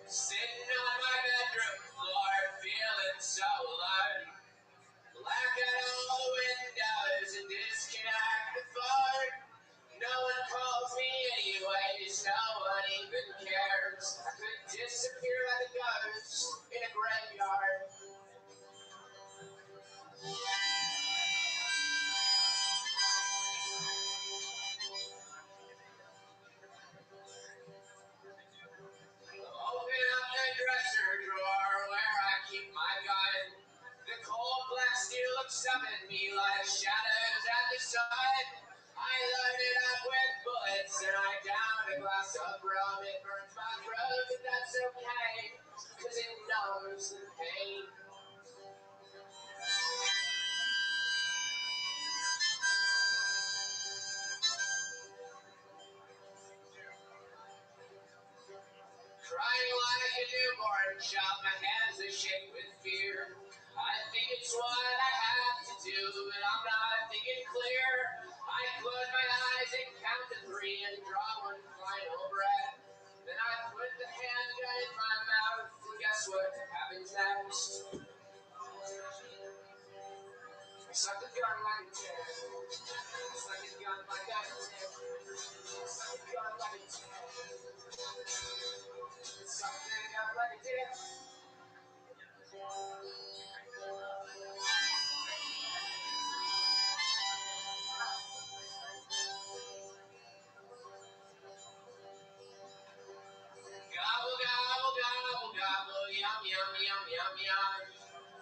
Sitting on my bedroom floor, feeling so alone. Blackout all the windows and disconnect the phone. No one calls me anyways, no one even cares. I could disappear like a ghost in a graveyard. Open up the dresser drawer where I keep my gun. The cold black steel looks up at me like shadows at the sun. I load it up with bullets and I down a glass of rum. It burns my throat, but that's okay, cause it numbs the pain. Crying like a newborn child, my hands are shaking with fear. I think it's what I have to do, but I'm not thinking clear. I close my eyes and count to 3 and draw one final breath. Then I put the handgun in my mouth, and guess what happens next? Gobble, gobble, gobble, gobble, yum, yum, yum, yum, yum.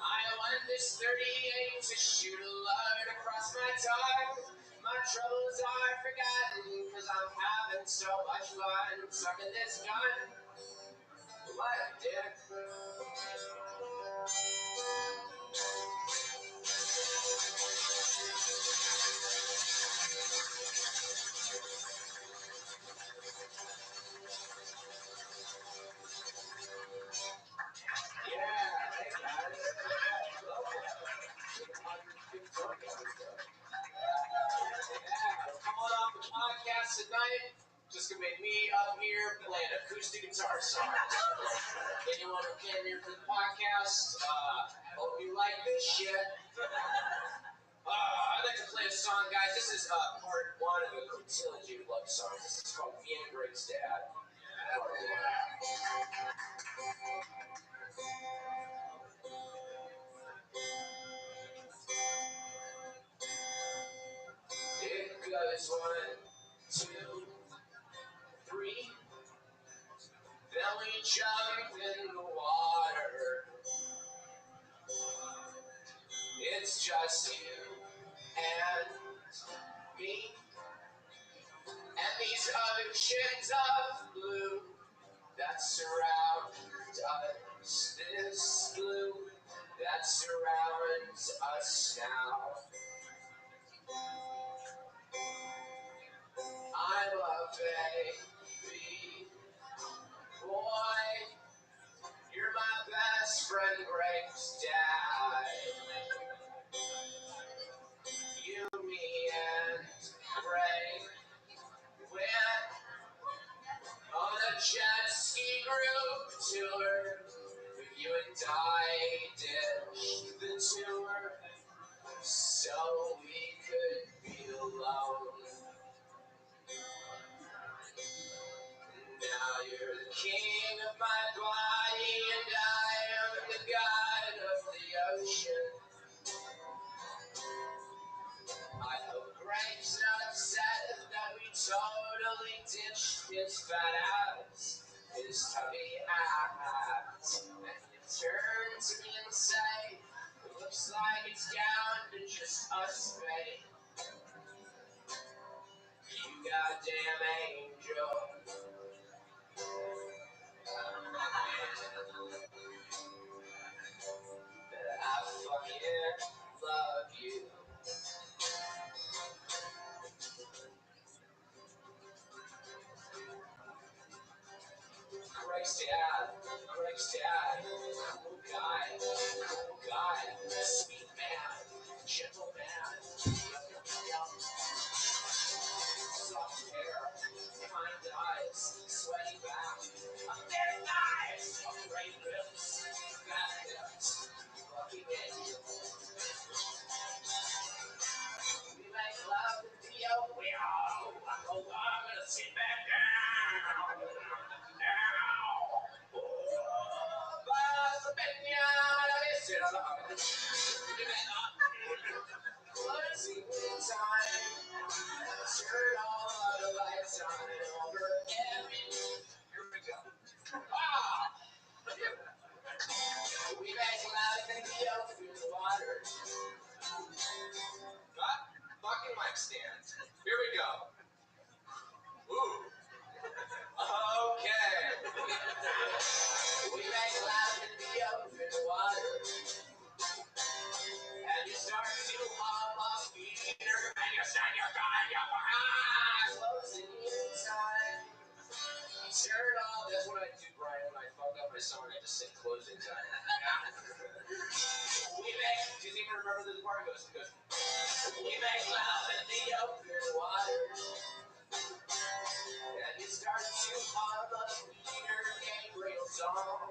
I want this 38 to shoot a load across my tongue. My troubles are forgotten, cause I'm having so much fun sucking this gun. What a dick. Yeah, hey guys. Yeah, we're calling off the podcast tonight. Just gonna make me up here playing acoustic guitar songs. Anyone who came here for the podcast, hope you like this shit. I'd like to play a song, guys. This is part one of a trilogy of love songs. This is called Me and Greg's Dad. Part one. It goes 1, 2, 3. Then we jump in the water. It's just you and me and these oceans of blue that surround us. This blue that surrounds us now. I'm a baby boy. You're my best friend, Greg's dad. You, me, and Greg went on a jet ski group tour. But you and I ditched the tour so we could be alone. Now you're the king of my body and I am the god of the ocean. I hope Greg's not upset that we totally ditched his fat ass, his tubby ass. And you turn to me and say, it looks like it's down to just us, babe. You goddamn angel. I fucking love you. Greg's dad, cool guy, sweet man, gentle man, soft hair, kind eyes, sweaty back, a thin eyes, great lips, fat lips, fucking angel. We make love in the ocean. Oh, I'm gonna sit back down. Now. Closing time. Turn all the lights on and over every. Here we go. We make love in the open water. Fucking mic stand. Here we go. Ooh. Okay. We make love in the open water. And you start to almost fear. And you said you're gonna go closing in time. Turn all. That's what I do, Brian, when I fuck up my song. I just say closing time. We make. Do you even remember this part? It goes. We make love in the open water. And you start to hum a Peter Gabriel song.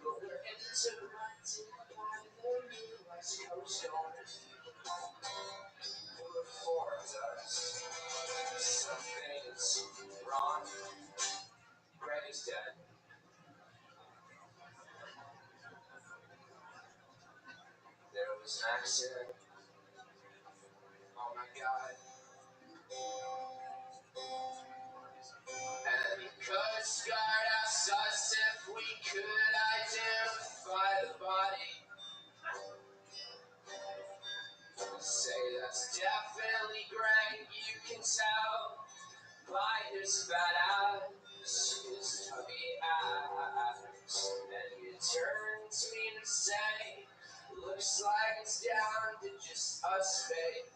But we're interrupted by the new West Coast storm who informs us something's wrong. Greg is dead. was an accident. Oh my God. And he could have scarred us if we could identify the body. Say that's definitely Greg, you can tell by his fat ass, his tubby ass. And he turned to me to say, looks like it's down to just us, babe.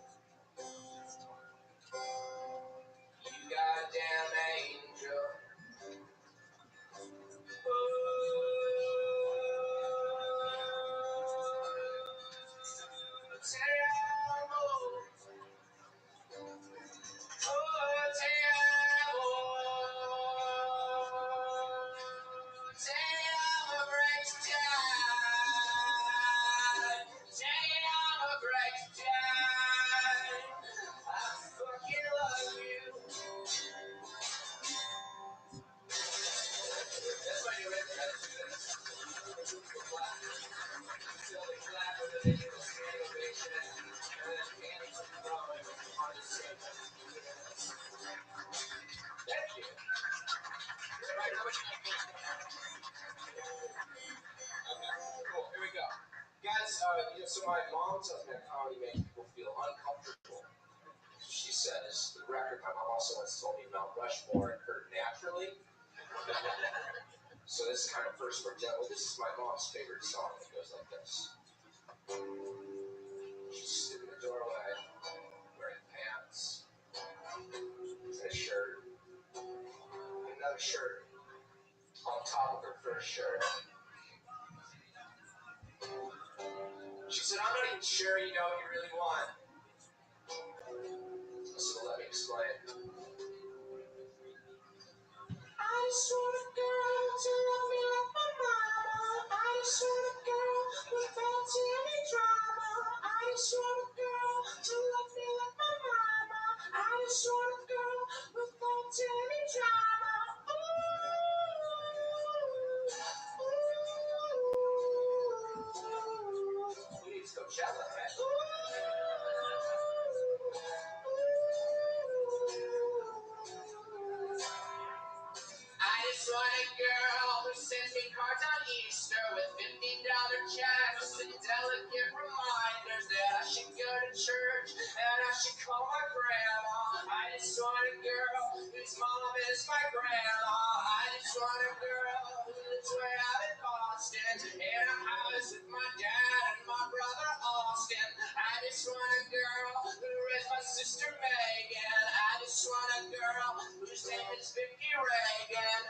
You goddamn angel. Te amo. So my mom tells me that comedy makes people feel uncomfortable. She says, the record, my mom also once told me Mount Rushmore occurred naturally. So this is kind of first for well, this is my mom's favorite song. It goes like this. She stood in the doorway, wearing pants, and a shirt, another shirt on top of her first shirt. She said, I'm not even sure you know what you really want. So let me explain. I just want a girl to love me like my mama. I just want a girl without any drama. I just want a girl to love me like my mama. I just want a girl without any drama. Who needs Coachella, right? I just want a girl who sends me cards on Easter with $50 checks and delicate reminders that I should go to church and I should call my grandma. I just want a girl whose mom is my grandma. I just want a girl who lives way out in Boston in a house with my dad and my brother Austin. I just want a girl who raised my sister Megan. I just want a girl whose name is Vicky Reagan.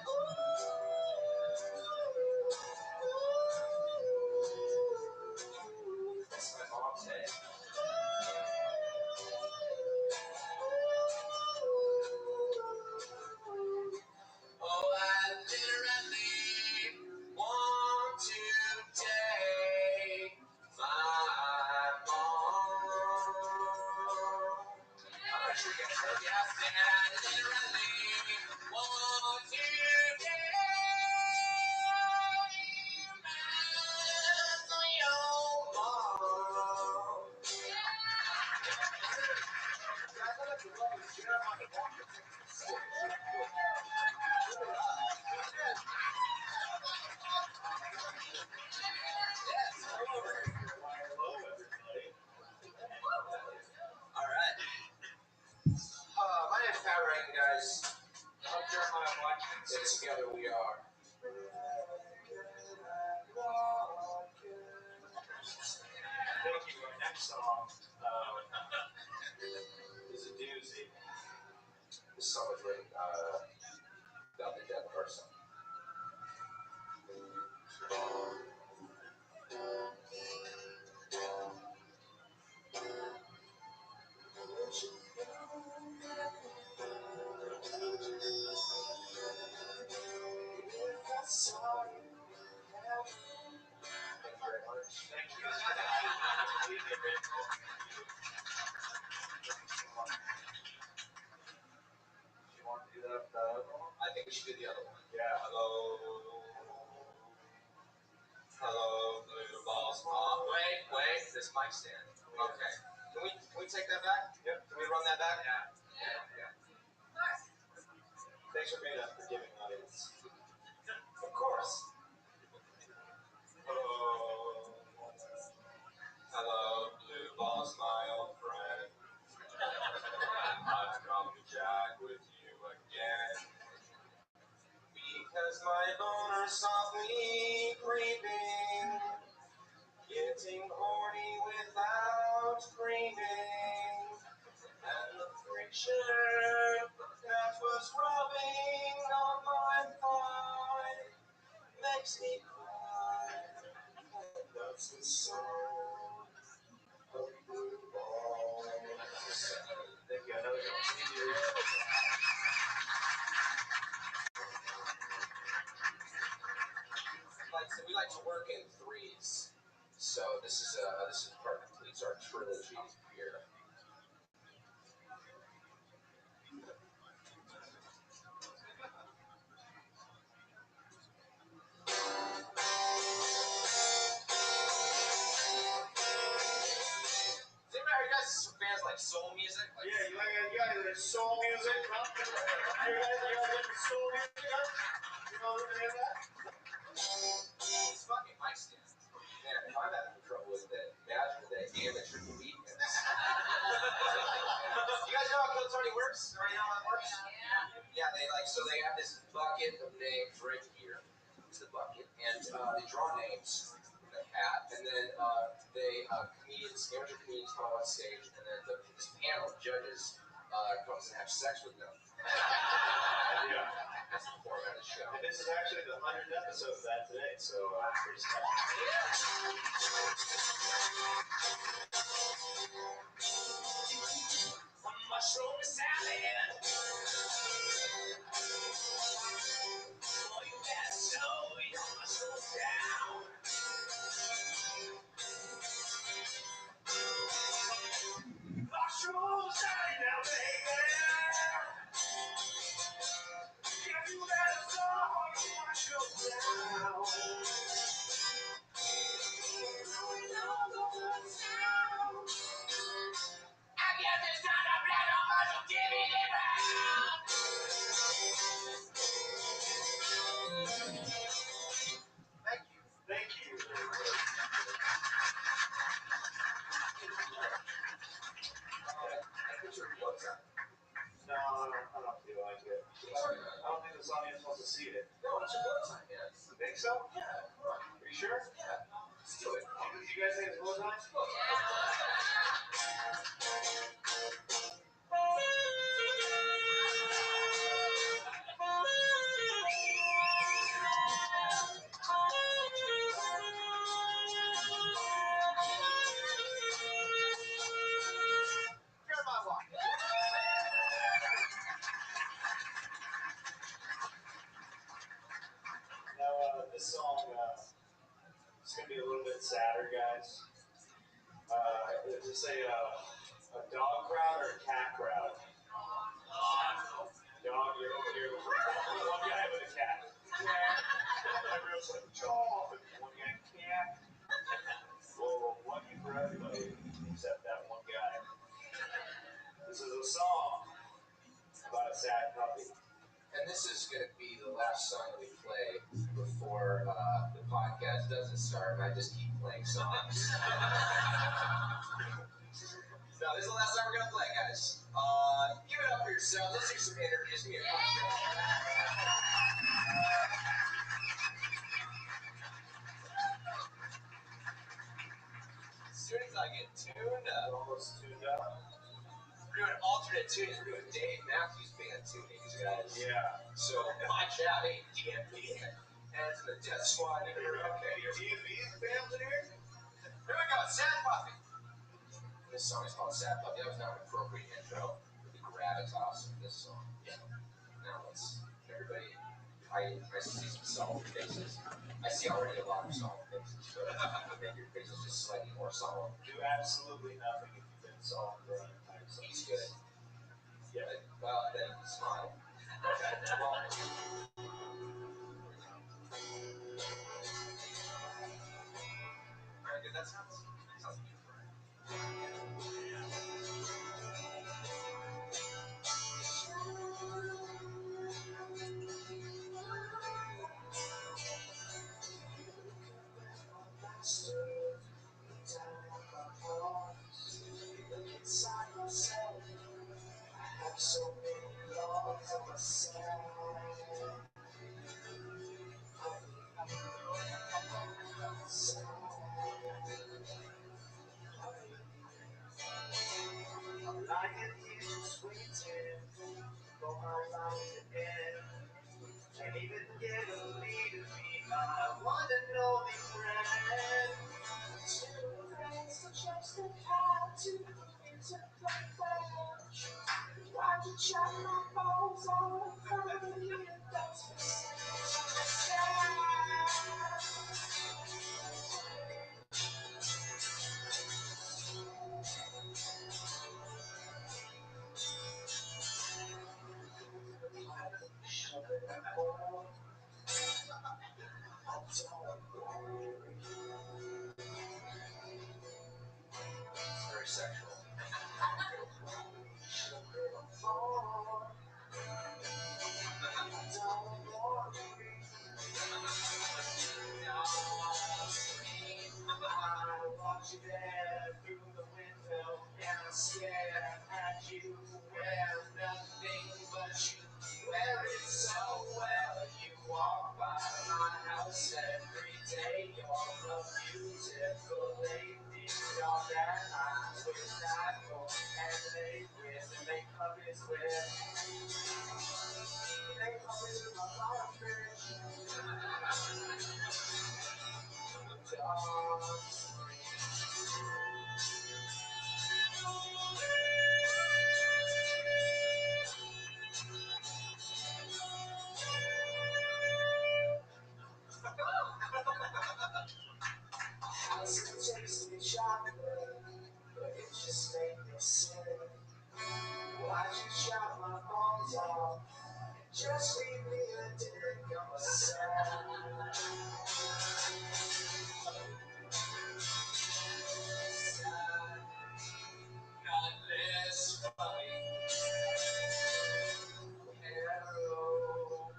That's my mom's name. Oh, I literally want to take my mom. I'm not sure you guys heard me. I said I literally want to take my mom. All right. My name's Pat Rankin, guys. I'm Jeremiah Watkins, and together we are. Thank you. Our next song is a doozy. This song is written about the dead person. Sorry. Thank you very much. Thank you. You want to do that other one? I think we should do the other one. Yeah. Hello. Hello, blue balls. Wait. This this mic stand. Okay. Can we take that back? Yep. Can we run that back? Yeah. Thanks for being a forgiving audience. Of course. Hello, blue balls, my old friend. I've come to jack with you again. Because my boner softly creeping, getting horny without screaming, and the friction that was rubbing on my thigh makes me cry. And that's the soul of blue balls. Thank you. I know you don't see you. We like to work in threes. So this is part completes our trilogy here. Are you guys fans like soul music? Like, yeah, you guys like soul music? Huh? You guys like soul music? You know any of that? It's fucking mic stand. Man, if I'm having trouble with it, imagine the amateur comedians. You guys know how Kill Tony works? Already know how it works? Yeah, they have this bucket of names right here. It's the bucket, and they draw names with a hat, and then amateur comedians come on stage, and then this panel of judges comes and have sex with them. Yeah, that's the format of the show. And this is actually the 100th episode of that today, so pretty special. Mushroom salad. Oh, you better slow your mushrooms down. Mushroom salad now, baby. Yeah, you better slow your mushrooms down. I guess it's not a blood or mushroom, give me the brown. Thank you. No, I don't feel like it. I don't think this audience wants to see it. No, it's a blow time, yeah. You think so? Yeah, come on. Are you sure? Yeah. Let's do it. You guys think it's blow time? Now, this song is going to be a little bit sadder, guys. Is this a dog crowd or a cat crowd? Dog, you're one guy with a cat. Everyone's like, dog, one guy cat. Well, lucky for everybody except that one guy. This is a song about a sad puppy. And this is going to be the last song that we play before the podcast doesn't start, and I just keep playing songs. No, this is the last time we're going to play, guys. Give it up for yourselves. Let's do some interviews. As soon as I get tuned up, almost tuned up. We're doing alternate tunings. We're doing Dave Matthews Band tunings, guys. Yeah. So watch out, DMV. And the Death Squad. Okay. DMV's bands in here? Here we go. Sad Puppy. This song is called Sad Puppy. That was not an appropriate intro for the gravitas of this song. Yeah. Now let's, everybody, I see some solemn faces. I see already a lot of solemn faces. So make your faces just slightly more solemn. Do absolutely nothing if you've been solemn for an entire song. He's good. Yeah. Well, then smile. Okay. Well, very good. That sounds beautiful. very sexual. I watch you there through the window, and I stare at you wear nothing but you wear it so well. You walk by my house every day. You're a beautiful lady. All that I wish I know and lay with, and make puppies with. Make puppies with my partridge. Dogs. House can taste me chocolate, but it just made me sick. Why'd you chop my balls off? Just leave me a dick on the side. Not this funny. Hello.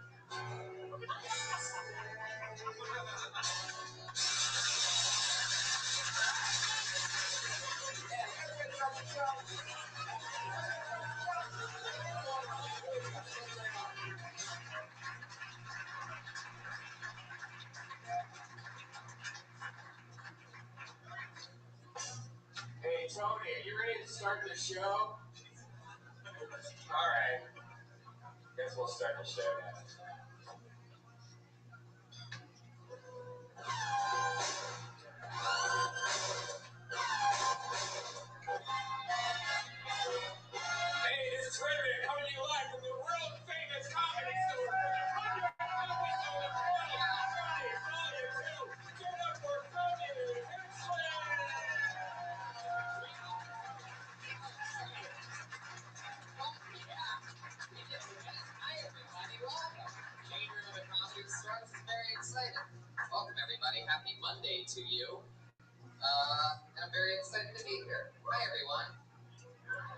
Hey Tony, are you ready to start the show? Alright. Guess we'll start the show now. Hey, this is Rabbi coming to you live from the world famous comedy store. Turn up for Friday. Hi everybody, welcome. Changing of the comedy store. This is very exciting. Welcome everybody. Happy Monday to you. And I'm very excited to be here. Hi everyone.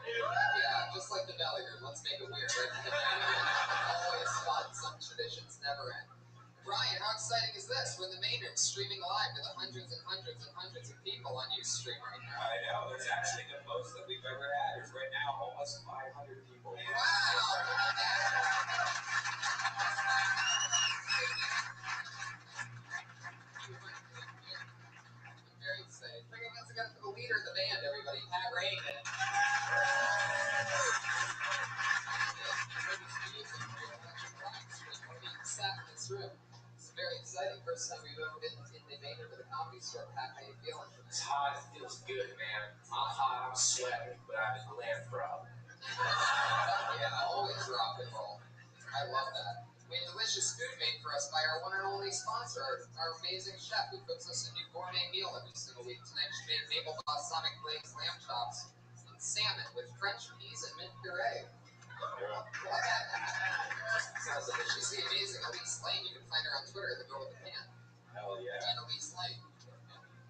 Yeah, just like the belly room. Let's make it weird, right? Always fun. Some traditions never end. Brian, how exciting is this? We're in the main room, streaming live to the hundreds and hundreds and hundreds of people on Ustream right now. I know. It's actually the most that we've ever had. There's right now almost 500 people. Wow! I'm very excited. Bring it once again for the leader of the band, everybody, Pat Reagan. Sat in this room. It's very exciting. First time we've ever been in the main room of the comedy store. Pat, how you feeling? It's hot. It feels good, man. I'm hot. I'm sweating, but I'm in glam bro. Yeah, always rock and roll. I love that. We have delicious food made for us by our one and only sponsor, our amazing chef who cooks us a new gourmet meal every single week. Tonight she made maple balsamic glazed lamb chops and salmon with French peas and mint puree. Sounds delicious. The amazing Elise Lane. You can find her on Twitter, the girl with the pan. Hell yeah. And Elise Lane.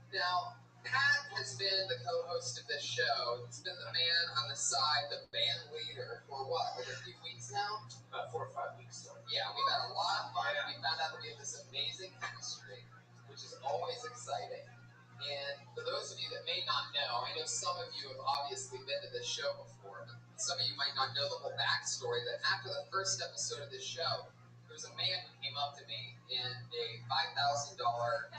Now, Pat has been the co-host of this show. He's been the man on the side, the band leader for what, like a few weeks now? About 4 or 5 weeks. So. Yeah, we've had a lot of fun. Yeah. We found out that we have this amazing chemistry, which is always exciting. And for those of you that may not know, I know some of you have obviously been to this show before, but some of you might not know the whole backstory, that after the first episode of this show, there was a man who came up to me in a $5,000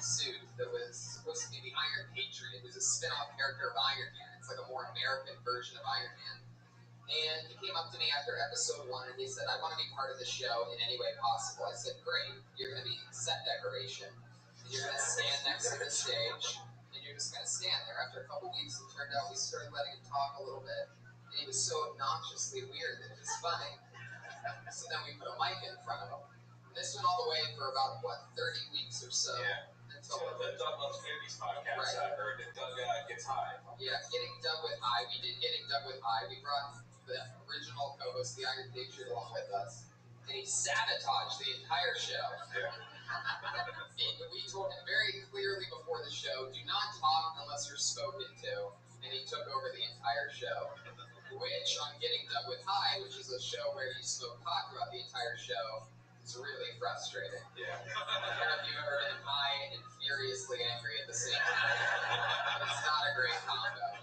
suit that was supposed to be the Iron Patriot. It was a spin-off character of Iron Man. It's like a more American version of Iron Man. And he came up to me after episode 1 and he said, I want to be part of the show in any way possible. I said, great, you're going to be set decoration. You're going to stand next to the stage. And you're just going to stand there. After a couple weeks, it turned out we started letting him talk a little bit. And he was so obnoxiously weird that it was funny. So then we put a mic in front of him. And this went all the way for about, 30 weeks or so. Yeah. Until the Doug Loves Movies podcast, right. I heard that Doug gets high. Yeah, Getting Doug with High. We did Getting Doug with High. We brought the original co-host, the Iron Patriot, along with us. and he sabotaged the entire show. We told him very clearly before the show, do not talk unless you're spoken to, and he took over the entire show. Which, on Getting Done with High, which is a show where you smoke pot throughout the entire show, is really frustrating. Yeah. I don't know if you've ever been high and furiously angry at the same time. It's not a great combo.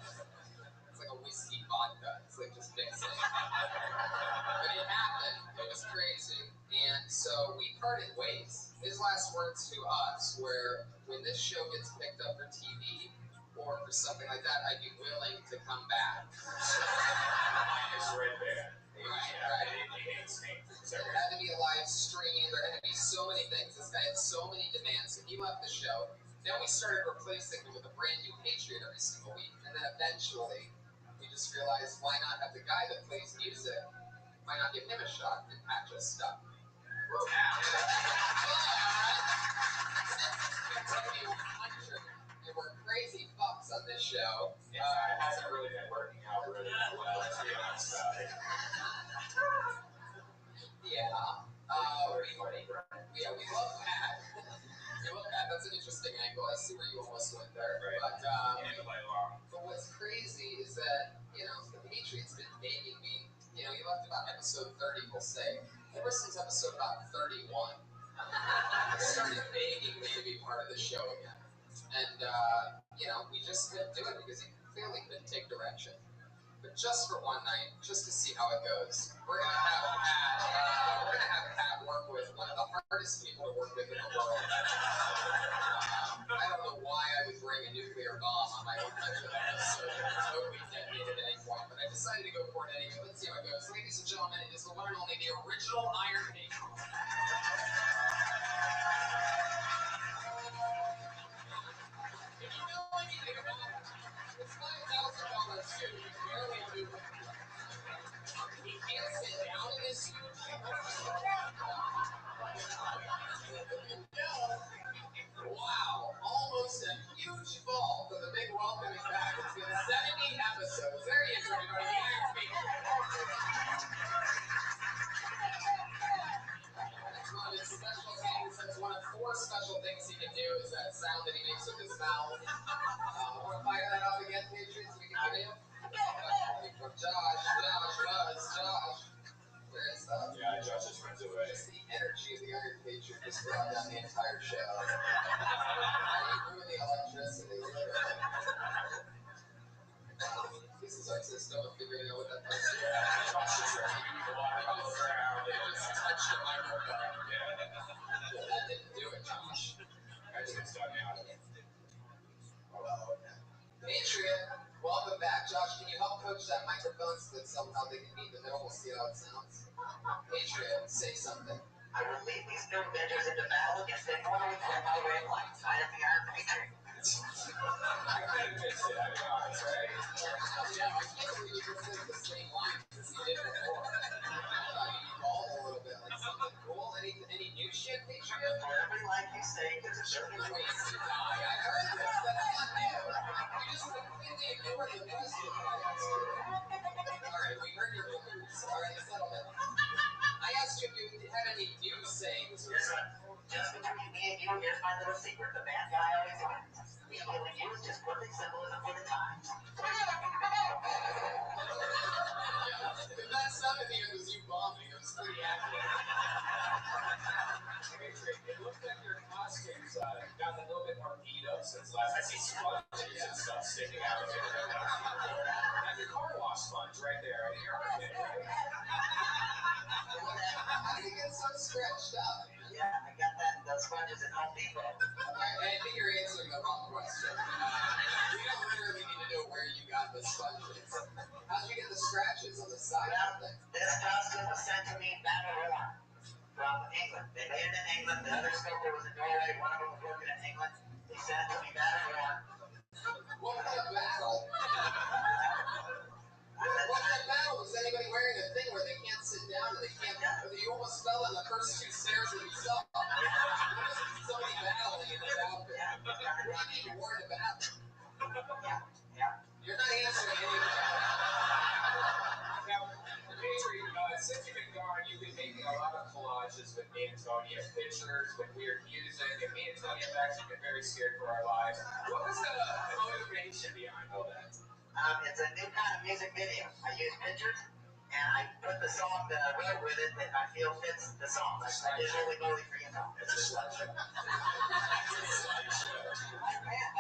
It's like a whiskey vodka. It's like just mixing. But it happened. It was crazy. And so we parted ways. His last words to us were, when this show gets picked up for TV or for something like that, I'd be willing to come back. It's right there. Right. There had to be a live stream. There had to be so many things. This guy had so many demands. And he left the show. Then we started replacing him with a brand new Patriot every single week. And then eventually, we just realized, why not have the guy that plays music? Why not give him a shot and patch us stuff? We're crazy fucks on this show. It hasn't really been working out really well, to be honest. We love that. We love that. That's an interesting angle. I see where you almost went there. Right. But what's crazy is that, the Patriots been begging me. You left about episode 30, we'll say. Ever since episode about 31, he started begging me to be part of the show again. And, we just didn't do it because he clearly couldn't take direction. But just for one night, just to see how it goes, we're gonna have Pat work with one of the hardest people to work with in the world. I don't know why I would bring a nuclear bomb on my own country episode. It's totally detonated at any point, but I decided to go for it anyway. Let's see how it goes. Ladies and gentlemen, it is the one and only, the original Iron Man. If you know anything about it, it's $5,000 suit. He's barely moving. He can't sit down in his suit. Wow, almost a huge fall for the big welcoming back. It's been 70 episodes. There he is, everybody. The Iron Man. That's one of his special things. That's one of 4 special things he can do is that sound that he makes with his mouth. Want to fire that off again, Patriots? We can get in. From Josh. Where is that? Yeah, Josh just runs away. Just the energy of the Iron Patriot just brought down the entire show. How do you ruin the electricity? This is our system of figuring out what that does. Josh just reviewed a lot of background. They just touched the microphone. Yeah. That didn't do it, Josh. I just got me out of it. Oh, okay. Patriot, welcome back. Josh, can you help coach that microphone so that somehow they can meet the middle? We'll see how it sounds. Patriot, say something. I will lead these new Avengers into battle against anyone who can my red light. I am the Iron Patriot. I can't miss it. I mean, right? Yeah, I can't believe you just said the same line as he did before. I thought you evolved a little bit, like something cool. Any new shit, Patriot? For every life you say, there's a certain way to die. I heard this. That's not new. You just completely ignored the question I asked you. All right, we heard your beliefs. All right, settle it. I asked you if you had any new sayings or something. Just between me and you, here's my little secret. The bad guy always wins. The healing you is just perfect symbolism for the times. The best stuff at the end was you bombing. It was pretty accurate. It looks like your costumes got a little bit more beat up since last. I see sponges and stuff sticking out. And your car wash sponge right there. How do you get so stretched up? Yeah, I got that. Those sponges at Home Depot. I think you're answering the wrong question. We don't literally need to know where you got the sponges. How did you get the scratches on the side? Well, this costume was sent to me battle-worn from England. They made it in England. The other sculptor was in Norway. One of them was working in England. They sent it to me battle-worn. What kind of battle? What kind of battle? Is anybody wearing a thing where they can't sit down and they can't? You almost fell in the first 2 stairs that you saw. Somebody battling in this outfit. What do you need to worry about? Yeah. You're not answering anything. Now, Patriot, since you've been gone, you've been making a lot of rappers with weird music, and me and Tony have actually been very scared for our lives. What was the motivation behind all that? It's a new kind of music video. I use pictures, and I put the song that I wrote with it that I feel fits the song. Like I did Holy Moly for you know. It's a slideshow. I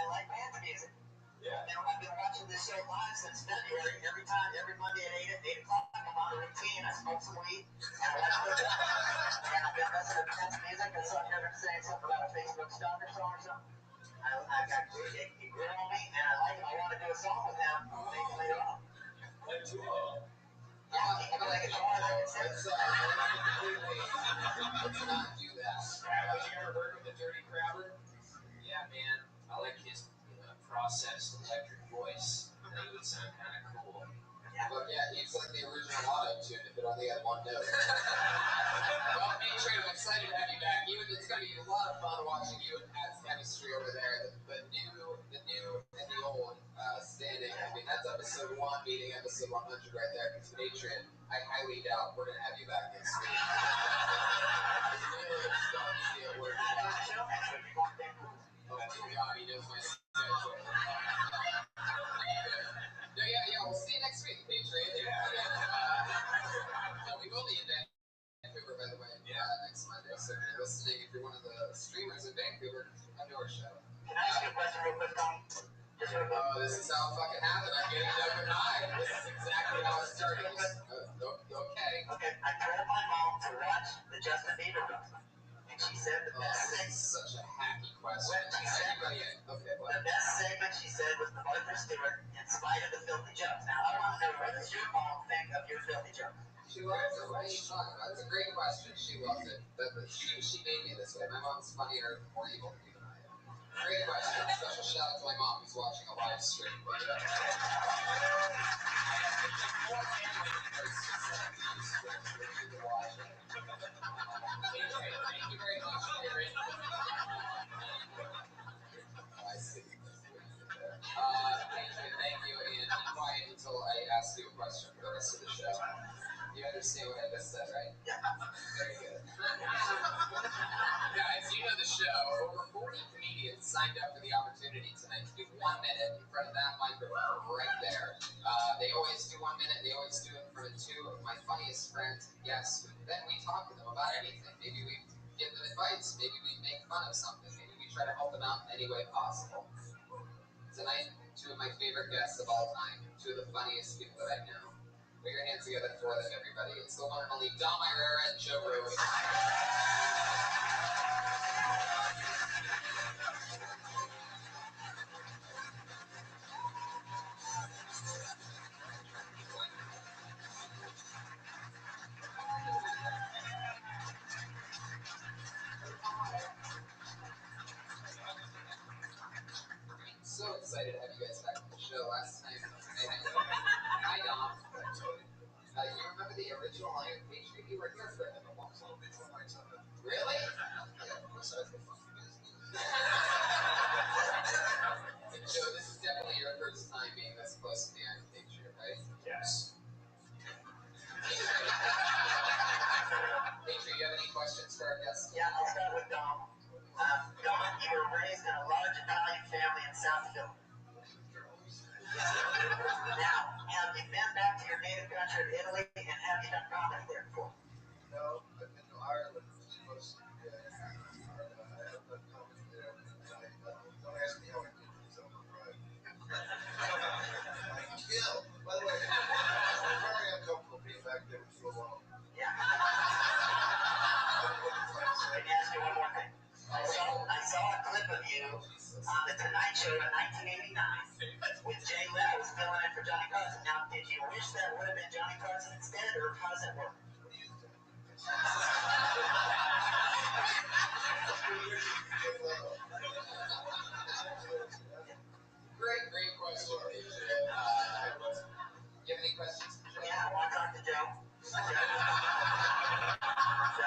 like band music. Yeah. I've been watching this show live since February. Every Monday at 8 o'clock, I'm on a routine. I smoke some weed, and I like to and I've been listening to dance music, and so I'm never saying something about a Facebook stalker song or something. It grew on me, and I like it. I want to do a song with them maybe later on. Like duo. Yeah, he can play guitar, I can sing. Let's not do that. Have you ever heard of the Dirty Crabber? Yeah, man. I like his processed electric voice. I think it would sound kind of cool. Yeah. But yeah, it's like the original auto-tune if it only had one note. Well, Adrian, I'm excited to have you back. It's going to be a lot of fun watching you and Pat's chemistry over there. The new and the old standing. I mean, that's episode 1 meeting episode 100 right there. Because Adrian, I highly doubt we're going to have you back next week. I really just don't see it working out. Oh my God, he knows my schedule. No, yeah, we'll see you next week, Adrian. No, we will be in Vancouver, by the way, next Monday. So if you're listening, if you're one of the streamers in Vancouver, come to our show. Can I ask you a question real quick, Tom? Oh, this is how it fucking happened. I'm getting an open eye. This is exactly how it started. Okay. Okay, I told my mom to watch the Justin Bieber documentary. And she said the best This is such a hacky question. The best segment, she said, was the Martha Stewart, in spite of the filthy jokes. Now, I want to know, what does your mom think of your filthy jokes? She loves it. What are you talking about? It's a great question. She loves it. She made me this way. My mom's funnier, more evil than you and I am. Great question. Special shout out to my mom who's watching a live stream. But, thank you very much, Aaron. I see. Thank you, and be quiet until I ask you a question for the rest of the show. You understand what I just said, right? Yeah. Very good. Guys, you know the show. Over 40 comedians signed up for the opportunity tonight to do 1 minute in front of that microphone right there. They always do 1 minute. They always do it in front of 2 of my funniest friends and guests. Then we talk to them about anything. Maybe we give them advice. Maybe we make fun of something. Maybe we try to help them out in any way possible. Tonight, 2 of my favorite guests of all time. 2 of the funniest people that I know. Put your hands together for them, everybody. It's the one and only Dom Irera and Joe Rose. So excited to have you guys back on the show. Last time, hi Dom. You remember the original Iron Patriot? You were here for it a long time. Really? Yeah, of course I was the fucking business. Joe, this is definitely your first time being this close to the Iron Patriot, right? Yes. Patriot, you have any questions for our guests? Yeah, I'll start with Dom. Dom, you were raised in a large Italian family in South Philly. Now, have you been back to your native country of Italy, and have you done comedy there before? No, I've been to Ireland mostly. I have done comedy there. Don't ask me how I did this. I'm right. I kill. By the way, I'm very uncomfortable being back there with you alone. Yeah. Let me ask you one more thing. I saw a clip of you on The Tonight Show in 1989 with Jay Leno was filling in for Johnny Carson. Now, did you wish that would have been Johnny Carson instead, or how does it work? What do you think? Great question, Patriot. Do you have any questions for Joe? Yeah, I want to talk to Joe. So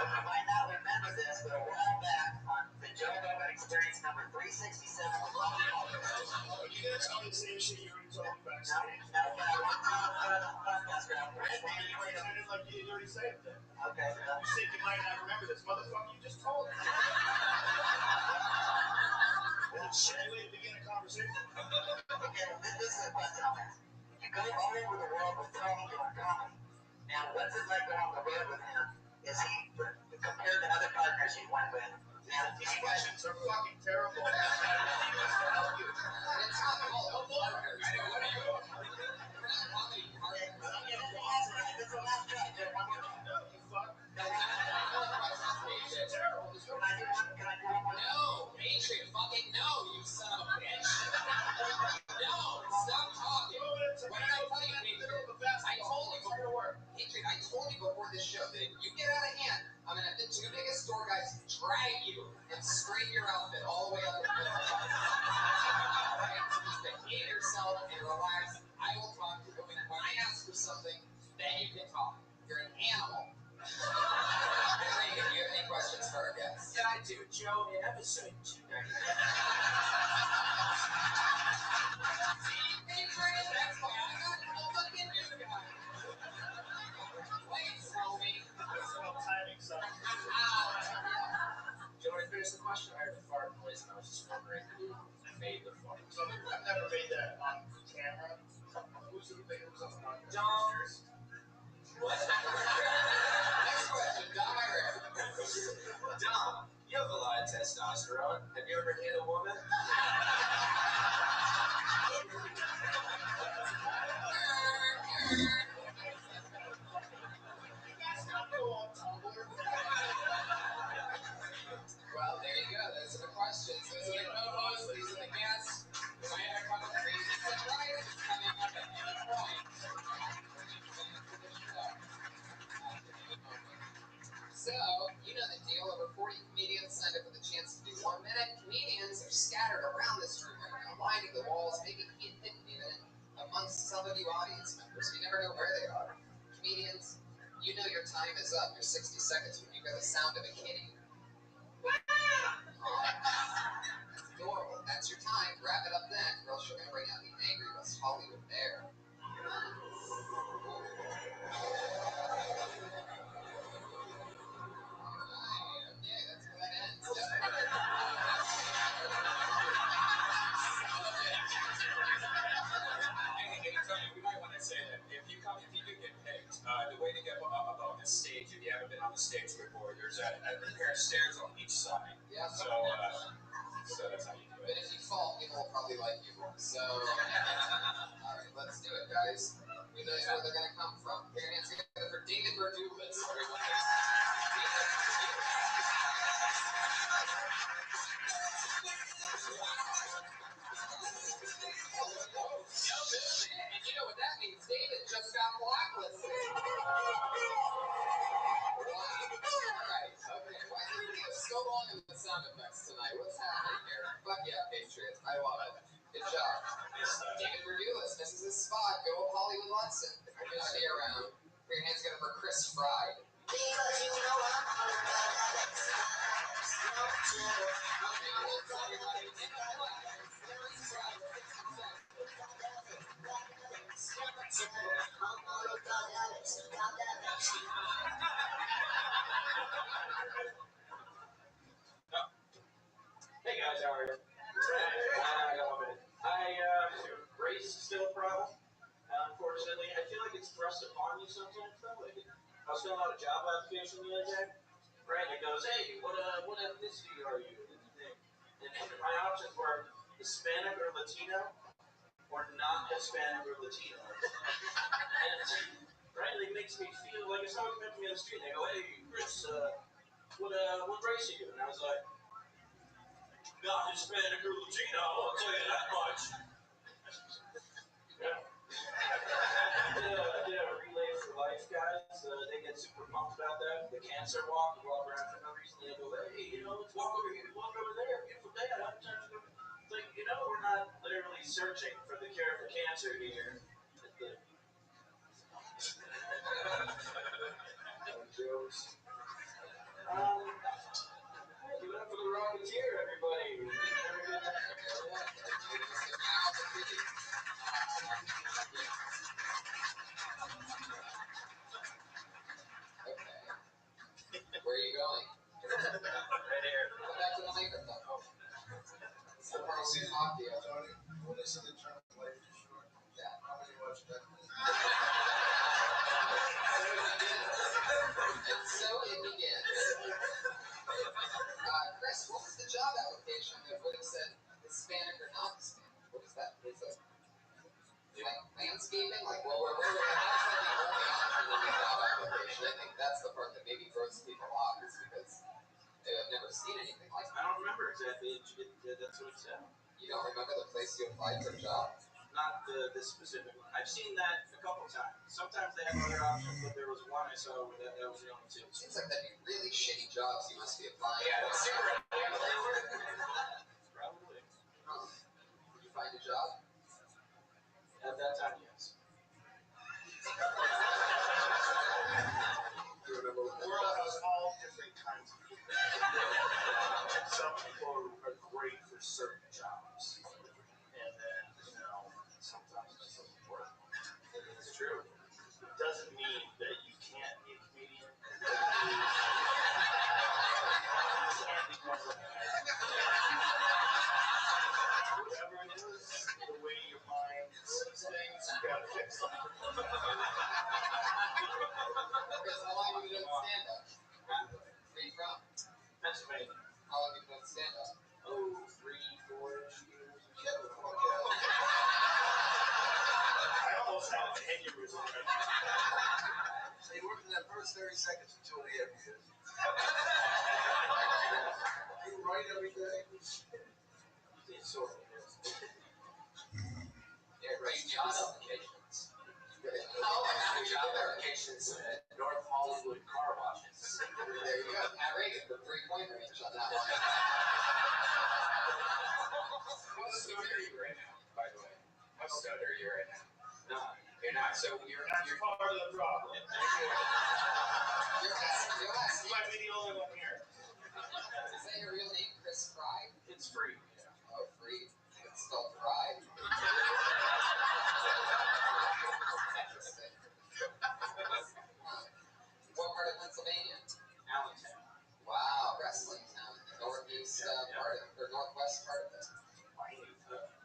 you might not remember this, but a while back on the Joe Rogan Experience number 300, 367. Are you gonna tell me the same shit you already told me backstage? No, but I want to podcast ground. I didn't like you already say it then. Okay. You said you might not remember this. Motherfucker, you just told me. Well, shit, way to begin a conversation. Okay, this is a question I'll ask. You go all over the world with Tony doing comedy. Now, what's it like going on the road with him? Is he, compared to other partners he went with? Now, These questions are fucking terrible. He wants to help you. It's not called partners. I know, what are you doing? We're not comedy partners. this is the last try. No, you fuck. No questions, Patriot. Terrible. This is Can I do one more? No, Patriot, fucking no, you son of a bitch. No, stop talking. What did I tell you, Patriot? I told you before. Patriot, I told you before this show that if you get out of hand, I'm gonna have the two biggest store guys drag you and scrape your outfit all the way up to the middle. Alright, so just behave yourself and relax. I will talk to you. When I ask for something, then you can talk. You're an animal. Reagan, do you have any questions for our guests? Yeah, I do. Joe, in episode 290. Patriot, that's why I got no fucking new guy. Wait, Roby. That's all timing, son. Joe, when I finished the question, I heard a fart noise, and I was just wondering who made the fart. So I've never made that on camera. Who's on the podcast? Dom. What? Next question, Dom Irish. Dom, you have a lot of testosterone. Have you ever hit a woman? You guys not go on Tumblr? Well, there you go. Those are the questions. Those are the co-hosts. These are the guests. We might have a couple crazy surprises coming up at any point. So, you know the deal. Over 40 comedians signed up for the chance to do 1 minute. Comedians are scattered around this room right now, lining the walls, maybe hidden even amongst some of you audience members. You never know where they are. Comedians, you know your time is up. Your 60 seconds when you hear the sound of a kitty. That's adorable. That's your time. Wrap it up then, or else you're going to bring out the angry West Hollywood bear. Alright, okay, that's where that ends. Hey, Tony, we might want to say that if you do get picked, the way to get above the stage, if you haven't been on the stage before, there's a pair of stairs on each side. Yeah. So that's how you do it. But if you fall, people will probably like you more. So, alright, let's do it, guys. Who knows where they're going to come from? Put your hands together for David Verdulis, everyone. And you know what that means? David just got blacklisted. Alright, okay. Why is everybody so long in the sound effects tonight? What's happening here? Fuck yeah, Patriots. I love it. Good job. David Verdulis misses his spot. Go Hollywood Hudson. I'm going to be around. Put your hands together for Chris Fry. Because you know I'm all about Alex. Hey guys, how are you? I got 1 minute. Race is still a problem. Unfortunately, I feel like it's thrust upon you sometimes though. Like, I was filling out a job application the other day. Right, and it goes, hey, what ethnicity are you? And my options were Hispanic or Latino, or not Hispanic or Latino. And right, it makes me feel like if someone came up to me on the street and they go, hey, Chris, what race are you? And I was like, not Hispanic or Latino, I'll tell you that much. Yeah. I did a relay for life, guys. They get super pumped about that. The cancer walk, you walk around for no reason. They go, hey, let's walk over here, walk over there. Beautiful day. I haven't touched it. It's like, we're not literally searching for the cure for cancer here. No jokes. Give it up for the Rocketeer, everybody. Have a good I'll see hockey. Tony, when they said the term life is short, yeah, how many watch that? And so it begins. Chris, what was the job application? It would have said Hispanic or not Hispanic. What is that? It's like landscaping? Like, well, we're that's like the only option in the job application. I think that's the part that maybe throws people off, is because they've never seen anything like that. I don't remember exactly. That's what it said. You don't remember the place you applied for the job? Not this specific one. I've seen that a couple times. Sometimes they have other options, but there was one I saw where that was the only two. Seems like that'd be really shitty jobs you must be applying. Yeah, that's super. Probably. Huh. Did you find a job? At that time, yes. You remember the world has all different kinds of people. Some people are great for certain jobs. And then, sometimes it just doesn't work. It's true. It doesn't mean that you can't be a comedian. Whatever it is, the way your mind sees things, you gotta fix it. Chris, how long have you done stand-up? Where are you from? Pennsylvania. How long have you done stand-up? 3-4 years. Get the fuck out. I almost have an aneurysm right now. So you worked in that first 30 seconds for 2.5 years. You write every day? It's sort of. Yeah, great job applications. How about job applications at North Hollywood car washes? There you go. Pat Reagan, the 3-point range on that one. What state are you right now, by the way? What state are you right now? No. You're not. So you're part of the problem. You're asking. You might be the only one here. Is that your real name, Chris Fry? It's free. Oh, free. It's spelled Fry. Interesting. What part of Pennsylvania? Allentown. Wow, wrestling town. Northeast part of, or northwest part of it.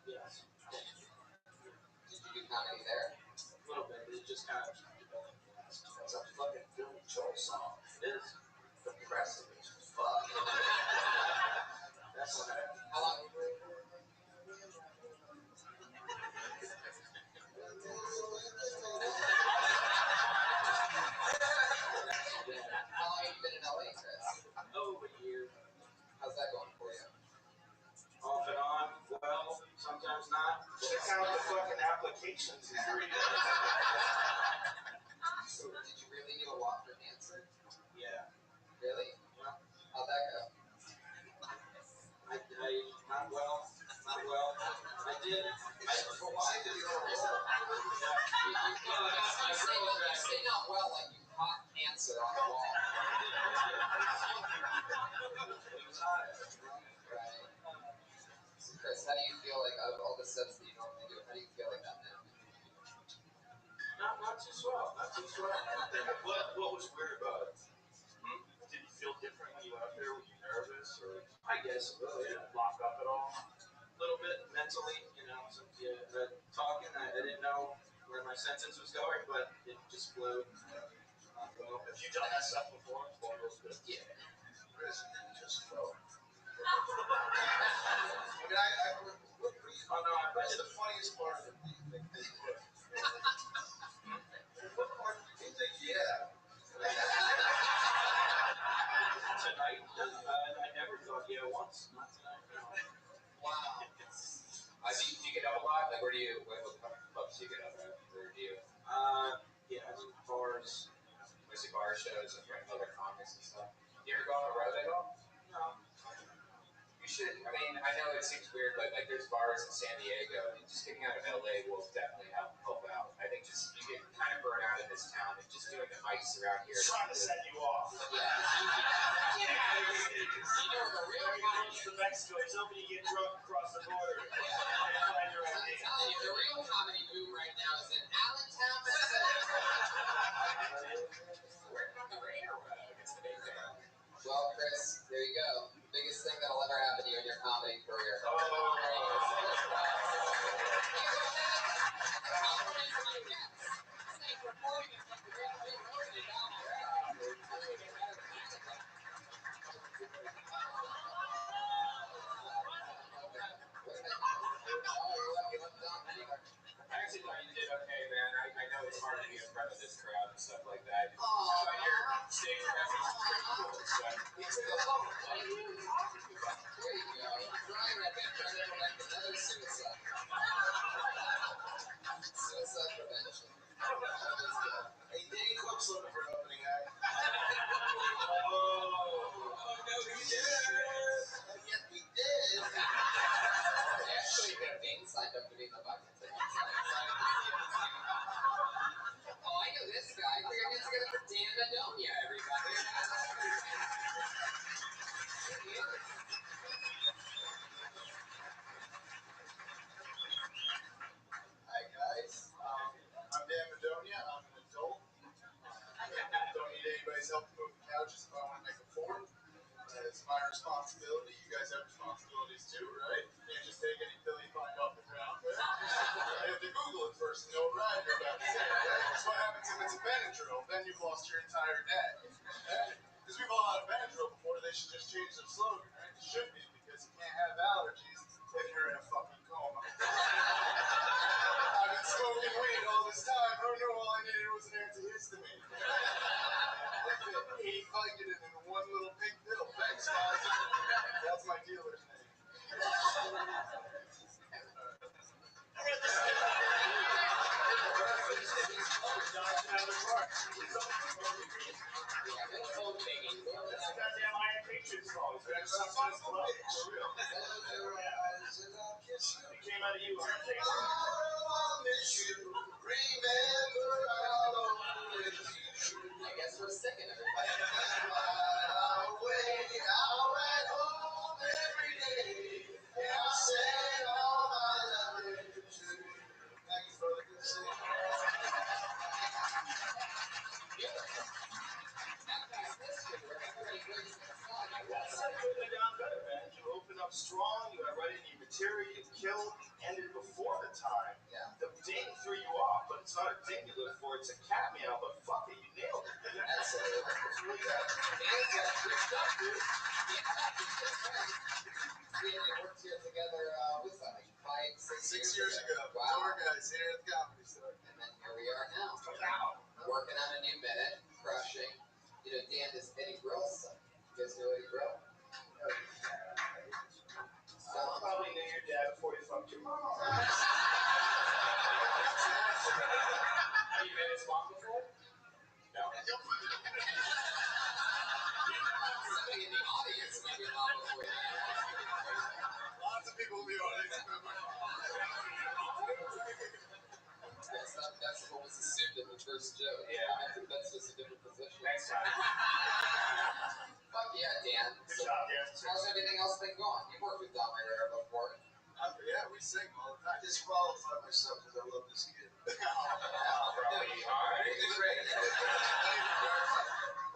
Yes. Did you do comedy there? A little bit. It just kind of developed fast. That's a fucking Billy Joel song. It is. Depressing as fuck. That's what happened. How long? How long have you been in LA, Chris? Over a year. How's that going for you? Off and on. Well, sometimes not. Check out the fucking applications he's reading. So, did you really need a walk for cancer? Yeah. Really? Yeah. How'd that go? Not well. I did. For why did you go to war? You say not well, like you caught cancer on the wall. It was hot. Right. So, Chris, how do you feel like, out of all the sets that you normally do, how do you feel like that now? Not too swell. What was weird about it? Did you feel different when you went up there? Were you nervous or? I guess a little, Did yeah. it lock up at all? A little bit mentally, talking. I didn't know where my sentence was going, but it just flowed. Well, Have you done that stuff before? One of those good. yeah. Chris, it just flow. I mean, I Oh no, that's the funniest part of the thing. What part do you think? Yeah. Tonight, I never thought, once, not tonight. No. Wow. Do you get up a lot? Like, what clubs do you get up at? Where do you? Yeah, I mean, bars. Mostly bar shows and other comics and stuff. You ever go on the road at all? No. You should. I mean, I know it seems weird, but like there's bars in San Diego, and just getting out of LA will definitely help out. I think just you get kind of burnt out in this town, and just doing the mics around here. Trying to set you off. Yeah. You know the real comedy. To Mexico, he's hoping you get drunk across the border. I'm telling you, the real comedy boom right now is in Allentown, Minnesota. Working on the railroad. It's the big thing. Well, Chris, there you go. The biggest thing that'll ever happen to you in your comedy career. Oh. Big reference is pretty cool. So He took a phone. What are you talking about? There you go. Crying right there, trying to prevent another suicide. Suicide prevention. Always good. Hey, Dane Cook's looking for an opening act. oh no, he did. Yes, he did. Actually, Dane signed up to be in the bucket. Oh, I know this guy. Put your hands together for Dan Madonia, everybody. Hi, guys. I'm Dan Madonia. I'm an adult. Don't need anybody's help to move the couches if I want to make a form. It's my responsibility. You guys have responsibilities too, right? You can't just take any pill you find off the ground, right? You have to Google it first and know what rhyme you're about to say, right? That's what happens if it's a Benadryl. Then you've lost your entire day. Because we've all had a Benadryl before, they should just change their slogan, right? It should be, because you can't have allergies if you're in a fucking coma. I've been smoking weed all this time. Oh no, all I needed was an antihistamine. He fucking it in one little pink pill. Thanks, guys. That's my dealer's name. That's a goddamn Iron Patriots song. It's been some fun for real. It came out of you, Iron Patriots. I guess we're singing, everybody. You open up strong, you got right in your material, you killed, ended before the time. Yeah. The ding threw you off, but it's not a ding you look for, it's a cat meow, but fuck it, you nailed it. Absolutely. It's really good. Dan's good stuff, dude. Dan back is good friends. We worked here together, what's that, like 6 years ago. Wow. Door guys here at the Comedy Store. And then here we are now. Working on a new minute, crushing. You know, Dan is Eddie Grill's son. You guys know Eddie Grill? I probably knew your dad before you fucked your mom. Have you met his mom before? No. Somebody in the audience met your mom before. Lots of people in the audience met my mom. Yes, that's what was assumed in the first joke. Yeah. I think that's just a different position. Next time. Fuck yeah, Dan. Good job, Dan. How's everything else been going? You've worked with Don Herrera before. Yeah, we sing all the time. I disqualify myself because I love this kid. Probably. All right. It's great. I'll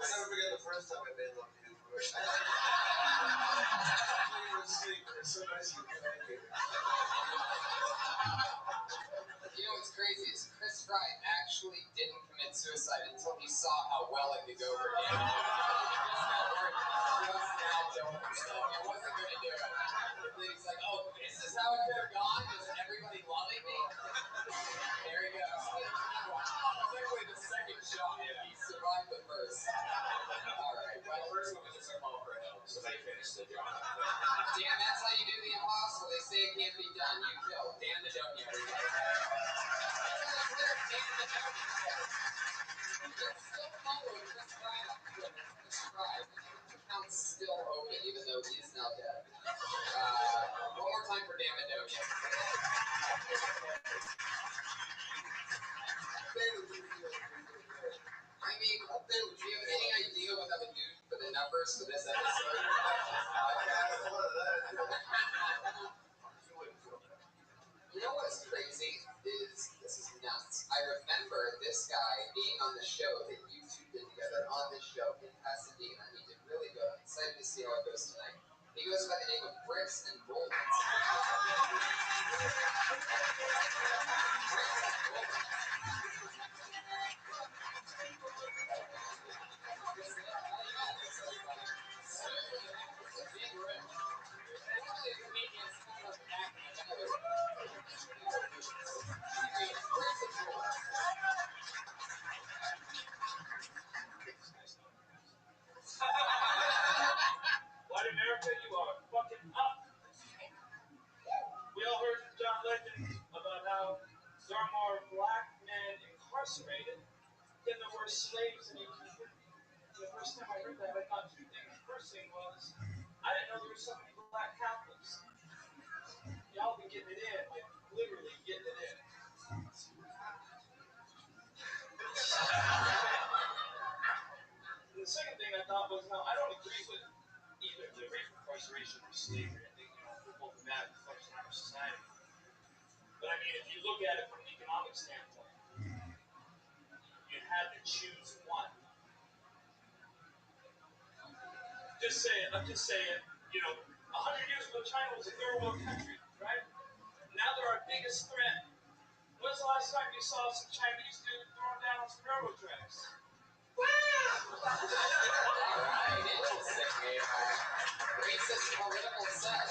never forget the first time I made love to you. You were asleep. It's so nice to connect you. You know what's crazy is Chris Fry actually didn't commit suicide until he saw how well it could go for him. Just now doing himself. He wasn't going to do it. Then he's like, oh, this is how it could have gone? Is everybody loving me? There he goes. Technically the second shot. He survived the first. All right. Well, the first one was just a call for help, so they finished the job. Dan, that's how you do the impossible. They say it can't be done. You kill. Dan Madonia, everybody. Still following Chris Fry on Twitter. Chris Fry. Account's still open, even though he's now dead. One more time for Dan Madonia. I mean, do you have any idea what that would do for the numbers for this episode? You know what's crazy is, this is nuts. I remember this guy being on the show that you two did together on this show in Pasadena. He did really good. I'm excited to see how it goes tonight. He goes by the name of Bricks and Bullets. there are more black men incarcerated than there were slaves in Egypt. The first time I heard that, I thought two things. First thing was, I didn't know there were so many black Catholics. Y'all be getting it in, like literally getting it in. The second thing I thought was, no, I don't agree with either the rate of incarceration or slavery. I think, we're both bad function in our society. But I mean, if you look at it from an economic standpoint, you had to choose one. I'm just saying, 100 years ago, China was a third world country, right? Now they're our biggest threat. When's the last time you saw some Chinese dude throwing down on some railroad tracks? Alright, interesting. Racist political set.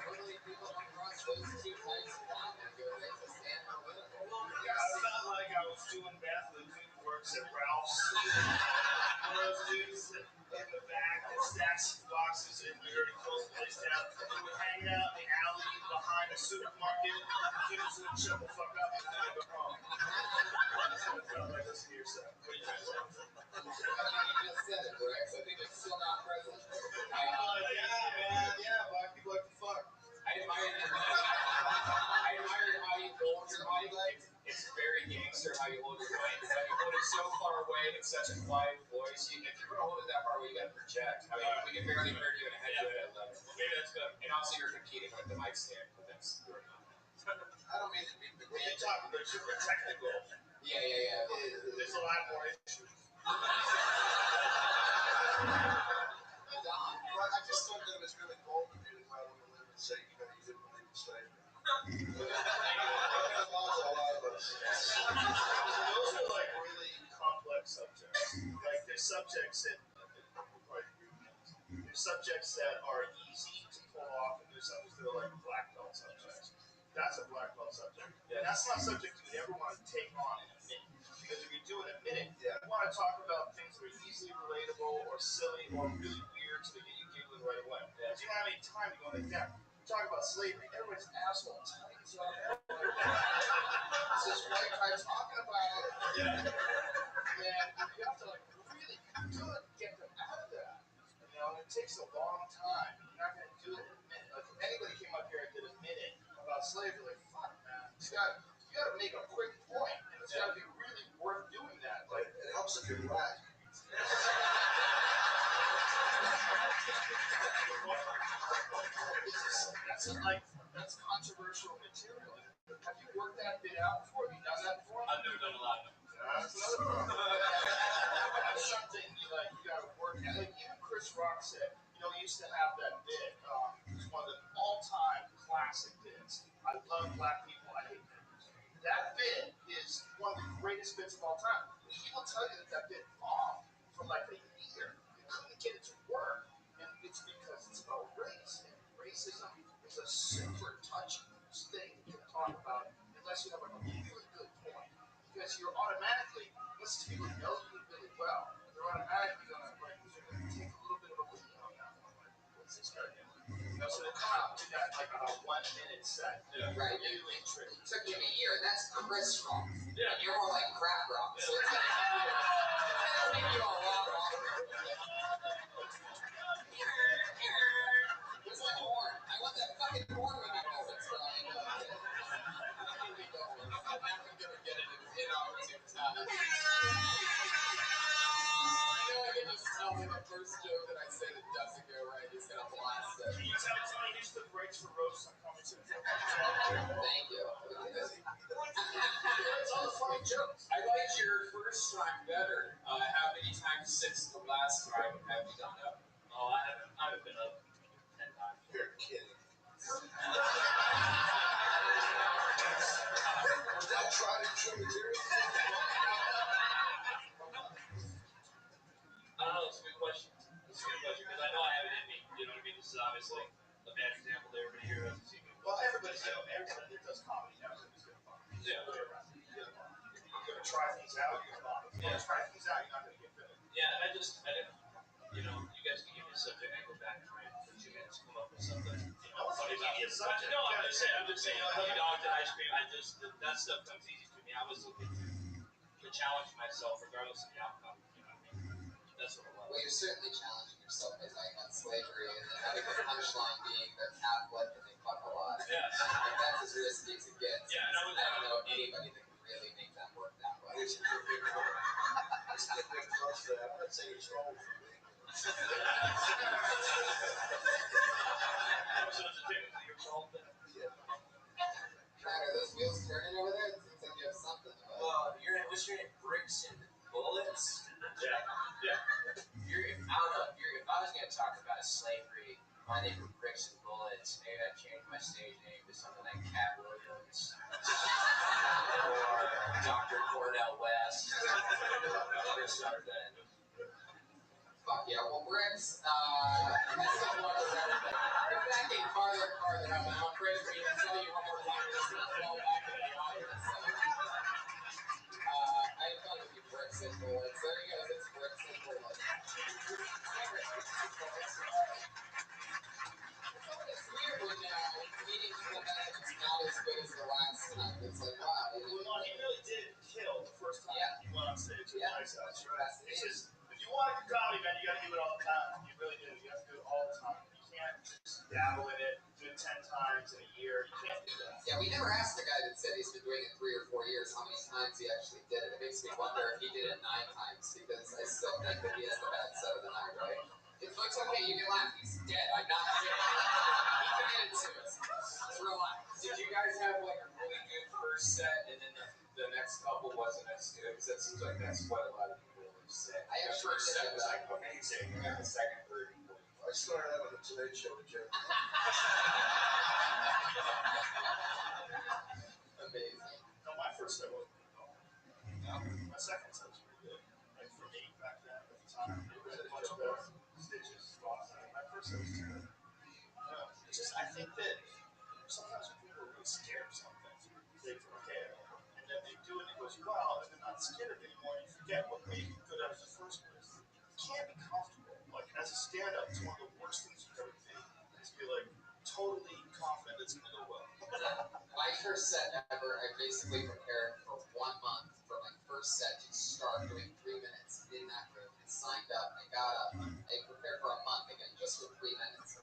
Totally people come across those two types of comments. You're racist and political. Yeah, I felt like I was doing Beth, the dude who works at Ralph's. One of those dudes in the back that stacks boxes and we already closed the place down. We were hanging out in the alley behind the supermarket. Dudes would shut the fuck up and then go home. That's what it felt like. Listen to yourself. What are you trying to say? You just said it, correct? So I think it's still not present. Yeah, man. Yeah, black people like to fuck. I admire how you hold your mic. It's very gangster how you hold your mic. It's like you hold it so far away in such a quiet voice. If you're going to hold it that far away, you got to project. I mean, we can barely hear you in a head-to-head level. Maybe that's good. And also, you're competing with the mic stand, but that's you're not. I don't mean to be the way you talk, but super technical. Yeah. There's a lot more issues. I just thought that it was really bold of you to go out on a limb and say, you didn't believe in slavery. That was a lot of us. Those are like really complex subjects. Like there's subjects that there's subjects that are easy to pull off, and there's subjects that are like black belt subjects. That's a black belt subject. Yeah. And that's not a subject you ever want to take on in a minute. Because if you do it in a minute, you want to talk about things that are easily relatable or silly or really weird so they get you giggling right away. Because you don't have any time to go into depth. You talk about slavery, everybody's assholes. This is white guy talking about it. And you have to like really good get them out of that. It takes a long time. You're not going to do it in a minute. Like if anybody came up here and did a minute about slavery, like fuck man, you got to make a quick point, and it's got to be really worth doing that. Like it helps if you're black. That's controversial material. Have you worked that bit out before? Have you done that before? I've never done a lot of it. That's another problem. That's something you got to work at. Like even Chris Rock said, he used to have that bit. It's one of the all-time classic bits. I love black people. I hate niggers. That bit is one of the greatest bits of all time. He will tell you that bit bombed for like a year. You couldn't get it to work, and it's because it's about race. And racism is a super touchy thing to talk about unless you have like a really good point. Because you're automatically, unless people know you really well, they're automatically going to take a little bit of a lead on that one. Like, what's this guy doing? So they'll come out and do that like a 1 minute set. Yeah. Right. Really tricky. It took you a year. That's Chris Rock. Yeah. You're more like crap rock. So it's like, it'll take you a lot longer. Where's that horn? I want that fucking horn when you know it's right. I'm never going to get it in inopportune time. I can just tell me the first joke that I say that doesn't go right, he's going to blast it. Can you tell me who's the rights for roast on Comedy Central? Thank you. It's all the funny jokes. I liked your first time better. How many times since the last time have you gone up? Oh, I haven't been up 10 times. You're kidding. Was that tried and true material? I don't know, it's a good question. Because I know I have it in me. You know what I mean? This is obviously a bad example that everybody here hasn't seen me. Well, everybody that does comedy now is going to bomb. Yeah. You're going to try things out, you're going to bomb. If you don't try things out, you're not going to get fit. Yeah, and I didn't, you guys can give me a subject, I go back and try it for 2 minutes, come up with something. I wasn't going to give you a subject. No, I'm just saying, hot dogs and ice cream. That stuff comes easy to me. I was looking to challenge myself, regardless of the outcome. You know what I mean? That's what it was. Well, you're certainly challenging yourself by talking about slavery and then having the punchline being they're Catholic and they fuck a lot. Yeah. Like, that's as risky as it gets. Yeah, and I don't know anybody that can really make that work that way. It's a big close to that. I'm not saying it's wrong for me. So does it technically your fault then? Matt, are those wheels turning over there? It seems like you have something about it. Well, what's your name? Bricks and Bullets? Yeah. If I was going to talk about slavery, my name is Bricks and Bullets. Maybe I'd change my stage name to something like Cat Williams. Or Dr. Cornell West. Fuck yeah, well, Bricks, this is one of everything. You're backing farther and farther up, and I'm afraid for you to tell you one more time, it's going to fall back into the audience. So, I had fun with you, Bricks and Bullets. There he goes, it's Bricks and Bullets. It's weird when meetings come back and it's not as good as the last time. It's like, wow. Well, no, he really did kill the first time he went on stage. Yeah. That's right. It's just, if you want to do comedy, man, you got to do it all the time. You really do. You have to do it all the time. You can't just dabble in it, do it 10 times in a year. You can't do that. Yeah, we never asked the guy that said he's been doing it 3 or 4 years how many times he actually did it. It makes me wonder if he did it 9 times, because I still think that he has the bad side of the night, right? It's okay, you can laugh. He's dead. I'm not kidding. He committed suicide. It's real life. Did you guys have like a really good first set and then the next couple wasn't as good? Because that seems like that's what a lot of people would say. I The actually first did set was that. like amazing, and then the second, third, and fourth. I started out with the Today Show with Jerry. Amazing. No, my first set wasn't good at all. My second set was pretty good. Like for me back then at the time, it was much better. Stitches, my first set was too good. It's just, I think that sometimes when people are really scared of something, they prepare, and then they do it and it goes well, and they're not scared anymore, and you forget what made you good at it in the first place. You can't be comfortable. Like, as a stand-up, it's one of the worst things you can ever be, is be like totally confident it's going to go well. My first set ever, I basically prepared for 1 month for my first set to start doing 3 minutes in that room. I signed up, I got up, I prepared for a month again, just for 3 minutes.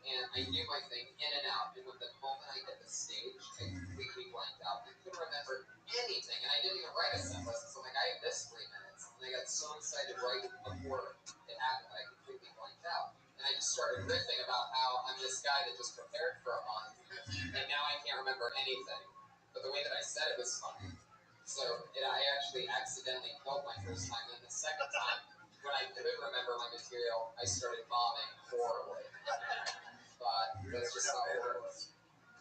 And I knew my thing in and out. And with the moment I hit the stage, I completely blanked out. I couldn't remember anything. And I didn't even write a set list. So I'm like, I have this 3 minutes. And I got so excited right before it happened that I completely blanked out. And I just started riffing about how I'm this guy that just prepared for a month. And now I can't remember anything. But the way that I said it was funny. So I actually accidentally killed my first time. And the second time, when I could remember my material, I started bombing horribly. But that's just how it works.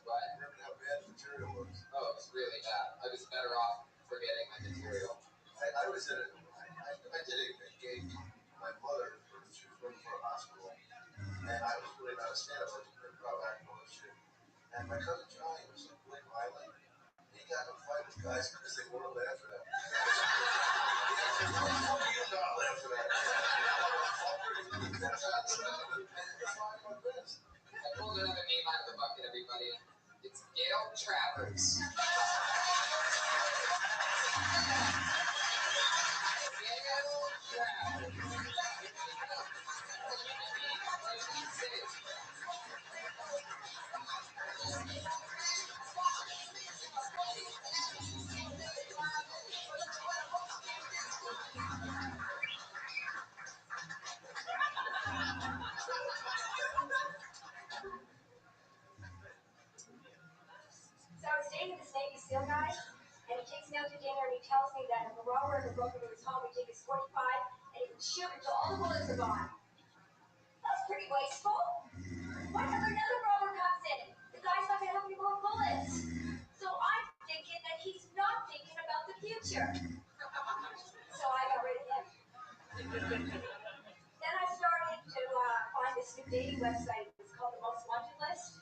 What? I remember how bad the material was. Oh, it was really bad. I was better off forgetting my material. I was at I did a gig for my mother. She was working for a hospital. And I was really not a stand-up. I was pretty proud actor and shit. And my cousin Johnny was like really violent. He got in a fight with guys because they wouldn't laugh at him. He said, "How do you not laugh at that?" I pulled another name out of the bucket, everybody. It's Gail Travers. Gail Travers. So I was dating this Navy SEAL guy, and he takes me out to dinner, and he tells me that if a robber ever broke into his home, he'd take his 45, and he would shoot until all the bullets are gone. That's pretty wasteful. Whenever another robber comes in, the guy's not going to have any more bullets. So I'm thinking that he's not thinking about the future. So I got rid of him. Then I started to find this new dating website. It's called the Most Wanted List.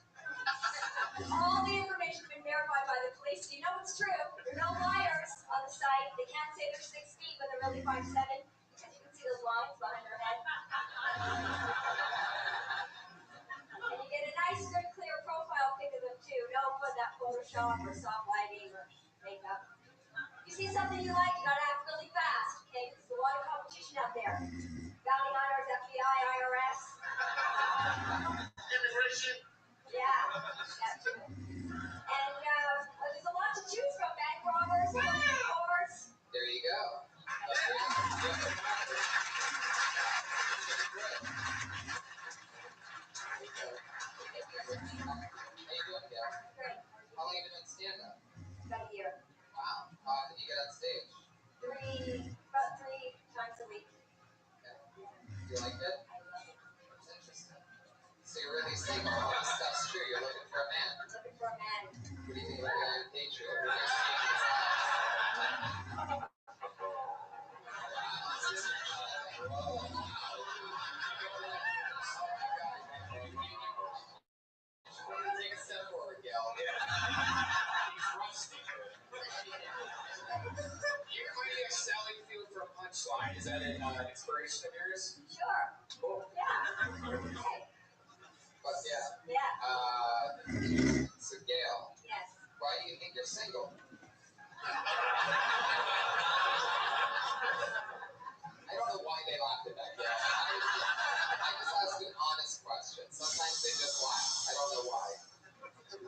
All the information's been verified by the police, so you know it's true. There are no liars on the site. They can't say they're 6 feet when they're really 5'7", because you can see those lines behind their head. And you get a nice, good, clear profile pic shop or soft lighting or makeup. You see something you like, you gotta act really fast, okay? There's a lot of competition out there. Bounty hunters, FBI, IRS. Immigration. Yeah, that too. And there's a lot to choose from. Bank robbers, whores. There you go. How you doing, Gail? Great. How long have you been doing stand-up? About a year. Wow. How often do you get on stage? About three times a week. Okay. You like it? I love it. That's interesting. So you're really saying all this stuff's true. You're looking for a man. Looking for a man. What do you think about your Patriot? Take a step forward, Gail. He's rusty. You're finding a selling field for a punchline. Is that an inspiration of yours? Sure. Cool. Yeah. Okay. But yeah. Yeah. So Gail, Yes. why do you think you're single? I don't know why they laughed at that, Gail. I just asked an honest question. Sometimes they just laugh. I don't know why. What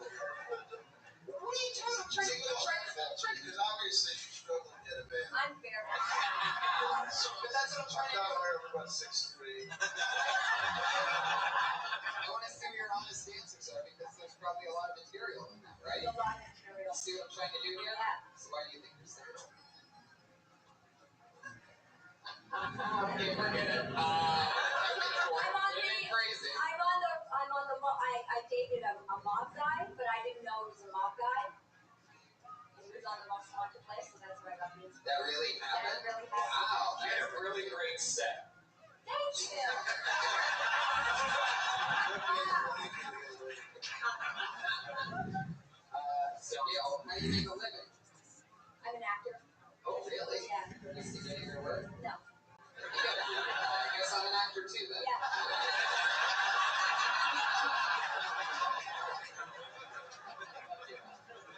are you trying to because obviously you struggle to get a man. I'm very. But that's what I'm trying to Down do. there for about 6'3". I want to see what your honest answers are because there's probably a lot of material in that, right? A lot of material. See what I'm trying to do here? Yeah. So why do you think you're single? Okay, forget it. Crazy. I dated a mob guy, but I didn't know he was a mob guy. He was on the most wanted list, so that's where I got the inspiration. That really happened? That really happened. Wow. You had a really great set. Thank you. So Gail, how do you make a living? I'm an actor. Oh, really? Yeah. You see any of your work? No. I guess I'm an actor too then. Yeah.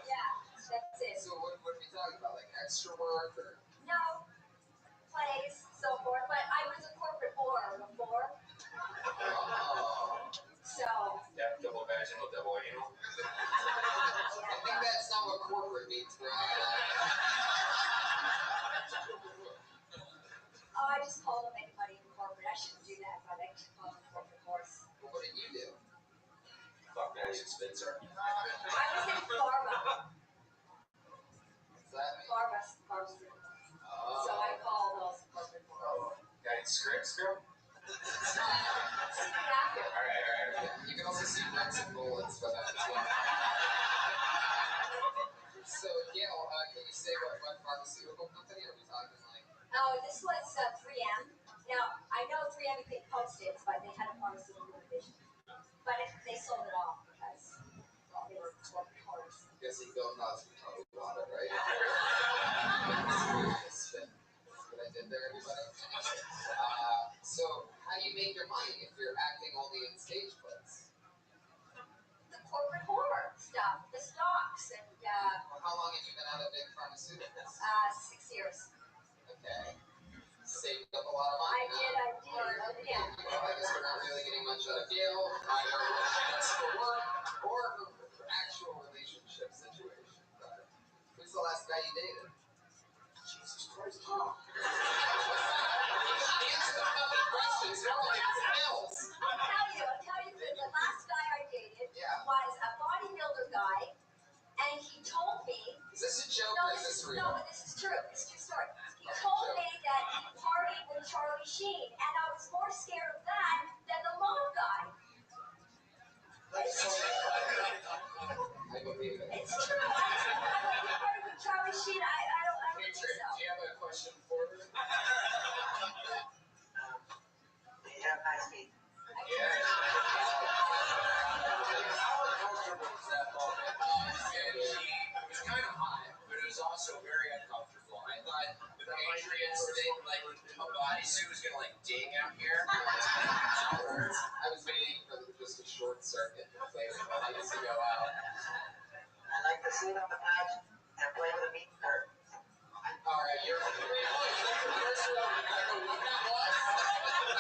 Yeah, that's it. So what are we talking about? Like extra work or? No. Plays, so forth. But I was a corporate whore before. Oh. So. Yeah, double vaginal, double anal. I think that's not what corporate means, bro. Oh, I just call them anybody in corporate. I shouldn't do that, but I just call them corporate whores. Well, what did you do? Fuck, Maddie Spencer. I was in pharma. What's that mean? Pharmaceuticals. So I call those corporate whores. Got any scripts, girl? Exactly. All right. You can also see bricks and bullets, but that's one. So, Gail, can you say what pharmaceutical company are we talking like? Oh, this was 3M. Now, I know 3M you think Post-its, but they had a pharmaceutical division. But they sold it off because, well, they were corporate whores. Guessing Bill Cosby probably bought it, right? That's what I did there, everybody. So, how do you make your money if you're acting only in stage plays? The corporate whore stuff, the stocks, and How long have you been out of big pharmaceuticals? 6 years. Okay. Saved up a lot of money. I did. Yeah. Well, I guess we're not really getting much out of Gail, either just for work or for actual relationship situation. But who's the last guy you dated? Jesus Christ. Oh. Answer the fucking questions. Normally it's else. I'll tell you the last guy I dated Yeah. was a bodybuilder guy, and he told me. Is this a joke No, or is this real? No, but this is true. It's a true story. He told me that he partied with Charlie Sheen, and I was more scared of that than the mom guy. It's true. I believe it. It's true. I partied with Charlie Sheen. I don't think so. Do you have a question for her? Do you have nice feet? It was kind of hot, but it was also very uncomfortable. I thought the Patriots thing, like a bodysuit, was gonna like dig out here. I was waiting for just a short circuit for the lights to go out. I like the sleep on the couch and play with a meat curtain. Alright, you're first of all, I don't know what that was.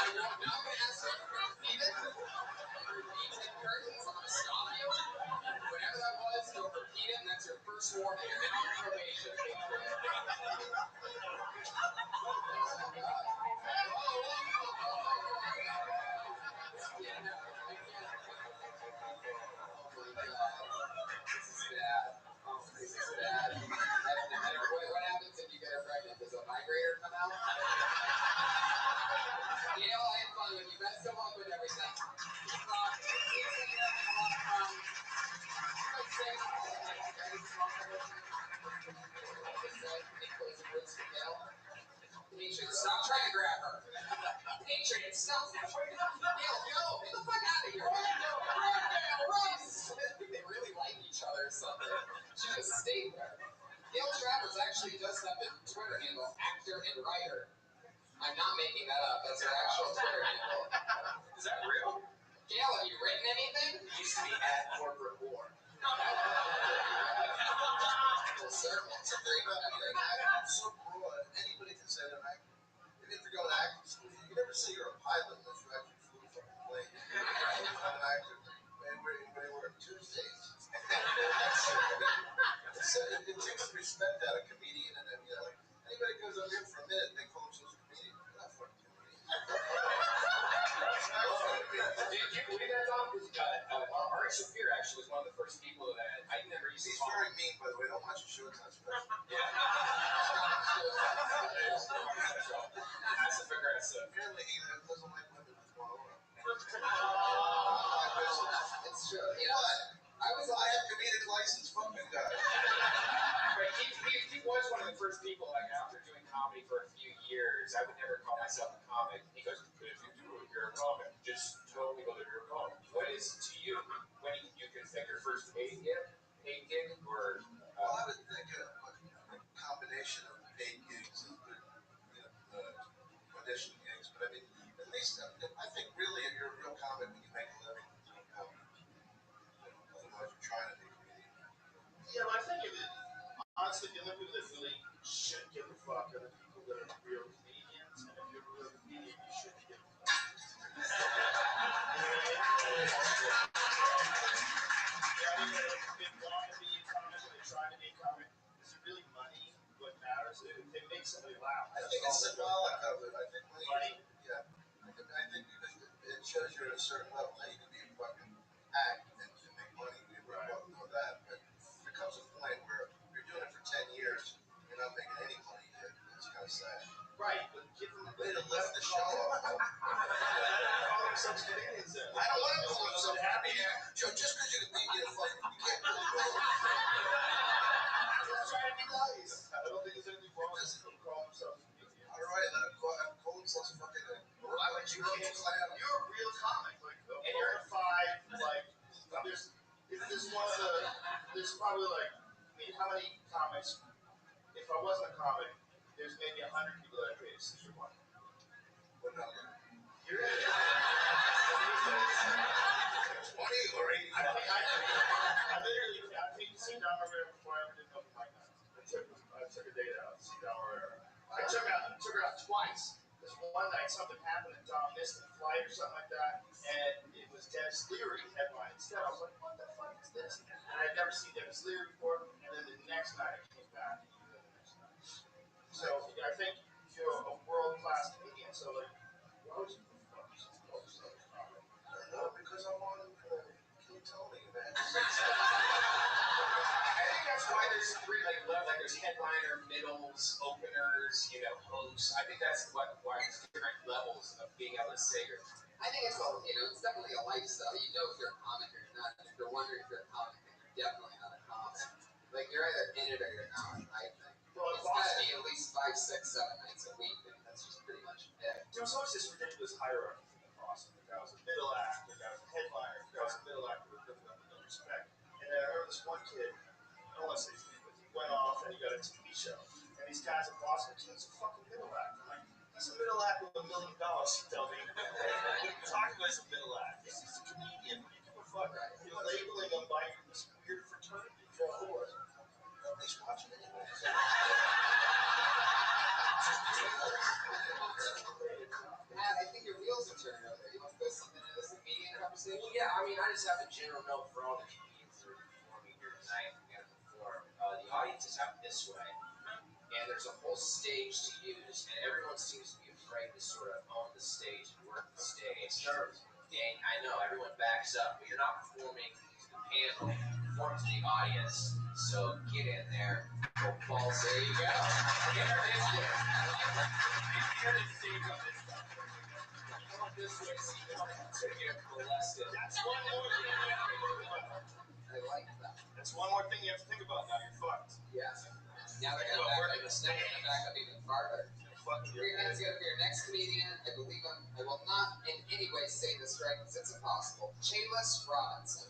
I'm not gonna ask you to repeat it. Repeat curtains, I'm gonna stop you. Whatever that was, don't repeat it, and that's your first warning. You're now on probation. What happens if you get her pregnant? Does a vibrator come out? You know, I had fun with you. Best of luck with everything. Patriots, stop trying to grab her. Patriots, stop. Gail, go. Get the fuck out of here. They really like each other or something. She just stayed there. Gail Travers actually does have a Twitter handle, actor and writer. I'm not making that up. That's her actual Twitter handle. Is that real? Gail, have you written anything? It used to be @corporate war. Full circle. It's a great I'm so broad. Anybody can say that. If you ever go to acting school, you never say you're a pilot unless you actually flew a fucking plane. I'm an actor. And we were Tuesdays. It takes the respect out of a comedian, and then, you know, like, anybody goes up here for a minute, they call themselves a comedian. You're not fucking comedian. Did you believe that, Tom? Ari Shafir actually was one of the first people that I never used to He's call. very mean, by the way. Don't watch his show. It's not special. Passive aggressive. Apparently, he doesn't like women with one aura. It's true. Yeah. But I have comedic license. Fuck you guys. Right, he was one of the first people, like, after doing comedy for a few years, I would never call myself a comic. He goes, if you do it, you're a comic. Just tell me whether you're a comic. What is to you when you can think your first paid gig, or... Well, I would think a combination of paid gigs and good, audition gigs. But I mean, at least I think really if you're a real comic when you make a living doing comedy. Otherwise, you're trying to be a comedian. Yeah, but I think honestly, the only people that really should give a fuck are the people that are real comedians. And if you're a real comedian, you shouldn't give a fuck. They want to be a comic or they're trying to be a comic. Is it really money? What matters? If they make somebody laugh. I think it's symbolic of it. I think money. Yeah. I think because it shows you're at a certain level. Now you can be a fucking act and make money. We both know that. But there comes a point where you're doing it for 10 years, you're not making any money yet. It's kind of sad. Right, but give them a way to lift the show up. call themselves comedians then. I don't want to call myself happy. Joe, just because you're a comedian, you can't really go. Just try to be nice. I don't think there's anything wrong with them calling themselves comedians. All right, let him call themselves fucking. Why would you can't? You're a real comic, like a bona fide, like there's one of the there's probably like I mean how many comics? If I wasn't a comic, there's maybe 100 people that I pay since you're one. What number? You're 20 or 80? I literally paid to see Don Rivera before I ever did open mic night. I took a date out to see Don Rivera. I took her out twice. This one night something happened and Don missed a flight or something like that, and it was Dennis Leary headline instead. I was like, what the fuck is this? And I'd never seen Dennis Leary before. And then the next night I came back and he was the next night. So I think you're a world class comedian. So like, why would you fuck yourself? No, because I'm on King Tony, man. I think that's why there's three levels. Like there's headliner, middles, openers, hosts. I think that's why there's different levels of being able to say it. I think it's it's definitely a lifestyle. You know if you're a comic or you're not. If you're wondering if you're a comic, then you're definitely not a comic. Like you're either in it or you're not. I think. Well, it's got to be at least 5, 6, 7 nights a week, and that's just pretty much it. There was always this ridiculous hierarchy from Boston. The guy was a middle act, the guy was a headliner, the guy was a middle actor with no respect. And then I remember this one kid, I don't want to say his name, but he went off and he got a TV show. And these guys in Boston, he's a fucking middle act. I'm like, he's a middle act with $1 million, you tell me. What are you talking about as a middle act? He's a comedian. What do you give a fuck? You're labeling him by this weird fraternity. yeah, I mean, I just have a general note for all the comedians that are performing here tonight. We're going to perform. The audience is out this way, and there's a whole stage to use, and everyone seems to be afraid to sort of own the stage and work the stage. Sure. And I know everyone backs up, but you're not performing to the panel, you're performing to the audience. So get in there. Go balls. There you go. Get her in there. Get the stage up this stuff. Come up this way so you don't have to get molested. That's one more thing you have to think about. I like that. That's one more thing you have to think about. Now you're fucked. Yes. Now they're going to back up. The snake going to back up even farther. Put your hands together for your next comedian. I believe I will not in any way say this right because it's impossible. Chainless Robinson.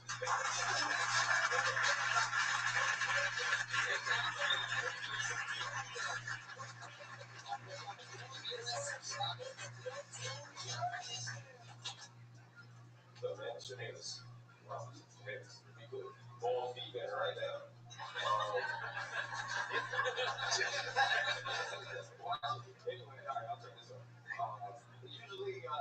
So, man, it's Shanelis. Shanelis. You put ball feet in right now. Anyway, all right, I'll turn this on. Usually, I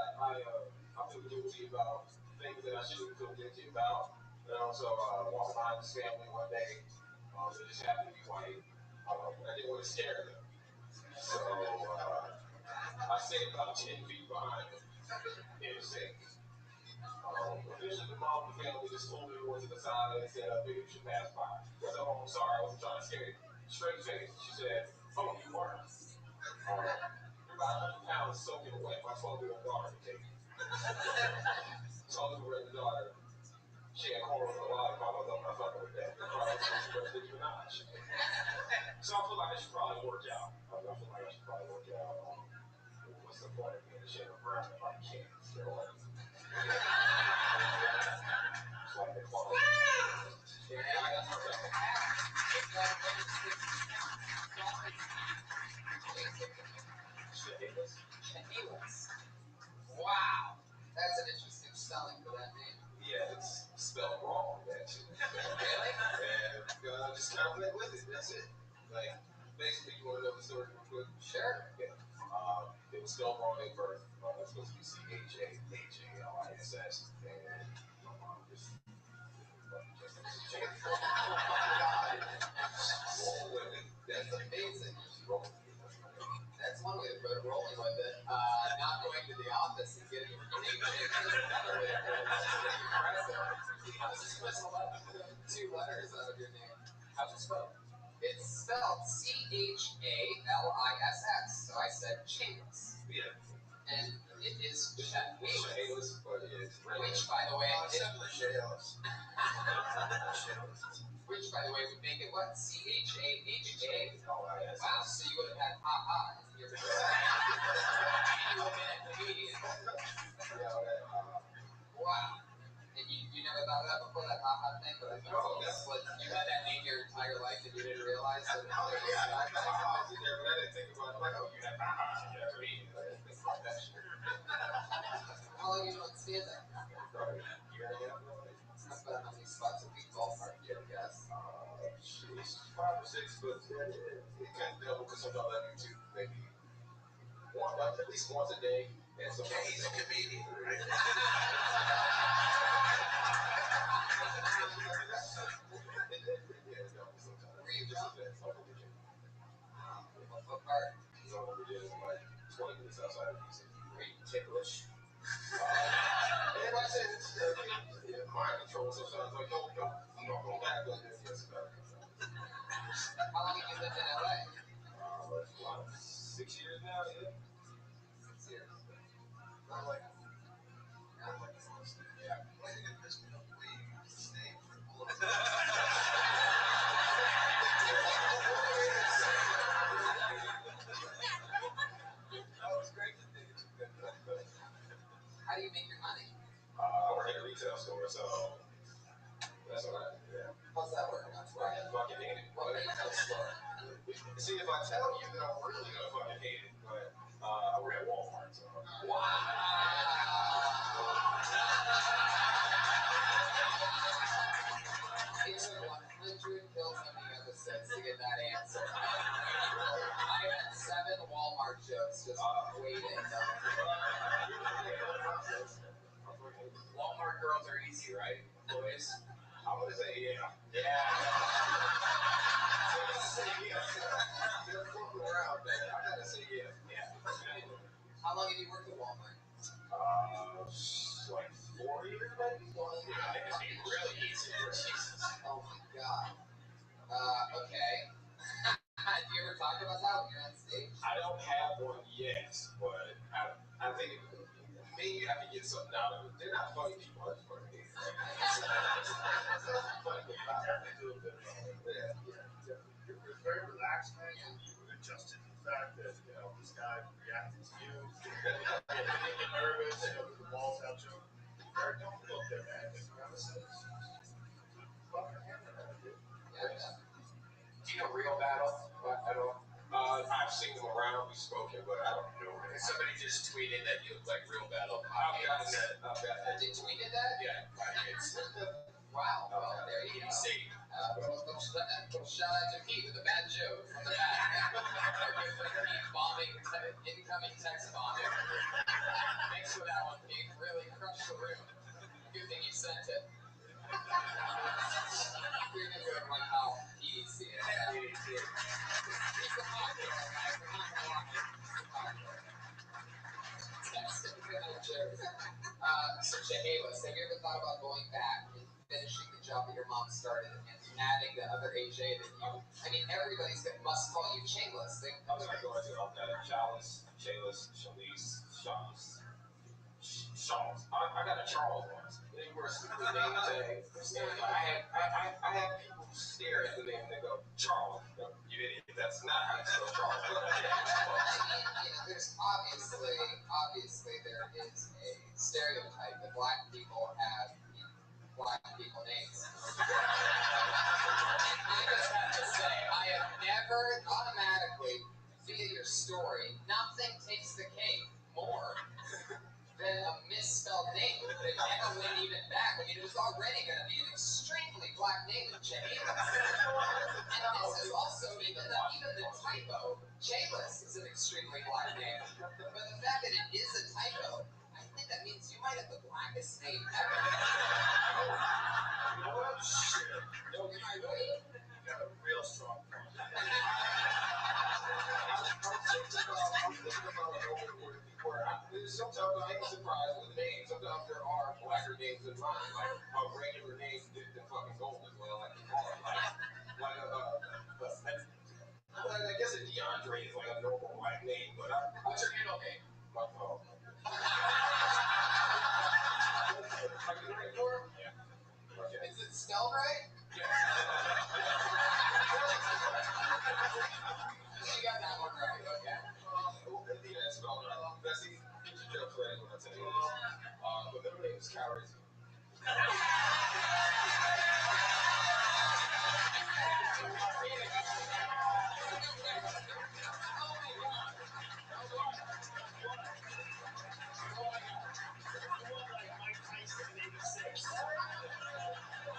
feel guilty about things that I shouldn't feel guilty about. And also, walk behind this family one day. They just happened to be white. I didn't want to scare them. So, I stayed about 10 feet behind them in the sink. Officially, the mom of the family just told me to go to the side and said, maybe you should pass by. I said, oh, I'm sorry, I wasn't trying to scare you. Straight face. She said, oh, you weren't. You're about 100 pounds soaking wet. My 12-year-old daughter can take you. So I looked at the daughter. She had corn with a lollipop. I was not fucking with that. So I feel like I should probably work out. What's the point of being a shit around if I can't still like it's like they fall. Wow. That's an interesting spelling for that name. Yeah, it's spelled wrong, actually. Really? And just kind of went with it. That's it. Like, basically, you want to know the story real quick? Sure. Yeah. It was spelled wrong at birth. It's supposed to be Chaliss. And my mom just changed it. Roll with it. That's amazing. Roll with it. That's one way to put it, rolling with it. Not going to the office and getting your name changed is another way to put it. That's pretty impressive. I was just missing 2 letters out of your name. How's it spelled? It's spelled Chaliss. So I said Chainless. Yeah. And it is Chaliss, but it's which, by the way, Chaliss. which, by the way, would make it what? Chahha. Wow, so you would have had ha-ha in your annual-minute comedian. Wow. And you never thought of that before, that ha-ha thing? But I know you had that name your entire life and you didn't realize that. I didn't think about it. Like, oh, you have ha-ha. Yeah, for me. How long you doing stand-up? About how many spots a week ballpark do you have, guess? 5 or 6, but it can double because sometimes I do 2, maybe at least once a day. And sometimes He's a comedian, right? Where you from? What part? Like 20 minutes outside of DC. Are you ticklish? And I said, mind control sometimes. Like, don't go back on this. Yes, about it. How long have you lived in LA? 6 years now, yeah. 6 years. I like it. Yeah. Why did it piss me off? His name for all of it. Oh, it's great to think it's a good thing. How do you make your money? I work at a retail store, so that's all right. Yeah. How's that working out for you? Fucking hate it. What retail store? See, if I tell you, then I'm really gonna fucking hate it. But I work at Walmart, so. Wow. It took 100 Kills on the episodes to get that answer. I had 7 Walmart jokes just waiting. Walmart girls are easy easy, right, boys? I'm gonna say yeah. Yeah. I'm gonna say yes. They're flipping around, man. I gotta say yeah. Yeah. How long have you worked at Walmart? Like 4 years, maybe. Yeah, it must be really easy. Jesus. Oh my god. Okay. Do you ever talk about that when you're on stage? I don't have one yet, but I think maybe I can get something out of it. They're not funny people, that's funny. Funny about it. They do a good job. Yeah. You're very relaxed, man. You adjusted to the fact that, this guy reacted to you. You're nervous, the ball's out to him. Very comfortable up there, man. Do you know Real Battle at all? I've seen them around, we've spoken, but I don't know. Somebody just tweeted that you look like Real Battle. I've got that. They tweeted that? Yeah, it's Wow. Well, there you go. see. Shout out to Pete with a bad joke from the back. Pete bombing, incoming text bombing. Thanks for that one, Pete. Really crushed the room. Good thing you sent it. You're gonna go like how Pete sees it. He's a popular guy. We're not gonna lie. Text it. Good joke. So Chehalis, have you ever thought about going back and finishing the job that your mom started and adding the other AJ that you? I mean, must call you Chehalis. I'm going to go into Chalice, Chalice, Chalice, Charles. Charles. I got a Charles once. They were simply named I had people stare at the name and they go, Charles. No, you idiot. That's not how you spell Charles. There's obviously there is a stereotype that black people have black people names. I just have to say, I have never automatically, via your story, nothing takes the cake more than a misspelled name that never went even back. I mean, it was already going to be an extremely black name in Chehalis. And this is also, even the typo, Chehalis is an extremely black name. But the fact that it is a typo, I think that means you might have the blackest name ever. You know what? Shit. Am I right? You got a real strong point. I'm thinking about an older word where sometimes I ain't surprised with names. Sometimes there are blacker names than mine. Like a regular name dipped in fucking gold as well. Like I guess a DeAndre is like a normal white name, but What's your middle name? My phone. Are you ready for it? Yeah. Okay. Is it spelled right? Yes. You got that one right, okay. Yeah, it's spelled right. Bessie, get your jokes ready when I tell you this. But middle name is Calrissian.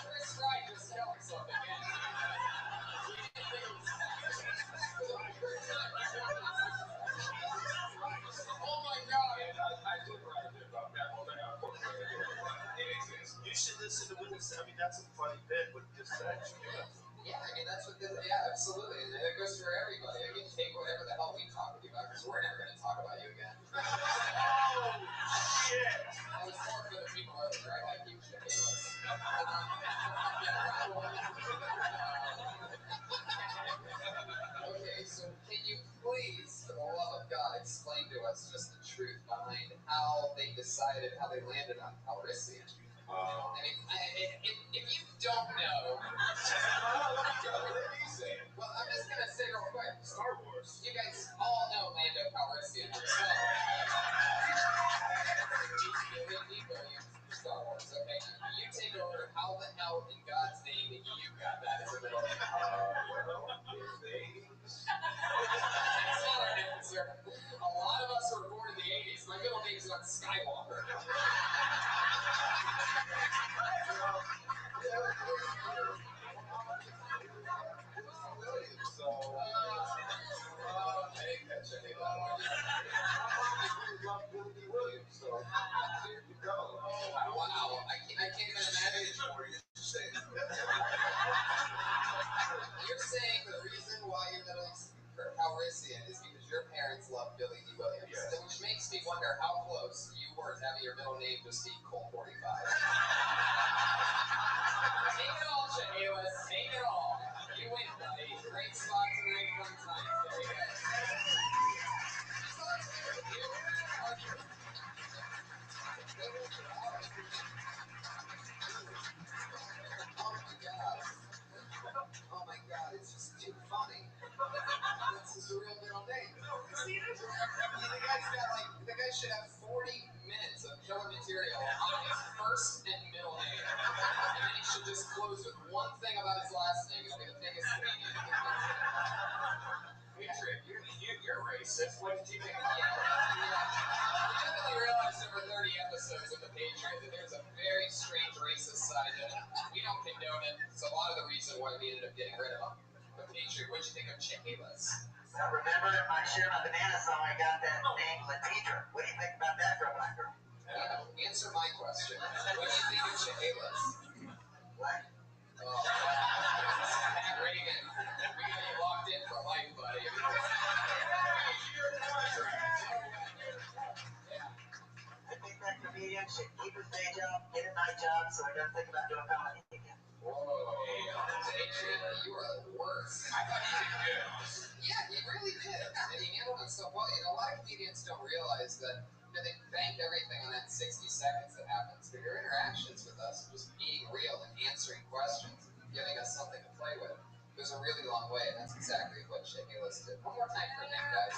Chris Wright just spelled something in. Oh my god! I did write a bit about that one. It exists. You should listen to Guinness. I mean, that's a funny bit with just that. Yeah, I mean, that's what absolutely. And it goes for everybody. I can take whatever the hell we talk to you about, because we're never going to talk about you again. Oh, shit! I was more for the people over there. I like you, Chehalis. Okay, so can you please, for the love of God, explain to us just the truth behind how they landed on Calrissian? I mean, if you don't know, well, I'm just gonna say real quick. Star Wars. You guys all know Lando Calrissian. So, Star Wars, okay? You take over. How the hell, in God's name, you got that as a middle name? That's not an answer. A lot of us were born in the 80s. My middle name's not Skywalker. Calrissian is because your parents love Billy D. Williams. Yes. Which makes me wonder how close you were to having your middle name just be Colt 45. Take it all, Chehalis. Take it all. You win, buddy. Great spot tonight. Fun times. There you go. Oh my god, it's just too funny. That's his real middle name. The guy should have 40 minutes of killer material on his first and middle name. And then he should just close with one thing about his last name. It'll be the biggest comedian. Patriot, you're racist. What did you think? I definitely realized over 30 episodes of The Patriot that there's a very strange racist side to it. We don't condone it. It's a lot of the reason why we ended up getting rid of him. But Patriot, what'd you think of Chehalis? Now remember my Share My Banana song, I got that name Ladidra. What do you think about that trouble actor? Answer my question. What do you think of Chehalis? What? Oh, Pat Reagan. We got you locked in for life, buddy. I think that comedian should keep his day job, get a night job, so he doesn't think about doing comedy again. Whoa, Patriot, you are the worst. I thought he did good. Yeah, he really did. And he handled himself well. You know, a lot of comedians don't realize that they bank everything on that 60 seconds that happens. But your interactions with us, just being real and answering questions, and giving us something to play with, goes a really long way. And that's exactly what Chehalis did. One more time for him, guys.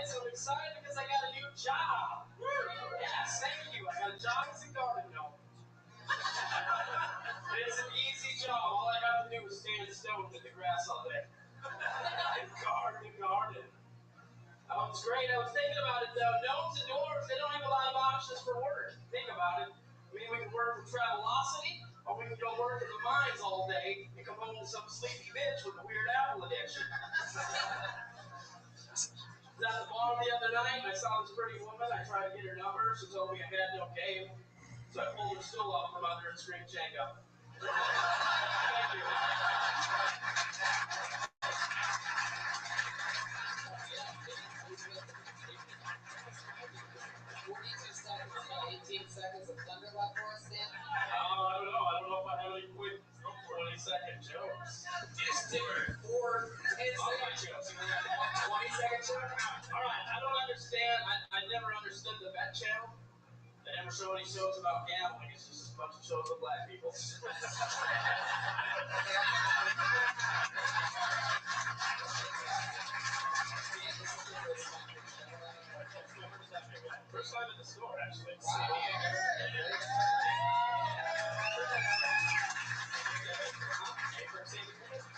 I'm excited because I got a new job. Yes, thank you. I got a job as a garden gnome. It's an easy job. All I have to do is stand still and get the grass all day. Garden. Oh, it's great. I was thinking about it though. Gnomes and dwarves, they don't have a lot of options for work. Think about it. I mean, we can work for Travelocity, or we can go work in the mines all day and come home to some sleepy bitch with a weird apple addiction. Was at the bar the other night, and I saw this pretty woman. I tried to get her number. She told me I had no game. So I pulled her stool up from under and screamed Django. Thank you. 18 seconds of thunder left for us, Dan? I don't know. I don't know if I have any quick 20-second jokes. Just did 4 10-second jokes. You want a 20-second joke? All right. I don't understand. I never understood the Met Channel. They never show any shows about gambling. It's just a bunch of shows with black people. First time in the store, actually. Wow.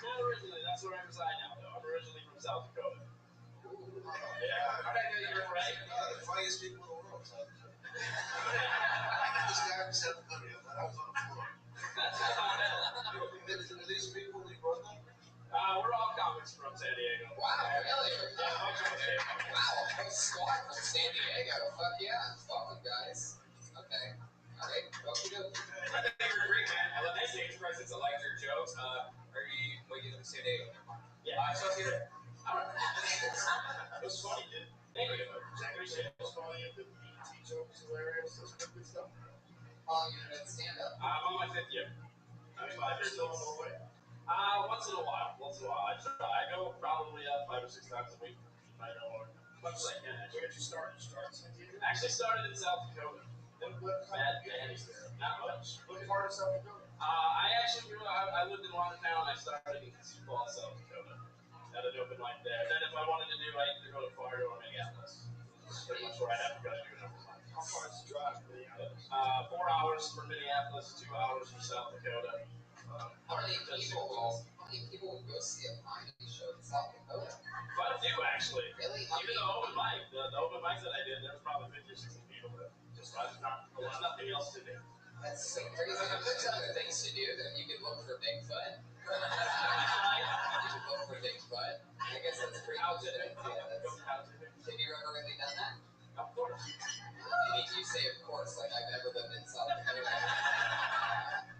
Not originally. That's where I reside now, though. I'm originally from South Dakota. Yeah. How did I know you were right? The funniest people in the world, South Dakota. This guy from South Dakota, I was on the floor. Are these people you brought them? We're all comics from San Diego. Wow, really? Yeah, wow, a squad from San Diego. Fuck yeah. Welcome, guys. Okay. All right. What we do? I think you're great, man. I love the stage presence. I like your jokes. Are you from San Diego? Yeah. So I see that. It was funny, dude. Thank you. Jackie said it was funny. The BT joke was hilarious. That's good stuff. How long you been stand up? I'm on my 5th year. I mean, like, you're still on the way. Once in a while. I go probably 5 or 6 times a week. I know much as I can. Where did you start? You started in San Diego? I actually started in South Dakota. What Bad Daddy's there. Not much. What part of South Dakota? I actually grew up, I lived in Watertown. I started in Sioux Falls, South Dakota. Had an open mic there. Then if I wanted to do, I either go to Fargo or Minneapolis. That's pretty much where I have to go to do number one. How far is the drive to Minneapolis? 4 hours from Minneapolis, 2 hours from South Dakota. How many people would go see a comedy show in South Dakota? Quite a few, actually. Really? Even the open mic I said I did. There was probably 50 or 60 people there. Just there's nothing else to do. That's so crazy. There's other things to do. That you could look for Bigfoot. You could look for Bigfoot. I guess that's pretty cool. Have you ever really done that? Of course. I mean, you say of course, like I've never lived in South Dakota.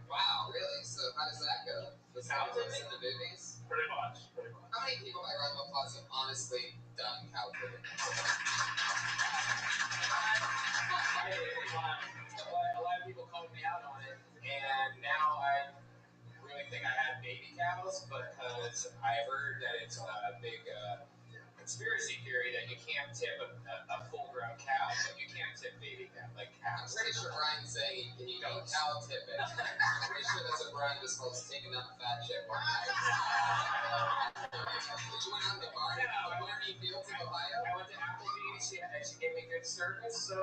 Wow, really? So how does that go? Does that work in the movies? Pretty much. How many people by round of applause have honestly done cow tipping? A lot of people called me out on it, and now I really think I have baby cows because I heard that it's a big conspiracy theory that you can't tip a full-grown cow, but you can tip baby cow, like cows. I'm pretty sure Brian's saying can you don't cow tip it. I'm pretty sure that's what Brian was supposed to take another fat chick one night. Did you went out to the bar? Yeah, Barney Fields in Ohio? I went to Applebee's, and she gave me good service, so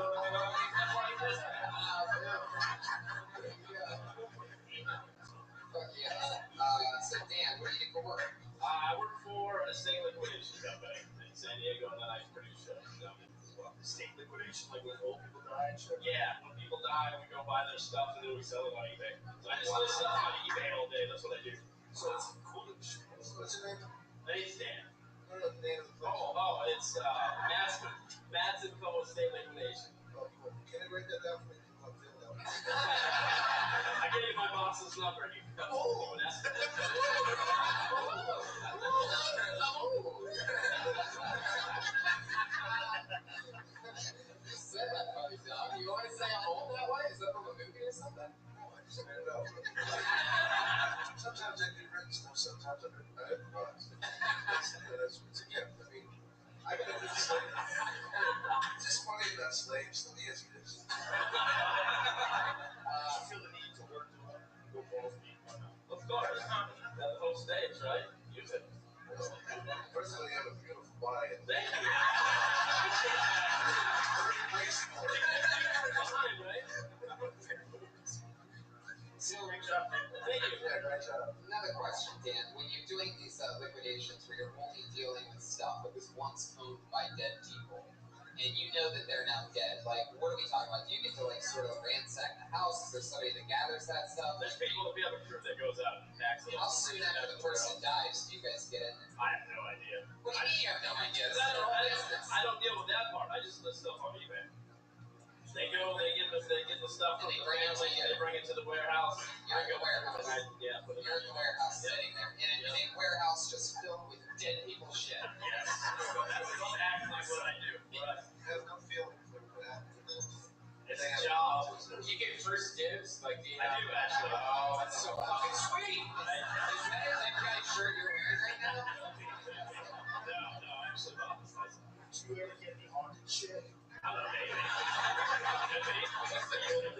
Fuck yeah. So Dan, what do you do for work? I work for a state liquidation company in San Diego, and then I produce shows down there as well. State liquidation, like when old people die and shit. Yeah, when people die, we go buy their stuff and then we sell it on eBay. So I just list stuff on eBay all day. That's what I do. So it's cool. What's your name? Name's Dan. I don't know the name of the place. It's Massive Co. State Liquidation. Oh, cool. Can I write that down for me? I'm feeling that. I gave you my boss's number. You can come over and ask him. You said that funny, dog. You always say I'm old that way? Is that from a movie or something? No, I just made it up. Sometimes I do written stuff, sometimes I have thoughts. It's a gift. I mean, I've been with slaves. It's just funny about slaves. Let me ask you this. I feel the need to work to go balls deep. Of course. That's the whole stage, right? Use it. Personally, you have a beautiful body. Thank you. Great job. Thank you. Yeah, great job. Another question, Dan. When you're doing these liquidations where you're only dealing with stuff that was once owned by dead people, and you know that they're now dead, like, what are we talking about? Do you get to, like, sort of ransack the house? Is there somebody that gathers that stuff? There's people, we have a crew that goes out and packs it How up. soon after the person dies do you guys get in there? I have no idea. What do you mean you have no idea? I don't deal with that part. I just list stuff on eBay. They go, they get the stuff from the family, they bring it to the warehouse. You're in the warehouse. Put it You're in the warehouse sitting there. In a warehouse just filled with dead people's shit. Yes. That's exactly what I do. I have no feeling for that. It's a job. You get first dibs? Like, do you I do, actually. Oh, that's so fucking sweet. Is that guy's shirt you're wearing right now? No, actually not. Did you ever get the haunted shit? I don't know, maybe.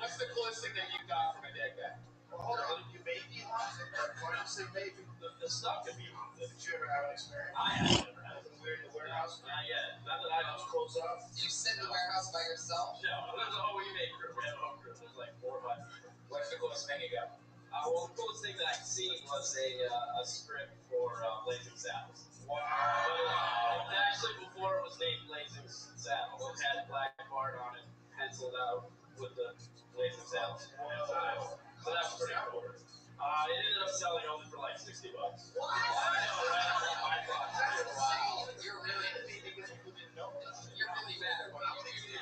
What's the coolest thing that you got from a dead guy? Well, hold on. You may be haunted. Why do you say maybe? The stuff could be haunted. Did you ever have an experience? I have never had it. We're in the warehouse. Not yet. Not that I House know. closed off. Do you sit in the warehouse by yourself? No, there's a whole eBay crew. We have a whole crew. There's like 4 or 5 people. What's the coolest thing you got? Well, the coolest thing that I've seen was a script for Blazing Saddles. Wow. Actually, before it was named Blazing Saddles, it had black art on it, penciled out with the Blazing Saddles. So that was pretty cool. It ended up selling only for like $60. What? I thought That's insane. You're really Because people didn't know that. You're really mad at what you do.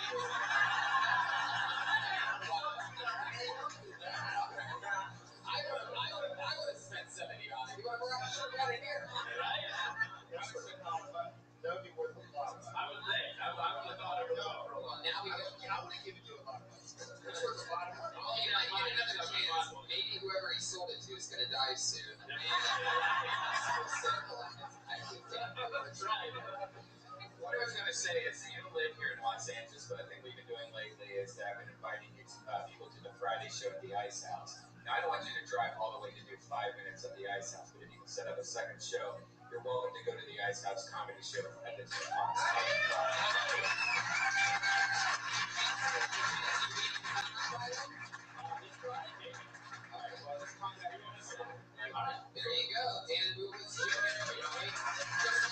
I would have spent $70 on it. You want to grab a shirt out of here? That would be worth a lot. I would think. I would have thought it would go for a Well, lot. now we go. I would have given you a lot of money. It's worth a lot of money. Oh, you might get another chance. Maybe whoever he sold it to is going to die soon. What I was going to say is, you live here in Los Angeles, but I think we've been doing lately is that I've been inviting you people to the Friday show at the Ice House. Now, I don't want you to drive all the way to do 5 minutes at the Ice House, but if you can set up a second show, you're welcome to go to the Ice House comedy show at the There you go. Dan Booga's show. Just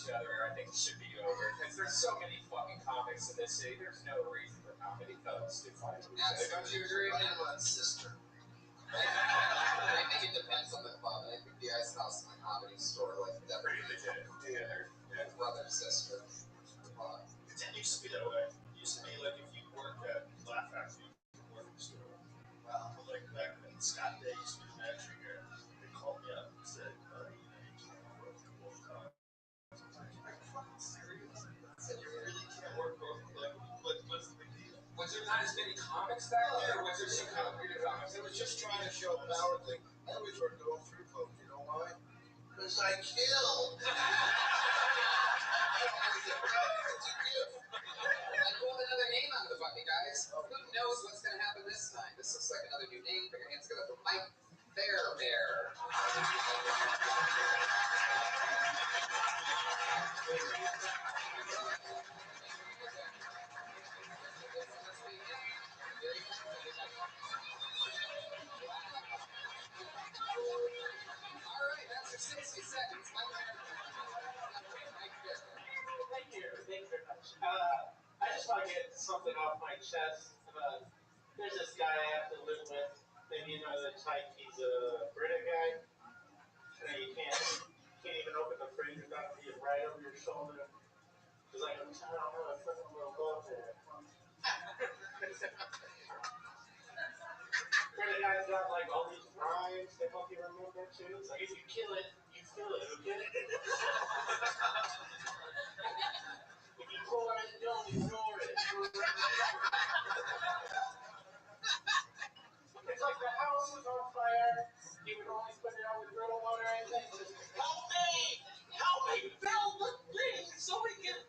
each other, I think it should be over. Because there's so many fucking comics in this city. There's no reason for comedy thugs to fight with each other. Don't you agree? Sister. I think it depends on the club. I think the Ice House and the Comedy Store, like, they're Pretty legit together. yeah. Brother, sister. It didn't used to be that way. It used to be like if you worked at Laugh Factory, you could work in the store. But like back when Scott Day used to be the manager here, they called me up and said, you know, you can't work both times. Are you fucking serious? I said, you really can't work both. Like, what's the big deal? Was there not as many comics back there, or was there some kind of weird comics? It was just trying to show a power thing. I always worked all free folks. You know why? Because I kill. I pulled another name out of the bucket, guys. Who knows what's going to happen this time? This looks like another new name. Put your hands together for Mike Fairbear. All right, that's your 60 seconds. Mike Fairbear. Thank you very much. I just want to get something off my chest. There's this guy I have to live with. Maybe you know the type. He's a British guy. You can't even open the fridge without being right over your shoulder. He's like, I'm telling you, I fucking will go up there. British guy's got like all these rhymes that help you remember too. It's like if you kill it, you feel it, okay? If you pour it, don't ignore it. It's like the house was on fire. He would always put it out with griddle water and things. Help me! Help me! Fill the thing so we can.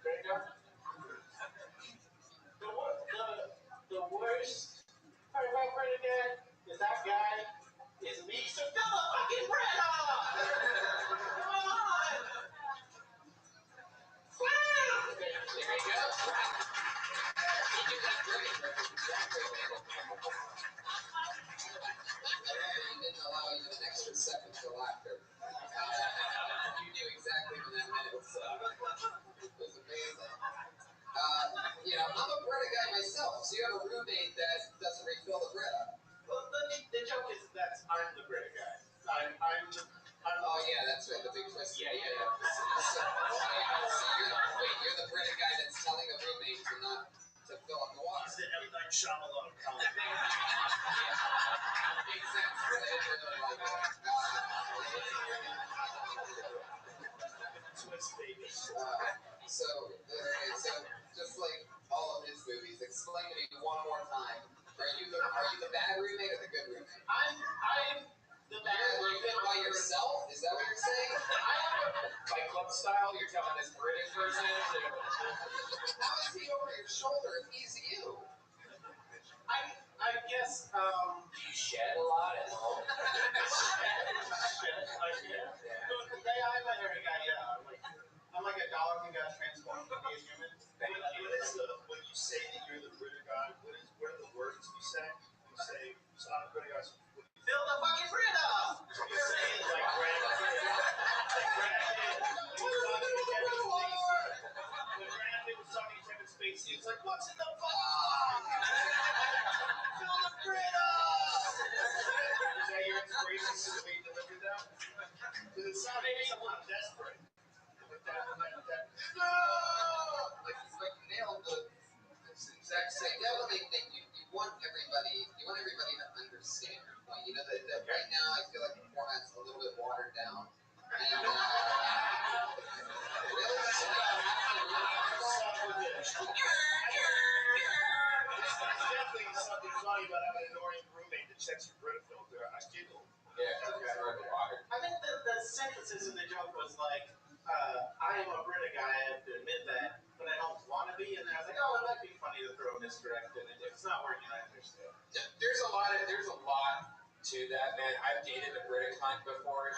There you go. The worst part about Brenda Dad is that guy is me. So fill the fucking bread up! Come on! There you go. You got great. You didn't allow even an extra second for laughter. You knew exactly when that minute was up. It was amazing. I'm a Brita guy myself, so you have a roommate that doesn't refill the Brita. Well, the joke is that I'm the Brita guy. Oh yeah, that's right, the big twist. Yeah. So you're the Brita guy that's telling a roommate to fill up the water. He's the M. Night Shyamalan of comedy. Makes sense. I didn't really like that. Twist Vegas. So just like all of his movies, explain to me one more time. Are you the bad roommate or the good roommate? I'm the bad You've been by yourself? Is that what you're saying? Fight Club style, you're telling this British person to... How is he over your shoulder if he's you? I guess, You shed a lot at home. I'm a hairy guy, yeah. I'm like a dog who got transformed to be a human. When you say that you're the British guy, what are the words you say? You say, so I'm a British guy. Fill the fucking bread up! You say it like Brad Pitt. Like Brad Pitt. When Brad Pitt was talking to Kevin Spacey, he was like, what's in the fuck? Fill the bread up! Is that your inspiration to the way you delivered that? Because it sounded a little desperate. No! Like you nailed the exact same. You want everybody to understand your point. You know that right now I feel like the format's a little bit watered down. And Definitely something funny about having an annoying roommate that checks your Brita filter. I giggle. Yeah, the water. I think the synthesis of the joke was like, I am a Brita guy, I have to admit that, but I don't want to be, and then I was like, oh, it might be funny to throw a misdirect in it. If it's not working, I understand. There's a lot to that, man. I've dated a British cunt before, and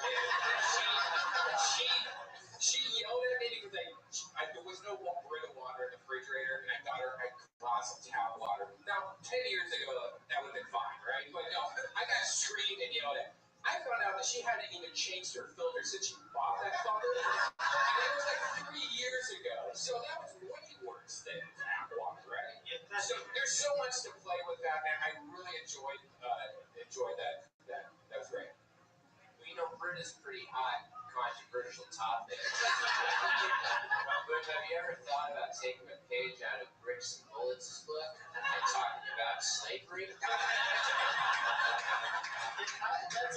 she yelled at me because there was no Brita water in the refrigerator, and I got her a glass of tap water. Now, 10 years ago, that would have been fine, right? But no, I got screamed and yelled at. I've found out that she hadn't even changed her filter since she bought that fucker. And it was like 3 years ago. So that was way worse than tap water, right? Yeah, So there's so much to play with that, man. I really enjoyed that. That was great. Well, you know, Brit is pretty hot, controversial topic. But have you ever thought about taking a page out of Bricks and Bullets' book and talking about slavery? That's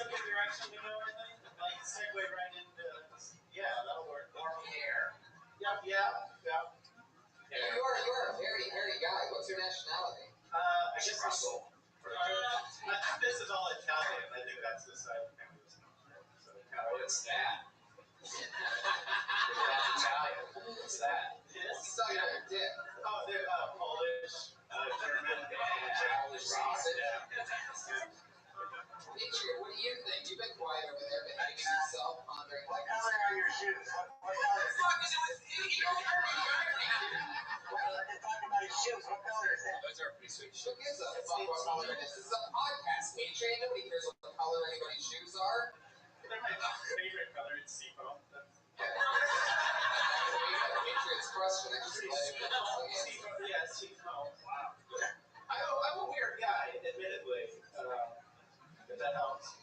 a good direction to go, I think. Like, segue right into, yeah, that'll work. Or hair? Yeah. You're a very hairy guy. What's your nationality? I guess Russell. I think this is all Italian. I think that's the side of family. So What's that? That's Italian. What's that? Yes. Suck out your dick. Oh, they're Polish, German, Polish sausage. Yeah. Patriot, what do you think? You've been quiet over there, behaving yourself, pondering. What color are your shoes? What color? The fuck is it with you? You don't hear me right. Well, let's talk about his shoes. What color is that? Those are pretty sweet. Who gives a fuck what color it is? This is a podcast, Patriot. Nobody cares what color anybody's shoes are. They're my favorite color. It's seafoam. Patriot's question. Yeah, seafoam. Wow. I'm a weird guy, admittedly. If that helps.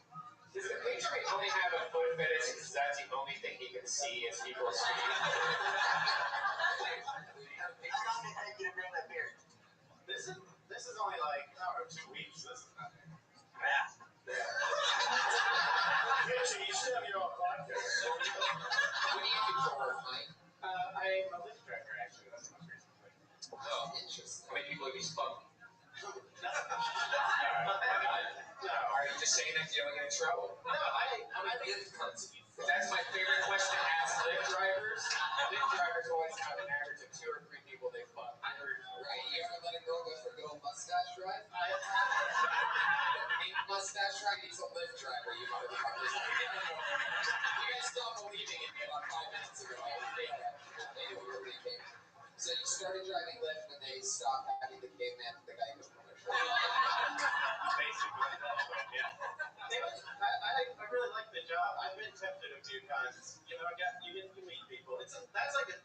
Does the Patriot only have a foot fetish because that's the only thing he can see as people's feet? How long did it take you to grow that beard? This is only like 2 weeks. This is nothing. Fast. Actually, you should have your own podcast. What do you do for work, Mike? I'm a Lyft driver, actually. That's the most recent thing. Oh, interesting. How many people have you spun? No. Are you just saying that you don't get in trouble? No, I Lyft cuts you. That's my favorite question to ask Lyft drivers. Lyft drivers always have an average of 2 or 3 people they fuck. Right? You ever let a girl go for a good old mustache ride? I Mustache ride needs a Lyft driver, you motherfuckers. You guys stopped believing in me about 5 minutes ago. They knew we were leaving. So you started driving Lyft when they stopped having the caveman for the guy who was on their shirt. basically, yeah. I really like the job. I've been tempted a few times. You know, you meet people. That's like a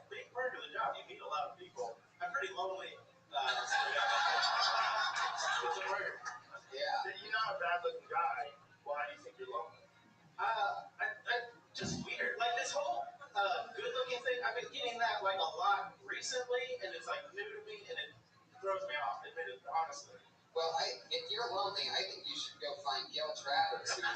big part of the job. You meet a lot of people. I'm pretty lonely. It's a word. Yeah. You're not a bad-looking guy. Why do you think you're lonely? Just weird. Like this whole good-looking thing. I've been getting that like a lot recently, and it's like new to me, and it throws me off. Admitted, honestly. Well, if you're lonely, I think you should go find Gail Travers. By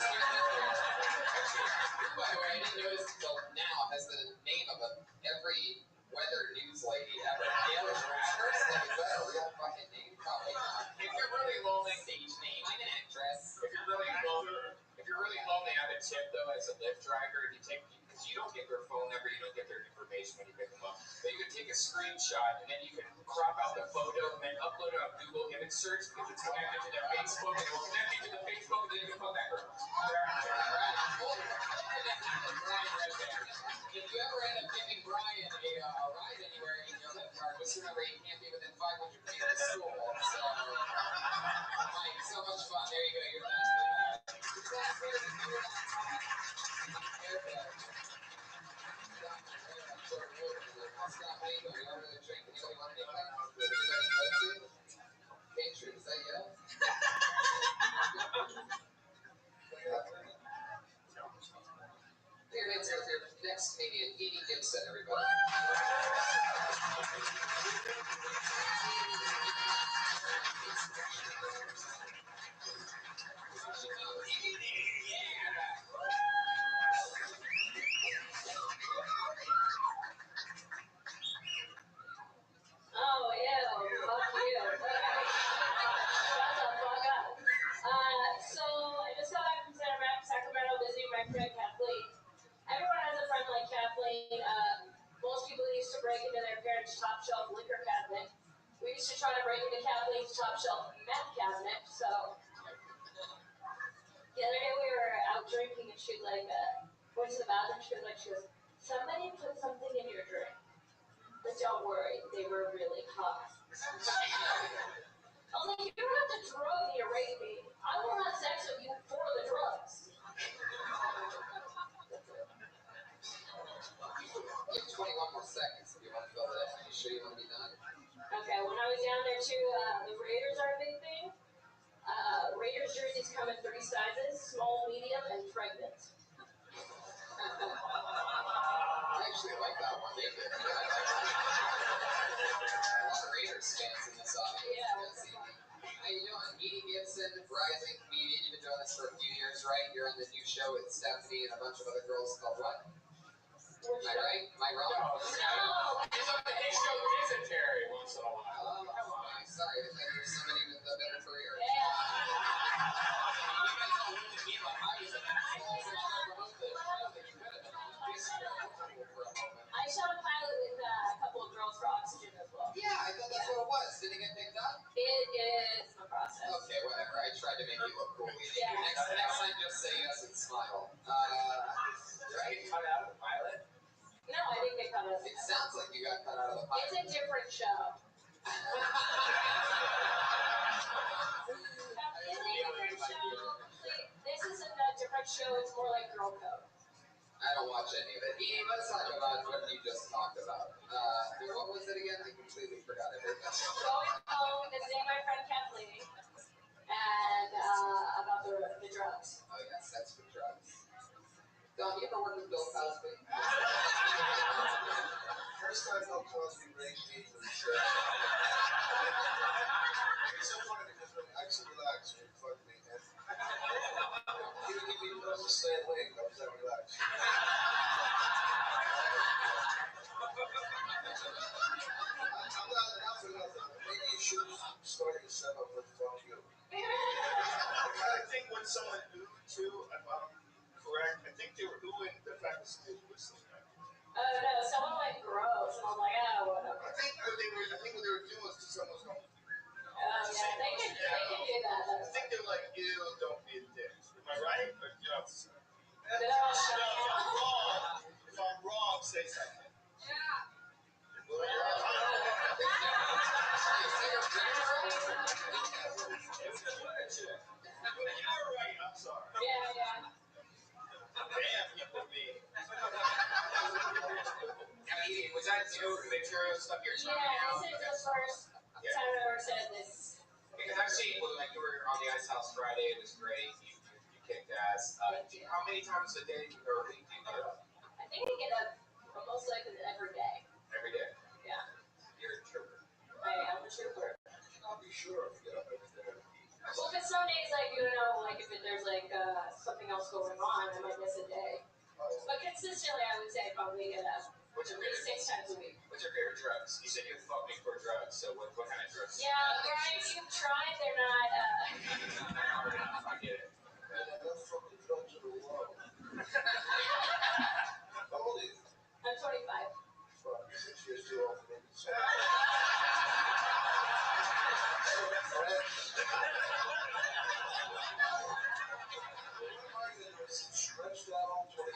the way, I didn't notice until now has the name of every weather news lady ever. Gail Travers? Like, is that a real fucking name? Probably not. If you're really lonely, Stage name. I'm an actress. if you're really lonely, I have a tip though as a Lyft driver. Because you don't get their phone number, you don't get their information when you pick them up. But you can take a screenshot and then you can crop out the photo and then upload it on Google image search because it's connected to their Facebook and it will connect you to the Facebook and then you can phone that girl. If you ever end up giving Brian a ride anywhere in your Lyft car, just remember he can't be within 500 feet of the school. So, Mike, so much fun. There you go. You're done. Scott, how you doing? You over there drinking? Anybody want anything? Patriot, is that you? Here, hands up here. Next Canadian, Edie Gibson, everybody. Oh, ew. Fuck you. Shut the fuck up. So I just got back from Sacramento visiting my friend Kathleen. Everyone has a friend like Kathleen. Most people used to break into their parents' top shelf liquor cabinet. We used to try to break into Kathleen's top shelf meth cabinet. So the other day we were out drinking and she went to the bathroom. She goes, somebody put something in your drink. But don't worry, they were really hot. I was like, you don't have to drug me or rape me. I will have sex with you for the drugs. You have 21 more seconds if you want to fill that in. You sure you want to be done? Okay, when I was down there too, the Raiders are a big thing. Raiders jerseys come in 3 sizes: small, medium, and pregnant. I actually like that one. They did. I like that. A lot of Raiders fans in this audience. Yeah. How you doing? Edie Gibson, rising comedian. You've been doing this for a few years, right? You're on the new show with Stephanie and a bunch of other girls called what? Am I right? Am I wrong? No. He's on the hit show Dysentery once in a while. Oh, sorry. I thought you were somebody with a better career. Yeah. You guys all looked at me like I was an asshole. So I promote the show that you could have been on. This show for a moment. I shot a pilot with a couple of girls for Oxygen as well. Yeah, I thought that's what it was. Did it get picked up? It is the process. Okay, whatever. I tried to make you look cool. Yeah. Next time, just say yes and smile. Did I get cut out of the pilot? No, I didn't get cut out. It sounds like you got cut out of the pilot. It's a different show. This isn't a different show. It's more like Girl Code. I don't watch any of it. Edie, let's talk about what you just talked about. What was it again? I completely forgot everything. Going home, visiting my friend Kathleen, and about the drugs. Oh yeah, sex with drugs. Don, you ever work with Bill Cosby? First time Bill Cosby raped me was it's so funny because when I used to relax when he fucked me, and he would give me pills to stay awake. I was that relaxed. I'm not for nothing. Maybe you should start your setup with fuck you. I think when someone oohed too, if I'm correct, I think they were oohing the fact that someone was whistling. Oh no, someone went gross, and I was like, oh, whatever. I think what they were doing was someone was going. Oh yeah, they can do that. I think they're like, ew, don't be a dick. Am I right? Or, you know, if I'm wrong, say something. You were right, I'm sorry. Yeah. Damn, people mean. Edie, was that new material stuff you're trying out? Yeah, this is the first time I've ever said this. Because I've seen, like, you were on the Ice House Friday, it was great, you kicked ass. How many times a day or a week do you get up? I think I get up most likely every day. Every day? Yeah. You're a trooper. I am a trooper. I'll be sure if you get up every day. Well, because some days, like, you know, like if there's like something else going on, I might miss a day. But consistently, I would say probably get up What's your at least favorite? 6 times a week. What's your favorite drugs? You said you fuck me for drugs, so what kind of drugs? Yeah, Brian, you've tried. They're not. I get it. That's fucking drugs in the world. How old are you? I'm 25. Fuck, 6 years too old for me. Stretched out all 20.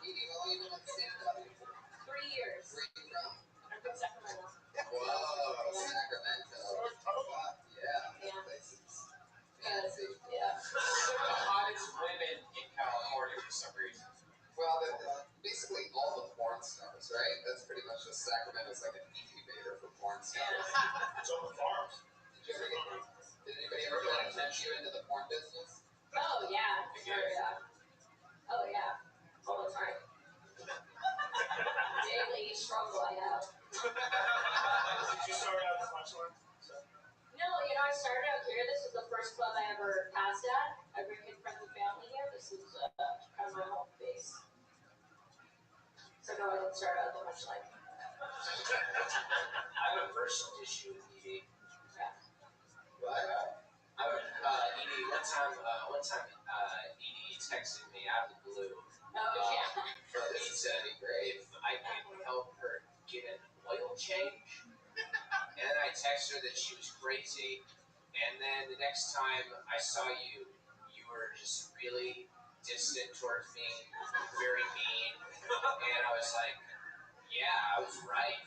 Edie, how long have you been on stand-up? 3 years. Where are you from? I'm from Sacramento. Whoa, Sacramento. Yeah. Places. Fancy. Yeah. The hottest women in California for some reason. Well, basically all the porn stars, right? That's pretty much just Sacramento's like an incubator for porn stars. It's on the farms. Did anybody ever try to tempt you into the porn business? Oh yeah. Sure, yeah. Oh yeah. All the time. Daily struggle I have. Did you start out as a punchline? No, you know, I started out here. This was the first club I ever passed at. I bring in friends and family here. This is kind of my home base. So no, I didn't start out that much like. I have a personal issue with Edie. What? Edie, one time, Edie texted me out of the blue. Oh yeah. She said if I could help her get an oil change. And then I texted her that she was crazy. And then the next time I saw you, you were just really distant towards me, very mean. And I was like, yeah, I was right.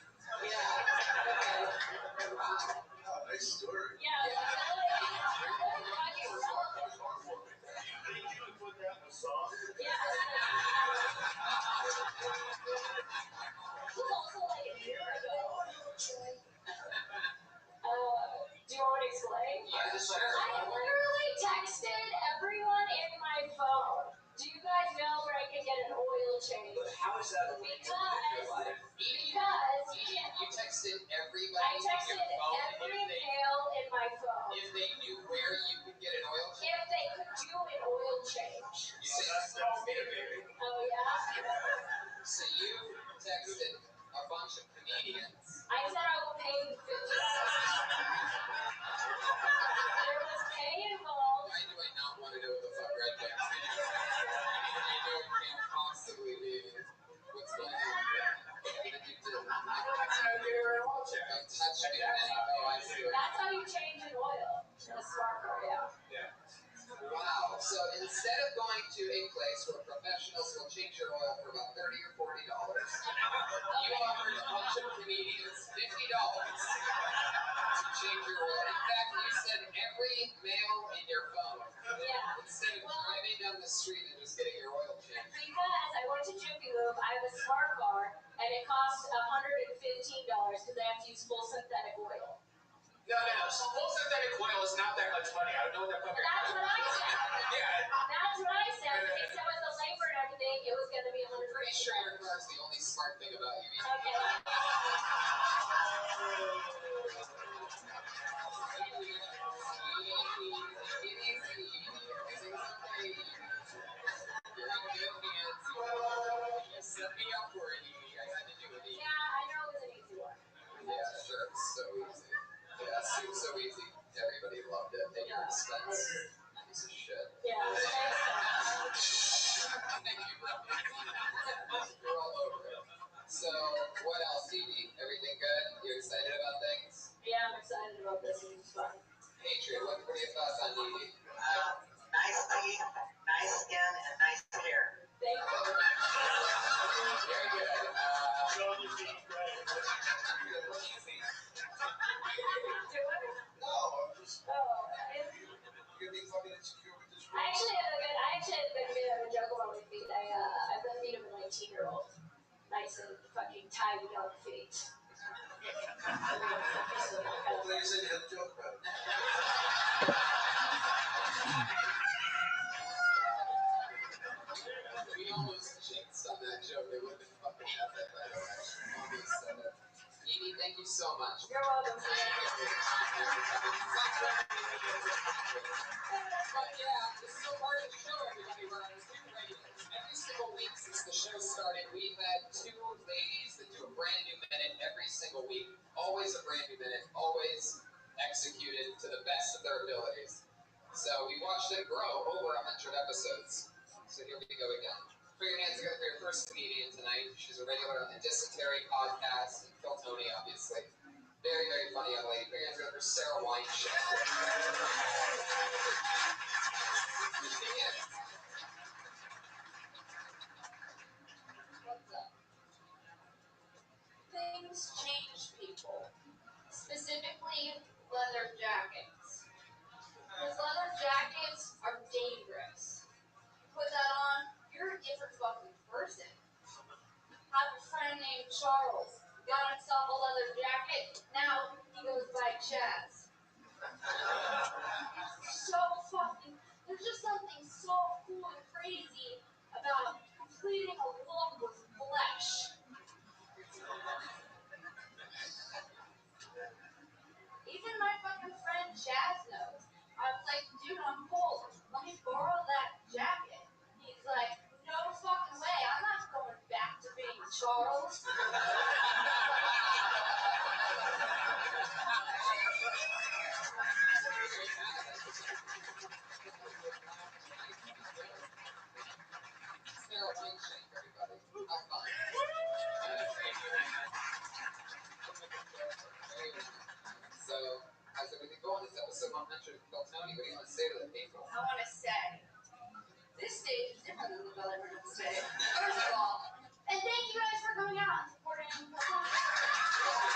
Oh, nice story. Yeah, like, fucking relevant. Think you would put that in a song? Yeah. It was also like a year ago. Do you want me to explain? Yeah, sure. I literally texted everyone in my phone. Do you guys know where I can get an oil change? But how is that a way to live your life? You texted everybody I texted in your phone every male in my phone if they knew where you could get an oil change. if they could do an oil change. You said that's me, baby. Oh yeah? So you texted a bunch of comedians. I said I will pay you $50. There was pay involved. Why do I not want to know what the fuck Red Bank stands for? I know it can't possibly be what's going on there. But you did. That's how you do an oil change. Don't touch me. Oh, I see. That's how you change an oil in a smart car, yeah. Wow. So instead of going to a place where professionals will change your oil for about $30 or $40, you offered a bunch of comedians $50 to change your oil. In fact, you said every male in your phone, Yeah. instead of driving down the street and just getting your oil changed. Because I went to Jiffy Lube, I have a smart car, and it costs $115 because I have to use full synthetic oil. No. So full synthetic oil is not that much money. I don't know what that fucking. That's what I said. Yeah. That's what I said. They said with the labor and everything, it was going to be I'm pretty sure $150. your car's the only smart thing about you. Okay. Set me up for it, Edie. I had to do it, Edie. Yeah, I know it was an easy one. Yeah, sure. It's so easy. Yeah, seems so easy. Everybody loved it at your expense. Piece of shit. Yeah, thanks. Thank you, Rabbi. You're all over it. So, what else, Edie? Everything good? You excited about things? Yeah, I'm excited about this. It's fun. Patriot, what are your thoughts on Edie? Nice feet, nice skin, and nice hair. Thank you. Very good. Show your feet, right? What do you think? Do it? No, I'm just. Oh, You're gonna be fucking insecure with this I actually have a bit of a joke about my feet. I've been feet of a 19-year-old. Nice and fucking tidy young feet. Hopefully you said you had a joke about it. We almost jinxed on that joke. It would have been fucking epic, by the way. Almost said it. Edie, thank you so much. You're welcome. But yeah, this is a part of the show, everybody. We're on two regulars. Every single week since the show started, we've had two ladies that do a brand new minute every single week. Always a brand new minute, always executed to the best of their abilities. So we watched it grow over 100 episodes. So here we go again. Put your hands together for your first comedian tonight. She's a regular on the Dysentery podcast, and Phil Tony, obviously. Very, very funny young lady. Put your hands together for Sarah Weinstein. What's up? Things change people. Specifically, leather jackets. Because leather jackets are dangerous. Put that on, you're a different fucking person. I have a friend named Charles. Got himself a leather jacket. Now he goes by Chaz. So fucking. There's just something so cool and crazy about completing a look with flesh. Even my fucking friend Chaz knows. I was like, dude, I'm cold. Let me borrow that jacket. He's like, no fucking way. I'm not going back to being Charles. Sarah Weinstein, everybody. Have fun. So, how's everything going? It's episode 100 of Phil Tony. What do you want to say to the people? I want to say, this stage is different than the Bellarmine stage. First of all, and thank you guys for coming out and supporting the podcast.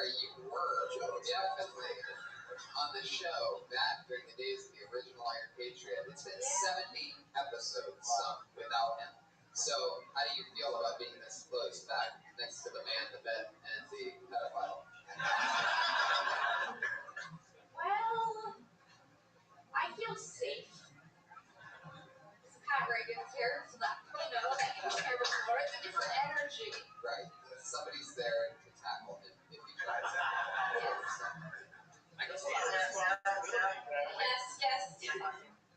Sarah, you were definitely on the show back during the days of the original Iron Patriot. It's been 70 episodes without him. So, how do you feel about being this close back next to the man, the myth, and the pedophile? Well, I feel safe. Pat Reagan's here, so that that he was here before. It's a different energy. Right. Somebody's there to tackle him if he tries it. Yes. I guess a lot of this Yes.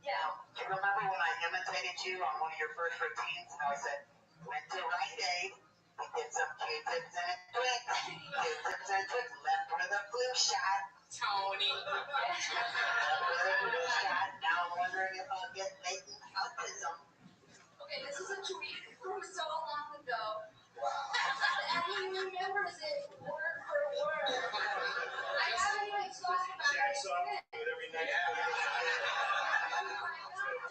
Yeah. Do you remember when I imitated you on one of your first routines? And I said, went to Rite Aid, we did some Q-tips and a twix. Q-tips and a twix, left with a flu shot. Tony. Left with a flu shot. Now I'm wondering if I'll get latent autism. Okay, this is a tweet from so long ago. Wow. And he remembers it word for word. I haven't even talked about it. Jacks up with every night.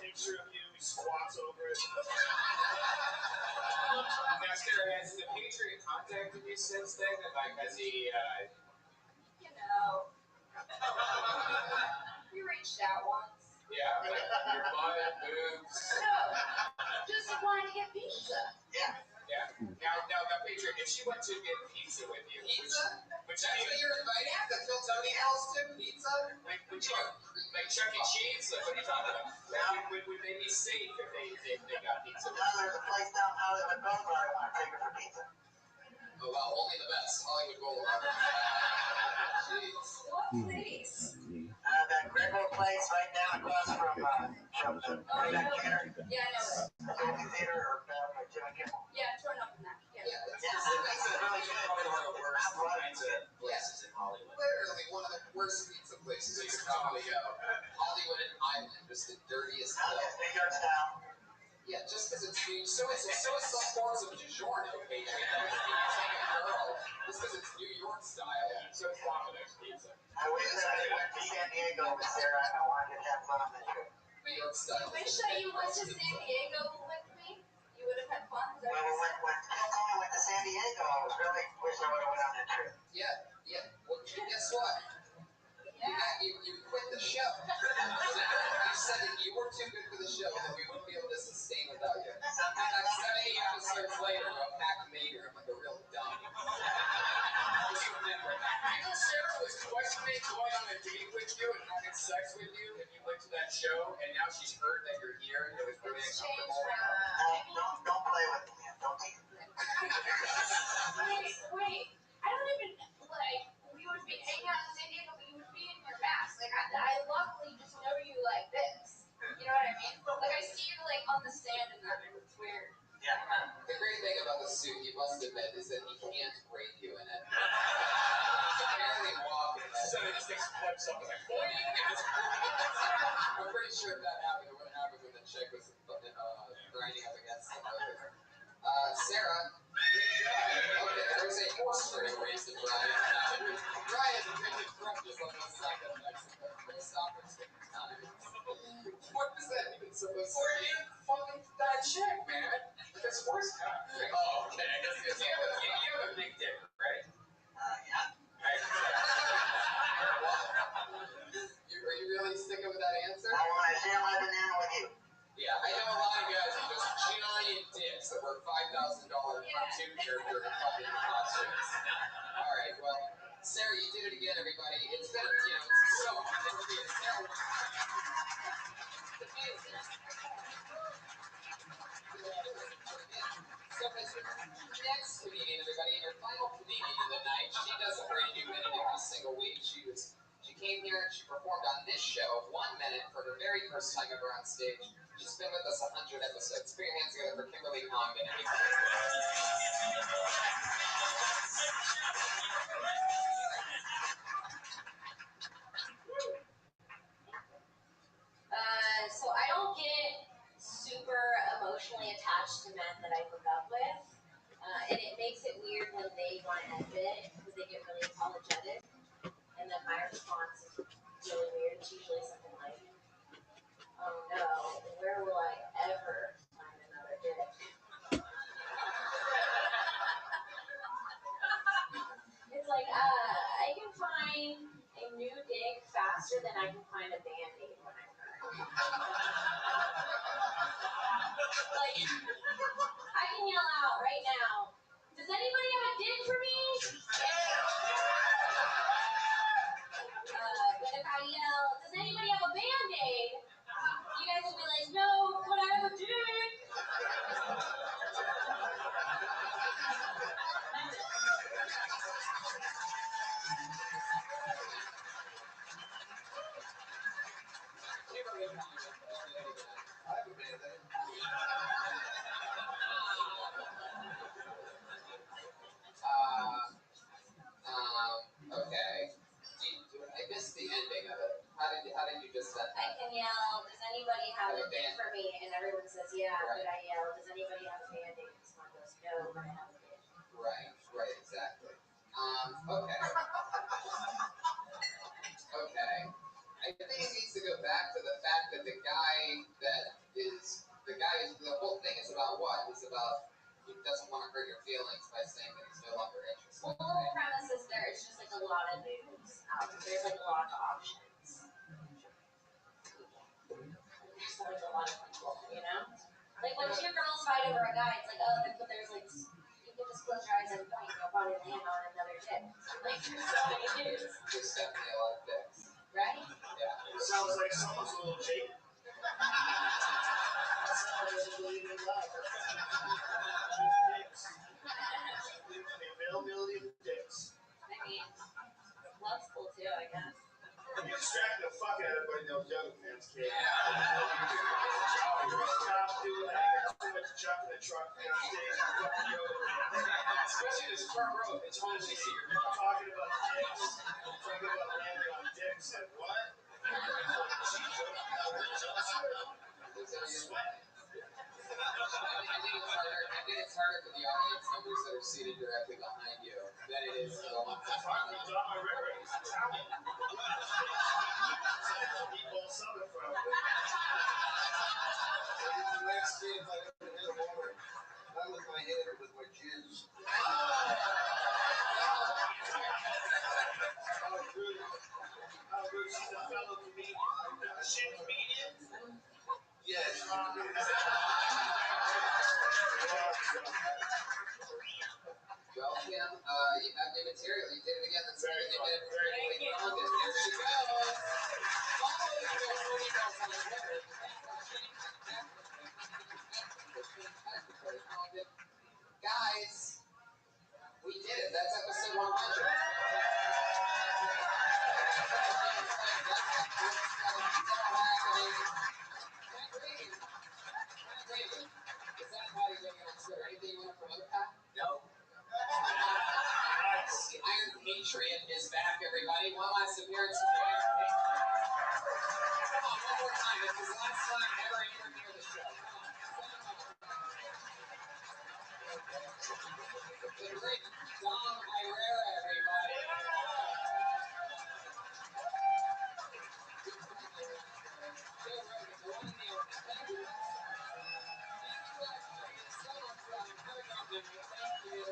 Picture of you, he squats over it. Now, Sarah, has the Patriot contacted you since then? Like, has he, You know. We reached out once. yeah, like your butt, boobs? No. Just wanted to get pizza. Yeah. Now, Patriot, if she went to get pizza with you, Pizza? which That's what you're inviting? To kill Tony Elston? Pizza? like Chuck E. Cheese? Like, what are you talking about? Like, would they be safe if they got pizza? Now there's a place down Hollywood Boulevard I want to take her for pizza. Oh, well, only the best. Hollywood Boulevard. Jeez. What place? That Gregor place right down across from Yeah, I know it. the movie theater or Jimmy Kimmel. Yeah, turn up in that. Yeah, Yeah. that's Yes, that's it's really good. Probably one of the worst Not right. kinds of places in Hollywood. literally one of the worst pizza places you could probably go. Hollywood and Island, just the dirtiest Now place. it's New York style. Yeah, just because it's New so it's some forms of DiGiorno, Patriot. Saying a girl, just because it's New York style. Yeah, so it's Domino's pizza. I wish that I went to San Diego with Sarah and I wanted to have fun on that trip. New York style. Wish that you went to San Diego with me. You would have had fun. When Tony went to San Diego, I was really wish I would have went on that trip. Yeah. Well, guess what? Yeah. You quit the show. You said that you were too good for the show that we wouldn't be able to sustain without you. And Sometimes 70 episodes later, a pack mater, I'm like a real dummy. You know, Sarah was questioning going on a date with you and having sex with you if you went to that show, and now she's heard that you're here and it was really It's changed uncomfortable. don't play with me, man. Don't tease me. Wait. I don't even, we would be hanging out in San Diego, but you would be in your mask. I luckily just know you like this. You know what I mean? I see you, on the stand and that, and it's weird. Yeah. The great thing about the suit, you must admit, is that he can't rape you in it. He's barely walking. So it just takes clips up like, I'm pretty sure if that happened, it would have happened when the chick was grinding up against the motor. Sarah, okay, there's a horse race race to Brian. Brian did crutches on the second Mexico. Stop it 6 times. What was that even supposed to be? fucking that chick, man. That's horse cock. Oh, okay. I guess it's You have a big dick, right? Yeah. Are you really sticking with that answer? I want to share my banana with you. Yeah, I know a lot of guys with just giant dicks that were $5,000 cartoon character in fucking costumes. All right, well, Sarah, you did it again, everybody. It's been, it's so amazing. Sarah, so next comedian, everybody, and your final comedian of the night. She does a brand new minute every single week. She came here and she performed on this show 1 minute for her very first time ever on stage. She's been with us 100 episodes. Put your hands together for Kimberly Congdon. So I don't get super emotionally attached to men that I hook up with. And it makes it weird when they want to end it because they get really apologetic. And then my response is really weird. It's usually something like, oh no, where will I ever find another dick? It's like, I can find a band-aid when I'm hurt. Like, I can yell out right now, does anybody have a dick for me? But if I yell, does anybody have a band-aid? You guys will be like, no, but I have a dick. I have a band-aid. Okay. I missed the ending of it. How did you just set I that? can yell, does anybody have a dick for me? And everyone says, yeah. But I yell, does anybody have a band-aid? And someone goes, no, but I have a dick. Right, exactly. Okay. Okay. I think it needs to go back to the fact that the whole thing is about what? It's about he doesn't want to hurt your feelings by saying that he's no longer interested. Well, the whole premise is it's just like a lot of news. There's like a lot of options. There's like a lot of people, you know? Like when two girls fight over a guy, it's like, oh, but there's like, you can just close your eyes and point, you'll probably land on another dick. Like, there's so many news. There's definitely a lot of dicks. Right? Yeah. It sounds like someone's a little jaded. Dicks. The availability of dicks. I mean, love's cool too, I guess. You distract the fuck out of everybody knows young man's kid. Yeah. Stop doing that. You got too much junk in the truck. You gotta stay in the fucking yoga pants. Especially this front row. It's only secret. Talking about dicks. Talking about landing on dicks and what? Sweat. I think it's harder for the audience members that are seated directly behind you than it is for the ones in front of you. Don Herrera, he's Italian. Meatball summit from him. It's the next game I ever hit a water. Not with my head, but with my jizz. Oh, good. She's a fellow comedian. Is she a comedian? Yes. Well, Kim, you have new material. You did it again. That's Very good. good. There she goes. Follow the emails on Twitter. Guys, we did it. That's episode 100. Anything you want to promote, Pat? No. Nice. The Iron Patriot is back, everybody. One last appearance from the Iron Patriot. Come on, one more time. It's his last time ever anywhere near the show. The great Dom Herrera, everybody. Joe Rogan, the one and the only. Thank you. Thank you, everybody. It's so much fun. Very complimentary. Thank you.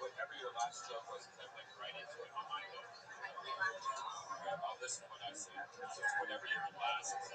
Whatever your last joke was, because I went right into it on my book. I'll listen to what I say. So it's whatever your last is.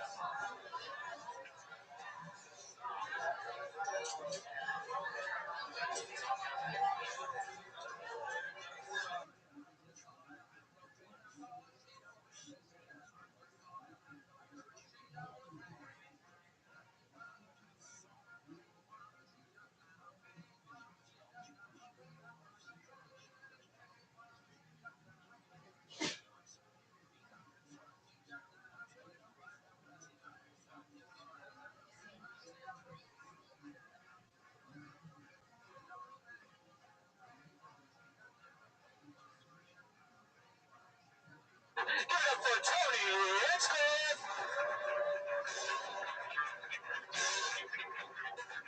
For Tony, it's good.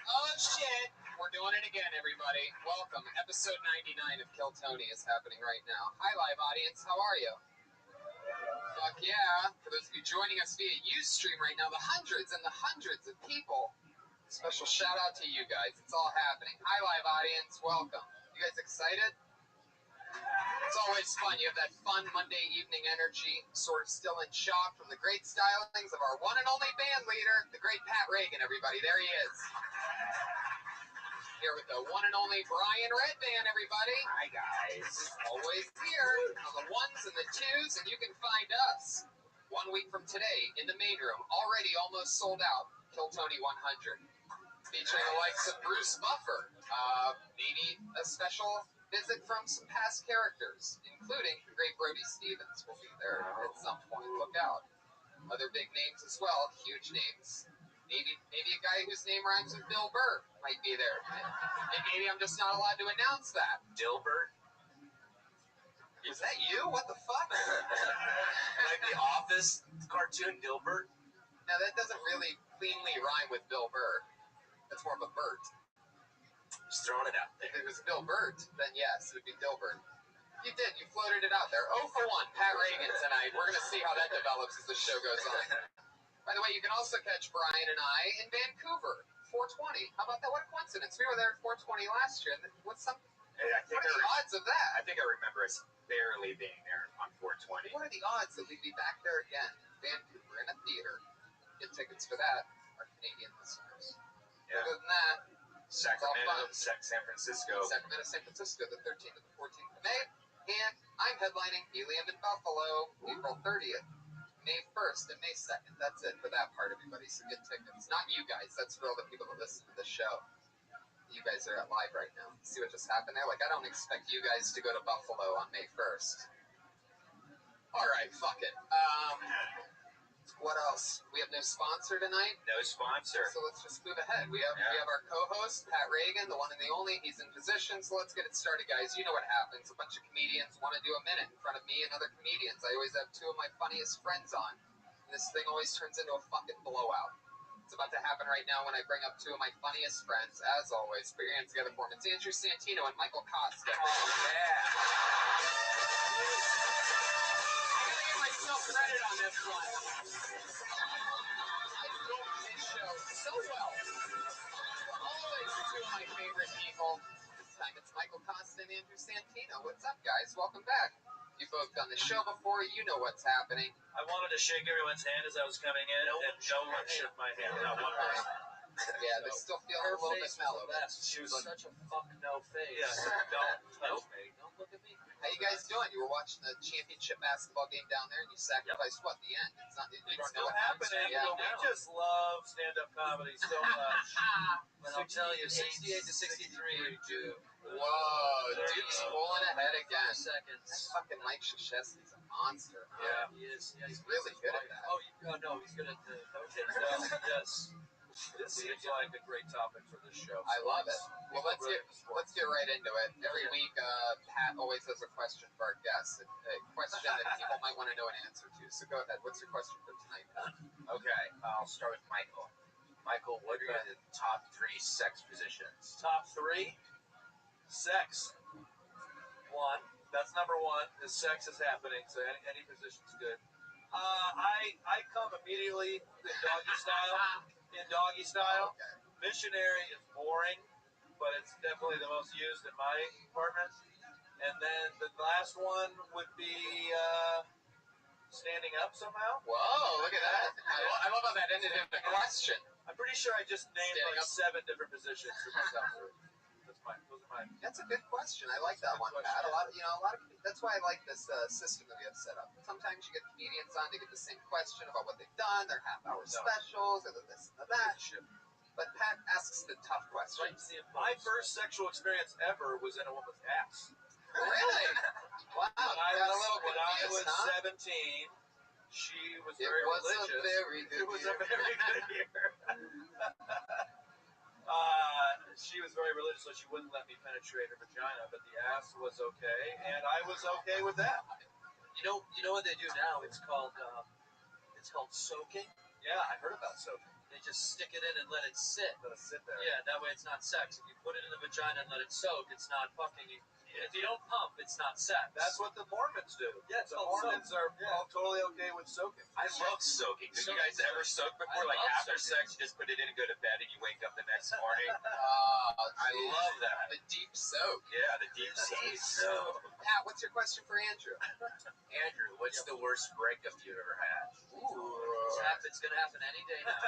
Oh shit! We're doing it again, everybody. Welcome. Episode 99 of Kill Tony is happening right now. Hi, live audience. How are you? Fuck yeah. For those of you joining us via Ustream right now, the hundreds and the hundreds of people. Special shout out to you guys. It's all happening. Hi, live audience. Welcome. You guys excited? It's always fun. You have that fun Monday evening energy, sort of still in shock from the great stylings of our one and only band leader, the great Pat Reagan, everybody. There he is. Here with the one and only Brian Redband, everybody. Hi, guys. Always here on the ones and the twos, and you can find us 1 week from today in the main room, already almost sold out, Kill Tony 100. Featuring the likes of Bruce Buffer, maybe a special visit from some past characters, including the great Brody Stevens will be there at some point. Look out. Other big names as well, huge names. Maybe a guy whose name rhymes with Bill Burr might be there. And maybe I'm just not allowed to announce that. Dilbert? Is that you? What the fuck? Like the Office cartoon Dilbert? Now that doesn't really cleanly rhyme with Bill Burr. That's more of a Bert. Just throwing it out there. If it was Bill Burt, then yes, it would be Dilbert. You did. You floated it out there. 0 for 1, Pat Reagan tonight. We're going to see how that develops as the show goes on. By the way, you can also catch Brian and I in Vancouver, 420. How about that? What a coincidence. We were there at 420 last year. What are the odds of that? I think I remember us barely being there on 420. What are the odds that we'd be back there again? Vancouver in a theater. Get tickets for that, our Canadian listeners. Yeah. Other than that, Sacramento, San Francisco. Sacramento, San Francisco, the 13th to the 14th of May. And I'm headlining Helium in Buffalo, April 30th, May 1st, and May 2nd. That's it for that part, everybody. So get tickets. Not you guys. That's for all the people that listen to this show. You guys are at live right now. See what just happened there? Like, I don't expect you guys to go to Buffalo on May 1st. All right, fuck it. What else? We have no sponsor tonight? No sponsor. So let's just move ahead. We have our co-host, Pat Reagan, the one and the only. He's in position, so let's get it started, guys. You know what happens. A bunch of comedians want to do a minute in front of me and other comedians. I always have two of my funniest friends on. And this thing always turns into a fucking blowout. It's about to happen right now when I bring up two of my funniest friends, as always. Put your hands together for them. It's Andrew Santino and Michael Costa. Oh, yeah. I gotta give myself credit on this one. So well. Always two of my favorite people. This time it's Michael Costa and Andrew Santino. What's up, guys? Welcome back. You've both done the show before. You know what's happening. I wanted to shake everyone's hand as I was coming in, and no one shook my hand. Not one person. Yeah, they still feel a little bit mellow. She was such a fuck no face. Yeah, don't touch me. Don't look at me. How you guys doing? You were watching the championship basketball game down there, and you sacrificed what? The end. It's not. You don't know what happening. Yeah, we just love stand-up comedy so much. But I'll tell you, 68 to 63, Duke. Whoa, Duke's pulling ahead again. Seconds. That fucking Mike Krzyzewski's a monster. Yeah, he is. Yeah, he's really good at that. Oh, no, he's good at the. Yes. This seems like a great topic for this show. I love it. Well, let's get right into it. Every week, Pat always has a question for our guests, a question that people might want to know an answer to. So go ahead. What's your question for tonight, Pat? Okay, I'll start with Michael. Michael, what are your top 3 sex positions? Top 3? Sex. 1. That's number 1. The sex is happening, so any position's good. I come immediately in doggy style. Okay. Missionary is boring, but it's definitely the most used in my department. And then the last one would be standing up somehow. Whoa, look at that. I love how that ended in a question. I'm pretty sure I just named standing 7 different positions for myself. Those are mine. That's a good question. I like that one, Pat. That's why I like this system that we have set up. Sometimes you get comedians on to get the same question about what they've done, their half-hour specials, or this and that. But Pat asks the tough question. Right. My first sexual experience ever was in a woman's ass. Really? Wow. When I was 17, she was very religious. It was a very good year. She was very religious, so she wouldn't let me penetrate her vagina, but the ass was okay, and I was okay with that. You know what they do now? It's called soaking. Yeah, I heard about soaking. They just stick it in and let it sit. Let it sit there. Yeah, that way it's not sex. If you put it in the vagina and let it soak, it's not fucking. If you don't pump, it's not sex. That's what the Mormons do. Yeah, the Mormons are all totally okay with soaking. I love soaking. Did you guys ever soak before? Like after sex, you just put it in and go to bed, and you wake up the next morning. I love that. The deep soak. Yeah, the deep soak. Pat, what's your question for Andrew? Andrew, what's the worst breakup you've ever had? Ooh. It's going to happen any day now.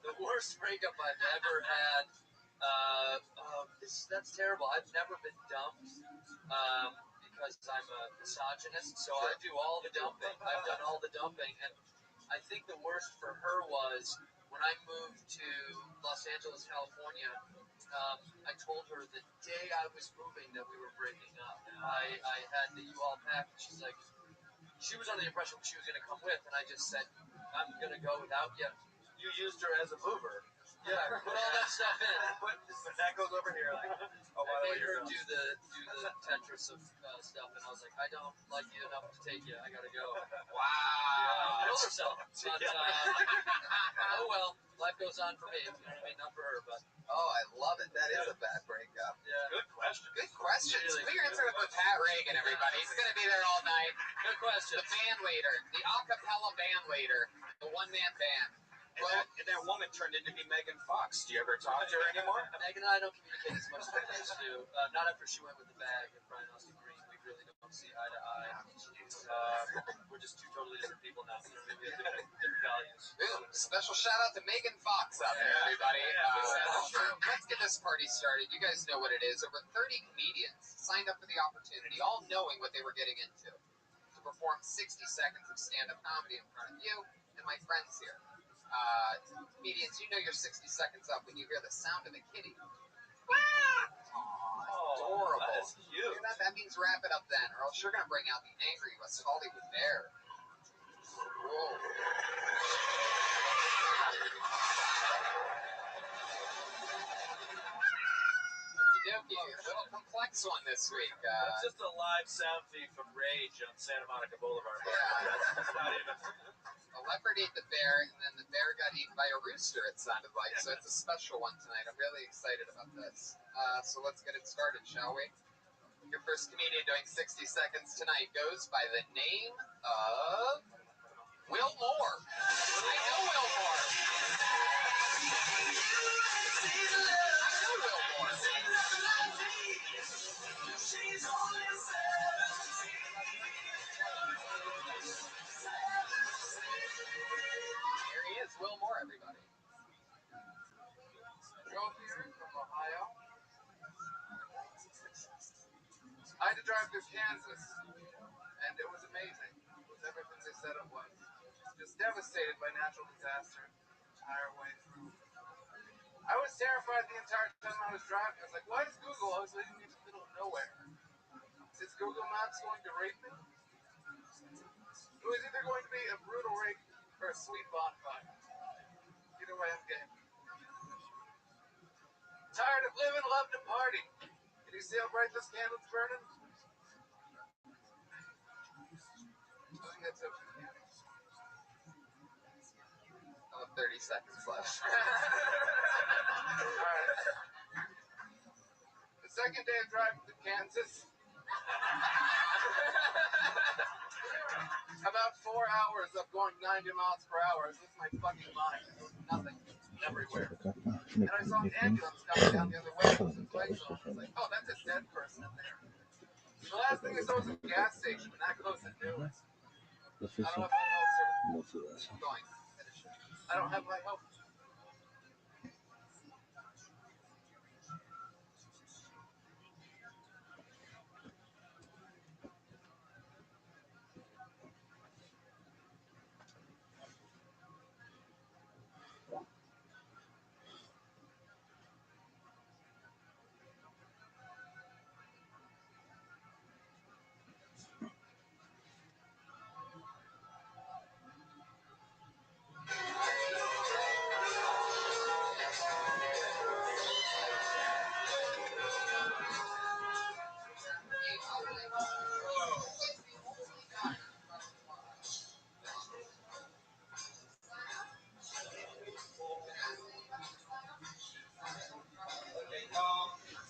The worst breakup I've ever had. That's terrible. I've never been dumped because I'm a misogynist, so I do all the dumping. I've done all the dumping, and I think the worst for her was when I moved to Los Angeles, California. I told her the day I was moving that we were breaking up. I had the U-Haul package. She was under the impression she was going to come with, and I just said, I'm going to go without you. You used her as a mover. Yeah, put all that stuff in. But that goes over here. Like, oh, by the way, I made her do the Tetris of stuff, and I was like, I don't like you enough to take you. I gotta go. Wow. Kill herself. But, oh well, life goes on for me. You know what I mean? Not for her, but. Oh, I love it. That is a bad breakup. Yeah. Good question. Good questions. Really Put your answer up with Pat Reagan, everybody. He's going to be there all night. Good question. The band leader, the a cappella band leader, the one-man band. And that woman turned into be Megan Fox. Do you ever talk to her anymore? Megan and I don't communicate as much as we used to. Not after she went with the bag and Brian Austin Green. We really don't see eye to eye. We're just two totally different people now. You know, we have different values. Boom. Special shout out to Megan Fox out there, everybody. Let's get this party started. You guys know what it is. Over 30 comedians signed up for the opportunity, all knowing what they were getting into, to perform 60 seconds of stand-up comedy in front of you and my friends here. Comedians, you know you're 60 seconds up when you hear the sound of a kitty. Adorable. That is cute. That means wrap it up then, or else you're going to bring out the angry West Hollywood bear. Whoa. Okey-dokey. A little complex one this week. It's just a live sound feed from Rage on Santa Monica Boulevard. Yeah. That's not even. A leopard ate the bear, and then the bear got eaten by a rooster, it sounded like. So it's a special one tonight. I'm really excited about this. So let's get it started, shall we? Your first comedian doing 60 seconds tonight goes by the name of Will Moore. I know Will Moore. Here he is, Will Moore, everybody. Drove here from Ohio. I had to drive through Kansas, and it was amazing. It was everything they said it was. Just devastated by natural disaster the entire way through. I was terrified the entire time I was driving. I was like, why is Google always leading me to the middle of nowhere? Is Google Maps going to rape me? It was either going to be a brutal rape or a sweet bonfire. Either way, I'm game. Tired of living, loved to party. Can you see how bright this candle's burning? I think that's okay. Oh, 30 seconds left. Alright. The second day of driving to Kansas. About 4 hours of going 90 miles per hour. This is my fucking mind. Nothing. Everywhere. And I saw an ambulance coming down the other way. It was lights on. I was like, oh, that's a dead person in there. The last thing I saw was a gas station, and that close to new. I don't have my help, sir. Going. I don't have my help.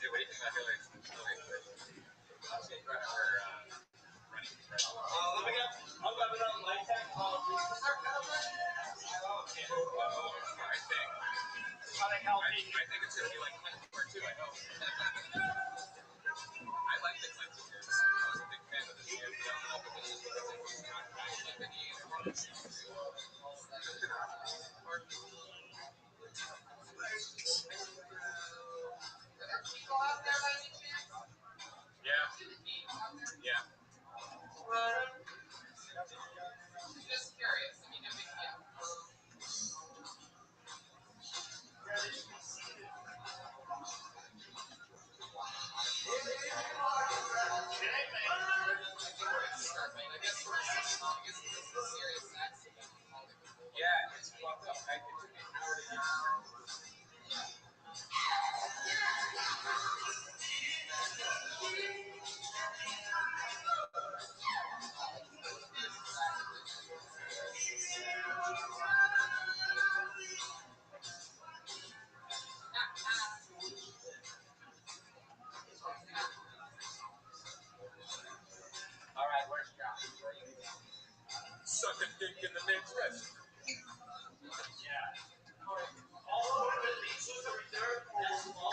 Hey, what do you think about Hillary's story? Let me get. I'll grab it on my tech. I think it's going to be like Clinton War too, I hope. I like the Clinton years. I was a big fan of the shit, but I don't know if it was not kind of Yeah. Yeah. Just curious. I mean, suck a dick in the Midwest. Also, the beaches are reserved for small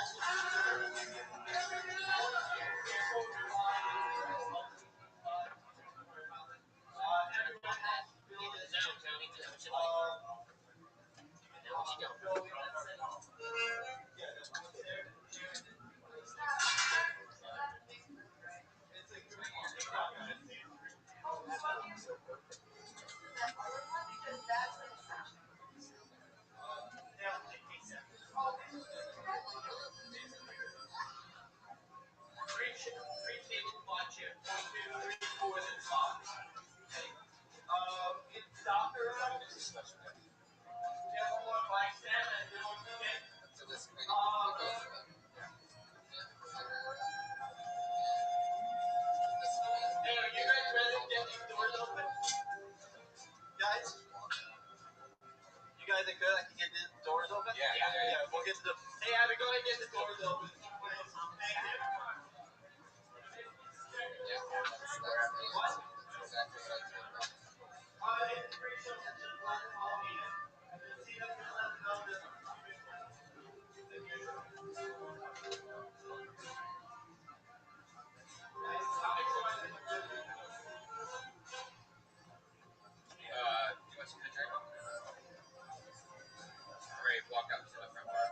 Walk out to the front bar.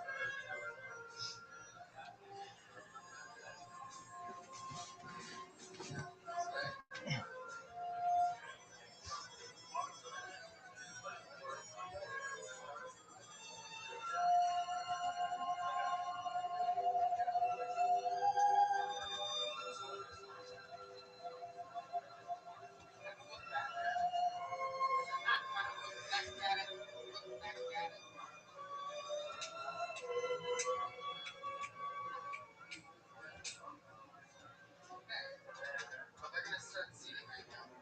But they're gonna start seating right now.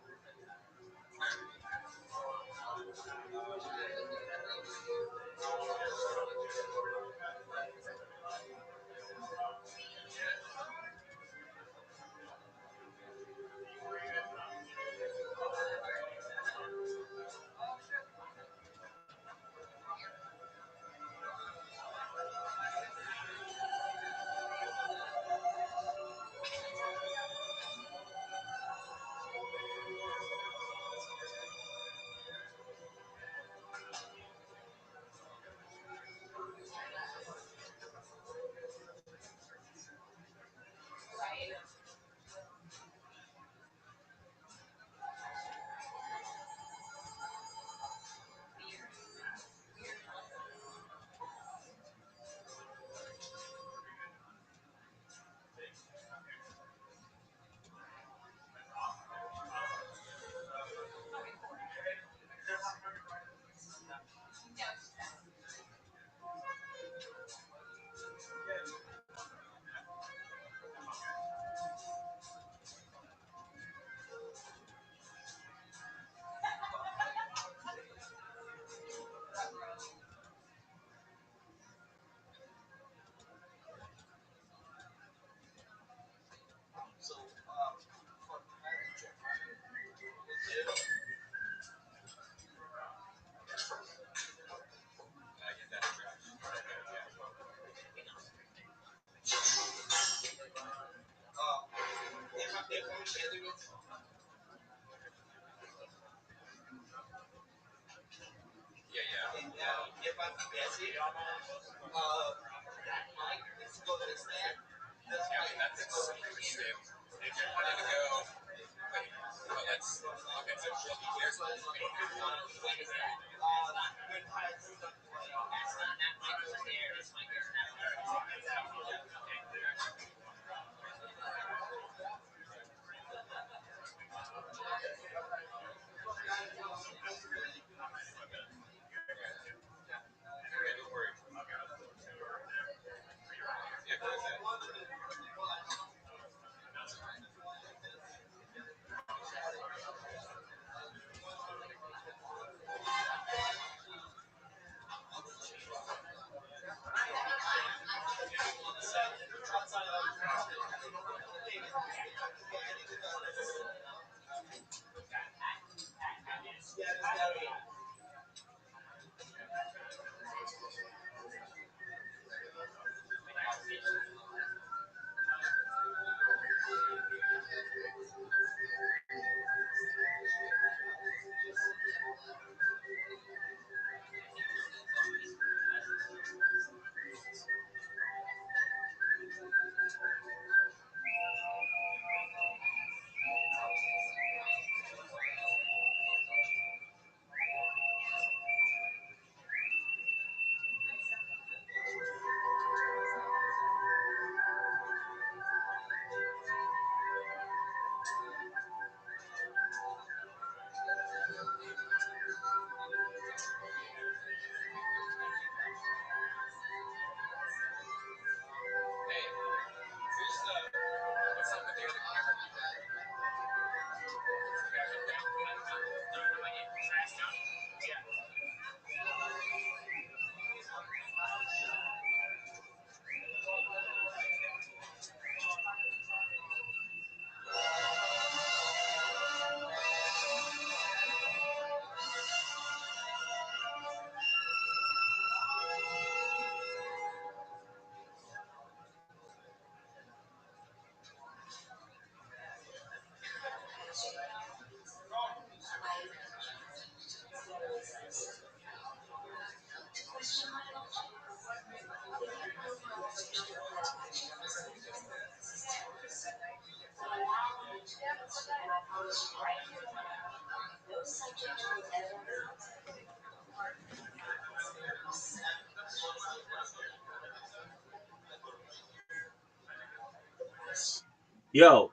Yo.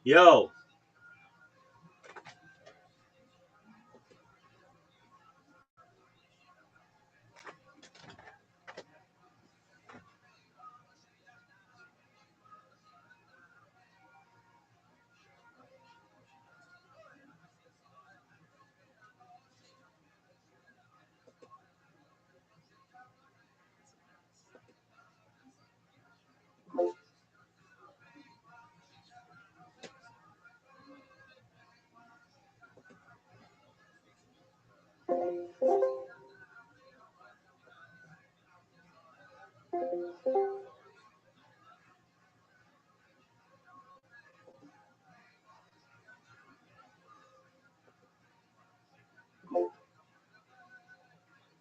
Yo.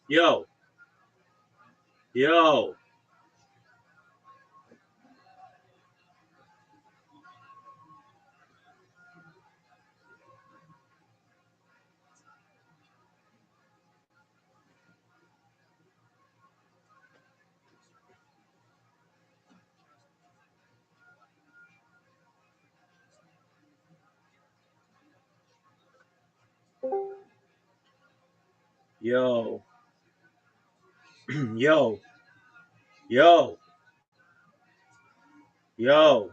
Yo. Yo. Yo. Yo. Yo. Yo.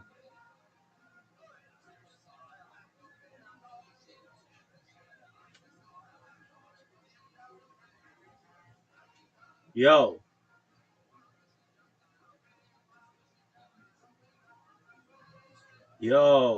Yo. Yo.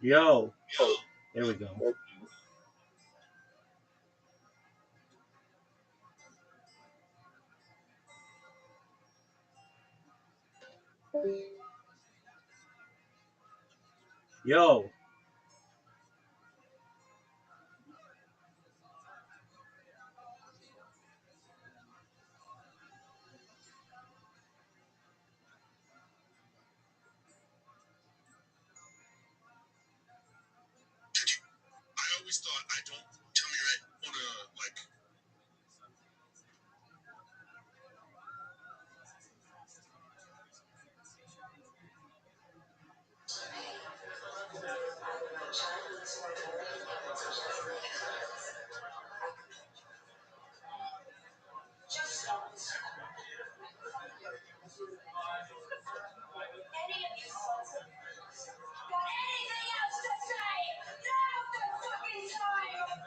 Yo. Yo. There we go. Yo, I always thought I don't tell me I want to like. Any of you sons of got anything else to say? Now's the fucking time!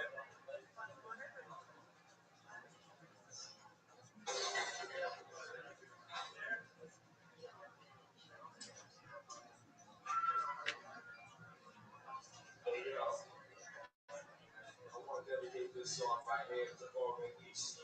I want to dedicate this song by hand to all my nieces.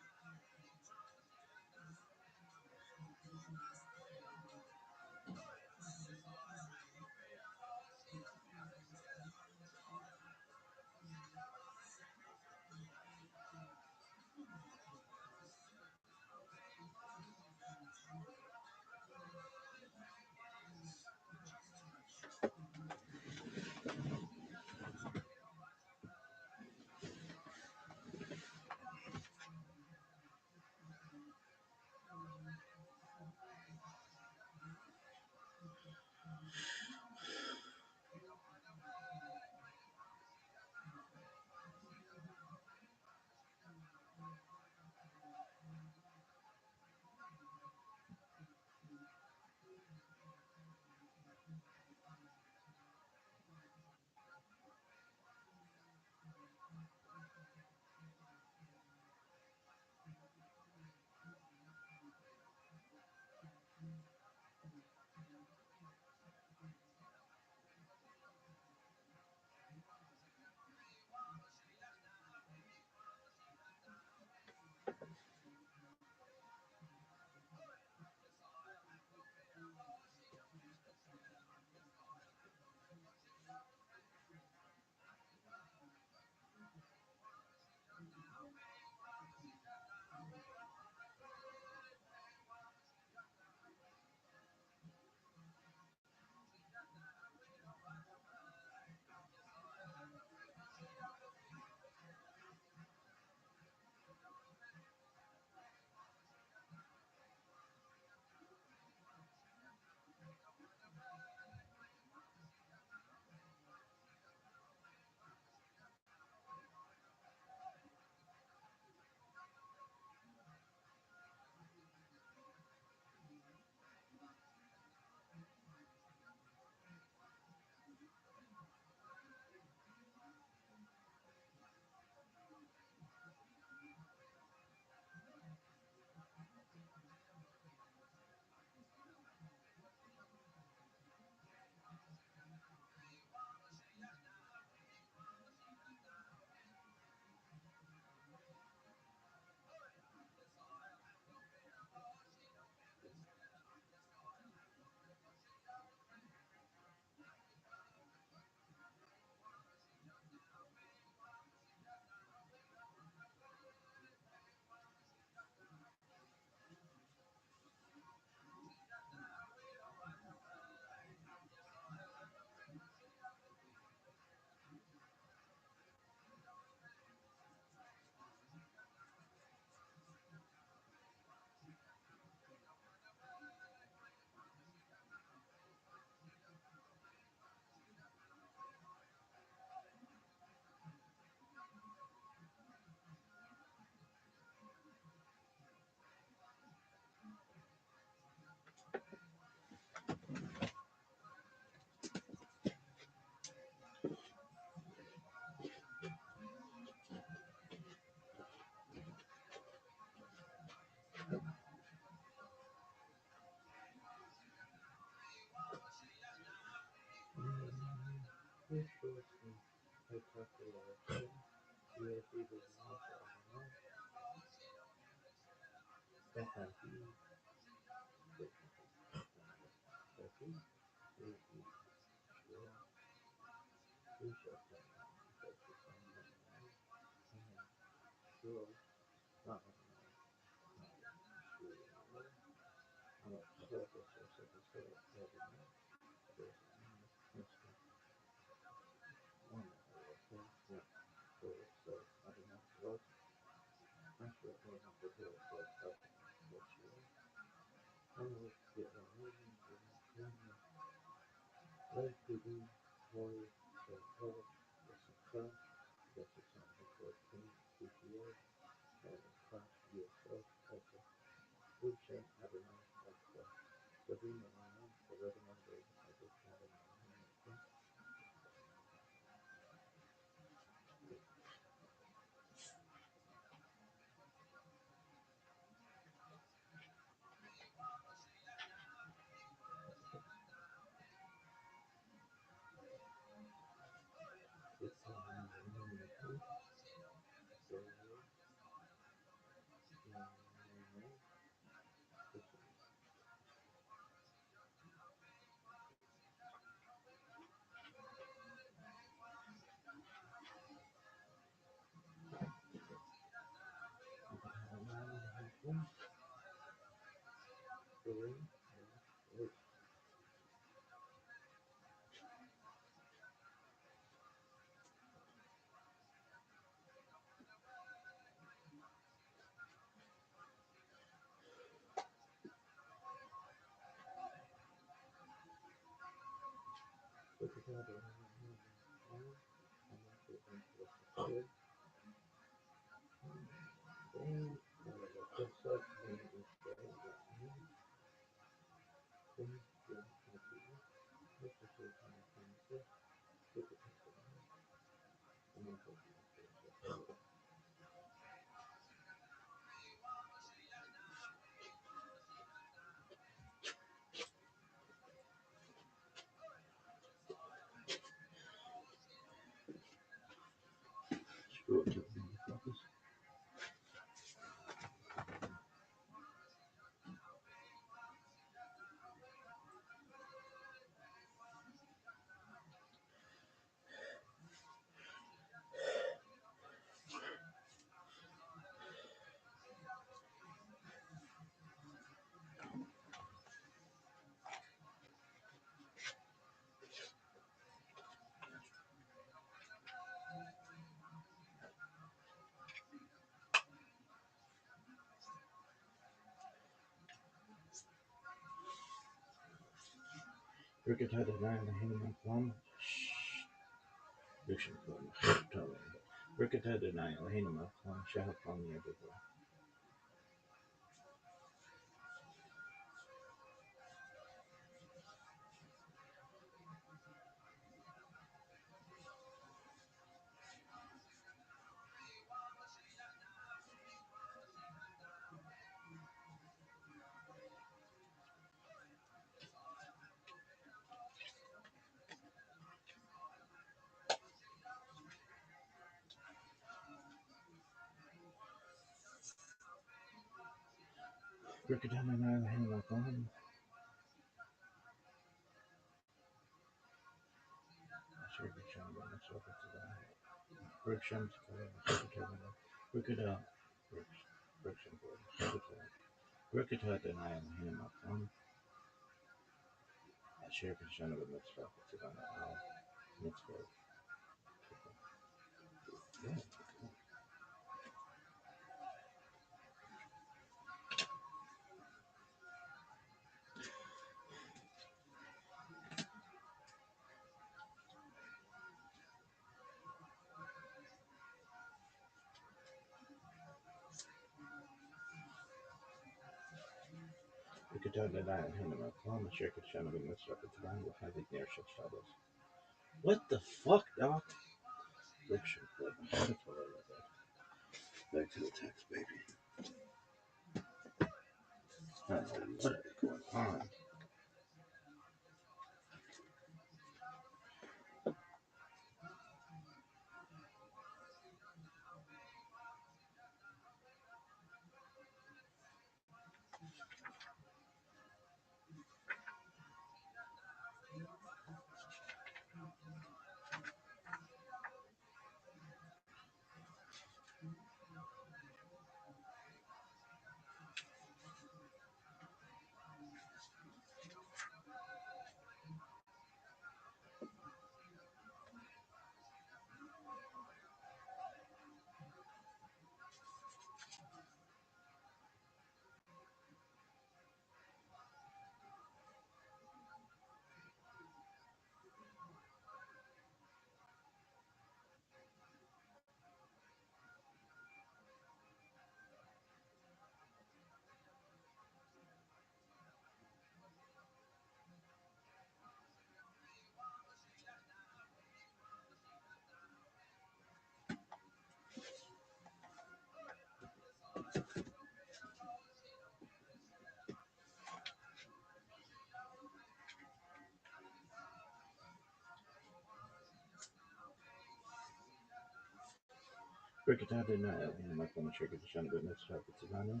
Rickettata Nile, and my phone triggered the Shana Goodness, Savano,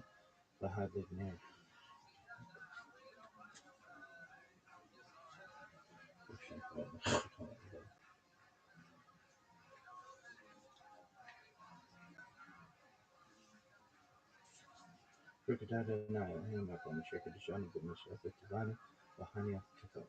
the high big name. Rickettata Nile, and my phone triggered the Shana Goodness, Savano, the Hanya Tico.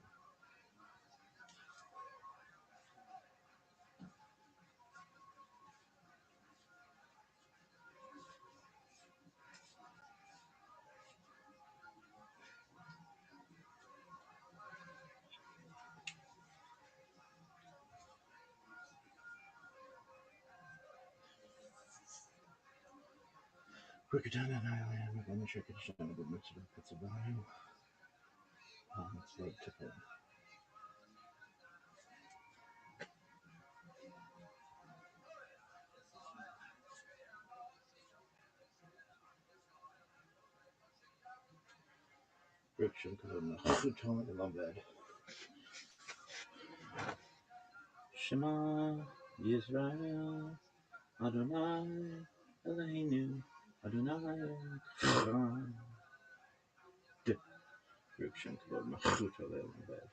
Rickettata Nile, and my phone triggered the Shana Goodness, Savano, Tico. Friction in my bed. Shema Yisrael Adonai Eloheinu Adonai Echad. Friction in my bed.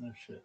No shit.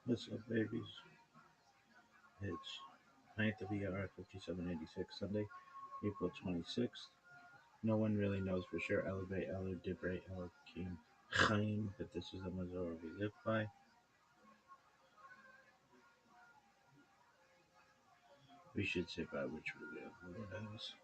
What's up, babies? It's 9th of ER 5786, Sunday, April 26th. No one really knows for sure Elevate, Elu, Dibre, Elohim, Chaim, but this is the Mazor we live by. We should say by which we live, Lord knows.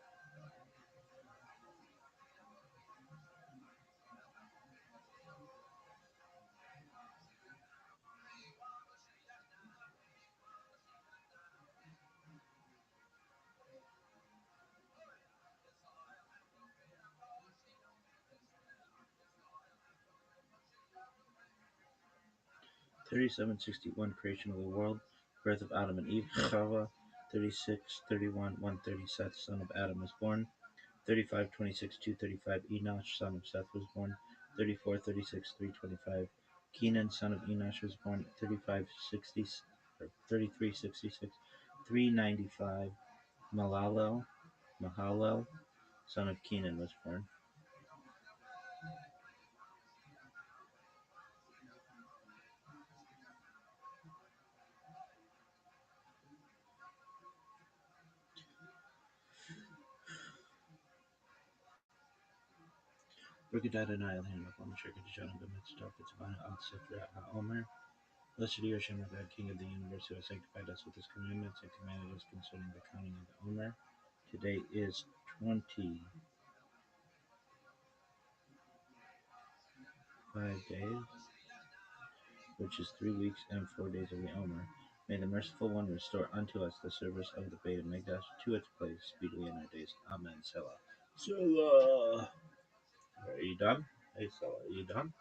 (3761) Creation of the world, birth of Adam and Eve, Chava. 36:31 130 Seth, son of Adam, was born. 35:26 235 Enosh, son of Seth, was born. 34:36 325 Kenan, son of Enosh, was born. 33:66 395 Mahalel, son of Kenan, was born. Brigadad and I land upon the Shirkut John and Gometz Top, it's Bana Al Sifra Omer. Blessed are you, Hashem, our God, King of the universe, who has sanctified us with his commandments and commanded us concerning the counting of the Omer. Today is 25 days, which is 3 weeks and 4 days of the Omer. May the merciful one restore unto us the service of the Beit HaMikdash to its place speedily in our days. Amen. Selah. Selah. Are you done? Hey, Selah, are you done?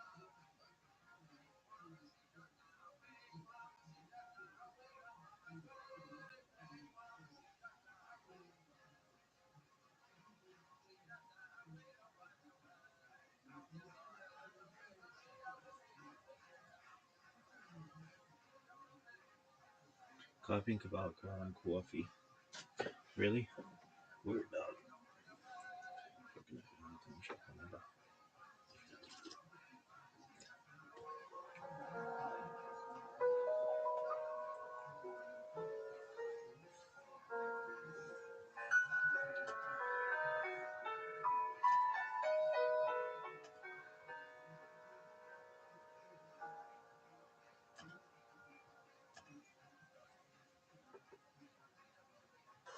Coffee and Kabbalah Quran coffee. Really? We're done.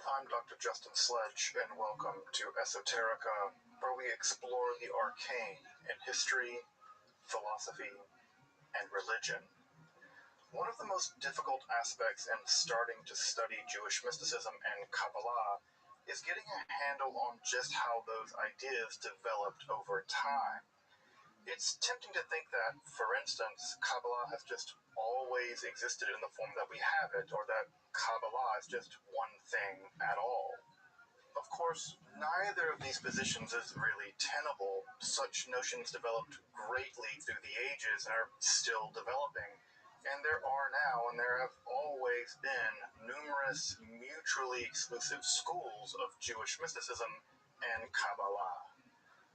I'm Dr. Justin Sledge, and welcome to Esoterica, where we explore the arcane in history, philosophy, and religion. One of the most difficult aspects in starting to study Jewish mysticism and Kabbalah is getting a handle on just how those ideas developed over time. It's tempting to think that, for instance, Kabbalah has just always existed in the form that we have it, or that Kabbalah is just one thing at all. Of course, neither of these positions is really tenable. Such notions developed greatly through the ages and are still developing. And there are now, and there have always been, numerous mutually exclusive schools of Jewish mysticism and Kabbalah.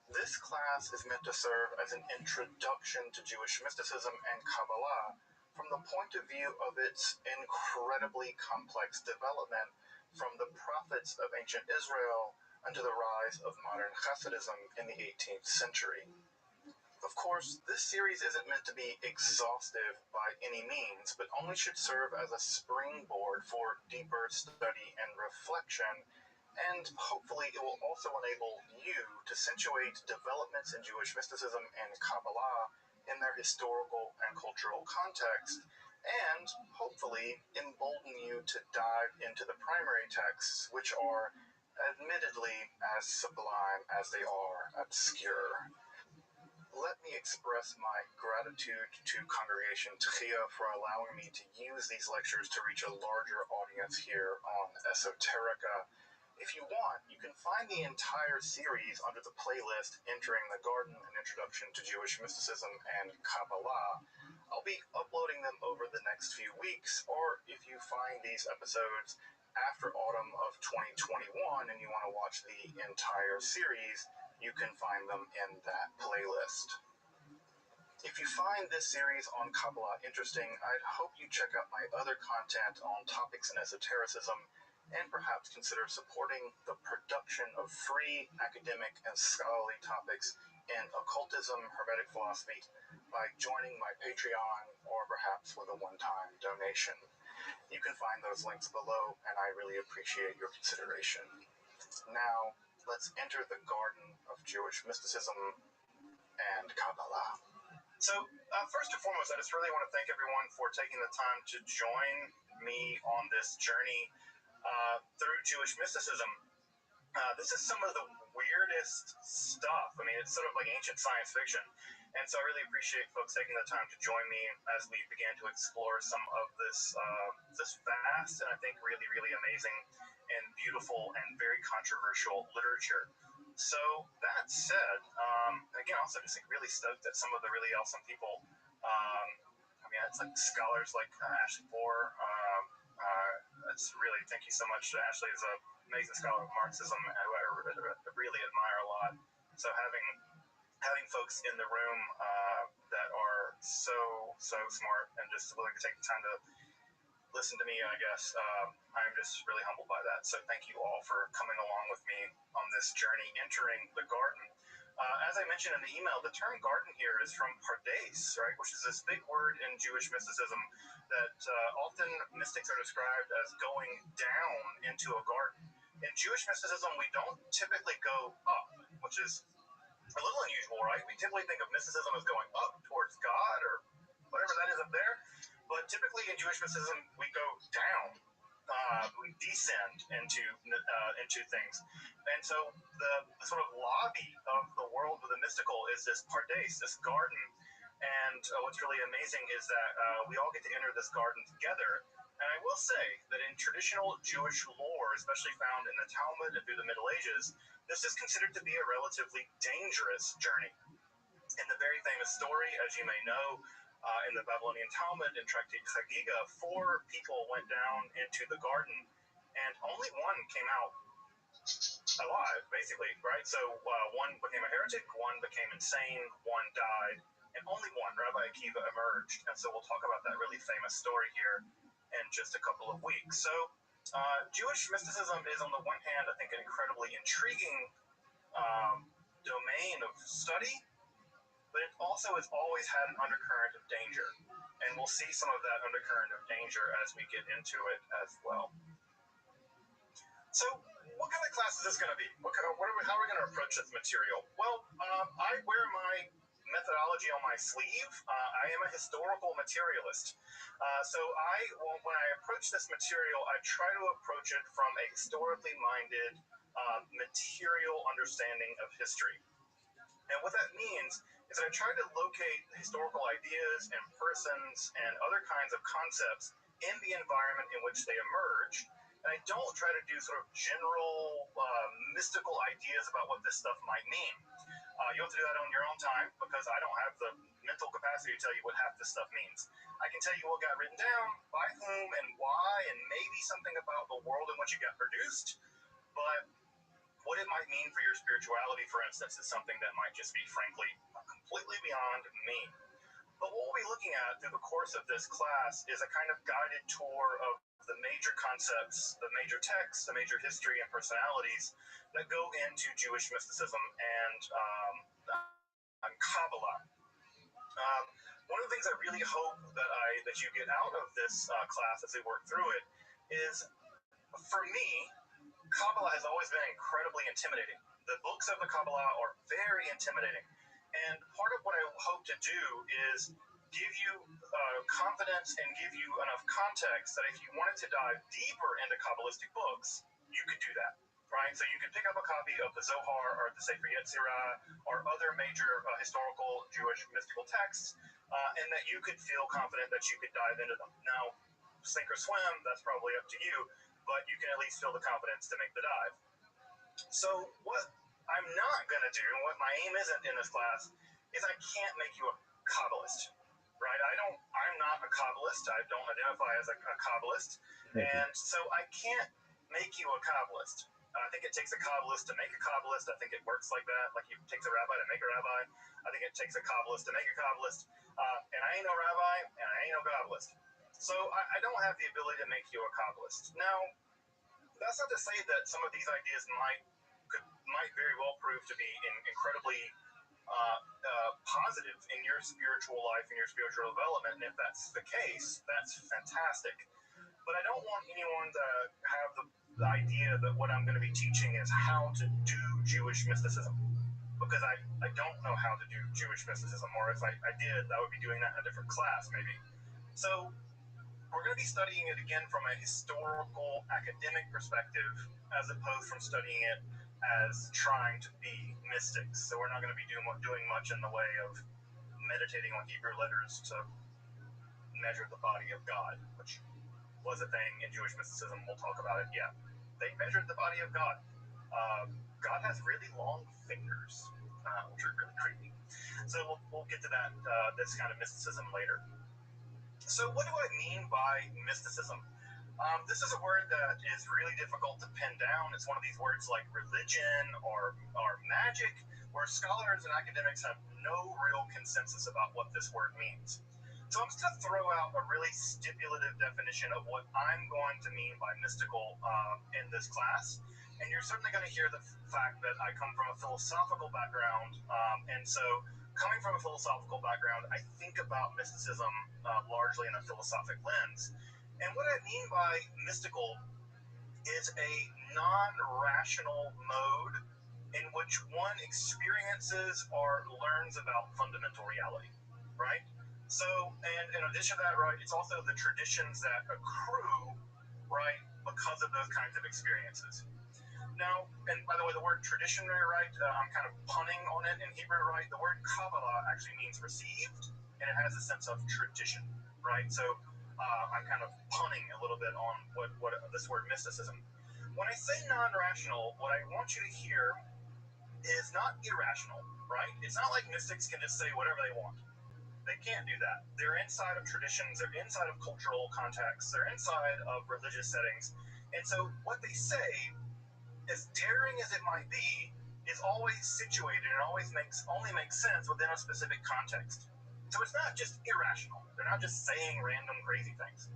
This class is meant to serve as an introduction to Jewish mysticism and Kabbalah from the point of view of its incredibly complex development from the prophets of ancient Israel unto the rise of modern Hasidism in the 18th century. Of course, this series isn't meant to be exhaustive by any means, but only should serve as a springboard for deeper study and reflection, and hopefully it will also enable you to situate developments in Jewish mysticism and Kabbalah in their historical and cultural context, and hopefully embolden you to dive into the primary texts, which are admittedly as sublime as they are obscure. Let me express my gratitude to Congregation Tchia for allowing me to use these lectures to reach a larger audience here on Esoterica. If you want, you can find the entire series under the playlist Entering the Garden, an Introduction to Jewish Mysticism and Kabbalah. I'll be uploading them over the next few weeks, or if you find these episodes after autumn of 2021 and you want to watch the entire series, you can find them in that playlist. If you find this series on Kabbalah interesting, I'd hope you check out my other content on topics in esotericism and perhaps consider supporting the production of free academic and scholarly topics in occultism, hermetic philosophy by joining my Patreon or perhaps with a one-time donation. You can find those links below, and I really appreciate your consideration. Now, let's enter the garden of Jewish mysticism and Kabbalah. So, first and foremost, I just really want to thank everyone for taking the time to join me on this journey through Jewish mysticism. This is some of the weirdest stuff. I mean, it's sort of like ancient science fiction. And so I really appreciate folks taking the time to join me as we begin to explore some of this vast and I think really, really amazing and beautiful and very controversial literature. So that said, again, also just like really stoked that some of the really awesome people, I mean, it's like scholars like Ashley Bohr. It's really, thank you so much. Ashley is an amazing scholar of Marxism who I really admire a lot. So having folks in the room that are so smart and just willing to take the time to listen to me, I guess I'm just really humbled by that. So thank you all for coming along with me on this journey entering the garden. As I mentioned in the email, the term garden here is from pardes, right, which is this big word in Jewish mysticism that often mystics are described as going down into a garden. In Jewish mysticism, we don't typically go up, which is a little unusual, right? We typically think of mysticism as going up towards God or whatever that is up there. But typically in Jewish mysticism, we go down. We descend into things. And so the sort of lobby of the world of the mystical is this pardes, this garden. And what's really amazing is that we all get to enter this garden together. And I will say that in traditional Jewish lore, especially found in the Talmud and through the Middle Ages, this is considered to be a relatively dangerous journey. In the very famous story, as you may know, in the Babylonian Talmud, in Tractate Chagiga, 4 people went down into the garden, and only one came out alive, basically, right? So one became a heretic, one became insane, one died, and only one, Rabbi Akiva, emerged. And so we'll talk about that really famous story here in just a couple of weeks. So Jewish mysticism is, on the one hand, I think, an incredibly intriguing domain of study, but it also has always had an undercurrent of danger. And we'll see some of that undercurrent of danger as we get into it as well. So what kind of class is this going to be? How are we going to approach this material? Well, I wear my methodology on my sleeve. I am a historical materialist. So when I approach this material, I try to approach it from a historically minded material understanding of history. And what that means is that I try to locate historical ideas and persons and other kinds of concepts in the environment in which they emerge. And I don't try to do sort of general mystical ideas about what this stuff might mean. You have to do that on your own time because I don't have the mental capacity to tell you what half this stuff means. I can tell you what got written down, by whom and why, and maybe something about the world in which it got produced. But what it might mean for your spirituality, for instance, is something that might just be, frankly, completely beyond me. But what we'll be looking at through the course of this class is a kind of guided tour of the major concepts, the major texts, the major history and personalities that go into Jewish mysticism and on Kabbalah. One of the things I really hope that you get out of this class as we work through it is, for me, Kabbalah has always been incredibly intimidating. The books of the Kabbalah are very intimidating. And part of what I hope to do is give you confidence and give you enough context that if you wanted to dive deeper into Kabbalistic books, you could do that, right? So you could pick up a copy of the Zohar or the Sefer Yetzirah or other major historical Jewish mystical texts, and that you could feel confident that you could dive into them. Now, sink or swim, that's probably up to you, but you can at least feel the confidence to make the dive. So what I'm not going to do, and what my aim isn't in this class, is I can't make you a Kabbalist, right? I'm not a Kabbalist. I don't identify as a Kabbalist. And so I can't make you a Kabbalist. I think it takes a Kabbalist to make a Kabbalist. I think it works like that. Like it takes a rabbi to make a rabbi. I think it takes a Kabbalist to make a Kabbalist. And I ain't no rabbi, and I ain't no Kabbalist. So I don't have the ability to make you a Kabbalist. Now, that's not to say that some of these ideas might very well prove to be incredibly positive in your spiritual life and your spiritual development. And if that's the case, that's fantastic. But I don't want anyone to have the idea that what I'm going to be teaching is how to do Jewish mysticism, because I don't know how to do Jewish mysticism, or if I did, I would be doing that in a different class maybe. So we're going to be studying it again from a historical academic perspective, as opposed from studying it as trying to be mystics. So we're not going to be doing much in the way of meditating on Hebrew letters to measure the body of God, which was a thing in Jewish mysticism. We'll talk about it. Yeah, they measured the body of God. God has really long fingers, which are really creepy. So we'll get to that, this kind of mysticism later. So what do I mean by mysticism? This is a word that is really difficult to pin down. It's one of these words like religion or magic, where scholars and academics have no real consensus about what this word means. So I'm just going to throw out a really stipulative definition of what I'm going to mean by mystical in this class. And you're certainly going to hear the fact that I come from a philosophical background. And so coming from a philosophical background, I think about mysticism largely in a philosophic lens. And what I mean by mystical is a non-rational mode in which one experiences or learns about fundamental reality, right? So, and in addition to that, right, it's also the traditions that accrue, right, because of those kinds of experiences. Now, and by the way, the word tradition, right, I'm kind of punning on it in Hebrew, right? The word Kabbalah actually means received, and it has a sense of tradition, right? So I'm kind of punning a little bit on what this word mysticism. When I say non-rational, what I want you to hear is not irrational, right? It's not like mystics can just say whatever they want. They can't do that. They're inside of traditions, they're inside of cultural contexts, they're inside of religious settings. And so what they say, as daring as it might be, is always situated and only makes sense within a specific context. So it's not just irrational. They're not just saying random crazy things.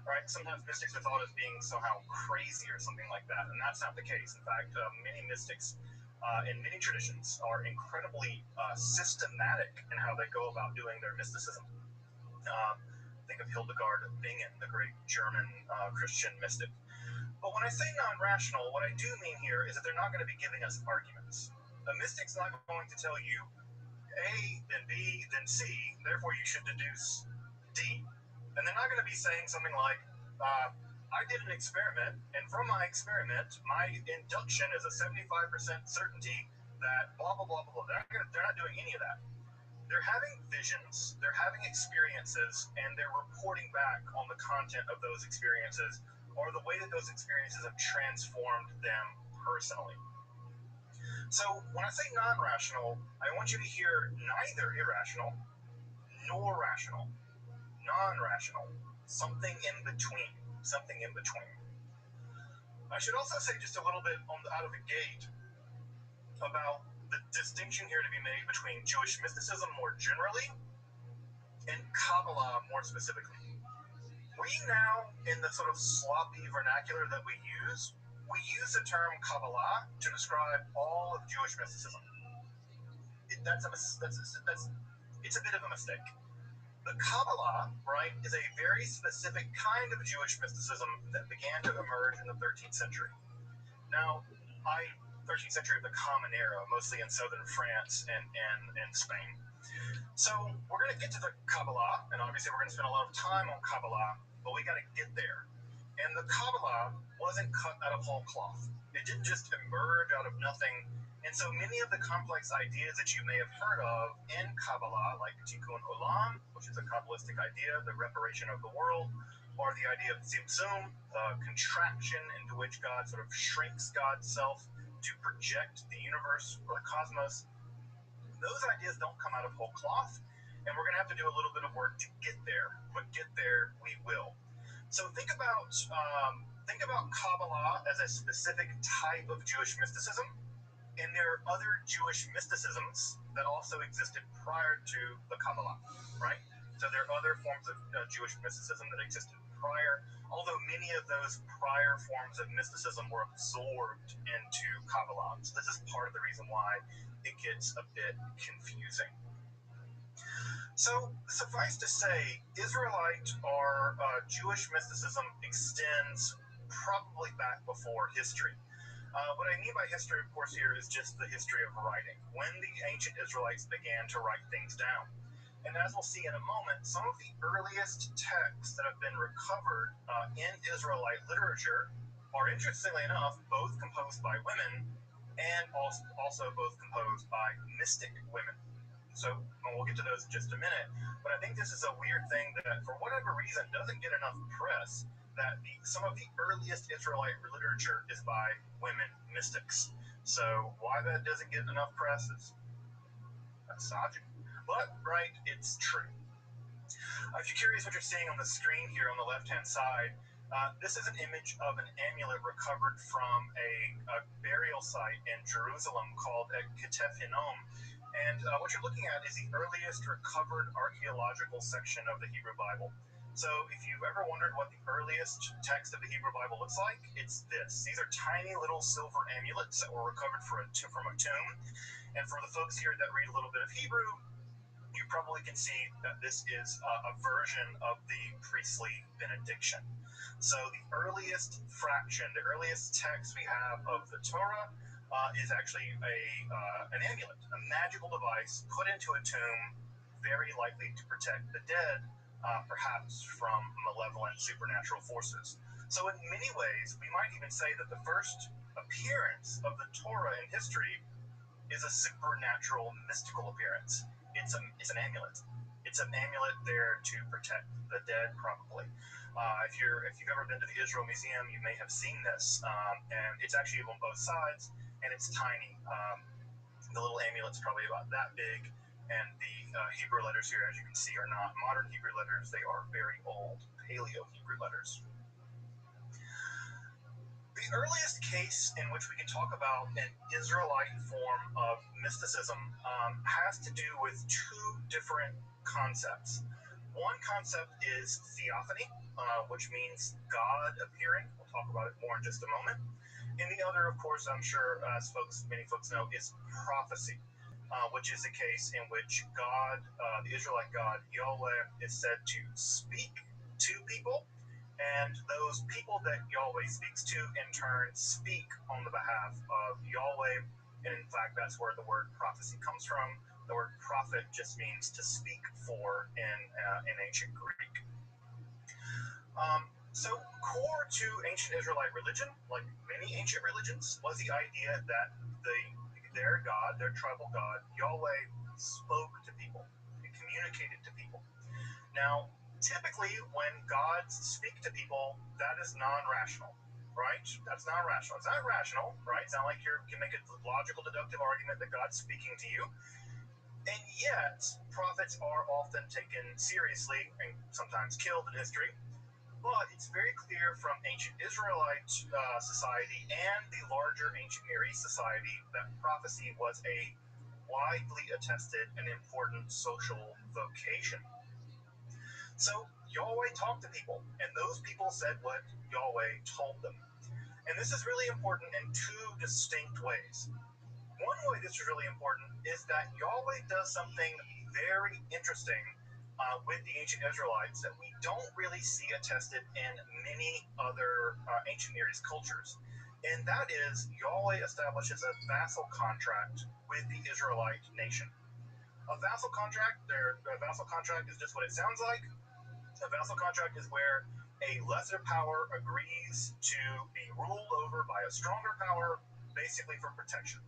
Right? Sometimes mystics are thought as being somehow crazy or something like that, and that's not the case. In fact, many mystics in many traditions are incredibly systematic in how they go about doing their mysticism. Think of Hildegard of Bingen, the great German Christian mystic. But when I say non-rational, what I do mean here is that they're not going to be giving us arguments. A mystic's not going to tell you A, then B, then C, therefore you should deduce D. And they're not going to be saying something like, I did an experiment, and from my experiment, my induction is a 75% certainty that blah, blah, blah, blah, blah. They're not doing any of that. They're having visions, they're having experiences, and they're reporting back on the content of those experiences or the way that those experiences have transformed them personally. So when I say non-rational, I want you to hear neither irrational nor rational. Non-rational. Something in between. Something in between. I should also say just a little bit out of the gate about the distinction here to be made between Jewish mysticism more generally and Kabbalah more specifically. We now, in the sort of sloppy vernacular that we use the term Kabbalah to describe all of Jewish mysticism. It it's a bit of a mistake. The Kabbalah, right, is a very specific kind of Jewish mysticism that began to emerge in the 13th century. Now, 13th century of the Common Era, mostly in southern France and Spain. So we're going to get to the Kabbalah, and obviously we're going to spend a lot of time on Kabbalah, but we got to get there. And the Kabbalah wasn't cut out of whole cloth. It didn't just emerge out of nothing. And so many of the complex ideas that you may have heard of in Kabbalah, like Tikkun Olam, which is a Kabbalistic idea, the reparation of the world, or the idea of Tzimtzum, the contraction into which God sort of shrinks God's self to project the universe or the cosmos, those ideas don't come out of whole cloth, and we're going to have to do a little bit of work to get there, but get there we will. So think about Kabbalah as a specific type of Jewish mysticism, and there are other Jewish mysticisms that also existed prior to the Kabbalah, right? So there are other forms of Jewish mysticism that existed prior, although many of those prior forms of mysticism were absorbed into Kabbalah. So this is part of the reason why it gets a bit confusing. So suffice to say, Israelite or Jewish mysticism extends probably back before history. What I mean by history, of course, here is just the history of writing, when the ancient Israelites began to write things down. And as we'll see in a moment, some of the earliest texts that have been recovered in Israelite literature are, interestingly enough, both composed by women and also both composed by mystic women. So we'll get to those in just a minute. But I think this is a weird thing that, for whatever reason, doesn't get enough press, that some of the earliest Israelite literature is by women mystics. So why that doesn't get enough press is misogyny. But, right, it's true. If you're curious what you're seeing on the screen here on the left-hand side, this is an image of an amulet recovered from a burial site in Jerusalem called Ketef Hinnom. And what you're looking at is the earliest recovered archaeological section of the Hebrew Bible. So if you've ever wondered what the earliest text of the Hebrew Bible looks like, it's this. These are tiny little silver amulets that were recovered from a tomb. And for the folks here that read a little bit of Hebrew, you probably can see that this is a version of the priestly benediction. So the earliest fraction, the earliest text we have of the Torah is actually an amulet, a magical device put into a tomb, very likely to protect the dead, perhaps from malevolent supernatural forces. So in many ways, we might even say that the first appearance of the Torah in history is a supernatural, mystical appearance. It's an amulet. It's an amulet there to protect the dead, probably. If you've ever been to the Israel Museum, you may have seen this, and it's actually on both sides, and it's tiny. The little amulet's probably about that big, and the Hebrew letters here, as you can see, are not modern Hebrew letters. They are very old Paleo-Hebrew letters. The earliest case in which we can talk about an Israelite form of mysticism has to do with two different concepts. One concept is theophany, which means God appearing. We'll talk about it more in just a moment. And the other, of course, I'm sure many folks know, is prophecy, which is a case in which God, the Israelite God, Yahweh, is said to speak to people, and those people that Yahweh speaks to, in turn, speak on the behalf of Yahweh. And in fact, that's where the word prophecy comes from. The word prophet just means to speak for in ancient Greek. So core to ancient Israelite religion, like many ancient religions, was the idea that their God, their tribal God, Yahweh, spoke to people. It communicated to people. Now, typically, when gods speak to people, that is non-rational, right? That's not rational. It's not rational, right? It's not like you can make a logical, deductive argument that God's speaking to you. And yet, prophets are often taken seriously and sometimes killed in history. But it's very clear from ancient Israelite society and the larger ancient Near East society that prophecy was a widely attested and important social vocation. So Yahweh talked to people, and those people said what Yahweh told them. And this is really important in two distinct ways. One way this is really important is that Yahweh does something very interesting with the ancient Israelites that we don't really see attested in many other ancient Near East cultures. And that is, Yahweh establishes a vassal contract with the Israelite nation. A vassal contract is just what it sounds like. A vassal contract is where a lesser power agrees to be ruled over by a stronger power, basically for protection.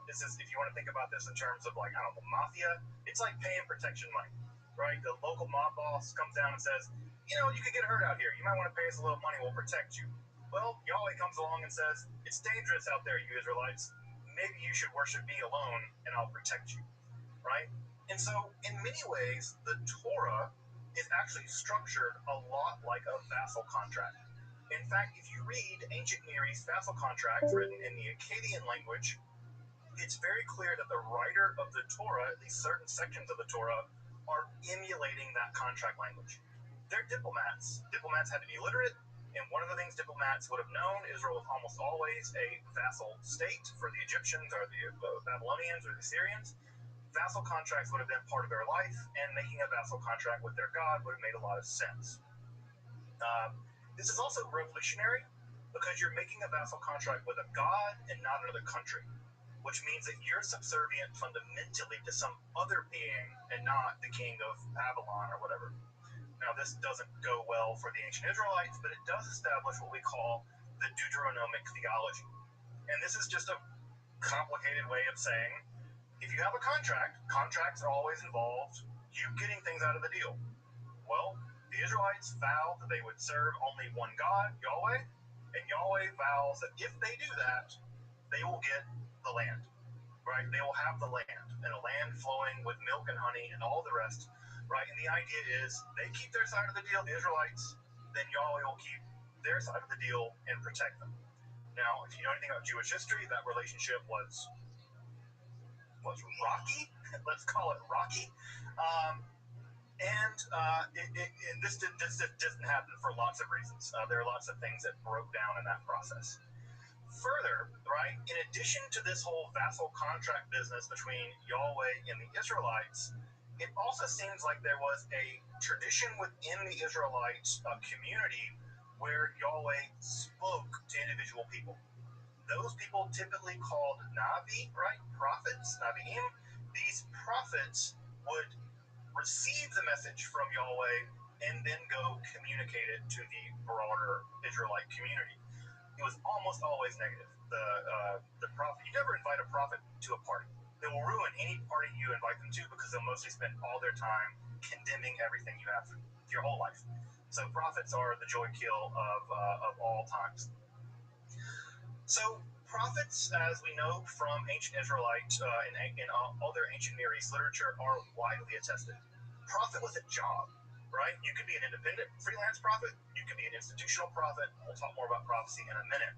This is, if you want to think about this in terms of like, I don't know, mafia, it's like paying protection money, right? The local mob boss comes down and says, you know, you could get hurt out here. You might want to pay us a little money. We'll protect you. Well, Yahweh comes along and says, it's dangerous out there, you Israelites. Maybe you should worship me alone and I'll protect you, right? And so in many ways, the Torah is actually structured a lot like a vassal contract. In fact, if you read ancient Near East vassal contracts written in the Akkadian language, it's very clear that the writer of the Torah, at least certain sections of the Torah, are emulating that contract language. They're diplomats. Diplomats had to be literate, and one of the things diplomats would have known, Israel was almost always a vassal state for the Egyptians or the Babylonians or the Assyrians. Vassal contracts would have been part of their life, and making a vassal contract with their God would have made a lot of sense. This is also revolutionary because you're making a vassal contract with a God and not another country, which means that you're subservient fundamentally to some other being and not the king of Babylon or whatever. Now, this doesn't go well for the ancient Israelites, but it does establish what we call the Deuteronomic theology. And this is just a complicated way of saying, if you have a contract, contracts are always involved you getting things out of the deal. Well, the Israelites vowed that they would serve only one God, Yahweh, and Yahweh vows that if they do that, they will get the land, right? They will have the land, and a land flowing with milk and honey and all the rest, right? And the idea is they keep their side of the deal, the Israelites, then Yahweh will keep their side of the deal and protect them. Now, if you know anything about Jewish history, that relationship was rocky. Let's call it rocky. This didn't happen for lots of reasons. There are lots of things that broke down in that process. Further, right, in addition to this whole vassal contract business between Yahweh and the Israelites, it also seems like there was a tradition within the Israelite community where Yahweh spoke to individual people. Those people typically called Navi, right, prophets, Naviim. These prophets would receive the message from Yahweh and then go communicate it to the broader Israelite community. It was almost always negative. The prophet, you never invite a prophet to a party. They will ruin any party you invite them to because they'll mostly spend all their time condemning everything you have your whole life. So prophets are the joy kill of all times. So prophets, as we know from ancient Israelite and other ancient Near East literature, are widely attested. Prophet was a job, right? You could be an independent freelance prophet. You could be an institutional prophet. We'll talk more about prophecy in a minute.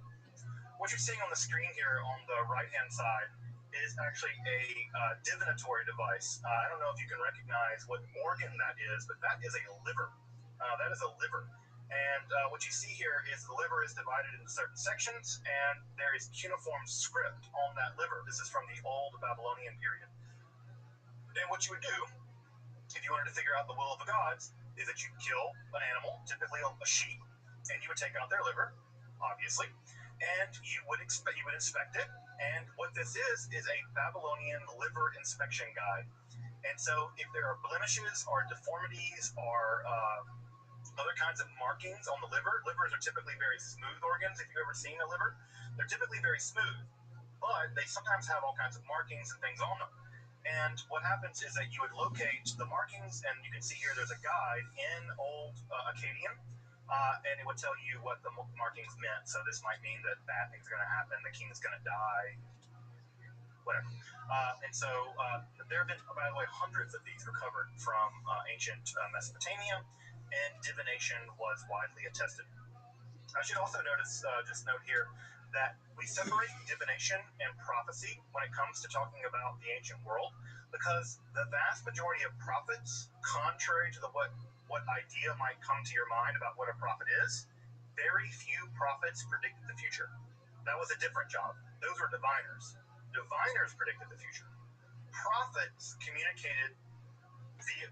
What you're seeing on the screen here on the right-hand side is actually a divinatory device. I don't know if you can recognize what organ that is, but that is a liver. That is a liver. And what you see here is the liver is divided into certain sections, and there is cuneiform script on that liver. This is from the old Babylonian period. And what you would do, if you wanted to figure out the will of the gods, is that you kill an animal, typically a sheep, and you would take out their liver, obviously, and you would inspect it. And what this is a Babylonian liver inspection guide. And so if there are blemishes or deformities or other kinds of markings on the liver, livers are typically very smooth organs. If you've ever seen a liver, they're typically very smooth, but they sometimes have all kinds of markings and things on them. And what happens is that you would locate the markings, and you can see here there's a guide in Old Akkadian, and it would tell you what the markings meant. So this might mean that bad things are going to happen, the king is going to die, whatever. And so there have been, by the way, hundreds of these recovered from ancient Mesopotamia, and divination was widely attested. I should also just note here, that we separate divination and prophecy when it comes to talking about the ancient world, because the vast majority of prophets, contrary to what idea might come to your mind about what a prophet is, very few prophets predicted the future. That was a different job. Those were diviners. diviners predicted the future. Prophets communicated via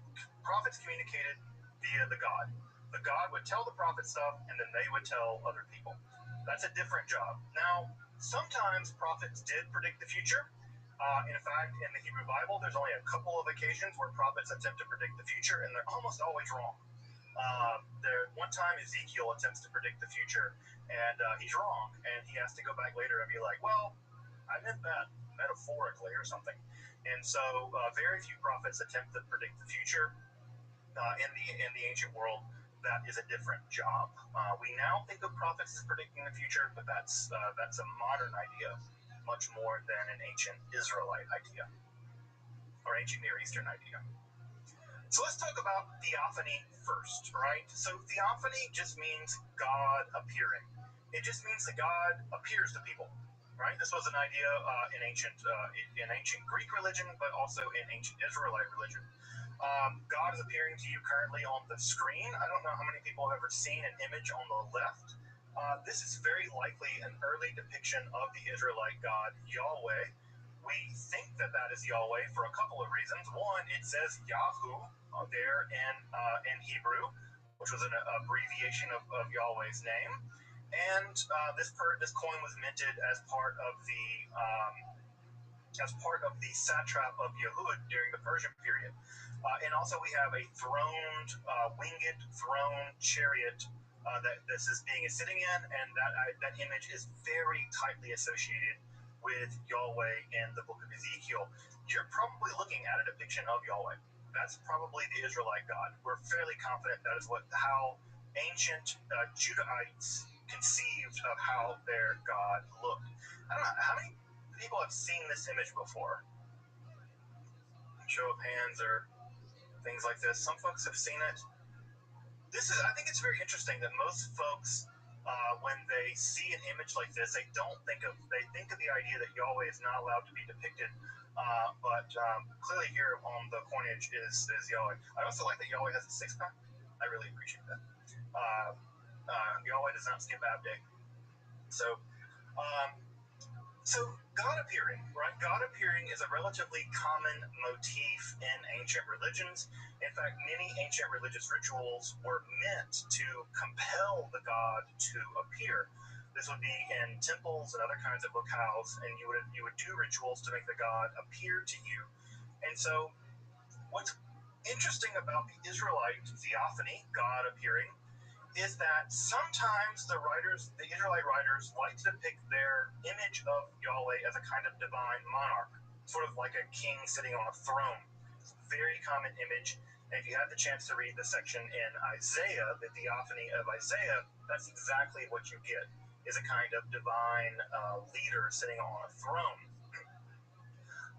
the God. The God would tell the prophet stuff, and then they would tell other people. That's a different job. Now, sometimes prophets did predict the future. In fact, in the Hebrew Bible, there's only a couple of occasions where prophets attempt to predict the future, and they're almost always wrong. One time Ezekiel attempts to predict the future, and he's wrong, and he has to go back later and be like, well, I meant that metaphorically or something. And so very few prophets attempt to predict the future. In the ancient world, that is a different job. We now think of prophets as predicting the future, but that's a modern idea, much more than an ancient Israelite idea or ancient Near Eastern idea. So let's talk about theophany first, right? So theophany just means God appearing. It just means that God appears to people, right? This was an idea in ancient Greek religion, but also in ancient Israelite religion. God is appearing to you currently on the screen. I don't know how many people have ever seen an image on the left. This is very likely an early depiction of the Israelite God, Yahweh. We think that is Yahweh for a couple of reasons. One, it says Yahu there in Hebrew, which was an abbreviation of Yahweh's name. And this coin was minted as part of the satrap of Yehud during the Persian period. And also we have a winged throne chariot that this is sitting in, and that image is very tightly associated with Yahweh in the book of Ezekiel. You're probably looking at a depiction of Yahweh. That's probably the Israelite God. We're fairly confident that is how ancient Judahites conceived of how their God looked. I don't know, how many people have seen this image before? Show of hands or things like this. Some folks have seen it. I think it's very interesting that most folks, when they see an image like this, they think of the idea that Yahweh is not allowed to be depicted. But clearly here on the coinage is Yahweh. I also like that Yahweh has a six-pack. I really appreciate that. Yahweh does not skip ab day. So God appearing, right? God appearing is a relatively common motif in ancient religions. In fact, many ancient religious rituals were meant to compel the God to appear. This would be in temples and other kinds of locales, and you would do rituals to make the God appear to you. And so what's interesting about the Israelite theophany, God appearing, is that sometimes the Israelite writers like to depict their image of Yahweh as a kind of divine monarch, sort of like a king sitting on a throne. It's a very common image, and if you have the chance to read the section in Isaiah, the theophany of Isaiah, that's exactly what you get, is a kind of divine leader sitting on a throne.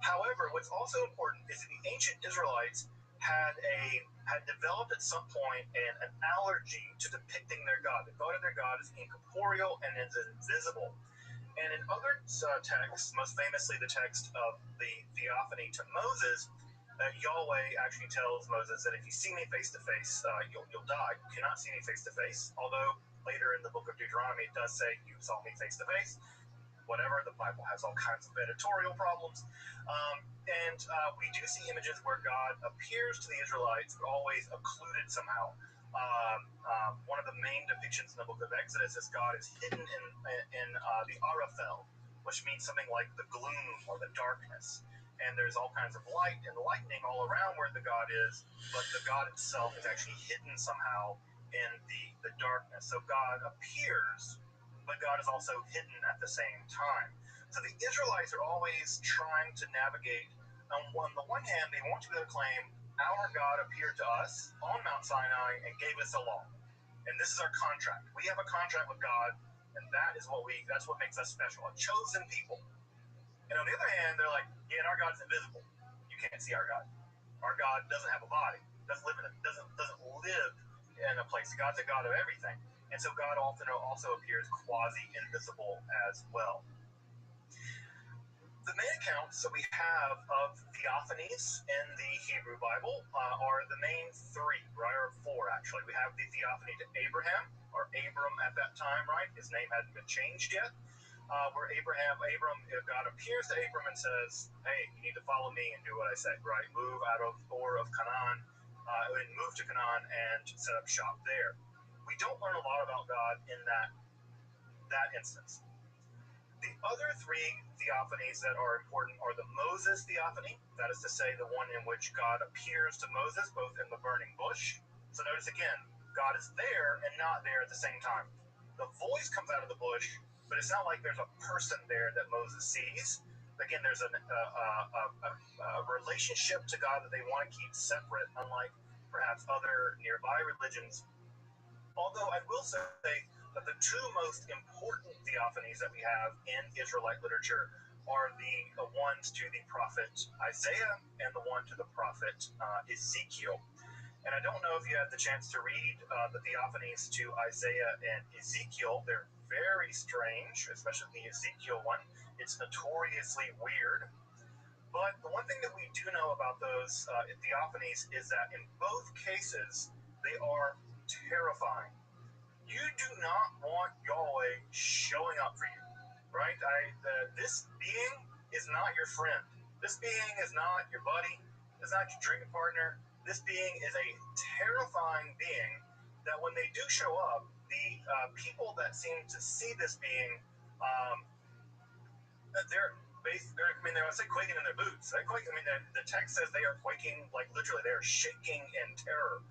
However, what's also important is that the ancient Israelites had developed at some point an allergy to depicting their God. They thought of their God as incorporeal and as invisible. And in other texts, most famously the text of the theophany to Moses, Yahweh actually tells Moses that if you see me face to face, you'll die. You cannot see me face to face. Although later in the book of Deuteronomy it does say you saw me face to face. Whatever, the Bible has all kinds of editorial problems. And we do see images where God appears to the Israelites, but always occluded somehow. One of the main depictions in the book of Exodus is God is hidden in the Arafel, which means something like the gloom or the darkness. And there's all kinds of light and lightning all around where the God is, but the God itself is actually hidden somehow in the darkness. So God appears, but God is also hidden at the same time. So the Israelites are always trying to navigate. On the one hand, they want to be able to claim, our God appeared to us on Mount Sinai and gave us a law. And this is our contract. We have a contract with God, and that's what makes us special, a chosen people. And on the other hand, they're like, yeah, and our God's invisible. You can't see our God. Our God doesn't have a body, doesn't live in a place. God's a God of everything. And so God often also appears quasi-invisible as well. The main accounts that we have of theophanies in the Hebrew Bible are the main three, right, or four actually. We have the theophany to Abraham, or Abram at that time, right? His name hadn't been changed yet. where God appears to Abram and says, "Hey, you need to follow me and do what I say." Right? Move out of Ur of Canaan, and move to Canaan and set up shop there. We don't learn a lot about God in that instance. The other three theophanies that are important are the Moses theophany, that is to say, the one in which God appears to Moses, both in the burning bush. So notice again, God is there and not there at the same time. The voice comes out of the bush, but it's not like there's a person there that Moses sees. Again, there's a relationship to God that they want to keep separate, unlike perhaps other nearby religions. Although I will say that the two most important theophanies that we have in Israelite literature are the ones to the prophet Isaiah and the one to the prophet Ezekiel. And I don't know if you had the chance to read the theophanies to Isaiah and Ezekiel. They're very strange, especially the Ezekiel one. It's notoriously weird. But the one thing that we do know about those theophanies is that in both cases, they are terrifying. You do not want Yahweh showing up for you, right? This being is not your friend. This being is not your buddy. It's not your drinking partner. This being is a terrifying being that when they do show up, the people that seem to see this being, they're quaking in their boots. The text says they are quaking, like literally, they are shaking in terror.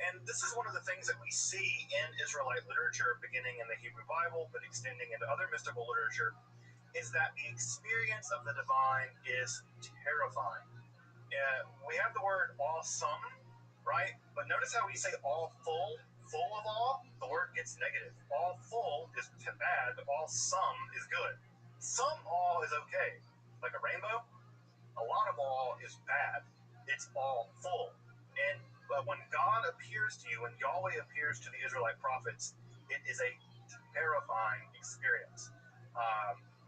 And this is one of the things that we see in Israelite literature, beginning in the Hebrew Bible, but extending into other mystical literature, is that the experience of the divine is terrifying. We have the word awesome, right? But notice how we say all full of awe, the word gets negative. All full is bad, all some is good. Some awe is okay, like a rainbow. A lot of awe is bad. It's all full. But when God appears to you, when Yahweh appears to the Israelite prophets, it is a terrifying experience.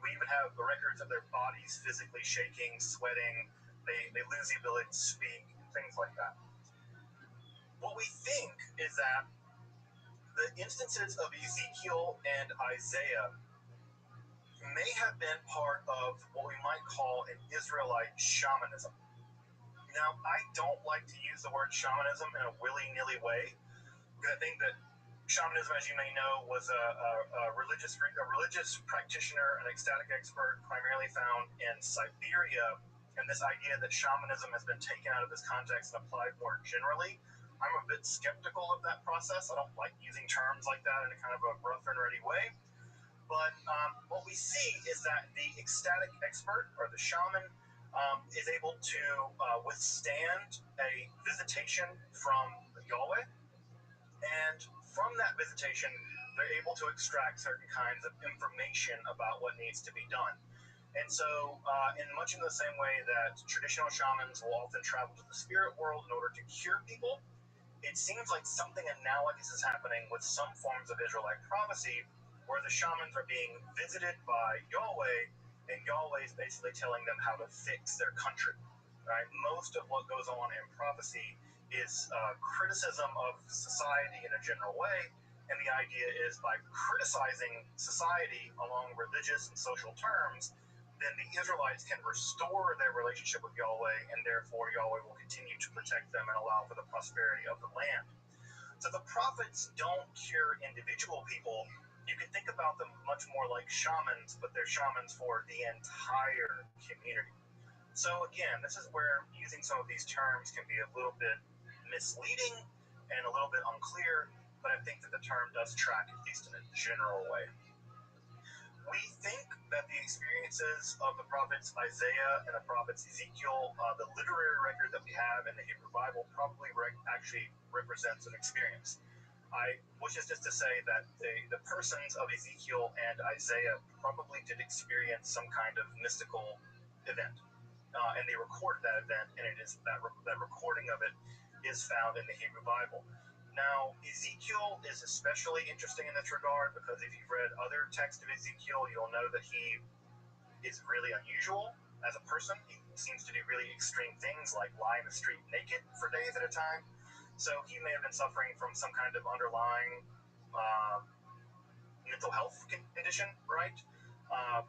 We even have the records of their bodies physically shaking, sweating. They lose the ability to speak, and things like that. What we think is that the instances of Ezekiel and Isaiah may have been part of what we might call an Israelite shamanism. Now, I don't like to use the word shamanism in a willy-nilly way, because I think that shamanism, as you may know, was a religious practitioner, an ecstatic expert, primarily found in Siberia. And this idea that shamanism has been taken out of this context and applied more generally, I'm a bit skeptical of that process. I don't like using terms like that in a kind of a rough and ready way. But what we see is that the ecstatic expert, or the shaman, is able to withstand a visitation from Yahweh, and from that visitation, they're able to extract certain kinds of information about what needs to be done. And so, in much in the same way that traditional shamans will often travel to the spirit world in order to cure people, it seems like something analogous is happening with some forms of Israelite prophecy, where the shamans are being visited by Yahweh, and Yahweh is basically telling them how to fix their country. Right? Most of what goes on in prophecy is criticism of society in a general way, and the idea is by criticizing society along religious and social terms, then the Israelites can restore their relationship with Yahweh, and therefore Yahweh will continue to protect them and allow for the prosperity of the land. So the prophets don't cure individual people. You can think about them much more like shamans, but they're shamans for the entire community. So again, this is where using some of these terms can be a little bit misleading and a little bit unclear, but I think that the term does track, at least in a general way. We think that the experiences of the prophets Isaiah and the prophets Ezekiel, the literary record that we have in the Hebrew Bible, probably actually represents an experience. Which is just to say that the persons of Ezekiel and Isaiah probably did experience some kind of mystical event. And they recorded that event, and it is that recording of it is found in the Hebrew Bible. Now, Ezekiel is especially interesting in this regard, because if you've read other texts of Ezekiel, you'll know that he is really unusual as a person. He seems to do really extreme things, like lie in the street naked for days at a time. So he may have been suffering from some kind of underlying mental health condition, right?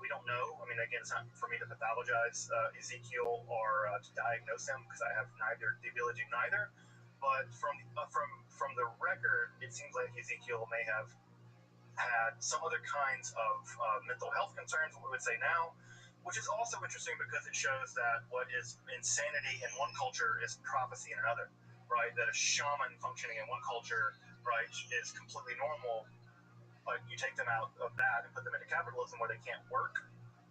We don't know. I mean, again, it's not for me to pathologize Ezekiel or to diagnose him because I have neither the ability to neither. But from the record, it seems like Ezekiel may have had some other kinds of mental health concerns, what we would say now, which is also interesting because it shows that what is insanity in one culture is prophecy in another, right? That a shaman functioning in one culture, right, is completely normal, but you take them out of that and put them into capitalism where they can't work,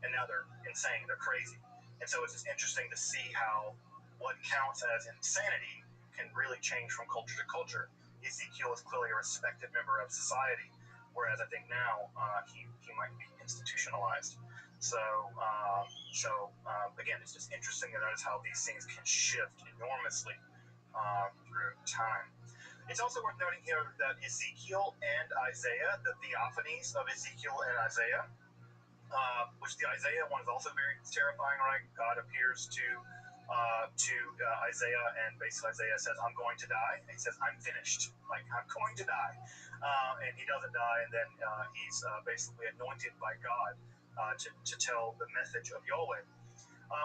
and now they're insane, they're crazy. And so it's just interesting to see how what counts as insanity can really change from culture to culture. Ezekiel is clearly a respected member of society, whereas I think now he might be institutionalized. So again, it's just interesting to notice how these things can shift enormously through time. It's also worth noting here that Ezekiel and Isaiah, the theophanies of Ezekiel and Isaiah, which the Isaiah one is also very terrifying, right? God appears to Isaiah, and basically Isaiah says, "I'm going to die." And he says, "I'm finished." Like, I'm going to die. And he doesn't die, and then he's basically anointed by God to tell the message of Yahweh.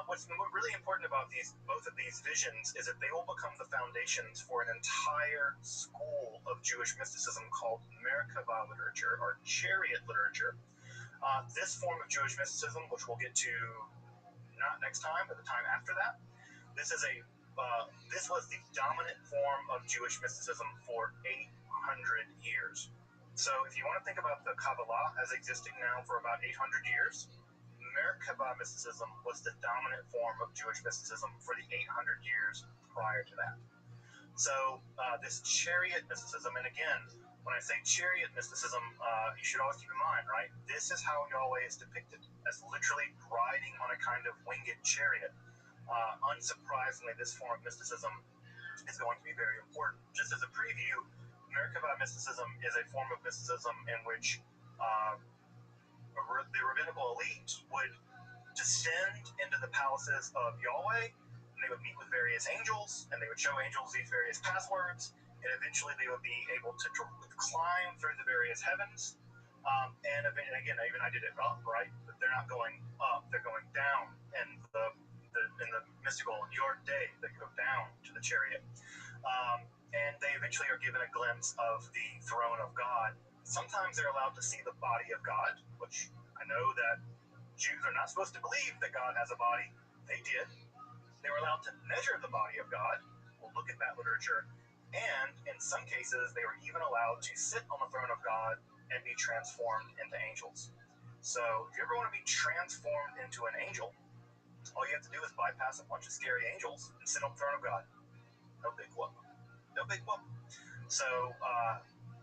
What's really important about both of these visions is that they will become the foundations for an entire school of Jewish mysticism called Merkabah literature, or chariot literature. This form of Jewish mysticism, which we'll get to not next time, but the time after that, this was the dominant form of Jewish mysticism for 800 years. So if you want to think about the Kabbalah as existing now for about 800 years, Merkabah mysticism was the dominant form of Jewish mysticism for the 800 years prior to that. So this chariot mysticism, and again, when I say chariot mysticism, you should always keep in mind, right? This is how Yahweh is depicted, as literally riding on a kind of winged chariot. Unsurprisingly, this form of mysticism is going to be very important. Just as a preview, Merkabah mysticism is a form of mysticism in which the rabbinical elite would descend into the palaces of Yahweh, and they would meet with various angels, and they would show angels these various passwords, and eventually they would be able to climb through the various heavens. And again, even I did it up, right? But they're not going up; they're going down in the mystical your day. They go down to the chariot, and they eventually are given a glimpse of the throne of God. Sometimes they're allowed to see the body of God, which I know that Jews are not supposed to believe that God has a body. They did. They were allowed to measure the body of God. We'll look at that literature. And in some cases, they were even allowed to sit on the throne of God and be transformed into angels. So if you ever want to be transformed into an angel, all you have to do is bypass a bunch of scary angels and sit on the throne of God. No big whoop. No big whoop. So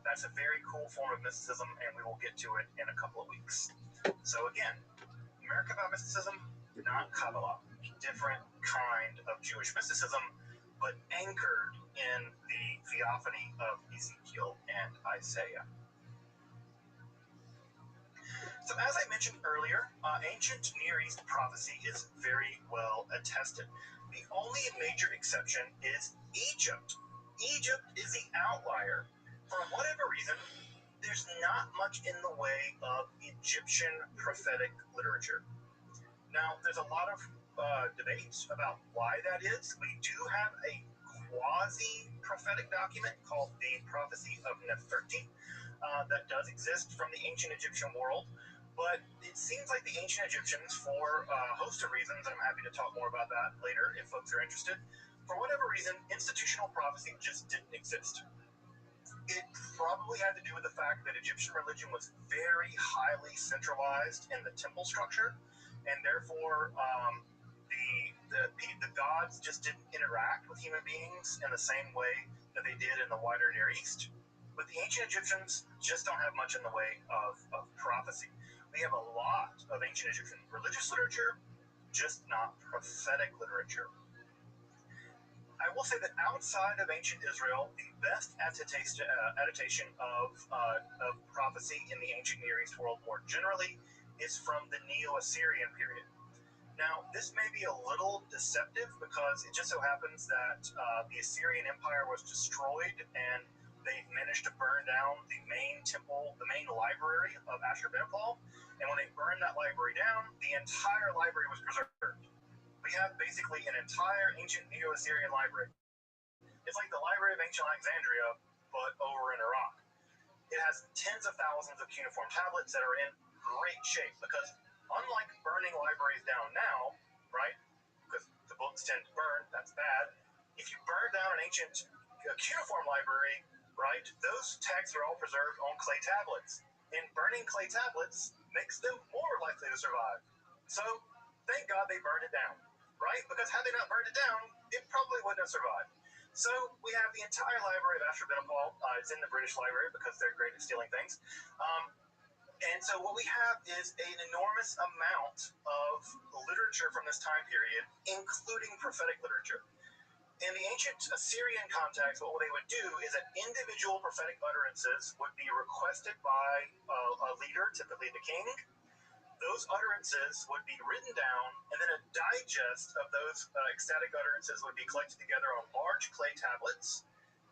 that's a very cool form of mysticism, and we will get to it in a couple of weeks. So again, Merkabah mysticism, not Kabbalah. Different kind of Jewish mysticism, but anchored in the theophany of Ezekiel and Isaiah. So as I mentioned earlier, ancient Near East prophecy is very well attested. The only major exception is Egypt. Egypt is the outlier. For whatever reason, there's not much in the way of Egyptian prophetic literature. Now, there's a lot of debates about why that is. We do have a quasi-prophetic document called the Prophecy of Nefertiti that does exist from the ancient Egyptian world, but it seems like the ancient Egyptians, for a host of reasons, and I'm happy to talk more about that later if folks are interested, for whatever reason, institutional prophecy just didn't exist. It probably had to do with the fact that Egyptian religion was very highly centralized in the temple structure, and therefore the gods just didn't interact with human beings in the same way that they did in the wider Near East. But the ancient Egyptians just don't have much in the way of prophecy. We have a lot of ancient Egyptian religious literature, just not prophetic literature. I will say that outside of ancient Israel, the best adaptation of prophecy in the ancient Near East world more generally is from the Neo-Assyrian period. Now, this may be a little deceptive because it just so happens that the Assyrian Empire was destroyed and they managed to burn down the main temple, the main library of Ashurbanipal. And when they burned that library down, the entire library was preserved. We have basically an entire ancient Neo-Assyrian library. It's like the Library of Ancient Alexandria, but over in Iraq. It has tens of thousands of cuneiform tablets that are in great shape because unlike burning libraries down now, right, because the books tend to burn, that's bad. If you burn down an ancient cuneiform library, right, those texts are all preserved on clay tablets. And burning clay tablets makes them more likely to survive. So, thank God they burned it down, right? Because had they not burned it down, it probably wouldn't have survived. So, we have the entire library of Ashurbanipal. It's in the British Library because they're great at stealing things. And so what we have is an enormous amount of literature from this time period, including prophetic literature. In the ancient Assyrian context, what they would do is that individual prophetic utterances would be requested by a leader, typically the king. Those utterances would be written down, and then a digest of those ecstatic utterances would be collected together on large clay tablets,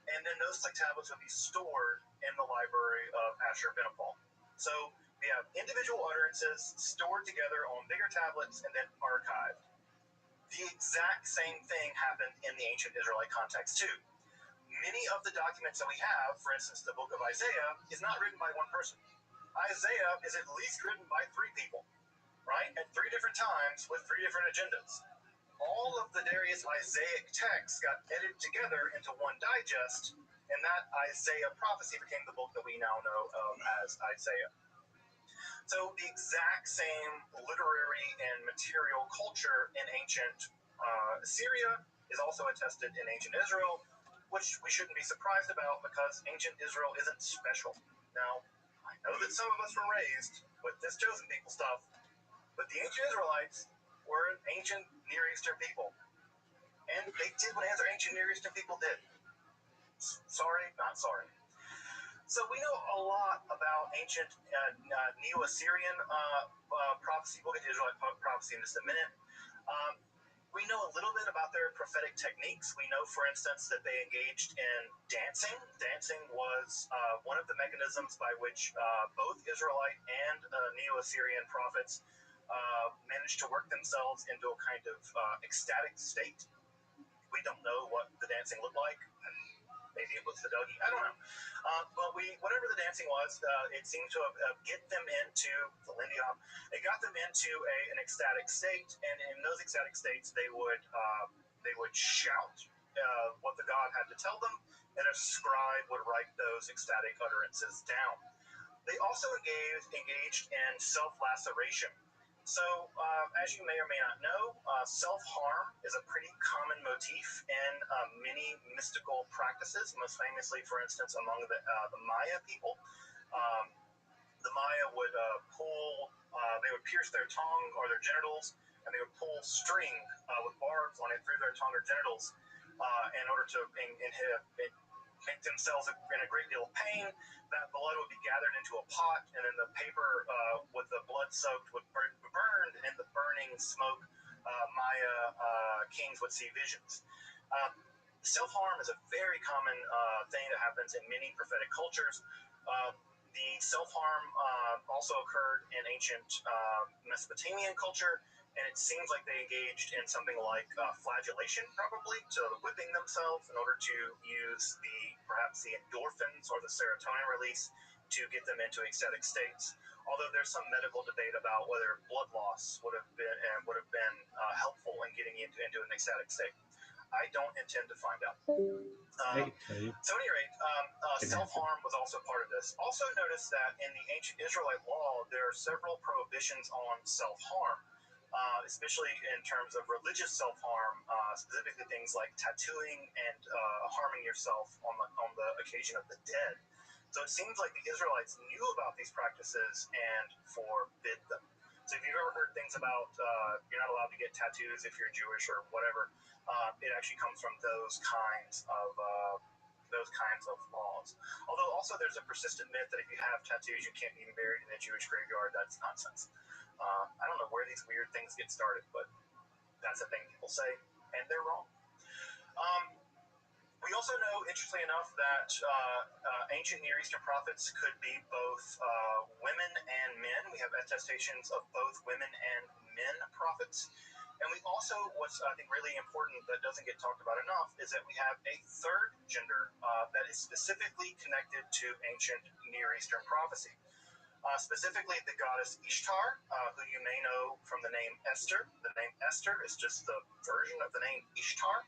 and then those clay tablets would be stored in the library of Ashurbanipal. So we have individual utterances stored together on bigger tablets and then archived. The exact same thing happened in the ancient Israelite context too. Many of the documents that we have, for instance, the book of Isaiah, is not written by one person. Isaiah is at least written by 3 people, right? At 3 different times with 3 different agendas. All of the various Isaiah texts got edited together into one digest, and that Isaiah prophecy became the book that we now know of as Isaiah. So the exact same literary and material culture in ancient Assyria is also attested in ancient Israel, which we shouldn't be surprised about because ancient Israel isn't special. Now, I know that some of us were raised with this chosen people stuff, but the ancient Israelites were an ancient Near Eastern people. And they did what other ancient Near Eastern people did. Sorry, not sorry. So we know a lot about ancient Neo-Assyrian prophecy. We'll get to Israelite prophecy in just a minute. We know a little bit about their prophetic techniques. We know, for instance, that they engaged in dancing. Dancing was one of the mechanisms by which both Israelite and Neo-Assyrian prophets managed to work themselves into a kind of ecstatic state. We don't know what the dancing looked like. Maybe it was the Dougie. I don't know. But whatever the dancing was, it seemed to have get them into the Lindy Hop. It got them into an ecstatic state, and in those ecstatic states, they would shout what the god had to tell them, and a scribe would write those ecstatic utterances down. They also engaged in self-laceration. So, as you may or may not know, self-harm is a pretty common motif in many mystical practices, most famously, for instance, among the Maya people. The Maya would they would pierce their tongue or their genitals, and they would pull string with barbs on it through their tongue or genitals in order to make themselves in a great deal of pain. That blood would be gathered into a pot, and then the paper with the blood soaked would be burned, and in the burning smoke, Maya kings would see visions. Self-harm is a very common thing that happens in many prophetic cultures. The self-harm also occurred in ancient Mesopotamian culture, and it seems like they engaged in something like flagellation, probably, so whipping themselves in order to use perhaps the endorphins or the serotonin release to get them into ecstatic states. Although there's some medical debate about whether blood loss would have been helpful in getting into an ecstatic state. I don't intend to find out. I can tell you. So at any rate, self-harm was also part of this. Also notice that in the ancient Israelite law, there are several prohibitions on self-harm, especially in terms of religious self-harm, specifically things like tattooing and harming yourself on the occasion of the dead. So it seems like the Israelites knew about these practices and forbid them. So if you've ever heard things about you're not allowed to get tattoos if you're Jewish or whatever, it actually comes from those kinds of laws. Although also there's a persistent myth that if you have tattoos, you can't be buried in a Jewish graveyard. That's nonsense. I don't know where these weird things get started, but that's a thing people say, and they're wrong. We also know, interestingly enough, that ancient Near Eastern prophets could be both women and men. We have attestations of both women and men prophets. And we also, what's I think really important that doesn't get talked about enough, is that we have a third gender that is specifically connected to ancient Near Eastern prophecy. Specifically, the goddess Ishtar, who you may know from the name Esther. The name Esther is just the version of the name Ishtar.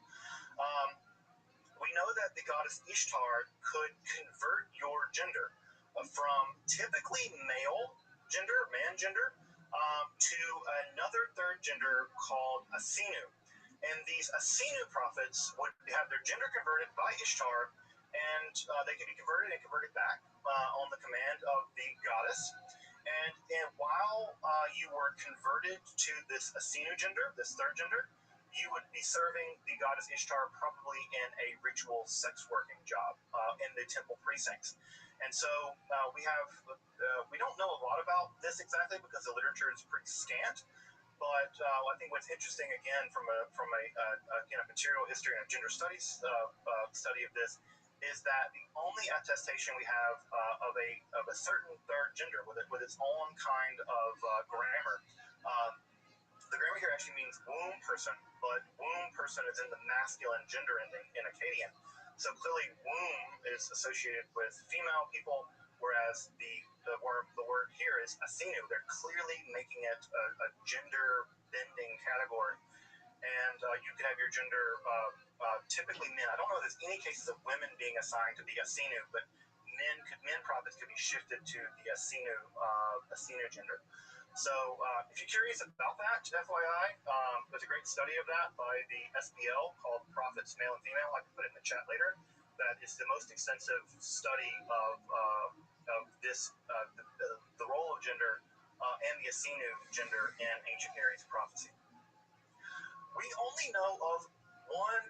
We know that the goddess Ishtar could convert your gender from typically male gender, man gender, to another third gender called Asinu. And these Asinu prophets would have their gender converted by Ishtar, and they could be converted and converted back on the command of the goddess. And while you were converted to this Asinu gender, this third gender, you would be serving the goddess Ishtar probably in a ritual sex working job in the temple precincts. And so we don't know a lot about this exactly because the literature is pretty scant. But I think what's interesting, again, from a material history and gender studies study of this, is that the only attestation we have of a certain third gender with its own kind of grammar. The grammar here actually means womb person, but womb person is in the masculine gender ending in Akkadian. So clearly womb is associated with female people, whereas the word here is asinu. They're clearly making it a gender bending category. And you could have your gender, typically men. I don't know if there's any cases of women being assigned to the asinu, but men prophets could be shifted to the asinu gender. So if you're curious about that, FYI, there's a great study of that by the SBL called Prophets Male and Female. I can put it in the chat later. That is the most extensive study of this, the role of gender and the Asinu gender in ancient Near East prophecy. We only know of one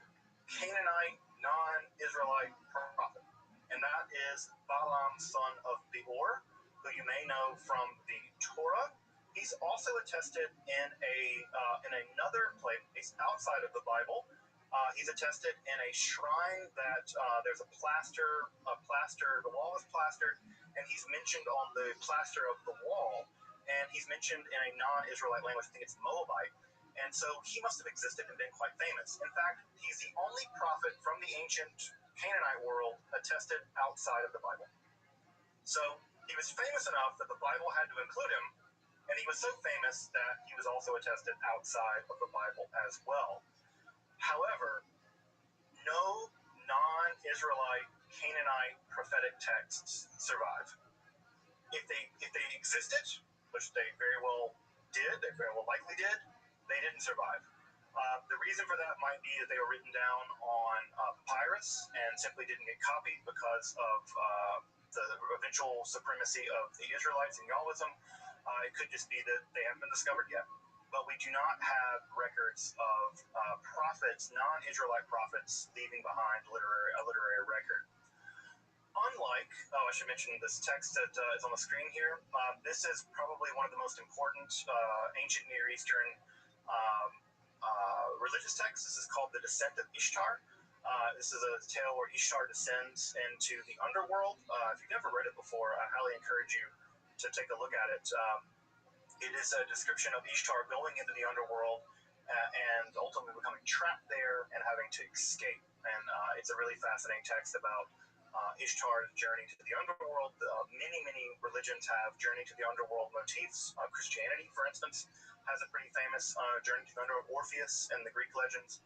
Canaanite non-Israelite prophet, and that is Balaam, son of Beor, who you may know from the Torah. He's also attested in another place outside of the Bible. He's attested in a shrine that there's a plaster. The wall is plastered, and he's mentioned on the plaster of the wall. And he's mentioned in a non-Israelite language. I think it's Moabite. And so he must have existed and been quite famous. In fact, he's the only prophet from the ancient Canaanite world attested outside of the Bible. So he was famous enough that the Bible had to include him. And he was so famous that he was also attested outside of the Bible as well. However, no non-Israelite Canaanite prophetic texts survive. If they existed, which they very well did, they very well likely did, they didn't survive. The reason for that might be that they were written down on papyrus and simply didn't get copied because of the eventual supremacy of the Israelites and Yahwism. It could just be that they haven't been discovered yet. But we do not have records of prophets, non-Israelite prophets, leaving behind a literary record. Unlike, I should mention this text that is on the screen here. This is probably one of the most important ancient Near Eastern religious texts. This is called The Descent of Ishtar. This is a tale where Ishtar descends into the underworld. If you've never read it before, I highly encourage you to take a look at it. It is a description of Ishtar going into the underworld and ultimately becoming trapped there and having to escape. And it's a really fascinating text about Ishtar's journey to the underworld. Many religions have journey to the underworld motifs. Christianity, for instance, has a pretty famous journey to the underworld. Orpheus and the Greek legends.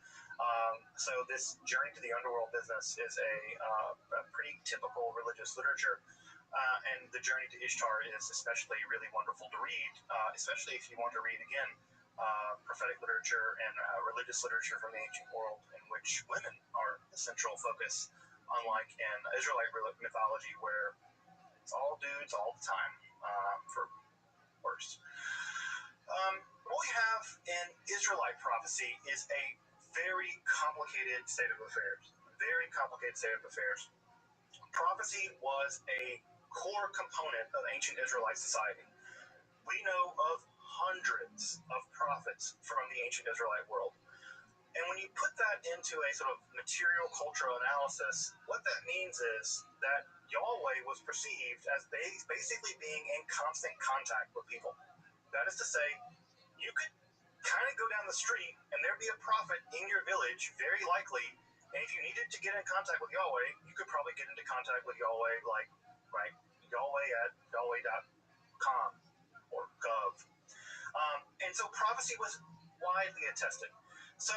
So this journey to the underworld business is a pretty typical religious literature. And the journey to Ishtar is especially really wonderful to read, especially if you want to read, again, prophetic literature and religious literature from the ancient world in which women are the central focus, unlike in Israelite mythology where it's all dudes all the time, for worse. What we have in Israelite prophecy is a very complicated state of affairs. Very complicated state of affairs. Prophecy was a core component of ancient Israelite society. We know of hundreds of prophets from the ancient Israelite world. And when you put that into a sort of material cultural analysis, what that means is that Yahweh was perceived as basically being in constant contact with people. That is to say, you could kind of go down the street and there'd be a prophet in your village, very likely, and if you needed to get in contact with Yahweh, you could probably get into contact with Yahweh, like, right, Yahweh at Yahweh.com or gov. And so prophecy was widely attested. So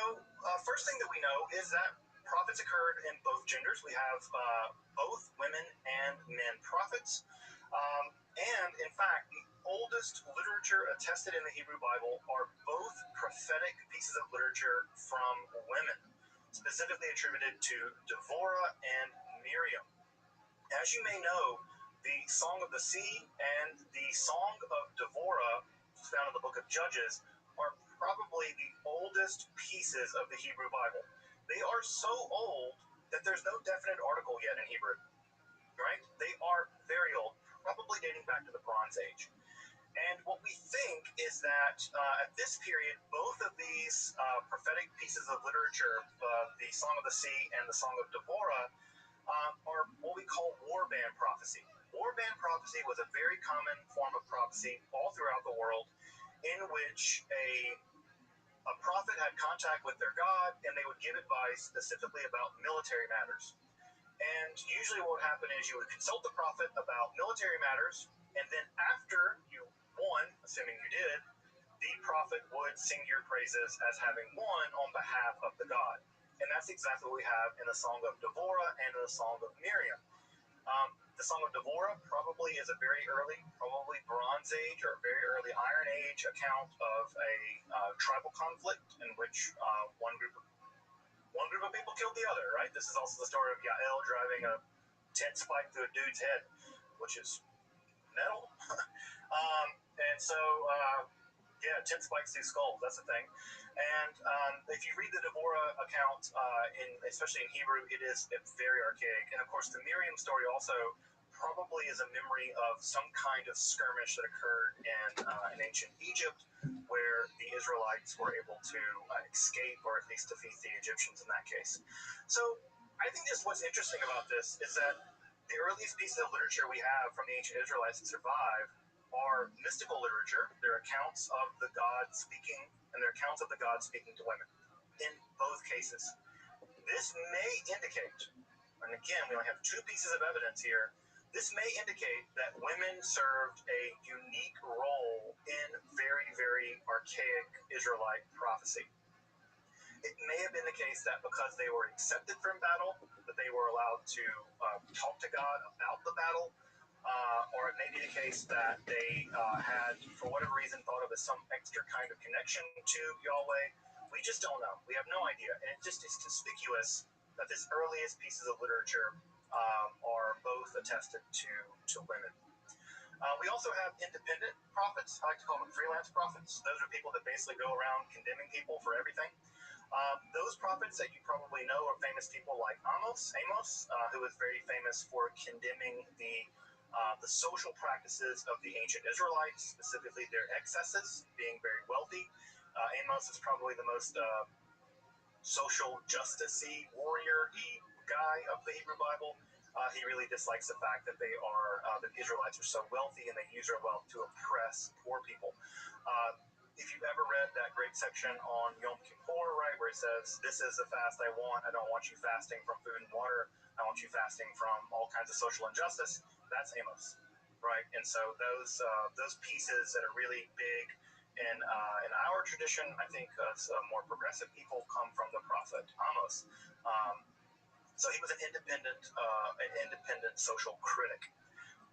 first thing that we know is that prophets occurred in both genders. We have both women and men prophets. And in fact, the oldest literature attested in the Hebrew Bible are both prophetic pieces of literature from women, specifically attributed to Devorah and Miriam. As you may know, the Song of the Sea and the Song of Devorah, found in the book of Judges, are probably the oldest pieces of the Hebrew Bible. They are so old that there's no definite article yet in Hebrew, right? They are very old, probably dating back to the Bronze Age. And what we think is that at this period, both of these prophetic pieces of literature, the Song of the Sea and the Song of Devorah, are what we call warband prophecy. Warband prophecy was a very common form of prophecy all throughout the world, in which a prophet had contact with their God, and they would give advice specifically about military matters. And usually what would happen is you would consult the prophet about military matters, and then after you won, assuming you did, the prophet would sing your praises as having won on behalf of the God. And that's exactly what we have in the Song of Devorah and in the Song of Miriam. The Song of Devorah probably is a very early, probably Bronze Age or very early Iron Age account of a tribal conflict in which one group of people killed the other, right? This is also the story of Yael driving a tent spike through a dude's head, which is metal. And so, yeah, tent spikes through skulls, that's the thing. And if you read the Devorah account, especially in Hebrew, it's very archaic. And of course, the Miriam story also probably is a memory of some kind of skirmish that occurred in ancient Egypt, where the Israelites were able to escape or at least defeat the Egyptians in that case. So I think just what's interesting about this is that the earliest pieces of literature we have from the ancient Israelites that survive are mystical literature. They're accounts of the God speaking, and they're accounts of the God speaking to women in both cases. This may indicate, and again, we only have two pieces of evidence here, this may indicate that women served a unique role in very, very archaic Israelite prophecy. It may have been the case that because they were accepted from battle, that they were allowed to talk to God about the battle, or it may be the case that they had, for whatever reason, thought of as some extra kind of connection to Yahweh. We just don't know. We have no idea. And it just is conspicuous that these earliest pieces of literature are both attested to women. We also have independent prophets. I like to call them freelance prophets. Those are people that basically go around condemning people for everything. Those prophets that you probably know are famous people like Amos, who is very famous for condemning the social practices of the ancient Israelites, specifically their excesses, being very wealthy. Amos is probably the most social justice-y, warrior-y guy of the Hebrew Bible. He really dislikes the fact that the Israelites are so wealthy and they use their wealth to oppress poor people. If you've ever read that great section on Yom Kippur, right, where it says, "This is the fast I want. I don't want you fasting from food and water. I want you fasting from all kinds of social injustice," that's Amos, right? And so those pieces that are really big in our tradition, I think more progressive people, come from the prophet Amos. So he was an independent social critic.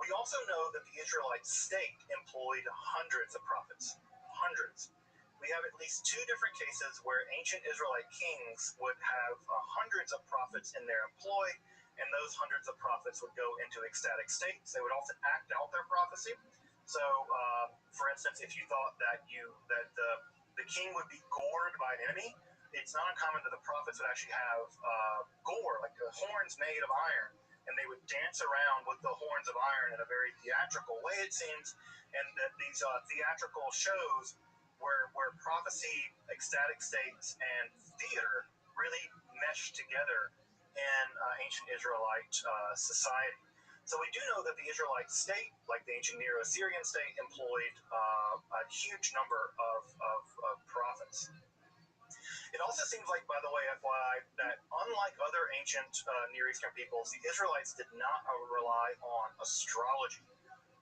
We also know that the Israelite state employed hundreds of prophets. Hundreds. We have at least two different cases where ancient Israelite kings would have hundreds of prophets in their employ, and those hundreds of prophets would go into ecstatic states. They would often act out their prophecy. So, for instance, if you thought that the king would be gored by an enemy, it's not uncommon that the prophets would actually have gore, like horns made of iron, and they would dance around with the horns of iron in a very theatrical way, it seems, and that these theatrical shows where prophecy, ecstatic states, and theater really meshed together in ancient Israelite society. So we do know that the Israelite state, like the ancient Near Assyrian state, employed a huge number of prophets. It also seems like, by the way, FYI, that unlike other ancient Near Eastern peoples, the Israelites did not rely on astrology.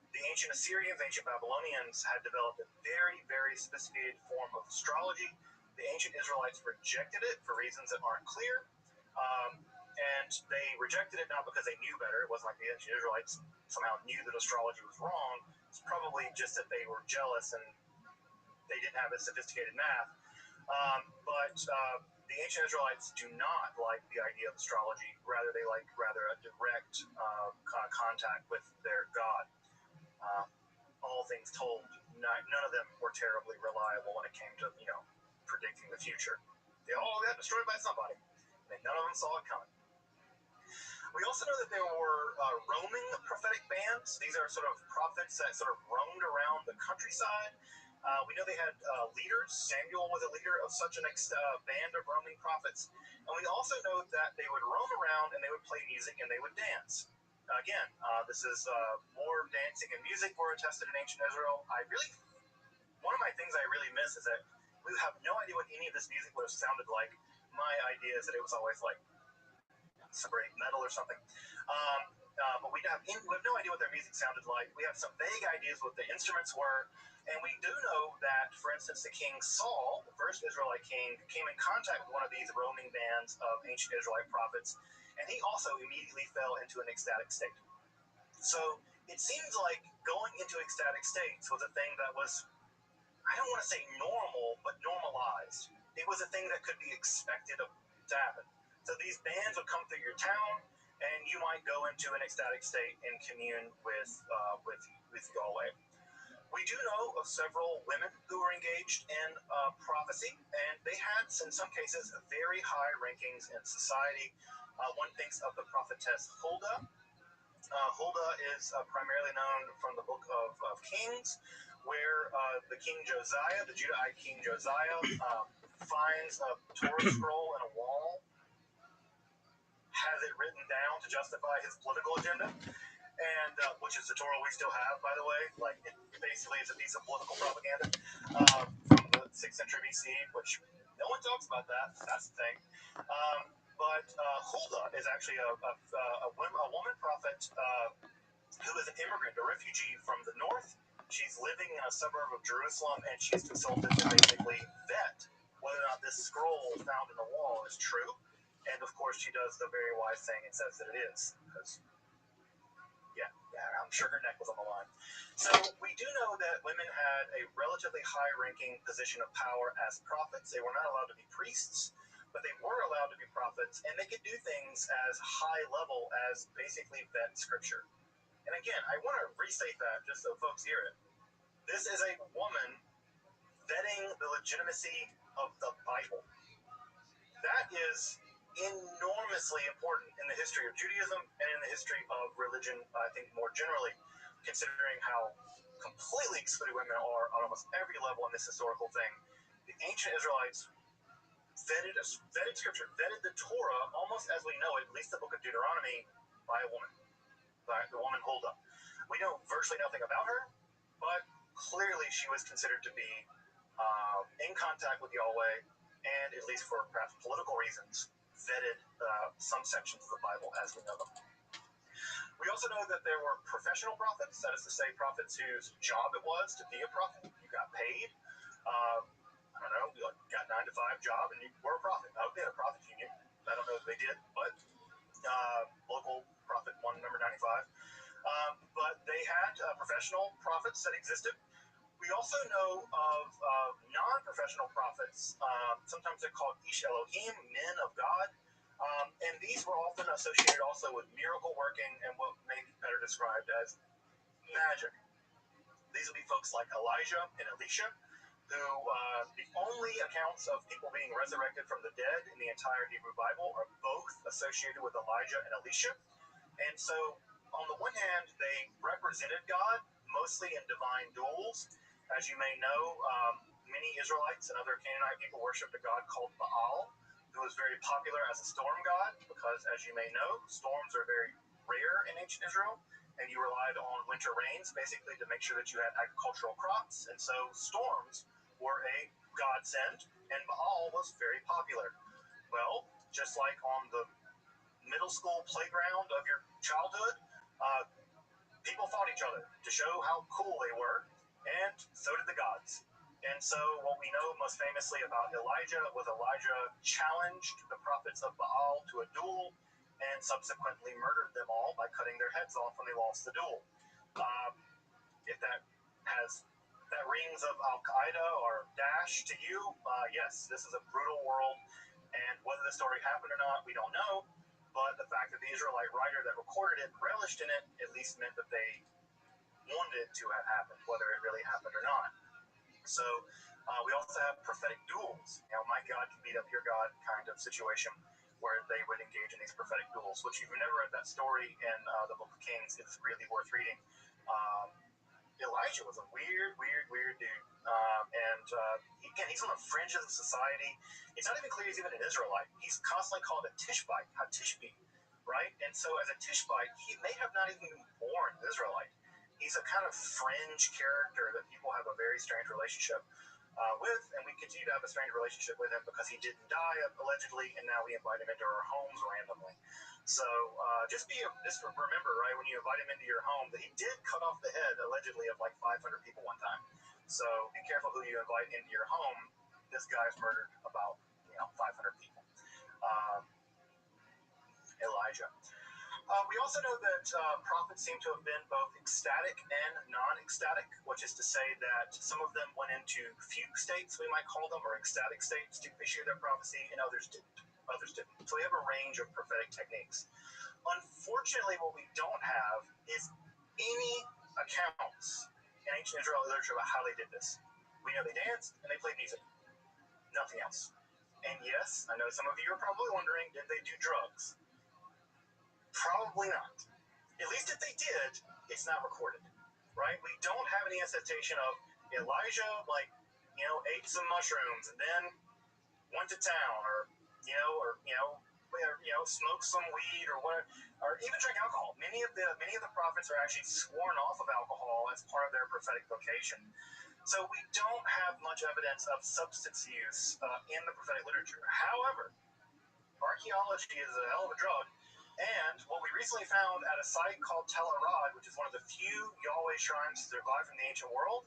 The ancient Assyrians, ancient Babylonians had developed a very, very sophisticated form of astrology. The ancient Israelites rejected it for reasons that aren't clear. And they rejected it not because they knew better. It wasn't like the ancient Israelites somehow knew that astrology was wrong. It's probably just that they were jealous and they didn't have a sophisticated math. But the ancient Israelites do not like the idea of astrology. Rather, they like a direct kind of contact with their God. All things told, none of them were terribly reliable when it came to, predicting the future. They all got destroyed by somebody, and none of them saw it coming. We also know that there were roaming prophetic bands. These are sort of prophets that sort of roamed around the countryside. We know they had leaders. Samuel was a leader of such an band of roaming prophets. And we also know that they would roam around and they would play music and they would dance. Again, this is more dancing and music were attested in ancient Israel. One of my things I really miss is that we have no idea what any of this music would have sounded like. My idea is that it was always like some great metal or something. But we have no idea what their music sounded like. We have some vague ideas what the instruments were. And we do know that, for instance, the king Saul, the first Israelite king, came in contact with one of these roaming bands of ancient Israelite prophets, and he also immediately fell into an ecstatic state. So it seems like going into ecstatic states was a thing that was, I don't want to say normal, but normalized. It was a thing that could be expected to happen. So these bands would come through your town, and you might go into an ecstatic state and commune with Yahweh. We do know of several women who were engaged in prophecy, and they had, in some cases, very high rankings in society. One thinks of the prophetess Huldah. Huldah is primarily known from the book of Kings, where the King Josiah, the Judahite King Josiah, finds a Torah scroll in a wall, has it written down to justify his political agenda, and which is the Torah we still have, by the way. Like, it basically is a piece of political propaganda from the 6th century BC, which no one talks about that. That's the thing. But Huldah is actually a woman prophet who is an immigrant, a refugee from the north. She's living in a suburb of Jerusalem, and she's consulted to basically vet whether or not this scroll found in the wall is true. And of course, she does the very wise thing and says that it is, because I'm sure her neck was on the line. So we do know that women had a relatively high-ranking position of power as prophets. They were not allowed to be priests, but they were allowed to be prophets, and they could do things as high level as basically vet scripture. And again, I want to restate that just so folks hear it. This is a woman vetting the legitimacy of the Bible. That is enormously important in the history of Judaism and in the history of religion, I think, more generally, considering how completely excluded women are on almost every level in this historical thing. The ancient Israelites vetted scripture, vetted the Torah almost as we know it, at least the book of Deuteronomy, by a woman, by the woman Huldah. We know virtually nothing about her, but clearly she was considered to be in contact with Yahweh, and at least for perhaps political reasons, vetted some sections of the Bible as we know them. We also know that there were professional prophets, that is to say, prophets whose job it was to be a prophet. You got paid. I don't know, you got a 9-to-5 job, and you were a prophet. I hope they had a prophet union. I don't know if they did, but local prophet one, number 95. But they had professional prophets that existed. We also know of non-professional prophets. Sometimes they're called Ish Elohim, men of God. And these were often associated also with miracle working and what may be better described as magic. These would be folks like Elijah and Elisha, who the only accounts of people being resurrected from the dead in the entire Hebrew Bible are both associated with Elijah and Elisha. And so, on the one hand, they represented God, mostly in divine duels. As you may know, many Israelites and other Canaanite people worshipped a god called Baal, who was very popular as a storm god because, as you may know, storms are very rare in ancient Israel, and you relied on winter rains basically to make sure that you had agricultural crops, and so storms were a godsend, and Baal was very popular. Well, just like on the middle school playground of your childhood, people fought each other to show how cool they were, and so did the gods. And so what we know most famously about Elijah was Elijah challenged the prophets of Baal to a duel and subsequently murdered them all by cutting their heads off when they lost the duel. If that rings of Al-Qaeda or Daesh to you, yes, this is a brutal world, and whether the story happened or not, we don't know. But the fact that the Israelite writer that recorded it relished in it at least meant that they wanted it to have happened, whether it really happened or not. So we also have prophetic duels. My God can beat up your God kind of situation where they would engage in these prophetic duels, which if you've never read that story in the Book of Kings, it's really worth reading. Elijah was a weird dude. Again, he's on the fringes of society. It's not even clear he's even an Israelite. He's constantly called a Tishbite, right? And so as a Tishbite, he may have not even been born an Israelite. He's a kind of fringe character that people have a very strange relationship with, and we continue to have a strange relationship with him because he didn't die, allegedly, and now we invite him into our homes randomly. So just remember, right, when you invite him into your home, that he did cut off the head, allegedly, of like 500 people one time. So be careful who you invite into your home. This guy's murdered about 500 people. Elijah. We also know that prophets seem to have been both ecstatic and non-ecstatic, which is to say that some of them went into fugue states, we might call them, or ecstatic states to issue their prophecy, and others didn't. So we have a range of prophetic techniques. Unfortunately, what we don't have is any accounts in ancient Israeli literature about how they did this. We know they danced and they played music. Nothing else. And yes, I know some of you are probably wondering, did they do drugs? Probably not. At least if they did, it's not recorded, right? We don't have any attestation of Elijah, ate some mushrooms and then went to town, or smoked some weed, or what, or even drank alcohol. Many of the prophets are actually sworn off of alcohol as part of their prophetic vocation. So we don't have much evidence of substance use in the prophetic literature. However, archaeology is a hell of a drug. And what we recently found at a site called Tel Arad, which is one of the few Yahweh shrines to survive from the ancient world,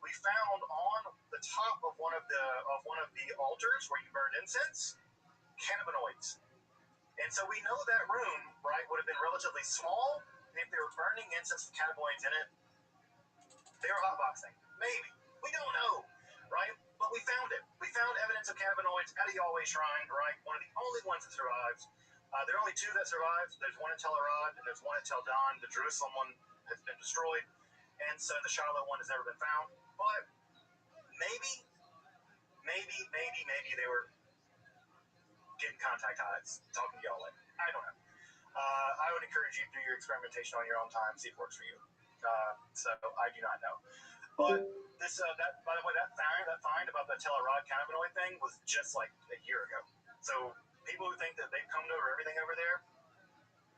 we found on the top of one of the altars where you burn incense, cannabinoids. And so we know that room, right, would have been relatively small. And if they were burning incense with cannabinoids in it, they were hotboxing. Maybe. We don't know, right? But we found it. We found evidence of cannabinoids at a Yahweh shrine, right? One of the only ones that survives. There are only two that survived. There's one in Tel Arad and there's one at Tel Dan. The Jerusalem one has been destroyed, and so the Shiloh one has never been found. But maybe they were getting contact highs, talking to Yahweh. I don't know. I would encourage you to do your experimentation on your own time, see if it works for you. So I do not know. But this, by the way, that find about the Tel Arad cannabinoid thing was just like a year ago. So people who think that they've come over everything over there,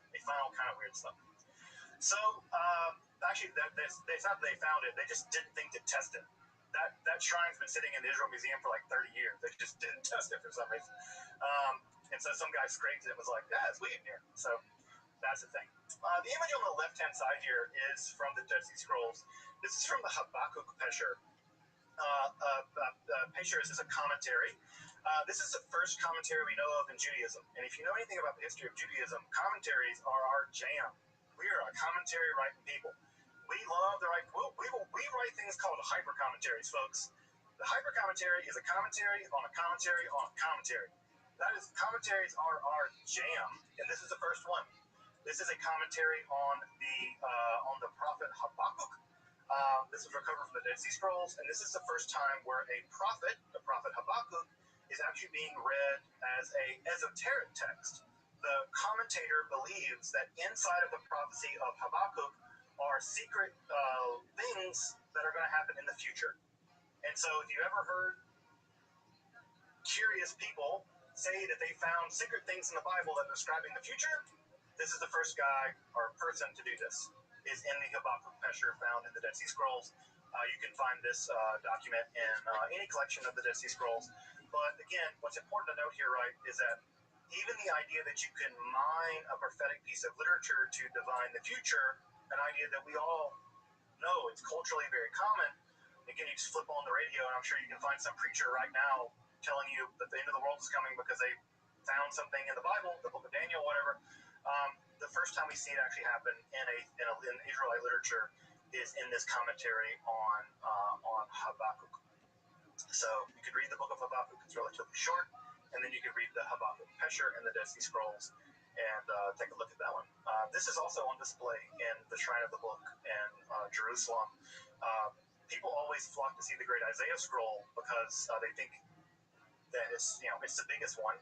they find all kind of weird stuff. So actually, it's not that they found it; they just didn't think to test it. That shrine's been sitting in the Israel Museum for like 30 years. They just didn't test it for some reason. And so some guy scraped it and was like, "Yeah, it's weed in here." So that's the thing. The image on the left-hand side here is from the Dead Sea Scrolls. This is from the Habakkuk Pesher. Pesher is a commentary. This is the first commentary we know of in Judaism. And if you know anything about the history of Judaism, commentaries are our jam. We are a commentary writing people. We love to write. We write things called hyper commentaries, folks. The hyper commentary is a commentary on a commentary on a commentary. Commentaries are our jam, and this is the first one. This is a commentary on the prophet Habakkuk. This was recovered from the Dead Sea Scrolls, and this is the first time where the prophet Habakkuk, is actually being read as a esoteric text. The commentator believes that inside of the prophecy of Habakkuk are secret things that are going to happen in the future. And so if you ever heard curious people say that they found secret things in the Bible that are describing the future, this is the first guy or person to do this, is in the Habakkuk Pesher found in the Dead Sea Scrolls. You can find this document in any collection of the Dead Sea Scrolls. But again, what's important to note here, right, is that even the idea that you can mine a prophetic piece of literature to divine the future, an idea that we all know it's culturally very common. Again, you just flip on the radio, and I'm sure you can find some preacher right now telling you that the end of the world is coming because they found something in the Bible, the book of Daniel, whatever. The first time we see it actually happen in Israelite literature is in this commentary on Habakkuk. So you could read the book of Habakkuk; it's relatively short, and then you could read the Habakkuk Pesher and the Dead Sea Scrolls and take a look at that one. This is also on display in the Shrine of the Book in Jerusalem. People always flock to see the Great Isaiah Scroll because they think that it's the biggest one,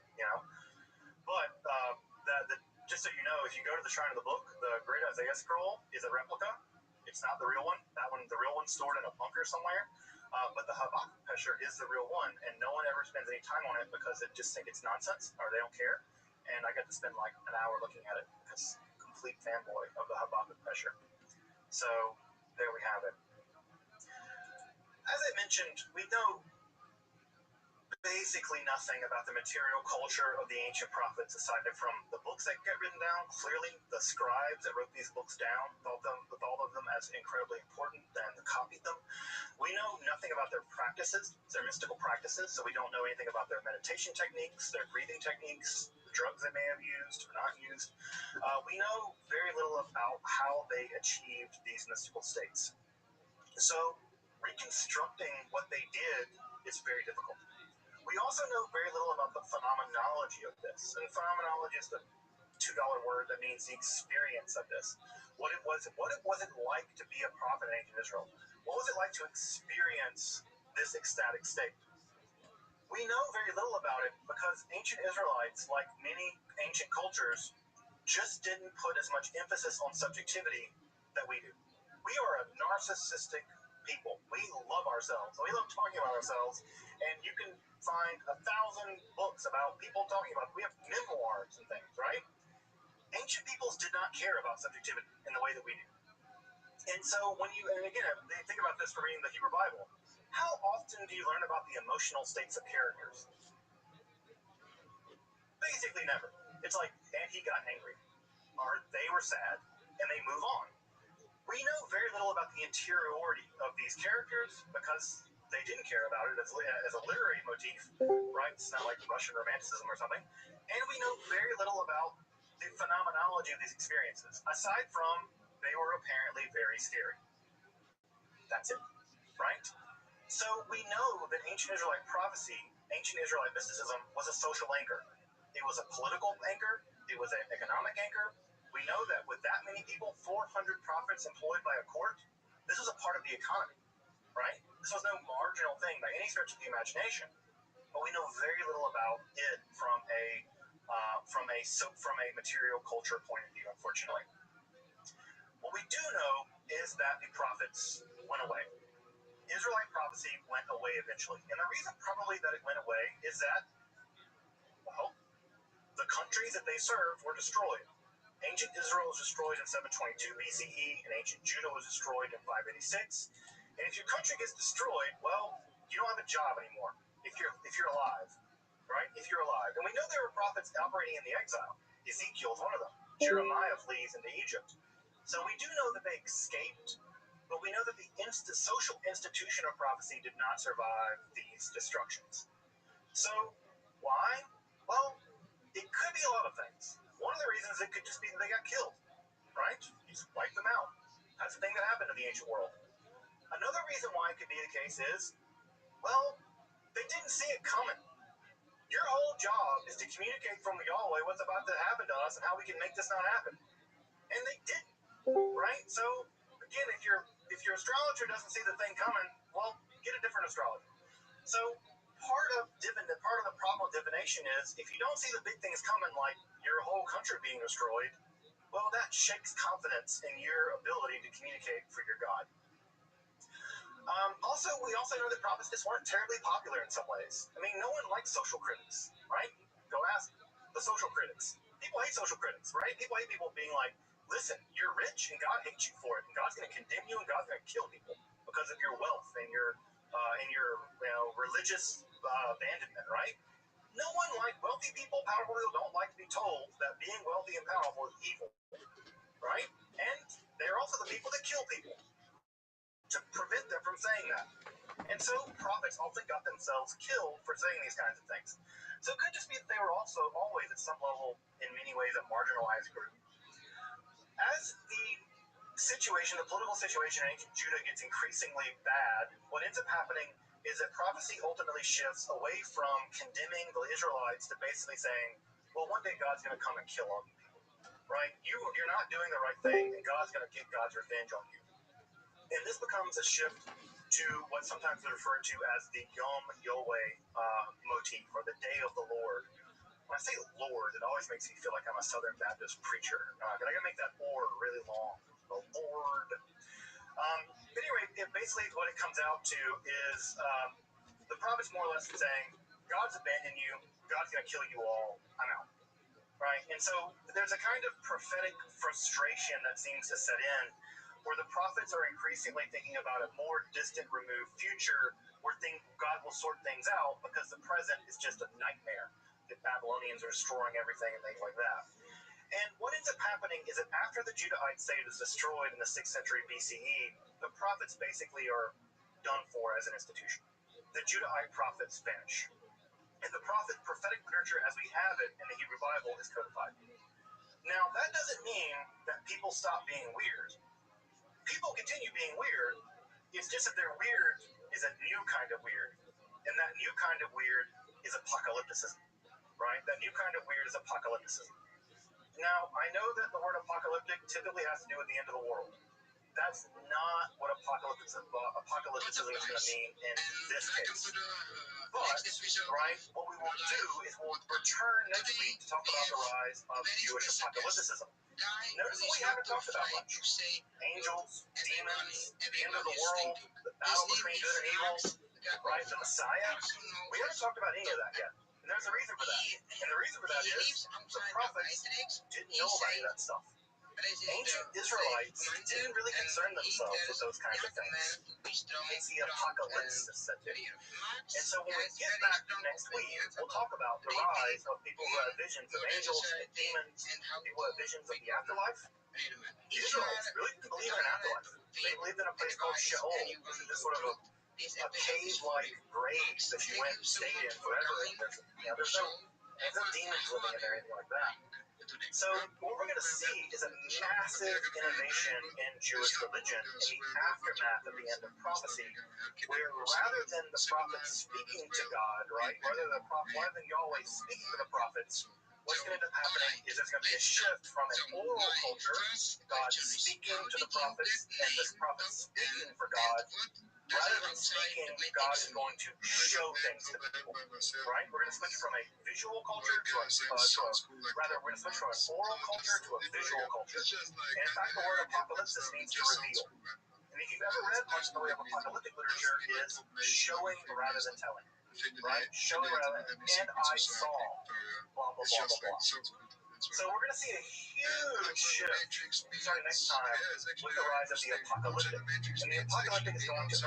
But just so you know, if you go to the Shrine of the Book, the Great Isaiah Scroll is a replica. It's not the real one. The real one's stored in a bunker somewhere. But the Habakkuk Pesher is the real one, and no one ever spends any time on it because they just think it's nonsense or they don't care. And I got to spend like an hour looking at it because I'm a complete fanboy of the Habakkuk Pesher. So there we have it. As I mentioned, we know basically nothing about the material culture of the ancient prophets aside from the books that get written down. Clearly, the scribes that wrote these books down thought of them as incredibly important and copied them. We know nothing about their practices, their mystical practices, so we don't know anything about their meditation techniques, their breathing techniques, the drugs they may have used or not used. We know very little about how they achieved these mystical states. So reconstructing what they did is very difficult. We also know very little about the phenomenology of this. And phenomenology is the $2 word that means the experience of this. What was it like to be a prophet in ancient Israel? What was it like to experience this ecstatic state? We know very little about it because ancient Israelites, like many ancient cultures, just didn't put as much emphasis on subjectivity that we do. We are a narcissistic people. We love ourselves. We love talking about ourselves, and you can find 1,000 books about people talking about it. We have memoirs and things, right? Ancient peoples did not care about subjectivity in the way that we do. And so and again, think about this for reading the Hebrew Bible. How often do you learn about the emotional states of characters? Basically never. It's like, and he got angry, or they were sad, and they move on. We know very little about the interiority of these characters because they didn't care about it as a literary motif, right? It's not like Russian romanticism or something. And we know very little about the phenomenology of these experiences, aside from they were apparently very scary. That's it, right? So we know that ancient Israelite prophecy, ancient Israelite mysticism was a social anchor. It was a political anchor. It was an economic anchor. We know that with that many people, 400 prophets employed by a court, this was a part of the economy, right? This was no marginal thing by any stretch of the imagination. But we know very little about it from a material culture point of view, unfortunately. What we do know is that the prophets went away. Israelite prophecy went away eventually. And the reason probably that it went away is that, well, the countries that they served were destroyed. Ancient Israel was destroyed in 722 BCE, and ancient Judah was destroyed in 586. And if your country gets destroyed, well, you don't have a job anymore if you're alive, right? If you're alive. And we know there were prophets operating in the exile. Ezekiel's one of them. Jeremiah flees into Egypt. So we do know that they escaped, but we know that the social institution of prophecy did not survive these destructions. So why? Well, it could be a lot of things. One of the reasons it could just be that they got killed, right? You just wipe them out. That's the thing that happened in the ancient world. Another reason why it could be the case is, well, they didn't see it coming. Your whole job is to communicate from Yahweh what's about to happen to us and how we can make this not happen. And they didn't, right? So, again, if your astrologer doesn't see the thing coming, well, get a different astrologer. So, part of the problem of divination is if you don't see the big things coming, like your whole country being destroyed, well, that shakes confidence in your ability to communicate for your God. We also know that prophets just weren't terribly popular in some ways. I mean, no one likes social critics, right? Go ask the social critics. People hate social critics, right? People hate people being like, listen, you're rich and God hates you for it, and God's going to condemn you and God's going to kill people because of your wealth and your religious abandonment, right? No one like wealthy people, powerful people don't like to be told that being wealthy and powerful is evil, right? And they're also the people that kill people to prevent them from saying that. And so prophets often got themselves killed for saying these kinds of things. So it could just be that they were also always at some level, in many ways, a marginalized group. As the political situation in ancient Judah gets increasingly bad, what ends up happening is that prophecy ultimately shifts away from condemning the Israelites to basically saying, well, one day God's going to come and kill all you people, right? You're not doing the right thing, and God's going to get God's revenge on you. And this becomes a shift to what sometimes is referred to as the Yom Yahweh motif, or the Day of the Lord. When I say Lord, it always makes me feel like I'm a Southern Baptist preacher. But I gotta make that "or" really long. The Lord. But anyway, basically what it comes out to is the prophet's more or less saying, God's abandoned you, God's gonna kill you all, I'm out. Right? And so there's a kind of prophetic frustration that seems to set in, where the prophets are increasingly thinking about a more distant, removed future where God will sort things out because the present is just a nightmare. The Babylonians are destroying everything and things like that. And what ends up happening is that after the Judahite state is destroyed in the 6th century BCE, the prophets basically are done for as an institution. The Judahite prophets vanish. And the prophetic literature as we have it in the Hebrew Bible is codified. Now, that doesn't mean that people stop being weird. People continue being weird. It's just that their weird is a new kind of weird. And that new kind of weird is apocalypticism, right? That new kind of weird is apocalypticism. Now, I know that the word apocalyptic typically has to do with the end of the world. That's not what apocalypticism is going to mean in this case. But, right, what we will do is we'll return next week to talk about the rise of Jewish apocalypticism. Notice what we haven't talked about much. Angels, demons, the end of the world, the battle between good and evil, right, the Messiah. We haven't talked about any of that yet. And there's a reason for that. And the reason for that is the prophets didn't know about any of that stuff. Ancient Israelites didn't really concern themselves with those kinds of things. It's the apocalypse that set in. And so when we get back next week, we'll talk about the rise of people who have visions of angels and demons, people who have visions of the afterlife. The Israelites really didn't believe in an afterlife. They believed in a place called Sheol, which is this sort of a cave-like grave that you went and stayed in forever. There's no demons living in there or anything like that. So what we're going to see is a massive innovation in Jewish religion in the aftermath of the end of prophecy, where rather than the prophets speaking to God, right, rather than Yahweh speaking to the prophets, what's going to end up happening is there's going to be a shift from an oral culture, God speaking to the prophets, and this prophet speaking for God. Rather than speaking, God is going to show things to people, right? We're going to switch from a visual culture to we're going to switch from an oral culture to a visual culture. And in fact, the word apocalypsis means to reveal. And if you've ever read much in the way of apocalyptic literature, it is showing rather than telling, right? Showing rather than, and I saw, blah, blah, blah, blah, blah. So we're going to see a huge shift starting next time with the rise of the apocalyptic. And the apocalyptic is going to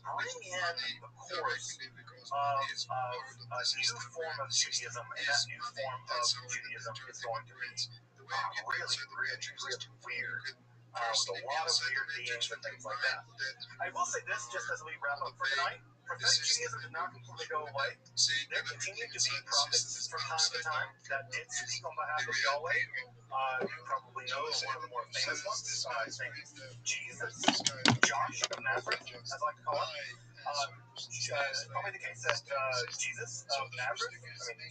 bring in the course of a new form of Judaism, and that new form of Judaism is going to be really, really, really weird. With a lot of weird beings and things like that. I will say this just as we wrap up for tonight. Prophetic Judaism did not completely go away. There continued to be prophets from time to time that did speak on behalf of Yahweh. You probably know one of the more famous ones. His name is Jesus, Josh of Nazareth, as I like to call him. Probably the case that Jesus of Nazareth,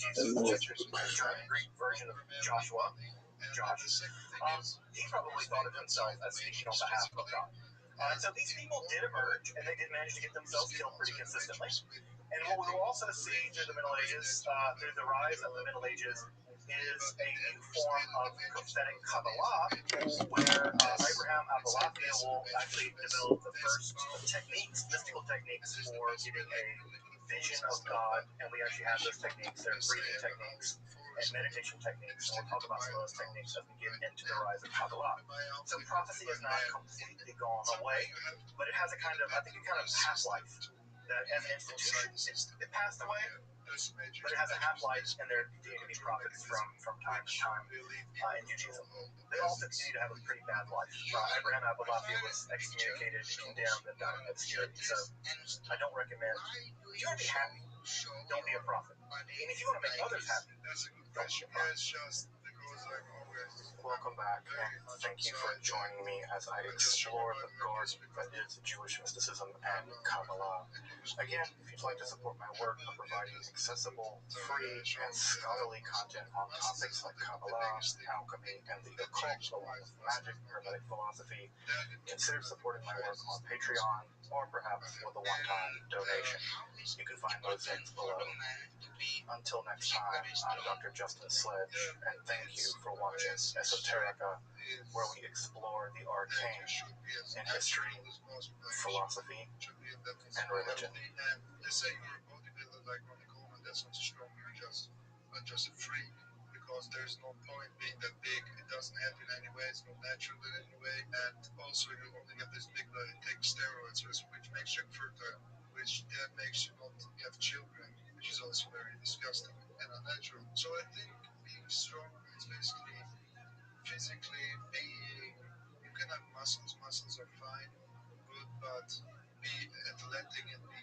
Jesus is just the Greek version of Joshua, Josh. He probably thought of himself as speaking on behalf of God. So these people did emerge, and they did manage to get themselves killed pretty consistently. And what we will also see through the Middle Ages, through the rise of the Middle Ages, is a new form of prophetic Kabbalah where Abraham Abulafia will actually develop the first techniques, mystical techniques for getting a vision of God, and we actually have those techniques. They're breathing techniques and meditation techniques, and we'll talk about some of those techniques as we get into the rise of Kabbalah. So prophecy has not completely gone away, but it has a kind of, I think, a kind of half-life that as an institution, it passed away, but it has a half-life, and there continue to be prophets from time to time in Judaism. They also continue to have a pretty bad life. Abraham Abulafia was excommunicated, condemned, and died in obscurity, so I don't recommend. If you want to be happy, don't be a prophet. And if you want to make others happy, don't be a prophet. Welcome back, and thank you for joining me as I explore the garden that is Jewish mysticism and Kabbalah. Again, if you'd like to support my work of providing accessible, free, and scholarly content on topics like Kabbalah, alchemy, and the occult, along with magic and hermetic philosophy, consider supporting my work on Patreon, or perhaps with a one-time donation. You can find those links below. Until next time, I'm Dr. Justin Sledge, and thank you for watching Esoterica, where we explore the arcane in history, philosophy, and religion. They say you're a bodybuilder like Ronnie Coleman, that's not strong, you're just a freak, because there's no point being that big. It doesn't help in any way, it's not natural in any way, and also you only get this big blood, it takes steroids, which makes you fertile, which then makes you not have children, which is also very disgusting and unnatural. So I think being strong is basically physically being, you can have muscles are fine, good, but be athletic and be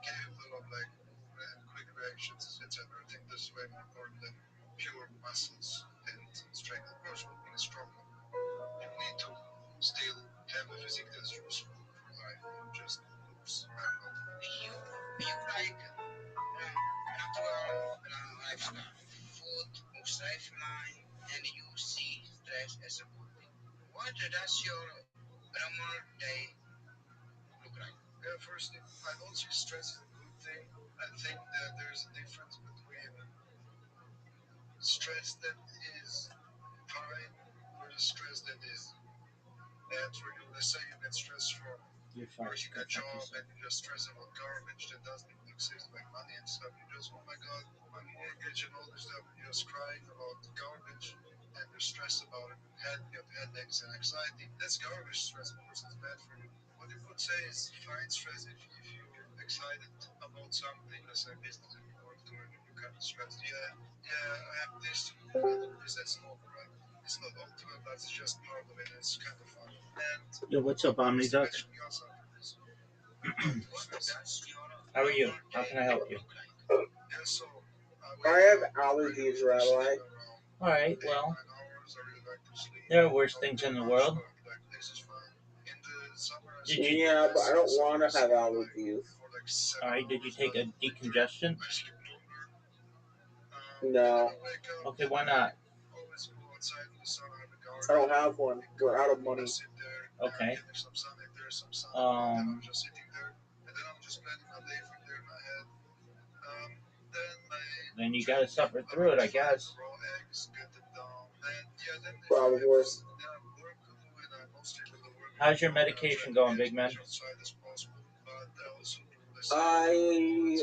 capable of like movement and quick reactions, etc. I think this is way more important than pure muscles and strength. Of course, being strong, you need to still have a physique that's useful for life, not just looks. You like natural lifestyle, food, safe mind, and you see stress as a good thing. What does your normal day look like? Yeah, first, I don't see stress as a good thing. I think that there's a difference between stress that is fine versus stress that is bad for you. Let's say you get stressed from working a job and you just stress about garbage that doesn't even exist, like money and stuff. You just, oh my god, my mortgage and all this stuff, and you're just crying about garbage and you're stressed about it. You have headaches and anxiety. That's garbage stress, of course, it's bad for you. What you could say is fine stress if you're excited about something, let's say business, if you work toward it, you're kind of stressed. Yeah, I have this to do, I do this, that's normal, right? It's not ultimate, but it's just part of it, it's kind of fun. And Yo, what's up, OmniDuck? How are you? How can I help you? I have allergies, Rabbi. Alright, well, there are worse things in the world. Yeah, but I don't want to have allergies. Alright, did you take a decongestant? No. Okay, why not? I don't have one. We're out of money. Okay. Then you gotta suffer through it, I guess. Probably. How's your medication going, big man? I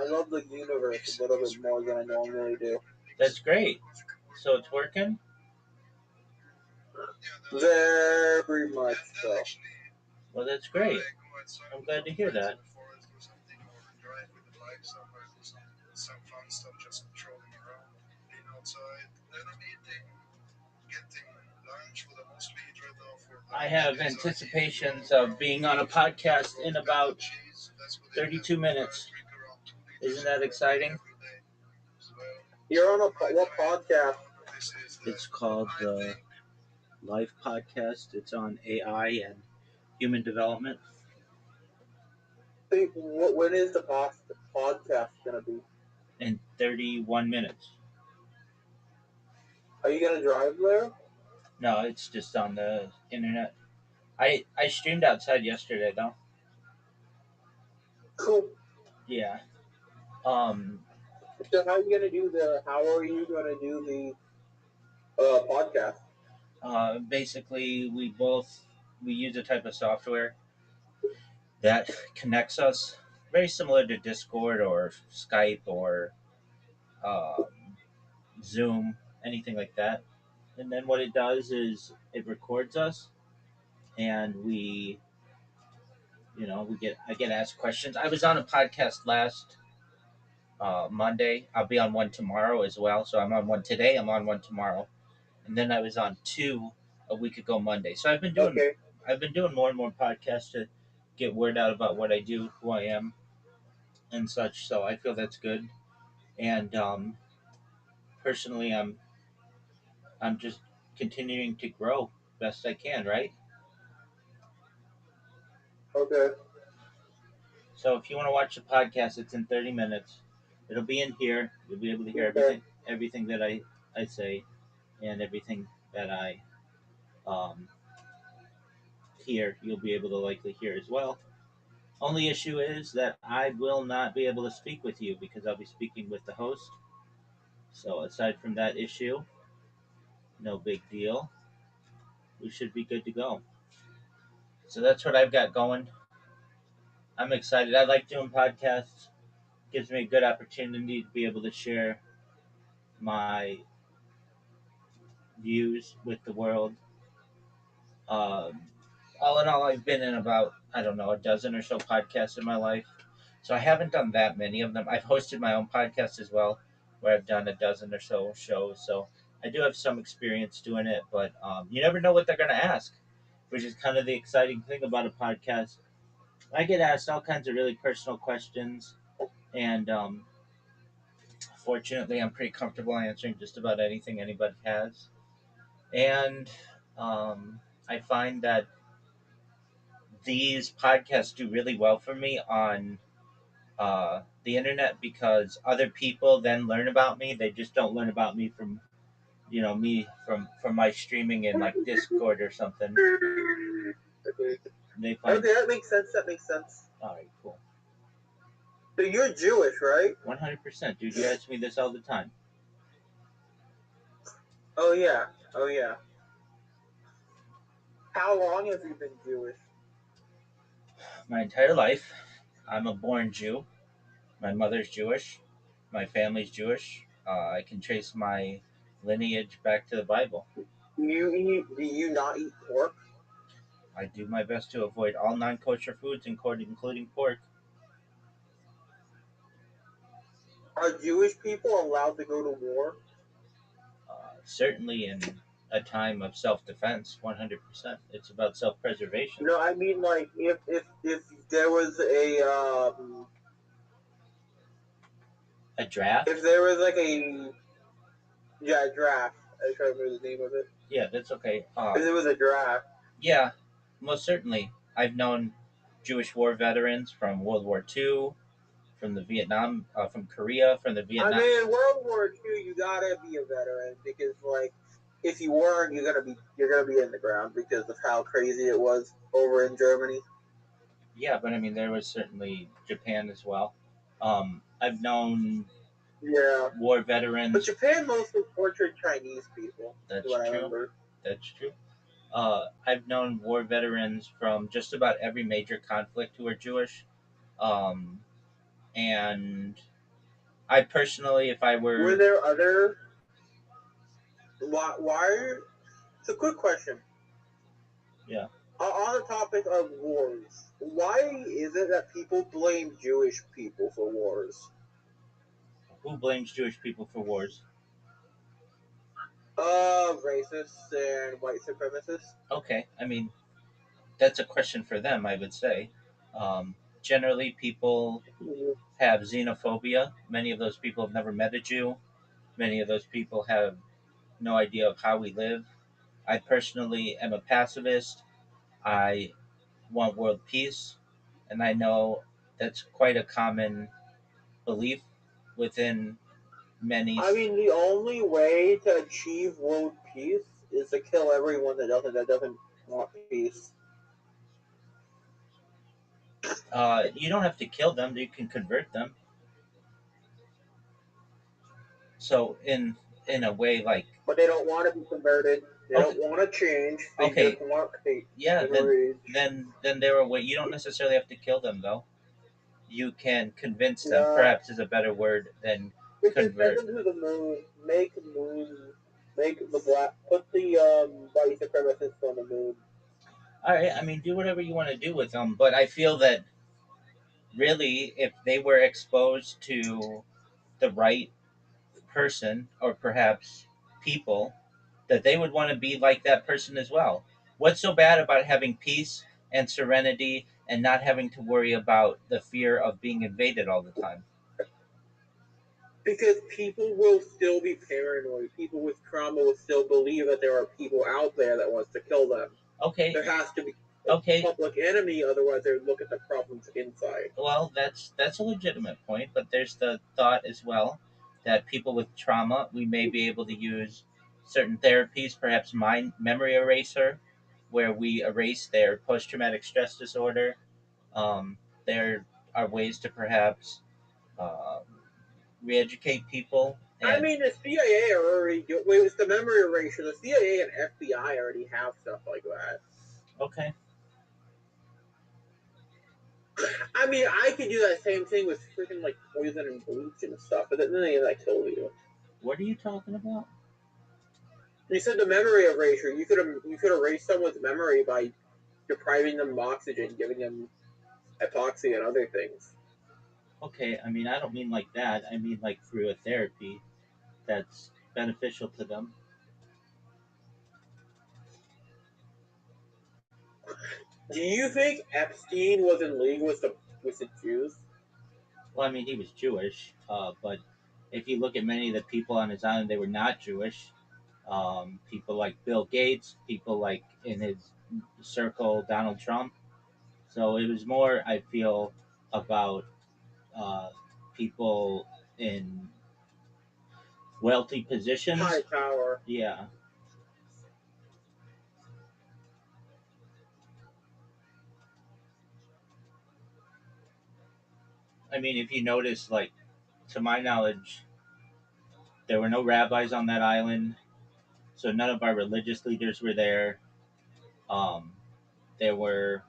love the universe a little bit more than I normally do. That's great. So it's working? Very much so. Well, that's great. I'm glad to hear that. Some fun stuff, just trolling around, being outside. Then I'm getting lunch, what I mostly eat right now for lunch. I have anticipations of being on a podcast in about 32 minutes. Isn't that exciting? You're on what podcast? It's called the Life Podcast. It's on AI and human development. When is the podcast going to be? In 31 minutes. Are you going to drive there? No, it's just on the internet. I streamed outside yesterday, though. Cool. Yeah. So how are you gonna do the podcast? Basically, we use a type of software that connects us, very similar to Discord or Skype or um, Zoom, anything like that. And then what it does is it records us, and I get asked questions. I was on a podcast last Monday. I'll be on one tomorrow as well. So I'm on one today. I'm on one tomorrow, and then I was on two a week ago Monday. So Okay. I've been doing more and more podcasts to get word out about what I do, who I am, and such. So I feel that's good. And personally, I'm just continuing to grow best I can, right? Okay. So if you want to watch the podcast, it's in 30 minutes. It'll be in here. You'll be able to hear Okay. everything that I say, and everything that I um, hear. You'll be able to likely hear as well. Only issue is that I will not be able to speak with you because I'll be speaking with the host. So aside from that issue, no big deal. We should be good to go. So that's what I've got going. I'm excited. I like doing podcasts. Gives me a good opportunity to be able to share my views with the world. Um, all in all, I've been in about, I don't know, a dozen or so podcasts in my life. So I haven't done that many of them. I've hosted my own podcast as well, where I've done a dozen or so shows. So I do have some experience doing it, but you never know what they're going to ask, which is kind of the exciting thing about a podcast. I get asked all kinds of really personal questions, and fortunately, I'm pretty comfortable answering just about anything anybody has. And I find that these podcasts do really well for me on the internet because other people then learn about me. They just don't learn about me from me from my streaming in like Discord or something. Okay. They find Okay, that makes sense. That makes sense. all right, cool. So you're Jewish, right? 100%, dude. You ask me this all the time. Oh yeah. Oh yeah. How long have you been Jewish? My entire life, I'm a born Jew. My mother's Jewish. My family's Jewish. I can trace my lineage back to the Bible. Do you not eat pork? I do my best to avoid all non-kosher foods, including pork. Are Jewish people allowed to go to war? Certainly in a time of self-defense, 100%. It's about self-preservation. No, I mean like if there was A draft? if there was like a draft. I can't remember the name of it. Yeah, that's okay. If there was a draft. Yeah, most certainly. I've known Jewish war veterans from World War II, from the Vietnam, from Korea, from the Vietnam. I mean, in World War II, you gotta be a veteran because, like, if you weren't, you're gonna be in the ground because of how crazy it was over in Germany. Yeah, but I mean, there was certainly Japan as well. I've known war veterans. But Japan mostly tortured Chinese people. That's what I true. remember. That's true. I've known war veterans from just about every major conflict who are Jewish. And I personally, if I Were there other? Why? It's a quick question. Yeah. On the topic of wars, why is it that people blame Jewish people for wars? Who blames Jewish people for wars? Racists and white supremacists. Okay, I mean, that's a question for them, I would say. Generally, people have xenophobia. Many of those people have never met a Jew. Many of those people have no idea of how we live. I personally am a pacifist. I want world peace, and I know that's quite a common belief within many. I mean, the only way to achieve world peace is to kill everyone that doesn't want peace. You don't have to kill them; you can convert them. So in a way, like, But they don't want to be converted. They okay, don't want to change. They okay, just want hate yeah, and rage. then there are way you don't necessarily have to kill them though. You can convince them. No, Perhaps is a better word than we can send convert. them to the moon. Make the black. Put the white supremacists on the moon. All right, I mean, do whatever you want to do with them, but I feel that really, if they were exposed to the right person or perhaps people, that they would want to be like that person as well. What's so bad about having peace and serenity and not having to worry about the fear of being invaded all the time? Because people will still be paranoid. People with trauma will still believe that there are people out there that wants to kill them. Okay, There has to be a okay. public enemy, otherwise they would look at the problems inside. Well, that's a legitimate point, but there's the thought as well that people with trauma, we may be able to use certain therapies, perhaps mind memory eraser, where we erase their post traumatic stress disorder. There are ways to perhaps uh, re-educate people. I And mean, the CIA are already doing. Wait, it's the memory erasure. The CIA and FBI already have stuff like that. okay, I mean, I could do that same thing with freaking like poison and bleach and stuff, but then that kill you. what are you talking about? You said the memory erasure. You could erase someone's memory by depriving them of oxygen, giving them epoxy and other things. Okay, I mean, I don't mean like that. I mean like through a therapy that's beneficial to them. Do you think Epstein was in league with the Jews? Well, I mean, he was Jewish, but if you look at many of the people on his island, they were not Jewish. People like Bill Gates, people like in his circle, Donald Trump. So it was more, I feel, about uh, people in wealthy High positions. power. Yeah. I mean, if you notice, like, to my knowledge, there were no rabbis on that island, so none of our religious leaders were there. Um, there were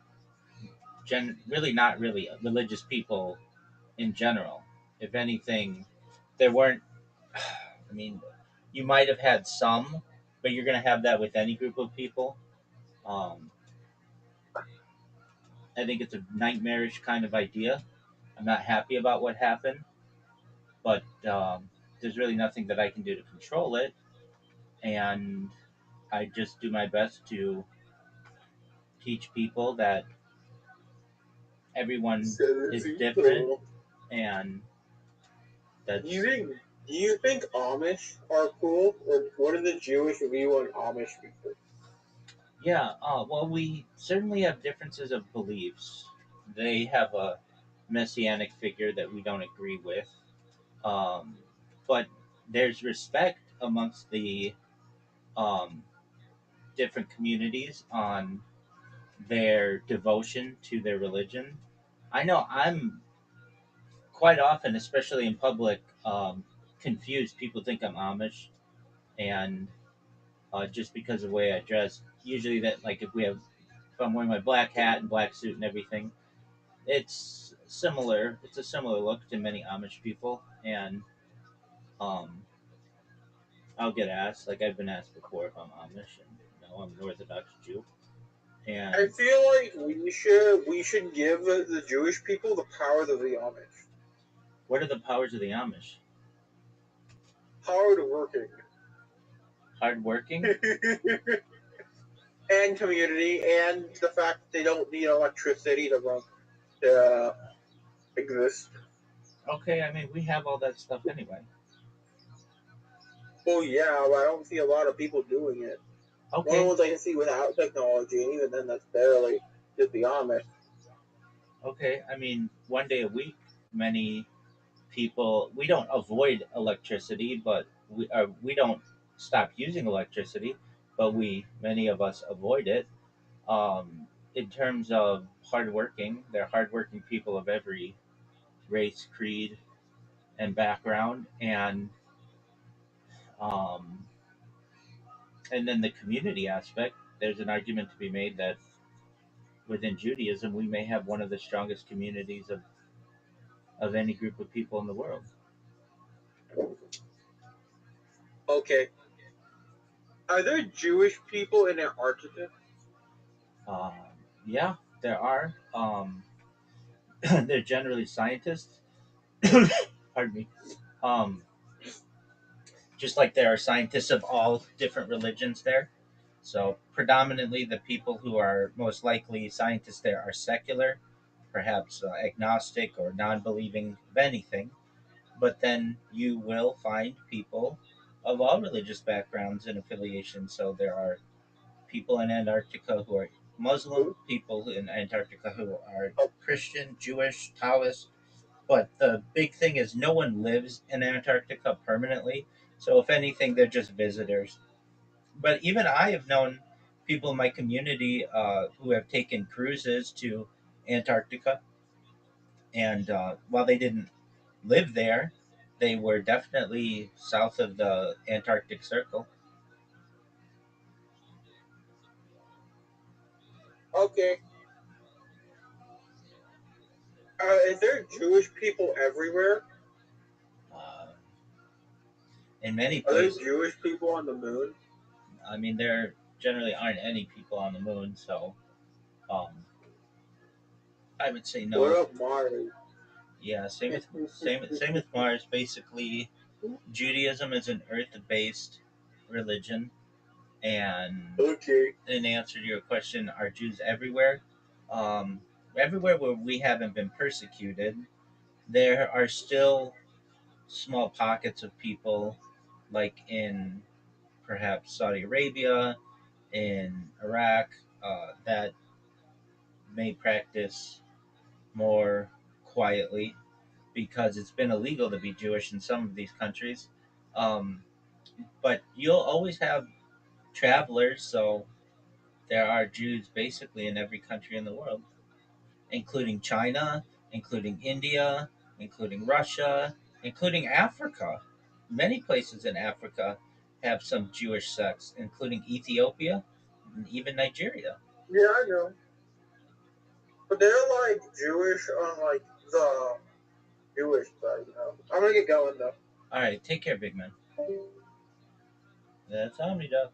really not really religious people in general. If anything, there weren't. I mean, you might have had some, but you're going to have that with any group of people. Um, I think it's a nightmarish kind of idea. I'm not happy about what happened, but there's really nothing that I can do to control it, and I just do my best to teach people that everyone is different, and that's Do you think Amish are cool, or what are the Jewish view on Amish people? yeah. Well, we certainly have differences of beliefs. They have a messianic figure that we don't agree with, um, but there's respect amongst the um, different communities on their devotion to their religion. I know I'm quite often, especially in public, confused. People think I'm Amish, and just because of the way I dress. Usually, that like if I'm wearing my black hat and black suit and everything, it's similar. It's a similar look to many Amish people, and um, I'll get asked. Like I've been asked before if I'm Amish, and no, I'm an Orthodox Jew. I And feel like we should give the Jewish people the powers of the Amish. what are the powers of the Amish? Hard working. Hardworking. And community, and the fact that they don't need electricity to exist. Okay, I mean we have all that stuff anyway. Well, yeah, but I don't see a lot of people doing it. One of the Okay, ones I can see without technology, and even then that's barely just the Amish. okay. I mean one day a week, many people we don't avoid electricity, but we don't stop using electricity, but we many of us avoid it. In terms of hardworking, they're hardworking people of every race, creed, and background, and Um, and then the community aspect, there's an argument to be made that within Judaism, we may have one of the strongest communities of any group of people in the world. Okay. Are there Jewish people in Antarctica? Um, yeah, there are. They're generally scientists. Pardon me. Um, just like there are scientists of all different religions there. So, predominantly, the people who are most likely scientists there are secular, perhaps agnostic or non believing of anything. But then you will find people of all religious backgrounds and affiliations. So, there are people in Antarctica who are Muslim, people in Antarctica who are Christian, Jewish, Taoist. But the big thing is, no one lives in Antarctica permanently. So, if anything, they're just visitors. But even I have known people in my community who have taken cruises to Antarctica, and while they didn't live there, they were definitely south of the Antarctic Circle. Okay. Is there Jewish people everywhere? Uh, in many Are there places, Jewish people on the moon? I mean, there generally aren't any people on the moon, so um, I would say What no. about Mars? Yeah, same with Mars. Basically, Judaism is an Earth-based religion, and Okay. in answer to your question, are Jews everywhere? Um, Everywhere where we haven't been persecuted, there are still small pockets of people, like in perhaps Saudi Arabia, in Iraq, that may practice more quietly because it's been illegal to be Jewish in some of these countries. Um, but you'll always have travelers, so there are Jews basically in every country in the world, including China, including India, including Russia, including Africa. Many places in Africa have some Jewish sects, including Ethiopia and even Nigeria. Yeah, I know. But they're like Jewish on like the Jewish side, you know. I'm gonna get going though. All right, take care, big man. That's Omnidog.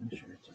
I'm sure it's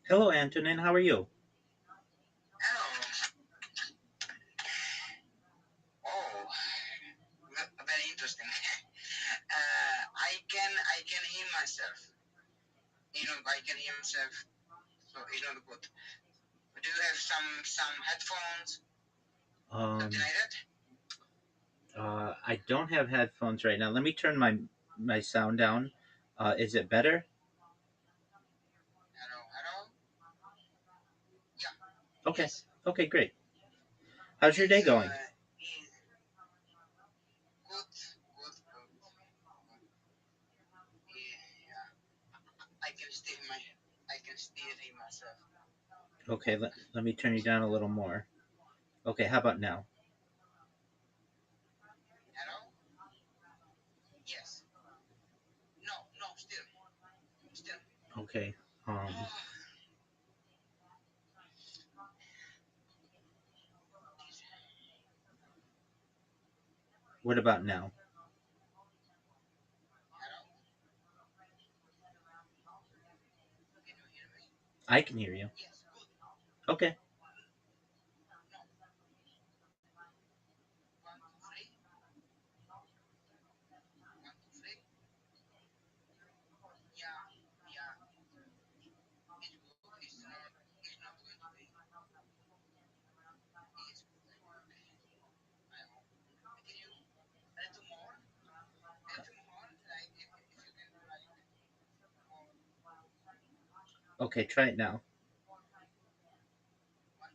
Hello, Antonin. How are you? Hello. Oh, very interesting. I can hear myself. I can hear myself. So good. Do you have some headphones? Something like that? I don't have headphones right now. Let me turn my sound down. Is it better? Hello, hello. Yeah. Okay. Yes. Okay, great. How's your day going? Is good, good, good, good. Yeah. I can still hear myself. Okay, let me turn you down a little more. Okay, how about now? Hello? Yes. No, no, still. Still. Okay. Um, what about now? Hello? Can you hear me? I can hear you. Yes, good. Okay. No. 1, 2, 3. 1, 2, 3. Yeah, yeah. It's good. It's not going to be. It's good. I hope. Can you a little more? A little more? Like if you can like more. Okay, try it now. 1,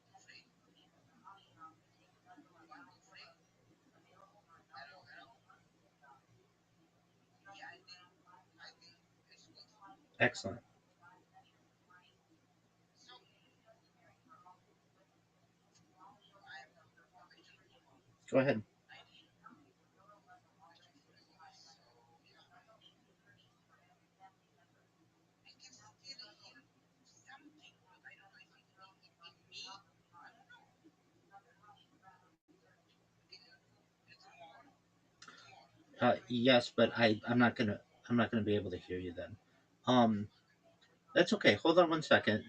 2, 3. Excellent. Go ahead. Yes, but I'm not gonna be able to hear you then. Um, that's okay. Hold on one second.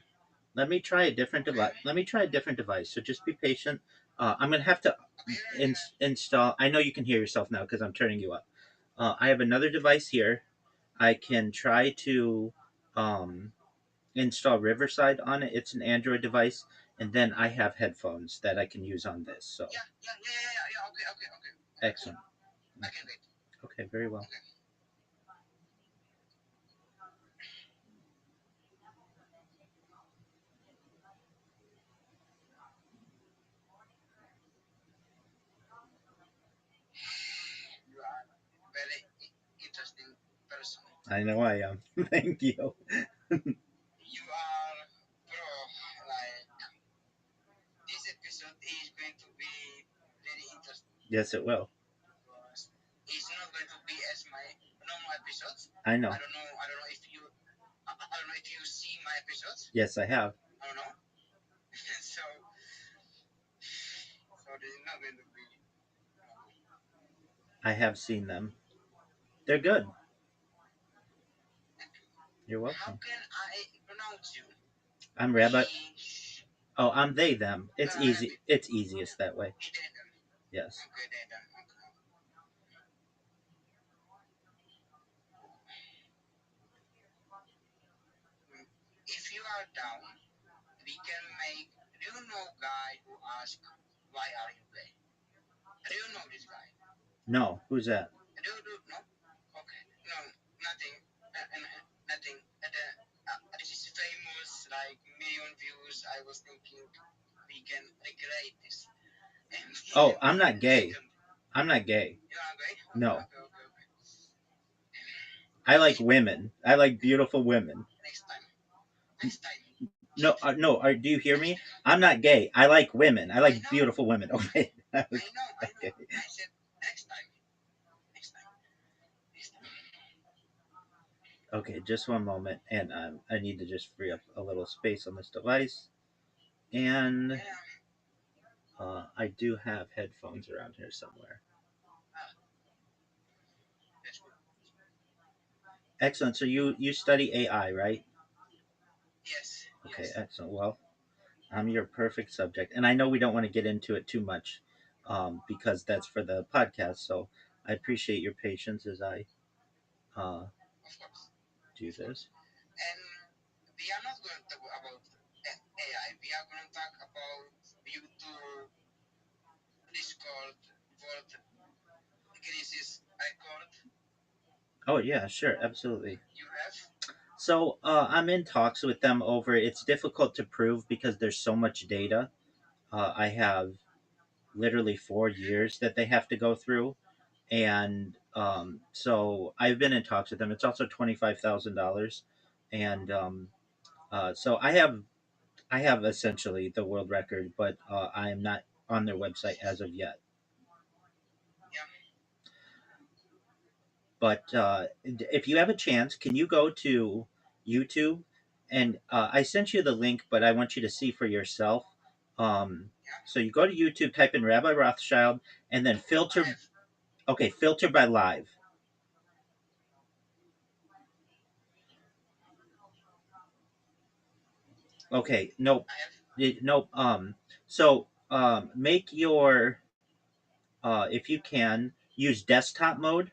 Let me try a different device. Let me try a different device. So just be patient. I'm gonna have to install. I know you can hear yourself now because I'm turning you up. I have another device here. I can try to um, install Riverside on it. It's an Android device, and then I have headphones that I can use on this. So Okay. excellent. I can wait. Okay, very well. Okay. You are very interesting person. I know I am. Thank you. You are pro. Like this episode is going to be very interesting. Yes, it will. Because it's not going to be as my normal episodes. I know. I don't know. I don't know if you. I don't know if you see my episodes. Yes, I have. I don't know. so this is not going to be. I have seen them. They're good. You're How welcome. can I pronounce you? I'm Rabbi. Ish. Oh, I'm they them. It's easy. It's easiest that way. He did them. Yes. Okay, they done. Okay. If you are down, we can make. Do you know guy who asked, "Why are you gay?" Do you know this guy? No. Who's that? Do you know? Okay. No, nothing. Nothing. This is famous, like million views. I was thinking we can recreate this. Oh, I'm not gay. I'm not gay. You are gay? No. Okay. I like women. I like beautiful women. Next time. Next time. No, no. Do you hear me? I'm not gay. I like women. I like I know. beautiful women. Okay. I know. Okay. I said next time. Next time. Next time. Okay, just one moment, and I need to just free up a little space on this device. And Yeah. I do have headphones around here somewhere. That's good. Excellent. So you study AI, right? Yes. Okay, Yes. excellent. Well, I'm your perfect subject, and I know we don't want to get into it too much, because that's for the podcast. So I appreciate your patience as I Of course. do this. And we are not going to talk about AI. We are going to talk about YouTube, Discord, World Guinness record. Oh yeah, sure, absolutely. You have? So I'm in talks with them over. It's difficult to prove because there's so much data. I have literally 4 years that they have to go through, and so I've been in talks with them. It's also $25,000, and so I have essentially the world record, but I am not on their website as of yet. Yeah. But if you have a chance, can you go to YouTube? And I sent you the link, but I want you to see for yourself. So you go to YouTube, type in Rabbi Rothschild, and then filter. Okay, filter by live. Okay, nope, nope. So make your if you can use desktop mode.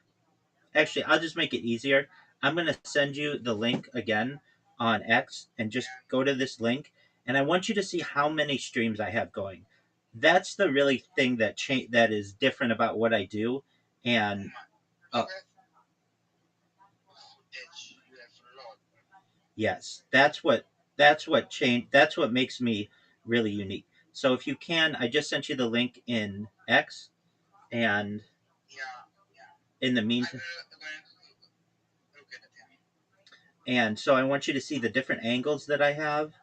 Actually, I'll just make it easier. I'm gonna send you the link again on X, and just go to this link, and I want you to see how many streams I have going. That's the really thing that is different about what I do, and uh, yes, that's what changed. That's what makes me really unique. So if you can, I just sent you the link in X, and in the meantime, And so I want you to see the different angles that I have.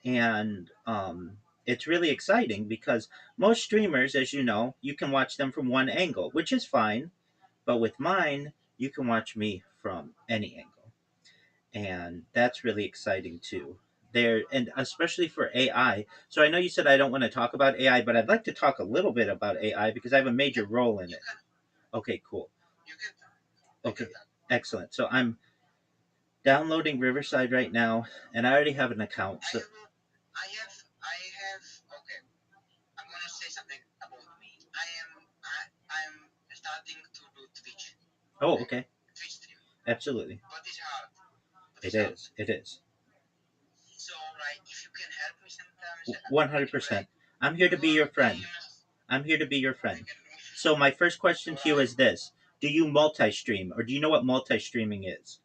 And it's really exciting because most streamers, as you know, you can watch them from one angle, which is fine. But with mine, you can watch me from any angle. And that's really exciting too. There, and especially for AI. So I know you said I don't want to talk about AI, but I'd like to talk a little bit about AI because I have a major role in it. Okay, cool. You can. Okay, excellent. So I'm downloading Riverside right now, and I already have an account. So I have. Okay, I'm gonna say something about me. I'm starting to do Twitch. oh, okay, Twitch stream. absolutely. But it's hard. It is. It is. So like, if you can help me sometimes. 100%. I'm here to be your friend. I'm here to be your friend. So my first question to you is this: do you multi-stream, or do you know what multi-streaming is?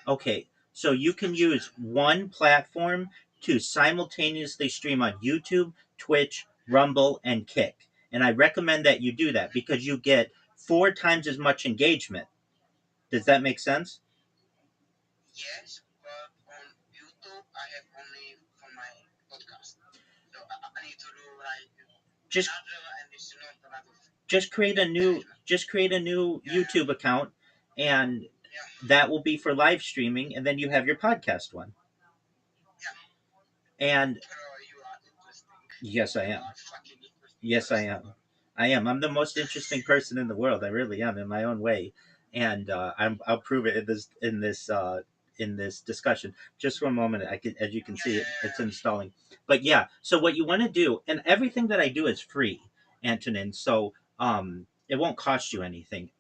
Okay, so you can use one platform to simultaneously stream on YouTube, Twitch, Rumble, and Kick. And I recommend that you do that because you get 4 times as much engagement. Does that make sense? Yes, but on YouTube I have only for my podcast. So I need to do like Just another, and it's not a lot of. just create a new YouTube account, and that will be for live streaming, and then you have your podcast one. And You are interesting. yes, I You am. are fucking interesting. Yes, I am. I am. I'm the most interesting person in the world. I really am, in my own way, and I'll prove it in this discussion. Just for a moment, as you can see, it's installing. But yeah, so what you want to do, and everything that I do is free, Antonin. So it won't cost you anything.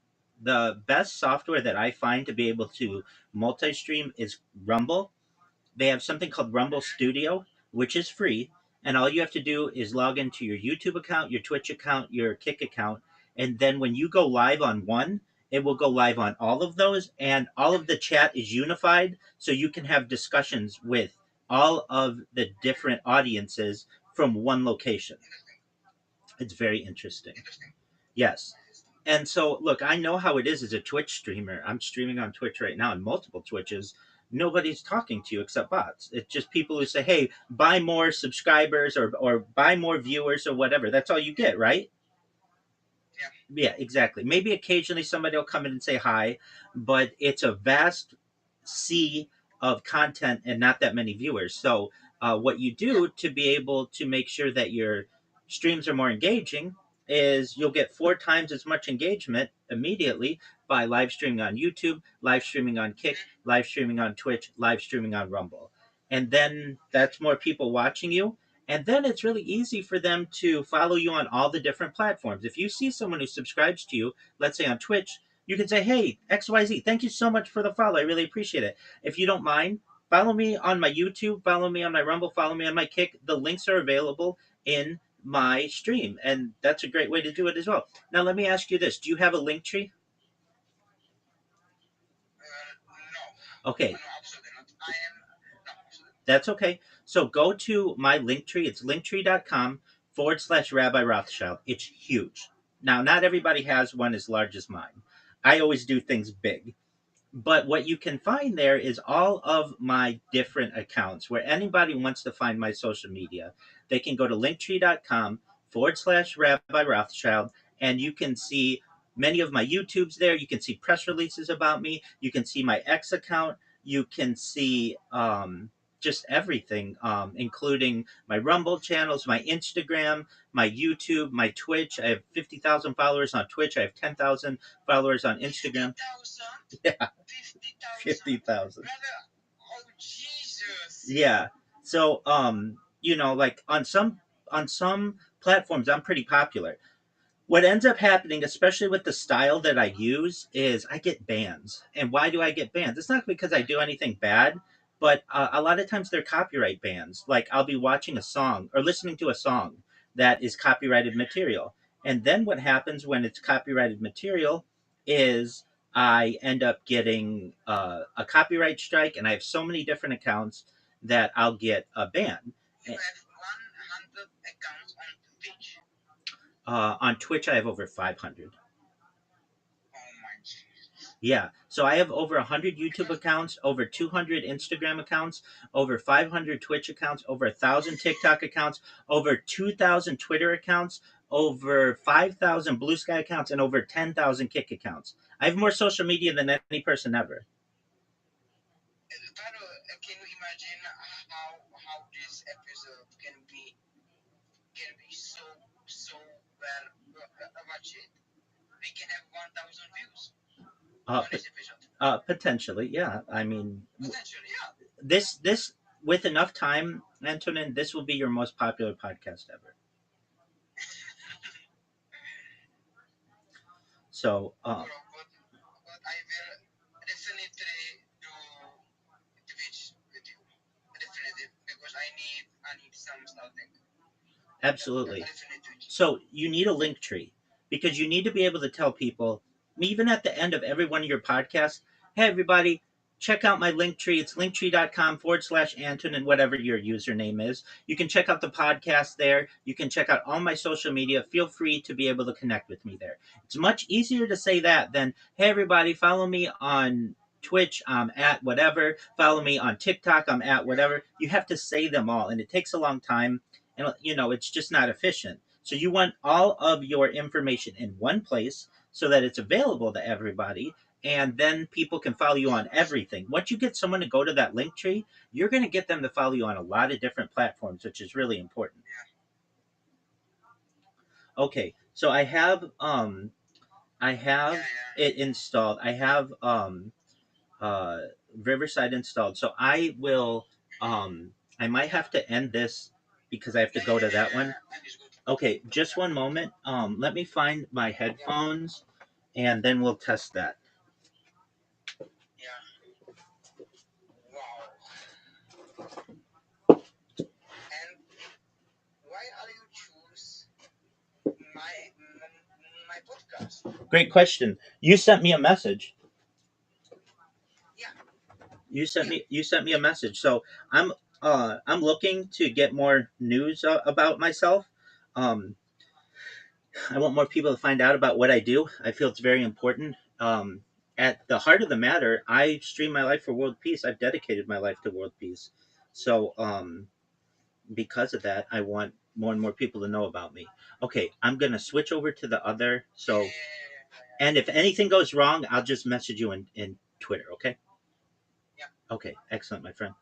The best software that I find to be able to multi-stream is Rumble. They have something called Rumble Studio, which is free. And all you have to do is log into your YouTube account, your Twitch account, your Kick account. And then when you go live on one, it will go live on all of those. And all of the chat is unified. So you can have discussions with all of the different audiences from one location. It's very interesting. Yes. And so, look, I know how it is as a Twitch streamer. I'm streaming on Twitch right now, and multiple Twitches. Nobody's talking to you except bots. It's just people who say, "Hey, buy more subscribers or buy more viewers or whatever." That's all you get, right? Yeah, exactly. Maybe occasionally somebody will come in and say hi, but it's a vast sea of content and not that many viewers. So, what you do to be able to make sure that your streams are more engaging is you'll get 4 times as much engagement immediately by live streaming on YouTube, live streaming on Kick, live streaming on Twitch, live streaming on Rumble. And then that's more people watching you, and then it's really easy for them to follow you on all the different platforms. If you see someone who subscribes to you, let's say on Twitch, you can say, "Hey, XYZ, thank you so much for the follow. I really appreciate it. If you don't mind, follow me on my YouTube, follow me on my Rumble, follow me on my Kick. The links are available in my stream." And that's a great way to do it as well. Now, let me ask you this: do you have a link tree? No. Okay. No, absolutely not. I am. No, absolutely. That's okay. So go to my link tree. It's linktree.com/Rabbi Rothschild. It's huge. Now, not everybody has one as large as mine. I always do things big. But what you can find there is all of my different accounts where anybody wants to find my social media. They can go to linktree.com/Rabbi Rothschild, and you can see many of my YouTubes there. You can see press releases about me. You can see my X account. You can see just everything, including my Rumble channels, my Instagram, my YouTube, my Twitch. I have 50,000 followers on Twitch. I have 10,000 followers on Instagram. 50,000? Yeah. 50,000. 50,000. Oh, Jesus. Yeah. So like on some platforms I'm pretty popular. What ends up happening, especially with the style that I use, is I get bans. And why do I get bans? It's not because I do anything bad, but a lot of times they're copyright bans. Like I'll be watching a song or listening to a song that is copyrighted material. And then what happens when it's copyrighted material is I end up getting a copyright strike, and I have so many different accounts that I'll get a ban. You have 100 accounts on Twitch. On Twitch, I have over 500. Oh my Jesus. Yeah. So I have over 100 YouTube accounts, over 200 Instagram accounts, over 500 Twitch accounts, over 1,000 TikTok accounts, over 2,000 Twitter accounts, over 5,000 Blue Sky accounts, and over 10,000 Kick accounts. I have more social media than any person ever. But can you imagine how this episode can be so well watched? We can have 1,000 views Uh, on this episode. Potentially, yeah. I mean, Potentially, yeah. this with enough time, Antonin, this will be your most popular podcast ever. So, Bro, but I will definitely do Twitch with you. Definitely, because I need some starting. absolutely. Definitely Twitch. So you need a link tree because you need to be able to tell people, even at the end of every one of your podcasts, hey, everybody, check out my link tree. It's linktree.com/Anton and whatever your username is. You can check out the podcast there. You can check out all my social media. Feel free to be able to connect with me there. It's much easier to say that than, hey, everybody, follow me on Twitch, I'm at whatever. Follow me on TikTok, I'm at whatever. You have to say them all, and it takes a long time, and it's just not efficient. So you want all of your information in one place so that it's available to everybody, and then people can follow you on everything. Once you get someone to go to that link tree, you're going to get them to follow you on a lot of different platforms, which is really important. Okay, so I have it installed. I have Riverside installed. So I might have to end this because I have to go to that one. Okay, just one moment. Let me find my headphones, and then we'll test that. Yeah. Wow. And why are you choose my podcast? Great question. You sent me a message. Yeah. You sent me a message. So I'm looking to get more news about myself. Um, I want more people to find out about what I do. I feel it's very important. At the heart of the matter, I stream my life for world peace. I've dedicated my life to world peace. So because of that, I want more and more people to know about me. Okay, I'm gonna switch over to the other. So, and if anything goes wrong, I'll just message you in Twitter. Okay. Yeah. Okay. Excellent, my friend.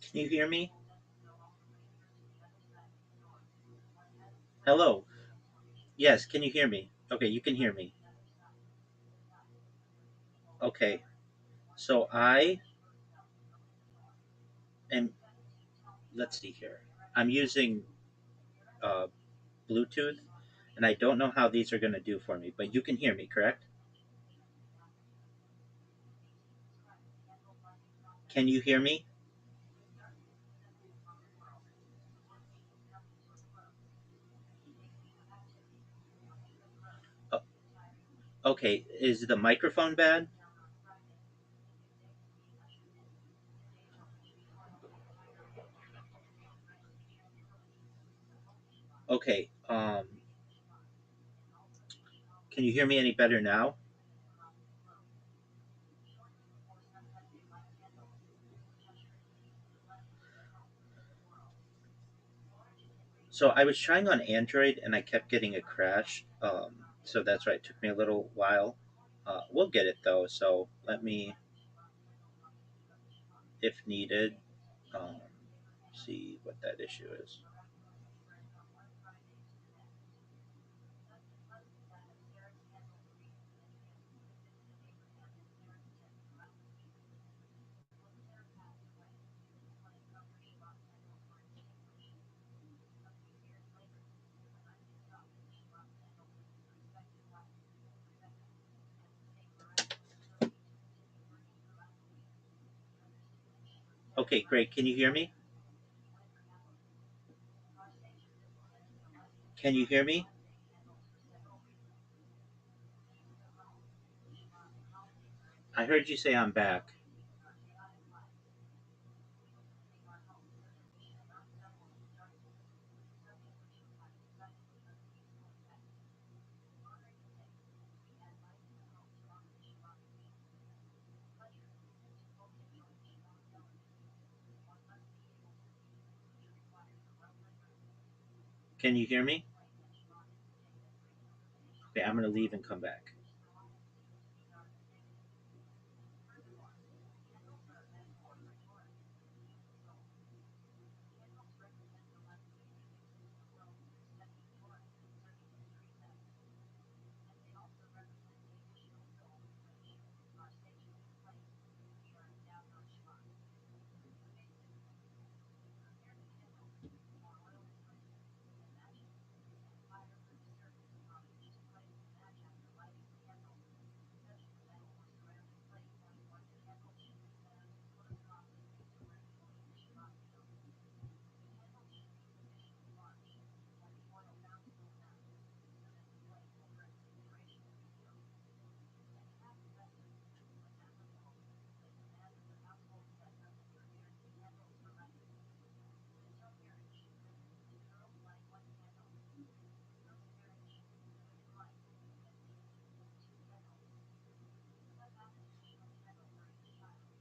Can you hear me? Hello. Yes, can you hear me? Okay, you can hear me. Okay. So I am, let's see here. I'm using uh, Bluetooth, and I don't know how these are going to do for me, but you can hear me, correct? Can you hear me? Uh, okay, is the microphone bad? Okay, can you hear me any better now? So I was trying on Android and I kept getting a crash. So that's why it took me a little while. We'll get it though. So let me, if needed, um, see what that issue is. Okay, great. Can you hear me? Can you hear me? I heard you say I'm back. Can you hear me? Okay, I'm gonna leave and come back.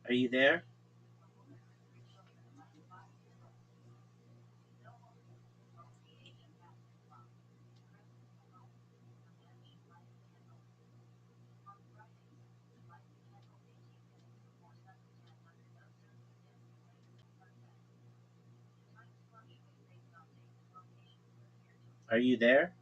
Are you there? Are you there?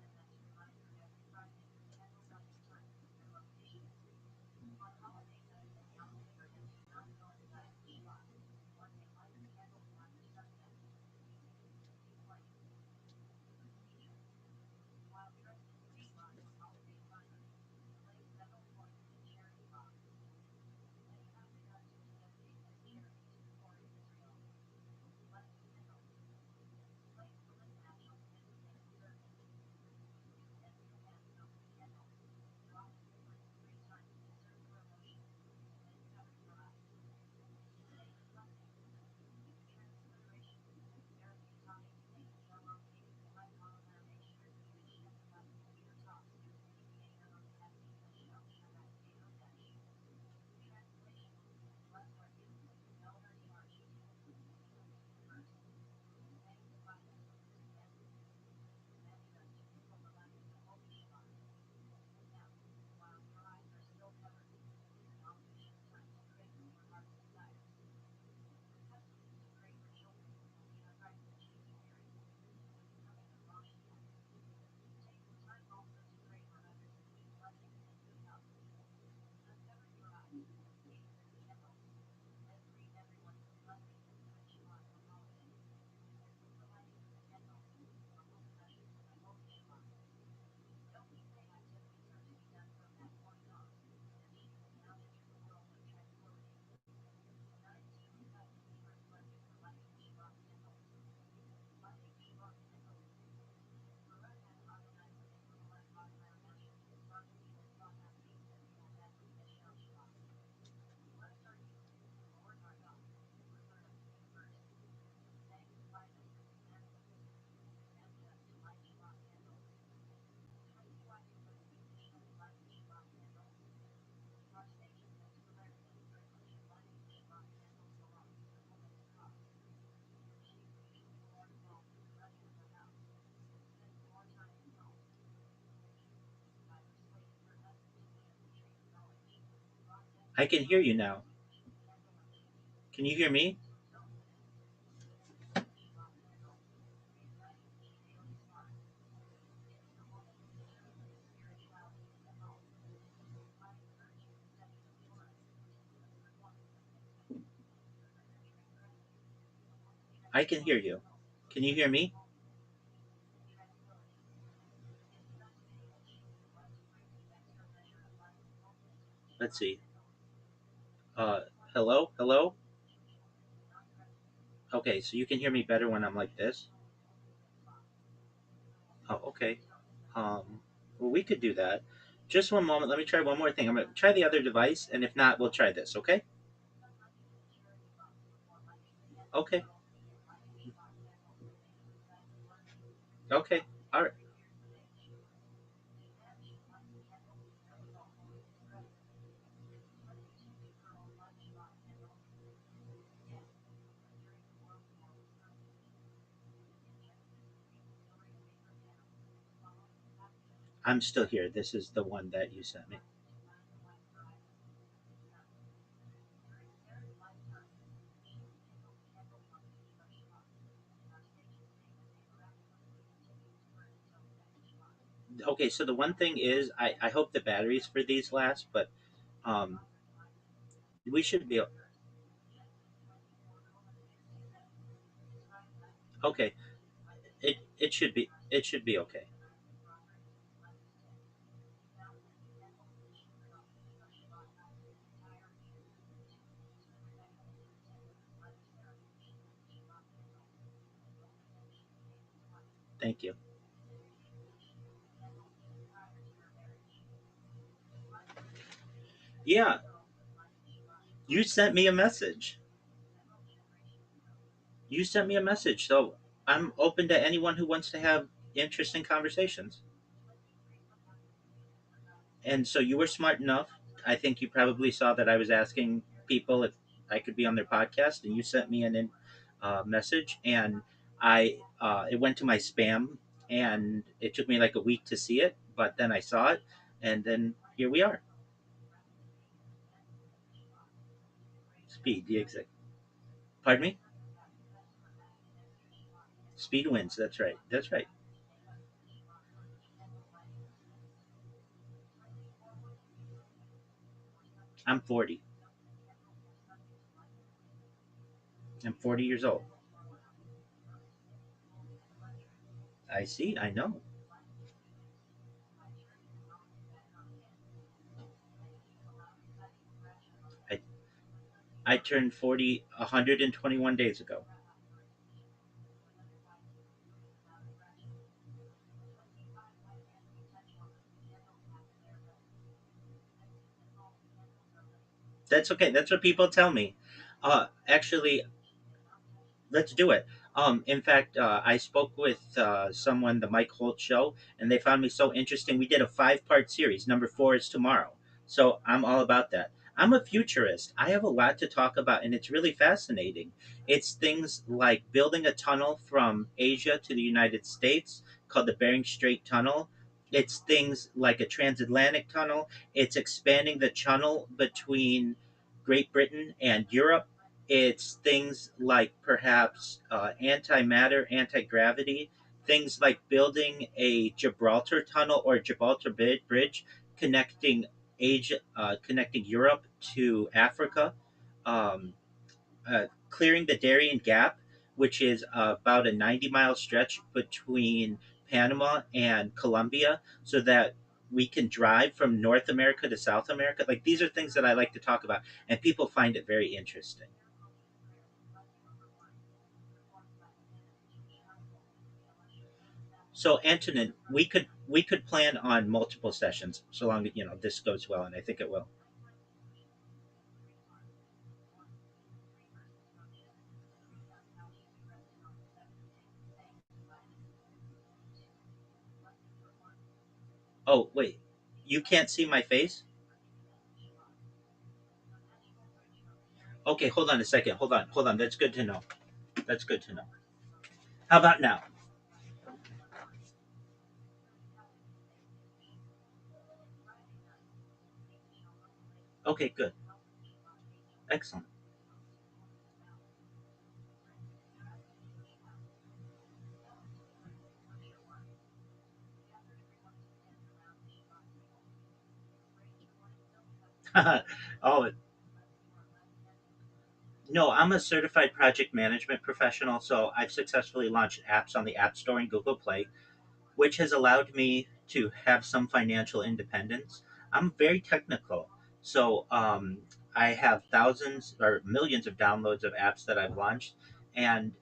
I can hear you now. Can you hear me? I can hear you. Can you hear me? Let's see. Uh, hello, hello. Okay, so you can hear me better when I'm like this. Oh, okay. Well, we could do that. Just one moment. Let me try one more thing. I'm gonna try the other device, and if not, we'll try this. Okay? Okay. Okay. All right. I'm still here. This is the one that you sent me. Okay, so the one thing is, I hope the batteries for these last, but um, we should be okay. It should be okay. Thank you. Yeah, you sent me a message. You sent me a message, so I'm open to anyone who wants to have interesting conversations. And so you were smart enough. I think you probably saw that I was asking people if I could be on their podcast, and you sent me message, and I it went to my spam, and it took me like a week to see it, but then I saw it, and then here we are. Speed, the exact. Pardon me. Speed wins. That's right. That's right. I'm 40. I'm 40 years old. I see. I know. I I turned 40 121 days ago. That's okay. That's what people tell me. Actually, let's do it. In fact, I spoke with someone, the Mike Holt show, and they found me so interesting. We did a five-part series. Number four is tomorrow. So I'm all about that. I'm a futurist. I have a lot to talk about, and it's really fascinating. It's things like building a tunnel from Asia to the United States called the Bering Strait Tunnel. It's things like a transatlantic tunnel. It's expanding the tunnel between Great Britain and Europe. It's things like perhaps antimatter, anti gravity, things like building a Gibraltar tunnel or Gibraltar bridge connecting connecting Europe to Africa, clearing the Darien Gap, which is about a 90-mile stretch between Panama and Colombia, so that we can drive from North America to South America. Like these are things that I like to talk about, and people find it very interesting. So Antonin, we could plan on multiple sessions so long as this goes well, and I think it will. Oh wait, you can't see my face? Okay, hold on a second. Hold on. That's good to know. That's good to know. How about now? Okay, good. Excellent. Oh, no, I'm a certified project management professional, so I've successfully launched apps on the App Store and Google Play, which has allowed me to have some financial independence. I'm very technical, so I have thousands or millions of downloads of apps that I've launched, and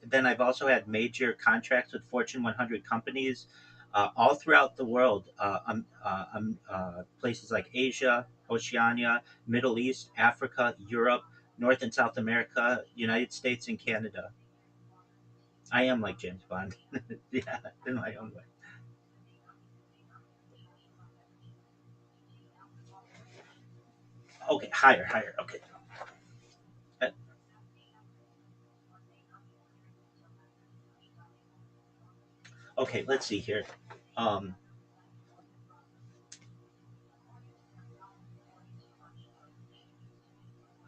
then I've also had major contracts with Fortune 100 companies all throughout the world, places like Asia, Oceania, Middle East, Africa, Europe, North and South America, United States, and Canada. I am like James Bond. Yeah, in my own way. Okay, higher, higher. Okay. Uh, okay, let's see here. Um,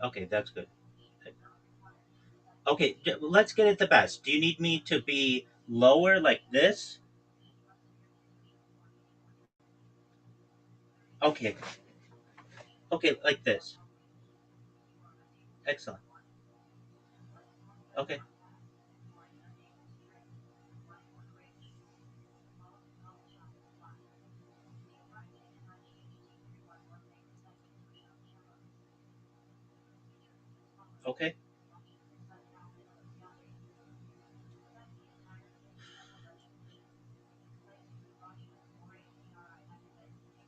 okay, that's good. Okay, let's get it the best. Do you need me to be lower like this? Okay, okay, like this. Excellent. Okay, okay.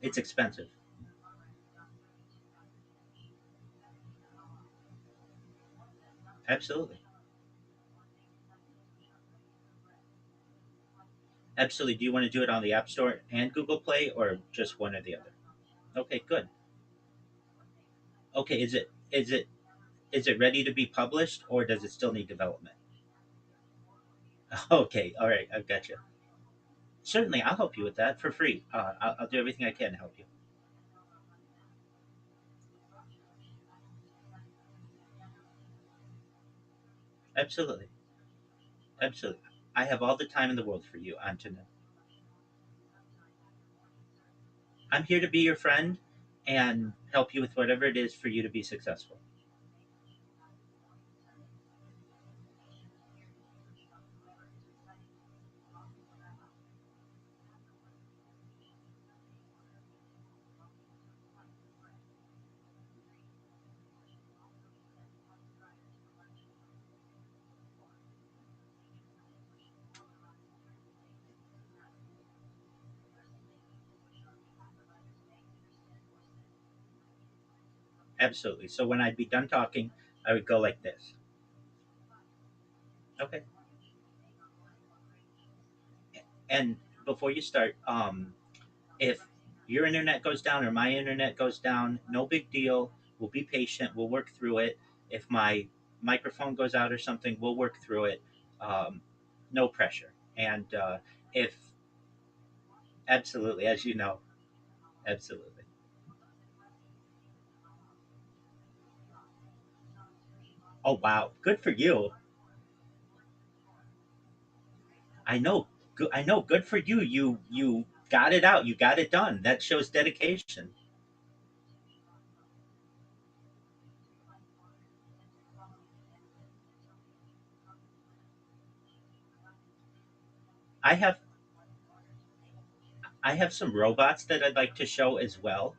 It's expensive. Absolutely. Absolutely. Do you want to do it on the App Store and Google Play or just one or the other? Okay, good. Okay, is it ready to be published or does it still need development? Okay, all right, I've got you. Certainly, I'll help you with that for free. I'll do everything I can to help you. Absolutely. Absolutely. I have all the time in the world for you, Antonin. I'm here to be your friend and help you with whatever it is for you to be successful. Absolutely. So when I'd be done talking, I would go like this. Okay. And before you start, if your internet goes down or my internet goes down, no big deal. We'll be patient. We'll work through it. If my microphone goes out or something, we'll work through it. Um, no pressure. And if absolutely, as you know, absolutely. Oh wow, good for you. I know. I know. Good for you. You got it out. You got it done. That shows dedication. I have I have some robots that I'd like to show as well.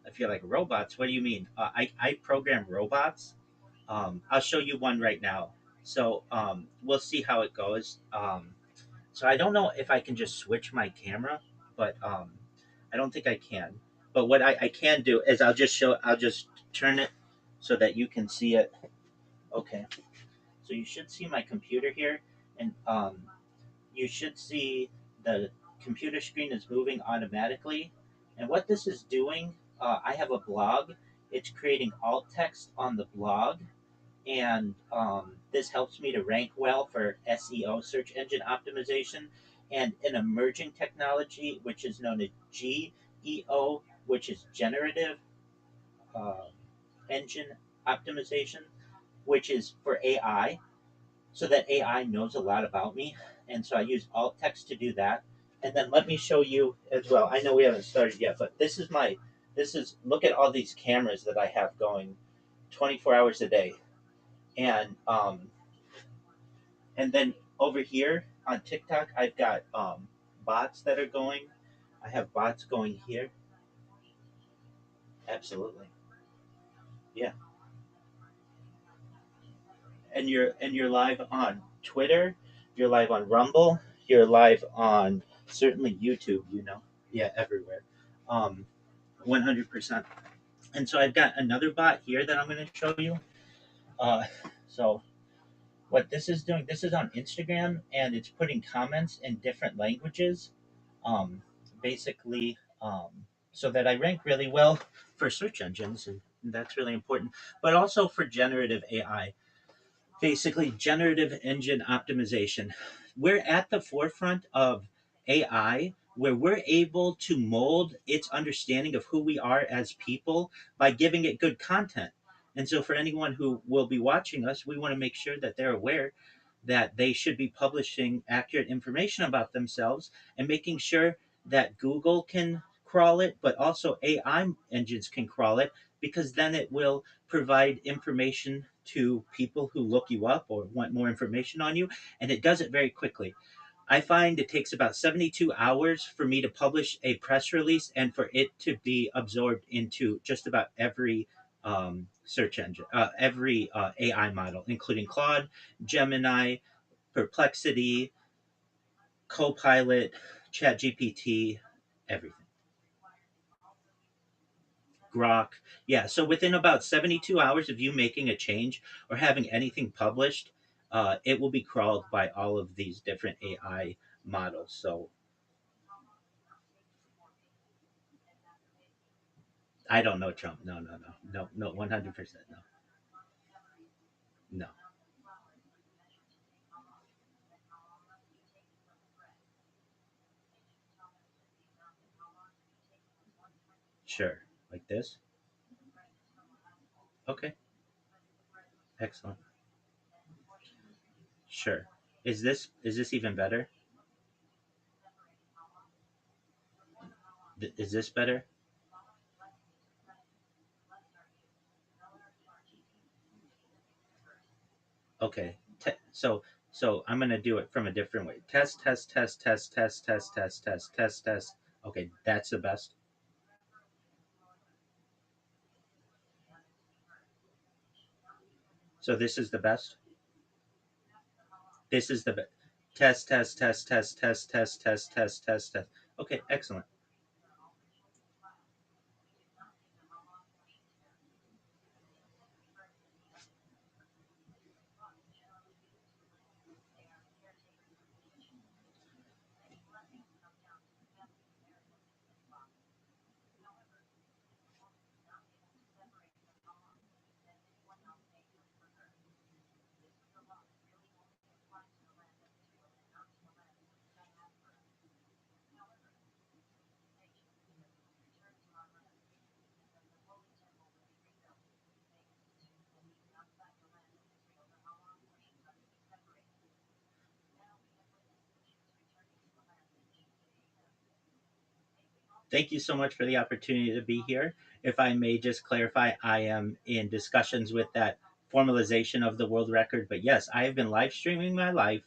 If you're like robots, what do you mean? I program robots. I'll show you one right now. So we'll see how it goes. So I don't know if I can just switch my camera, but I don't think I can. But what I can do is I'll just turn it so that you can see it. Okay. So you should see my computer here, and you should see the computer screen is moving automatically. And what this is doing, I have a blog. It's creating alt text on the blog, and this helps me to rank well for SEO, search engine optimization, and an emerging technology which is known as GEO, which is generative uh, engine optimization, which is for AI, so that AI knows a lot about me. And so I use alt text to do that. And then let me show you as well. I know we haven't started yet, but look at all these cameras that I have going 24 hours a day. And then over here on TikTok, I've got bots that are going. I have bots going here. Absolutely. Yeah. And you're live on Twitter, you're live on Rumble, you're live on certainly YouTube, Yeah, everywhere. 100%. And so I've got another bot here that I'm going to show you. So what this is doing, this is on Instagram, and it's putting comments in different languages, um, basically, so that I rank really well for search engines, and that's really important, but also for generative AI. Basically, generative engine optimization. We're at the forefront of AI, where we're able to mold its understanding of who we are as people by giving it good content. And so, for anyone who will be watching us, we want to make sure that they're aware that they should be publishing accurate information about themselves and making sure that Google can crawl it, but also AI engines can crawl it, because then it will provide information to people who look you up or want more information on you, and it does it very quickly. I find it takes about 72 hours for me to publish a press release and for it to be absorbed into just about every search engine, every AI model, including Claude, Gemini, Perplexity, Copilot, ChatGPT, everything. Grok. Yeah, so within about 72 hours of you making a change or having anything published, it will be crawled by all of these different AI models. So I don't know Trump. No, no, no, no, no, 100% no, no. Sure, like this. Okay, excellent. Sure. Is this even better? Is this better? Okay. So I'm gonna do it from a different way. Test, test, test, test, test, test, test, test, test, test. Okay, that's the best. So this is the best. This is the best. Test, test, test, test, test, test, test, test, test, test. Okay, excellent. Thank you so much for the opportunity to be here. If I may just clarify, I am in discussions with that formalization of the world record. But yes, I have been live streaming my life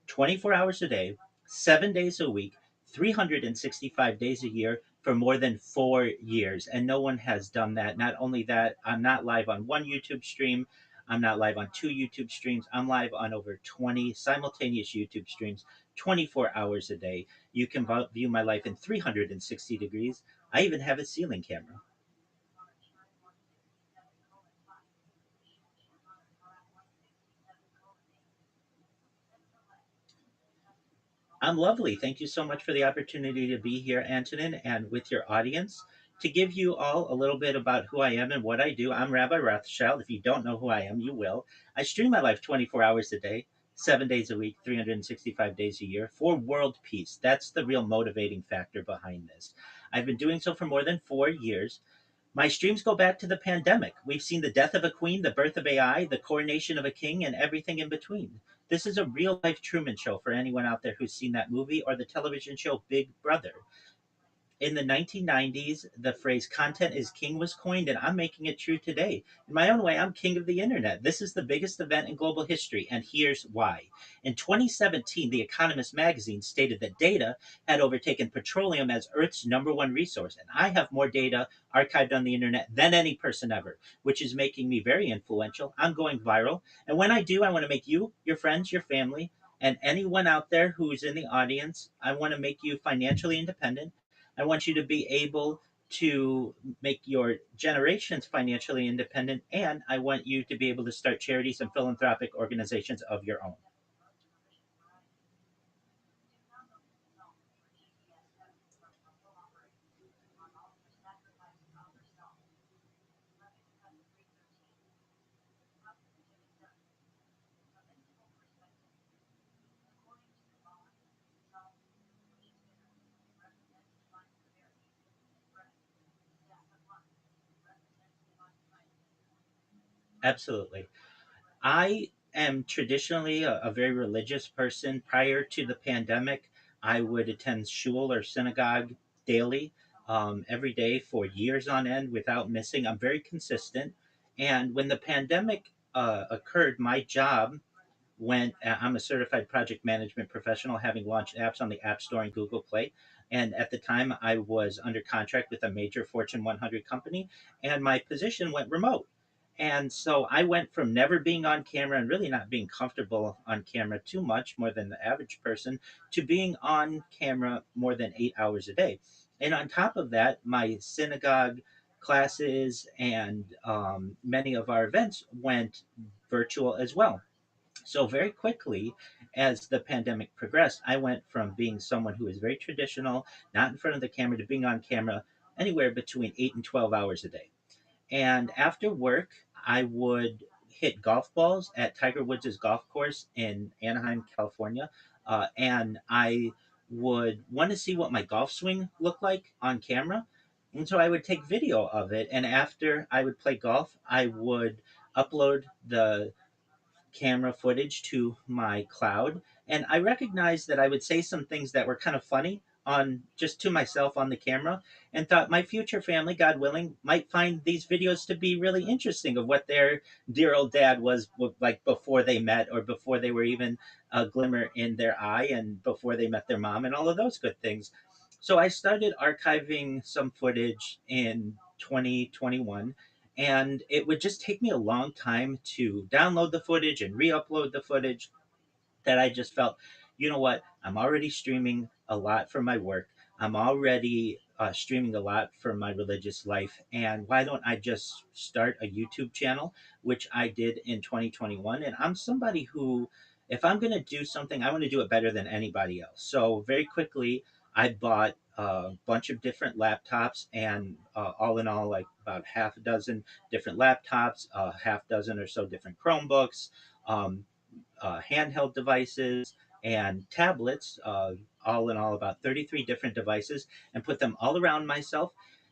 24 hours a day, 7 days a week, 365 days a year for more than 4 years. And no one has done that. Not only that, I'm not live on one YouTube stream. I'm not live on two YouTube streams. I'm live on over 20 simultaneous YouTube streams, 24 hours a day. You can view my life in 360 degrees. I even have a ceiling camera. I'm lovely. Thank you so much for the opportunity to be here, Antonin, and with your audience. To give you all a little bit about who I am and what I do, I'm Rabbi Rothschild. If you don't know who I am, you will. I stream my life 24 hours a day, 7 days a week, 365 days a year for world peace. That's the real motivating factor behind this. I've been doing so for more than 4 years. My streams go back to the pandemic. We've seen the death of a queen, the birth of AI, the coronation of a king, and everything in between. This is a real life Truman Show for anyone out there who's seen that movie or the television show Big Brother. In the 1990s, the phrase content is king was coined, and I'm making it true today. In my own way, I'm king of the internet. This is the biggest event in global history, and here's why. In 2017, The Economist magazine stated that data had overtaken petroleum as Earth's number one resource, and I have more data archived on the internet than any person ever, which is making me very influential. I'm going viral, and when I do, I want to make you, your friends, your family, and anyone out there who's in the audience, I want to make you financially independent. I want you to be able to make your generations financially independent, and I want you to be able to start charities and philanthropic organizations of your own. Absolutely. I am traditionally a very religious person. Prior to the pandemic, I would attend shul or synagogue daily, every day for years on end without missing. I'm very consistent. And when the pandemic occurred, my job when I'm a certified project management professional, having launched apps on the App Store and Google Play. And at the time, I was under contract with a major Fortune 100 company, and my position went remote. And so I went from never being on camera and really not being comfortable on camera too much, more than the average person, to being on camera more than 8 hours a day. And on top of that, my synagogue classes and many of our events went virtual as well. So very quickly, as the pandemic progressed, I went from being someone who was very traditional, not in front of the camera, to being on camera anywhere between 8 and 12 hours a day. And after work, I would hit golf balls at Tiger Woods' golf course in Anaheim, California. And I would want to see what my golf swing looked like on camera. And so I would take video of it. And after I would play golf, I would upload the camera footage to my cloud, and I recognized that I would say some things that were kind of funny on just to myself on the camera, and thought my future family, God willing, might find these videos to be really interesting of what their dear old dad was like before they met, or before they were even a glimmer in their eye, and before they met their mom, and all of those good things. So I started archiving some footage in 2021, and it would just take me a long time to download the footage and re-upload the footage, that I just felt, you know what, I'm already streaming a lot for my work. I'm already streaming a lot for my religious life. And why don't I just start a YouTube channel, which I did in 2021? And I'm somebody who, if I'm going to do something, I want to do it better than anybody else. So very quickly, I bought a bunch of different laptops, and all in all, like about half a dozen different laptops, a half dozen or so different Chromebooks, um, handheld devices, and tablets, all in all about 33 different devices, and put them all around myself,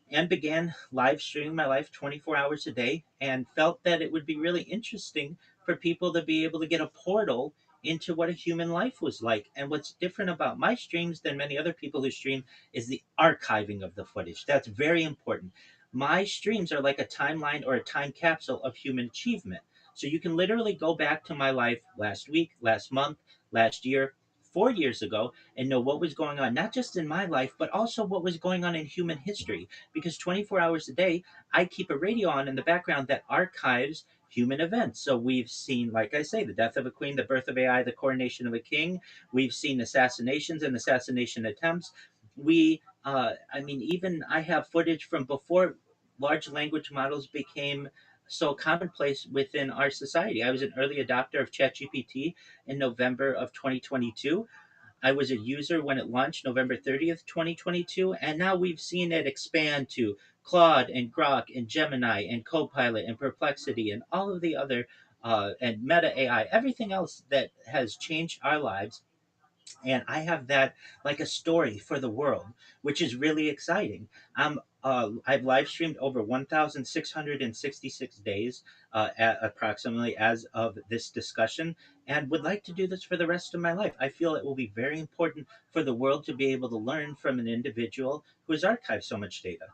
and began live streaming my life 24 hours a day, and felt that it would be really interesting for people to be able to get a portal into what a human life was like. And what's different about my streams than many other people who stream is the archiving of the footage. That's very important. My streams are like a timeline or a time capsule of human achievement. So you can literally go back to my life last week, last month, last year, 4 years ago, and know what was going on, not just in my life, but also what was going on in human history. Because 24 hours a day, I keep a radio on in the background that archives human events. So we've seen, like I say, the death of a queen, the birth of AI, the coronation of a king. We've seen assassinations and assassination attempts. I mean, even I have footage from before large language models became so commonplace within our society. I was an early adopter of ChatGPT in November of 2022. I was a user when it launched November 30th, 2022, and now we've seen it expand to Claude and Grok and Gemini and Copilot and Perplexity and all of the other and Meta AI, everything else that has changed our lives. and I have that like a story for the world, which is really exciting. I've live streamed over 1,666 days, at approximately as of this discussion, and would like to do this for the rest of my life. I feel it will be very important for the world to be able to learn from an individual who has archived so much data.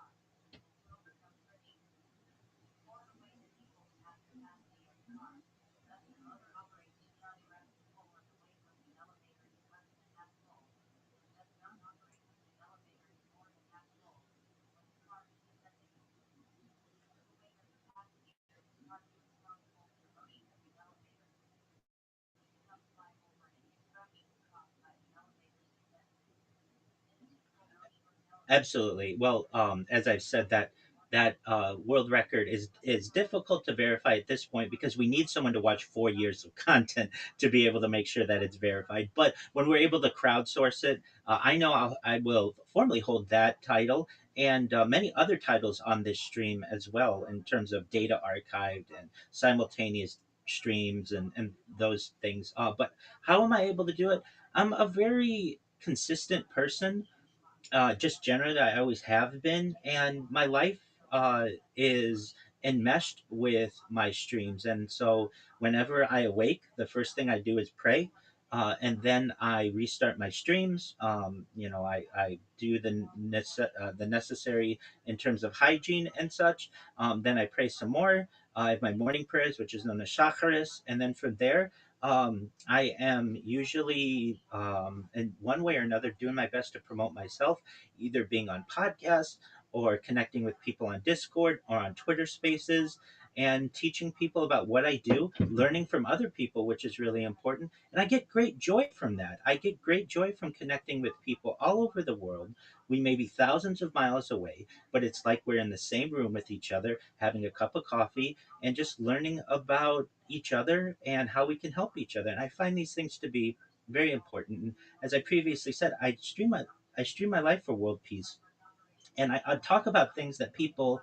Absolutely. Well, as I've said, that world record is difficult to verify at this point because we need someone to watch 4 years of content to be able to make sure that it's verified. But when we're able to crowdsource it, I know I will formally hold that title and many other titles on this stream as well in terms of data archived and simultaneous streams and those things. But how am I able to do it? I'm a very consistent person, just generally I always have been, and my life is enmeshed with my streams. And so whenever I awake, the first thing I do is pray. And then I restart my streams. I do the necessary in terms of hygiene and such. Then I pray some more. I have my morning prayers, which is known as shacharis, and then from there, I am usually, in one way or another, doing my best to promote myself, either being on podcasts or connecting with people on Discord or on Twitter Spaces, and teaching people about what I do, learning from other people, which is really important. And I get great joy from that. I get great joy from connecting with people all over the world. We may be thousands of miles away, but it's like we're in the same room with each other, having a cup of coffee, and just learning about each other and how we can help each other. And I find these things to be very important. And as I previously said, I stream my life for world peace, and I talk about things that people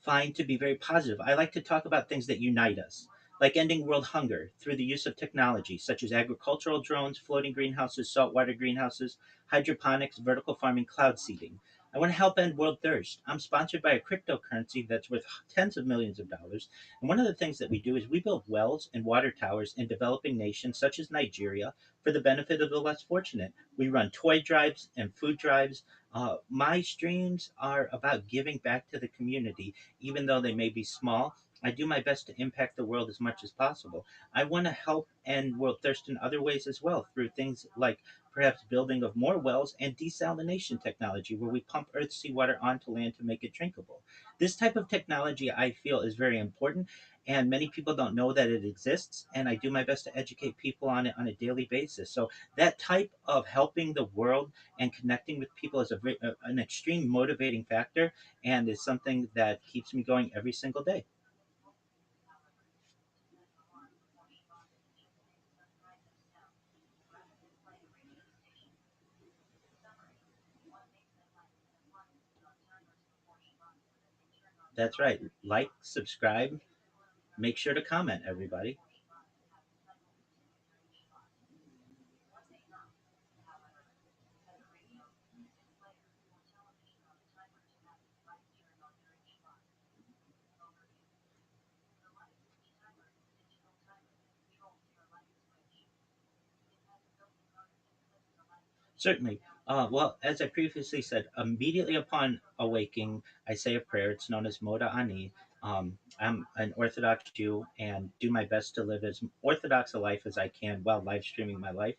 find to be very positive. I like to talk about things that unite us, like ending world hunger through the use of technology such as agricultural drones, floating greenhouses, saltwater greenhouses, hydroponics, vertical farming, cloud seeding. I want to help end world thirst. I'm sponsored by a cryptocurrency that's worth tens of millions of dollars. And one of the things that we do is we build wells and water towers in developing nations such as Nigeria for the benefit of the less fortunate. We run toy drives and food drives. My streams are about giving back to the community, even though they may be small. I do my best to impact the world as much as possible. I want to help end world thirst in other ways as well, through things like perhaps building of more wells and desalination technology, where we pump earth seawater onto land to make it drinkable. This type of technology I feel is very important, and many people don't know that it exists. And I do my best to educate people on it on a daily basis. So that type of helping the world and connecting with people is an extreme motivating factor, and is something that keeps me going every single day. That's right. Like, subscribe, make sure to comment, everybody. Certainly. Well, as I previously said, immediately upon awaking, I say a prayer. It's known as Moda Ani. I'm an Orthodox Jew and do my best to live as Orthodox a life as I can while live streaming my life.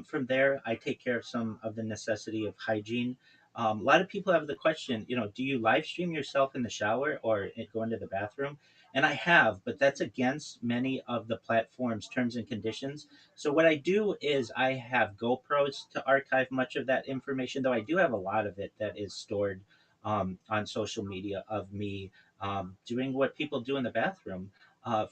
From there, I take care of some of the necessity of hygiene. A lot of people have the question, do you live stream yourself in the shower or go into the bathroom? And I have, but that's against many of the platform's terms and conditions. So what I do is I have GoPros to archive much of that information, though I do have a lot of it that is stored on social media of me doing what people do in the bathroom.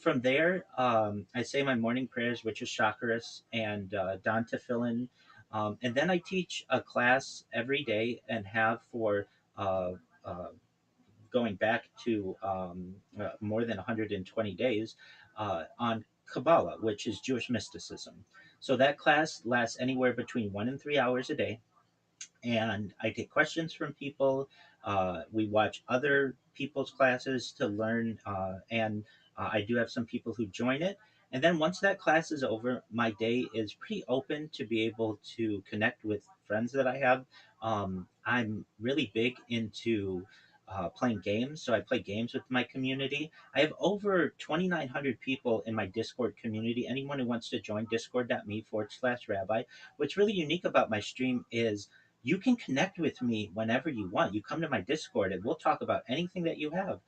From there, I say my morning prayers, which is chakras and Don Tefillin. And then I teach a class every day and have for uh, uh, going back to more than 120 days on Kabbalah, which is Jewish mysticism. So that class lasts anywhere between 1 and 3 hours a day, and I take questions from people. We watch other people's classes to learn, and I do have some people who join it. And then once that class is over, my day is pretty open to be able to connect with friends that I have. I'm really big into playing games, so I play games with my community. I have over 2,900 people in my Discord community. Anyone who wants to join, discord.me/rabbi. What's really unique about my stream is you can connect with me whenever you want. You come to my Discord and we'll talk about anything that you have.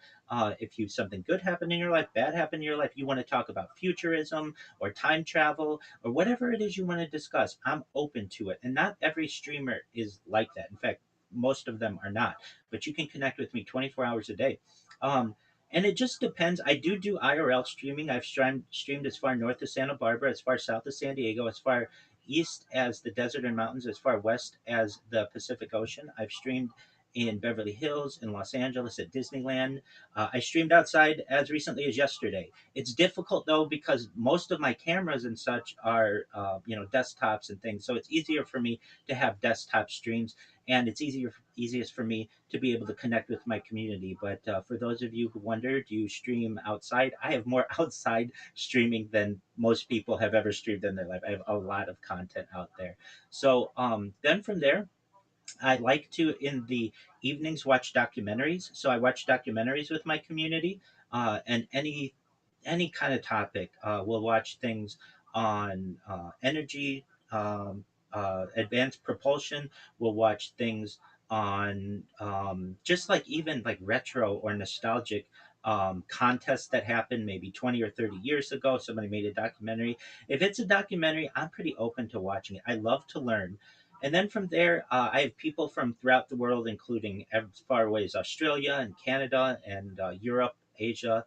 If you something good happened in your life, bad happened in your life, you want to talk about futurism or time travel or whatever it is you want to discuss, I'm open to it. And not every streamer is like that. In fact, most of them are not. But you can connect with me 24 hours a day. Um, and it just depends. I do IRL streaming. I've streamed as far north as Santa Barbara, as far south as San Diego, as far east as the desert and mountains, as far west as the Pacific Ocean. I've streamed in Beverly Hills, in Los Angeles, at Disneyland. I streamed outside as recently as yesterday. It's difficult though because most of my cameras and such are, desktops and things. So it's easier for me to have desktop streams, and it's easiest for me to be able to connect with my community. But for those of you who wonder, do you stream outside? I have more outside streaming than most people have ever streamed in their life. I have a lot of content out there. So then from there, I like to in the evenings watch documentaries. So I watch documentaries with my community, and any kind of topic. We'll watch things on energy, advanced propulsion. We'll watch things on just like even like retro or nostalgic contests that happened maybe 20 or 30 years ago. Somebody made a documentary. If it's a documentary, I'm pretty open to watching it. I love to learn. And then from there, I have people from throughout the world, including as far away as Australia and Canada and Europe, Asia,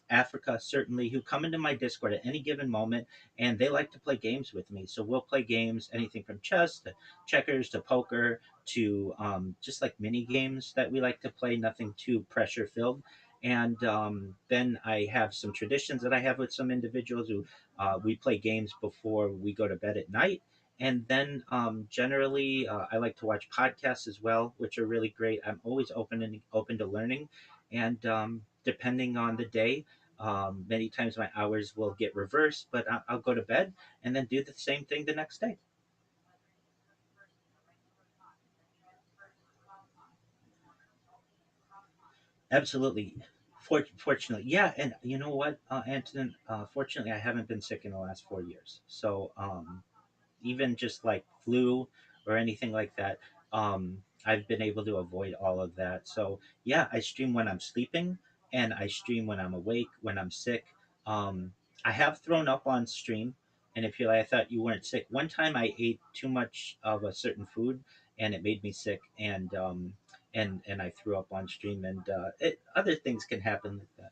Africa, certainly, who come into my Discord at any given moment, and they like to play games with me. So we'll play games, anything from chess to checkers to poker to just like mini games that we like to play, nothing too pressure filled. And then I have some traditions that I have with some individuals who we play games before we go to bed at night. And then generally, I like to watch podcasts as well, which are really great. I'm always open to learning, and depending on the day, many times my hours will get reversed, but I'll go to bed and then do the same thing the next day. Absolutely. Fortunately, yeah, and you know what, Anton? Fortunately, I haven't been sick in the last 4 years, so even just like flu or anything like that, I've been able to avoid all of that. So yeah, I stream when I'm sleeping, and I stream when I'm awake, when I'm sick. I have thrown up on stream, and if you're like, I thought you weren't sick. One time I ate too much of a certain food, and it made me sick, and I threw up on stream, and other things can happen like that.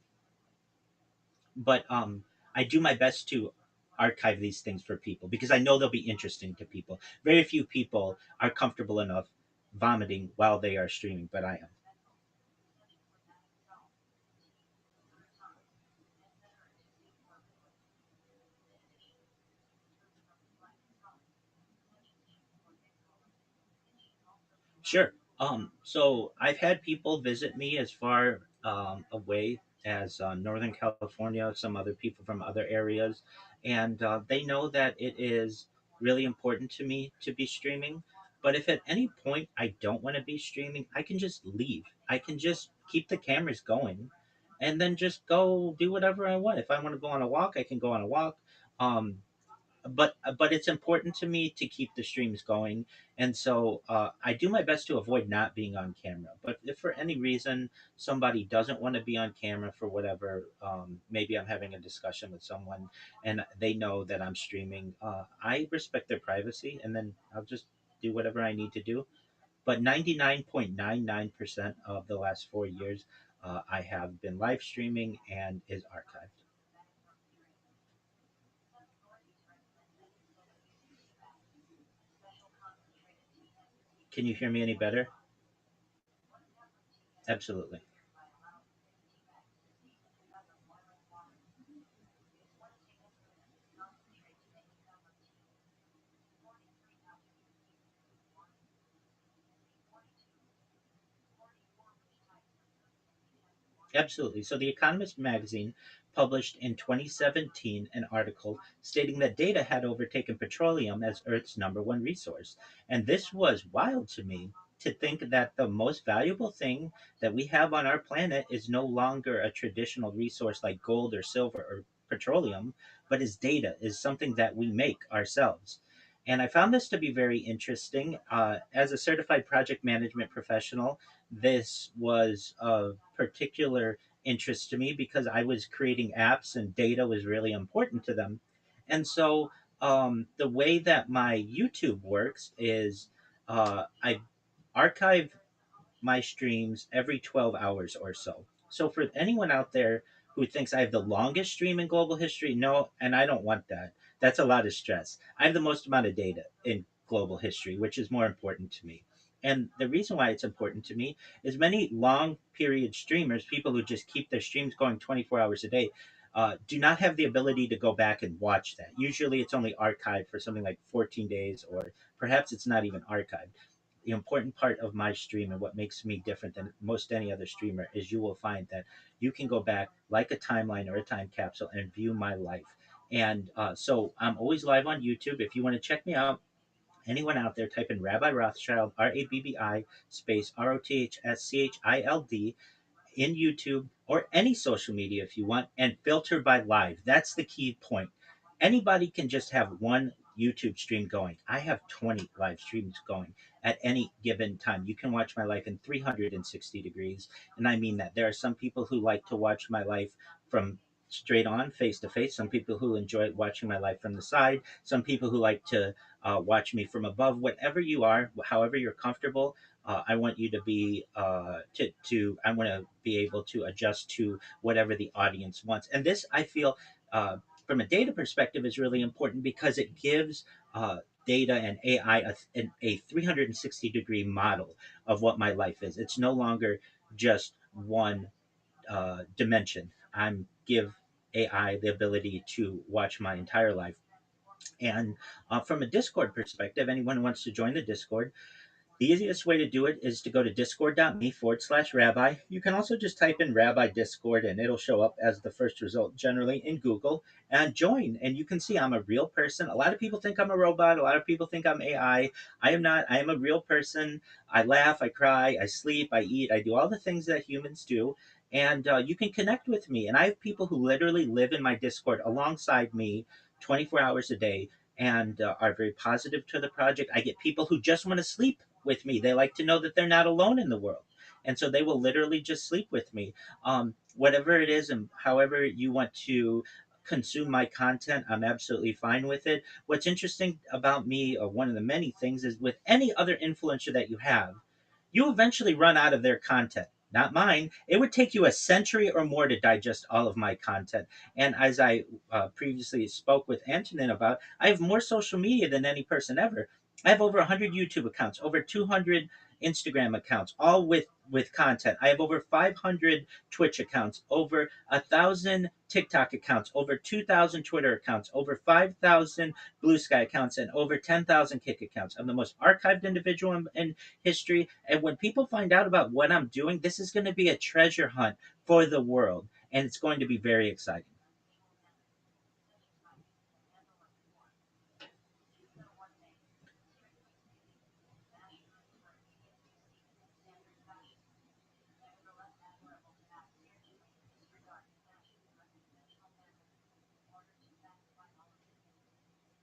But I do my best to archive these things for people because I know they'll be interesting to people. Very few people are comfortable enough vomiting while they are streaming, but I am. Sure. So I've had people visit me as far away as Northern California, some other people from other areas, and they know that it is really important to me to be streaming. But if at any point I don't want to be streaming, I can just leave. I can just keep the cameras going, and then just go do whatever I want. If I want to go on a walk, I can go on a walk. Um, but it's important to me to keep the streams going, and so I do my best to avoid not being on camera. But if for any reason somebody doesn't want to be on camera for whatever, maybe I'm having a discussion with someone and they know that I'm streaming, I respect their privacy, and then I'll just do whatever I need to do. But 99.99% of the last 4 years, I have been live streaming and is archived. Can you hear me any better? Absolutely. Absolutely. So, The Economist magazine published in 2017 an article stating that data had overtaken petroleum as Earth's number one resource. And this was wild to me, to think that the most valuable thing that we have on our planet is no longer a traditional resource like gold or silver or petroleum, but is data, is something that we make ourselves. And I found this to be very interesting. As a certified project management professional, this was of particular interest to me because I was creating apps and data was really important to them. And so the way that my YouTube works is I archive my streams every 12 hours or so. So for anyone out there who thinks I have the longest stream in global history, no, and I don't want that. That's a lot of stress. I have the most amount of data in global history, which is more important to me. And the reason why it's important to me is many long period streamers, people who just keep their streams going 24 hours a day, do not have the ability to go back and watch that. Usually it's only archived for something like 14 days, or perhaps it's not even archived. The important part of my stream and what makes me different than most any other streamer is you will find that you can go back like a timeline or a time capsule and view my life. And so I'm always live on YouTube. If you want to check me out, anyone out there, type in Rabbi Rothschild, Rabbi space Rothschild in YouTube or any social media if you want, and filter by live. That's the key point. Anybody can just have one YouTube stream going. I have 20 live streams going at any given time. You can watch my life in 360 degrees. And I mean that. There are some people who like to watch my life from straight on, face to face. Some people who enjoy watching my life from the side. Some people who like to watch me from above. Whatever you are, however you're comfortable, I want you to be I want to be able to adjust to whatever the audience wants. And this, I feel, from a data perspective, is really important because it gives data and AI a 360-degree model of what my life is. It's no longer just one dimension. I'm give AI the ability to watch my entire life. And from a Discord perspective, anyone who wants to join the Discord, the easiest way to do it is to go to discord.me/rabbi. You can also just type in Rabbi Discord and it'll show up as the first result, generally in Google, and join. And you can see I'm a real person. A lot of people think I'm a robot. A lot of people think I'm AI. I am not. I am a real person. I laugh, I cry, I sleep, I eat, I do all the things that humans do. And you can connect with me. And I have people who literally live in my Discord alongside me 24 hours a day and are very positive to the project. I get people who just want to sleep with me. They like to know that they're not alone in the world. And so they will literally just sleep with me. Whatever it is and however you want to consume my content, I'm absolutely fine with it. What's interesting about me, or one of the many things, is with any other influencer that you have, you eventually run out of their content. Not mine. It would take you a century or more to digest all of my content. And as I previously spoke with Antonin about, I have more social media than any person ever. I have over 100 YouTube accounts, over 200 Instagram accounts, all with content. I have over 500 Twitch accounts, over 1,000 TikTok accounts, over 2,000 Twitter accounts, over 5,000 Blue Sky accounts, and over 10,000 Kick accounts. I'm the most archived individual in history. And when people find out about what I'm doing, this is going to be a treasure hunt for the world. And it's going to be very exciting.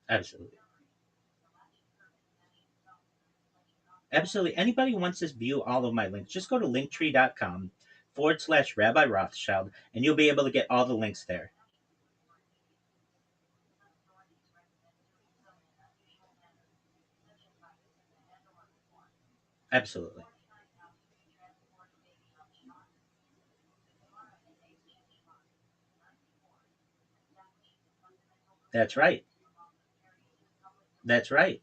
Absolutely. Absolutely. Anybody who wants to view all of my links, just go to linktree.com/Rabbi Rothschild, and you'll be able to get all the links there. Absolutely. That's right. That's right.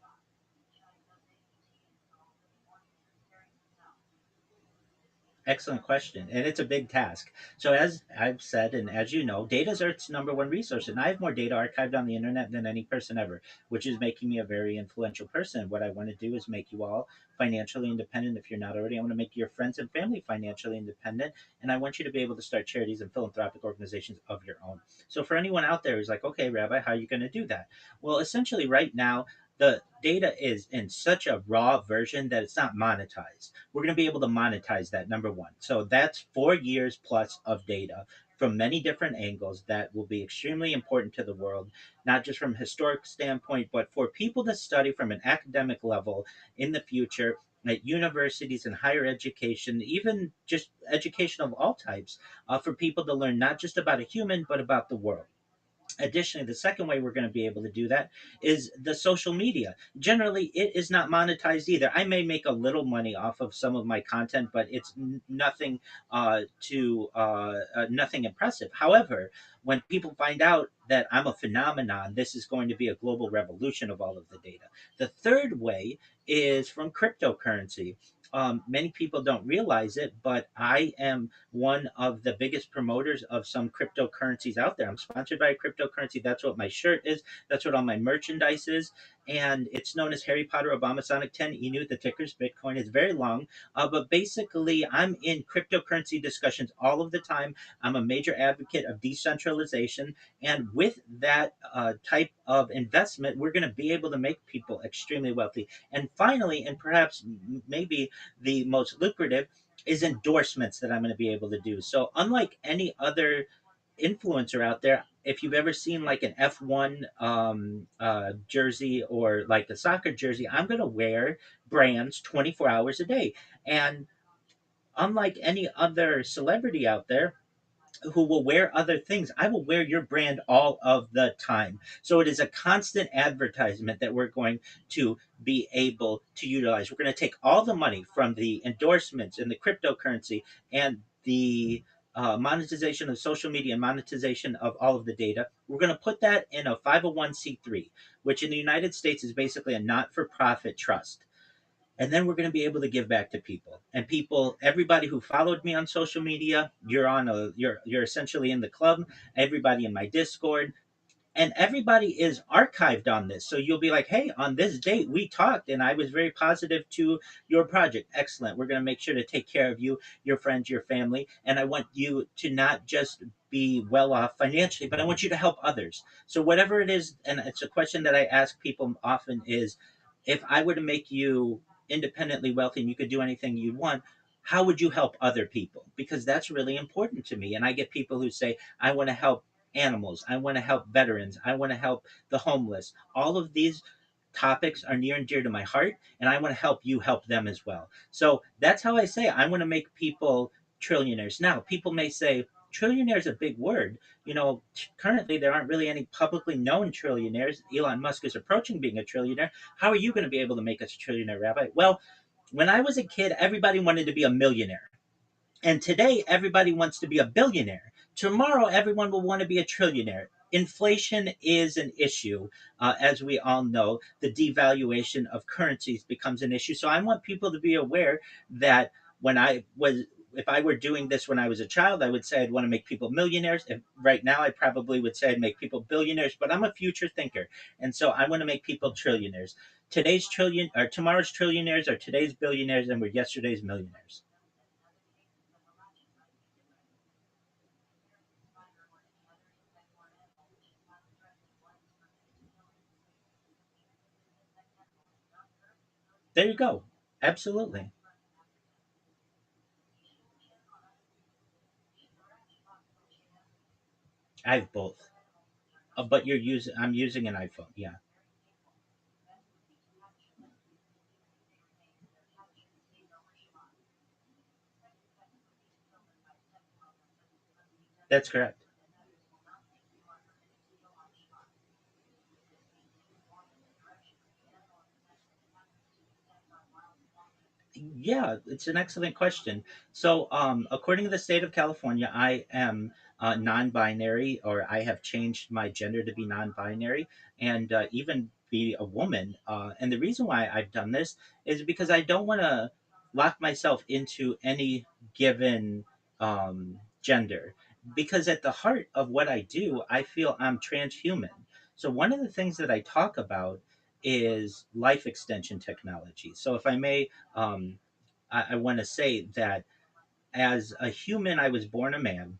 Excellent question, and it's a big task. So, as I've said, and as you know, data is Earth's number one resource, and I have more data archived on the internet than any person ever, which is making me a very influential person. What I want to do is make you all financially independent. If you're not already, I want to make your friends and family financially independent, and I want you to be able to start charities and philanthropic organizations of your own. So, for anyone out there who's like, okay, Rabbi, how are you going to do that? Well, essentially, right now, the data is in such a raw version that it's not monetized. We're going to be able to monetize that, number one. So that's 4 years plus of data from many different angles that will be extremely important to the world, not just from a historic standpoint, but for people to study from an academic level in the future at universities and higher education, even just education of all types, for people to learn not just about a human, but about the world. Additionally, the second way we're going to be able to do that is the social media. Generally, it is not monetized either. I may make a little money off of some of my content, but it's nothing nothing impressive. However, when people find out that I'm a phenomenon, this is going to be a global revolution of all of the data. The third way is from cryptocurrency. Many people don't realize it, but I am one of the biggest promoters of some cryptocurrencies out there. I'm sponsored by a cryptocurrency. That's what my shirt is. That's what all my merchandise is. And it's known as Harry Potter Obama Sonic 10 Inu. The ticker's Bitcoin. It's very long. But basically, I'm in cryptocurrency discussions all of the time. I'm a major advocate of decentralization. And with that type of investment, we're going to be able to make people extremely wealthy. And finally, and perhaps maybe the most lucrative, is endorsements that I'm going to be able to do. So, unlike any other influencer out there, if you've ever seen like an F1 jersey or like a soccer jersey, I'm going to wear brands 24 hours a day. And unlike any other celebrity out there, who will wear other things. I will wear your brand all of the time. So it is a constant advertisement that we're going to be able to utilize. We're going to take all the money from the endorsements and the cryptocurrency and the monetization of social media and monetization of all of the data. We're going to put that in a 501c3, which in the United States is basically a not for profit trust. And then we're going to be able to give back to people, and people, everybody who followed me on social media, you're essentially in the club. Everybody in my Discord, and everybody is archived on this, so you'll be like, hey, on this date we talked and I was very positive to your project. Excellent. We're going to make sure to take care of you, your friends, your family, and I want you to not just be well off financially, but I want you to help others. So whatever it is, and it's a question that I ask people often, is if I were to make you independently wealthy and you could do anything you want, how would you help other people? Because that's really important to me. And I get people who say, I want to help animals, I want to help veterans, I want to help the homeless. All of these topics are near and dear to my heart, and I want to help you help them as well. So that's how I say I want to make people trillionaires. Now, people may say, trillionaire is a big word. Currently there aren't really any publicly known trillionaires. Elon Musk is approaching being a trillionaire. How are you going to be able to make us a trillionaire, Rabbi? Well, when I was a kid, everybody wanted to be a millionaire. And today, everybody wants to be a billionaire. Tomorrow, everyone will want to be a trillionaire. Inflation is an issue. As we all know, the devaluation of currencies becomes an issue. So I want people to be aware that when if I were doing this when I was a child, I would say I'd want to make people millionaires. If right now, I probably would say I'd make people billionaires, but I'm a future thinker. And so I want to make people trillionaires. Tomorrow's trillionaires are today's billionaires, and we're yesterday's millionaires. There you go. Absolutely. I have both. But I'm using an iPhone. Yeah, that's correct. Yeah, it's an excellent question. So, according to the state of California, I am non-binary, or I have changed my gender to be non-binary, and even be a woman. And the reason why I've done this is because I don't want to lock myself into any given gender, because at the heart of what I do, I feel I'm transhuman. So one of the things that I talk about is life extension technology. So if I may, I want to say that as a human, I was born a man,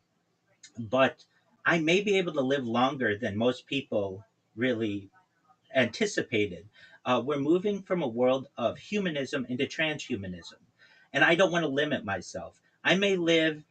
but I may be able to live longer than most people really anticipated. We're moving from a world of humanism into transhumanism. And I don't want to limit myself. I may live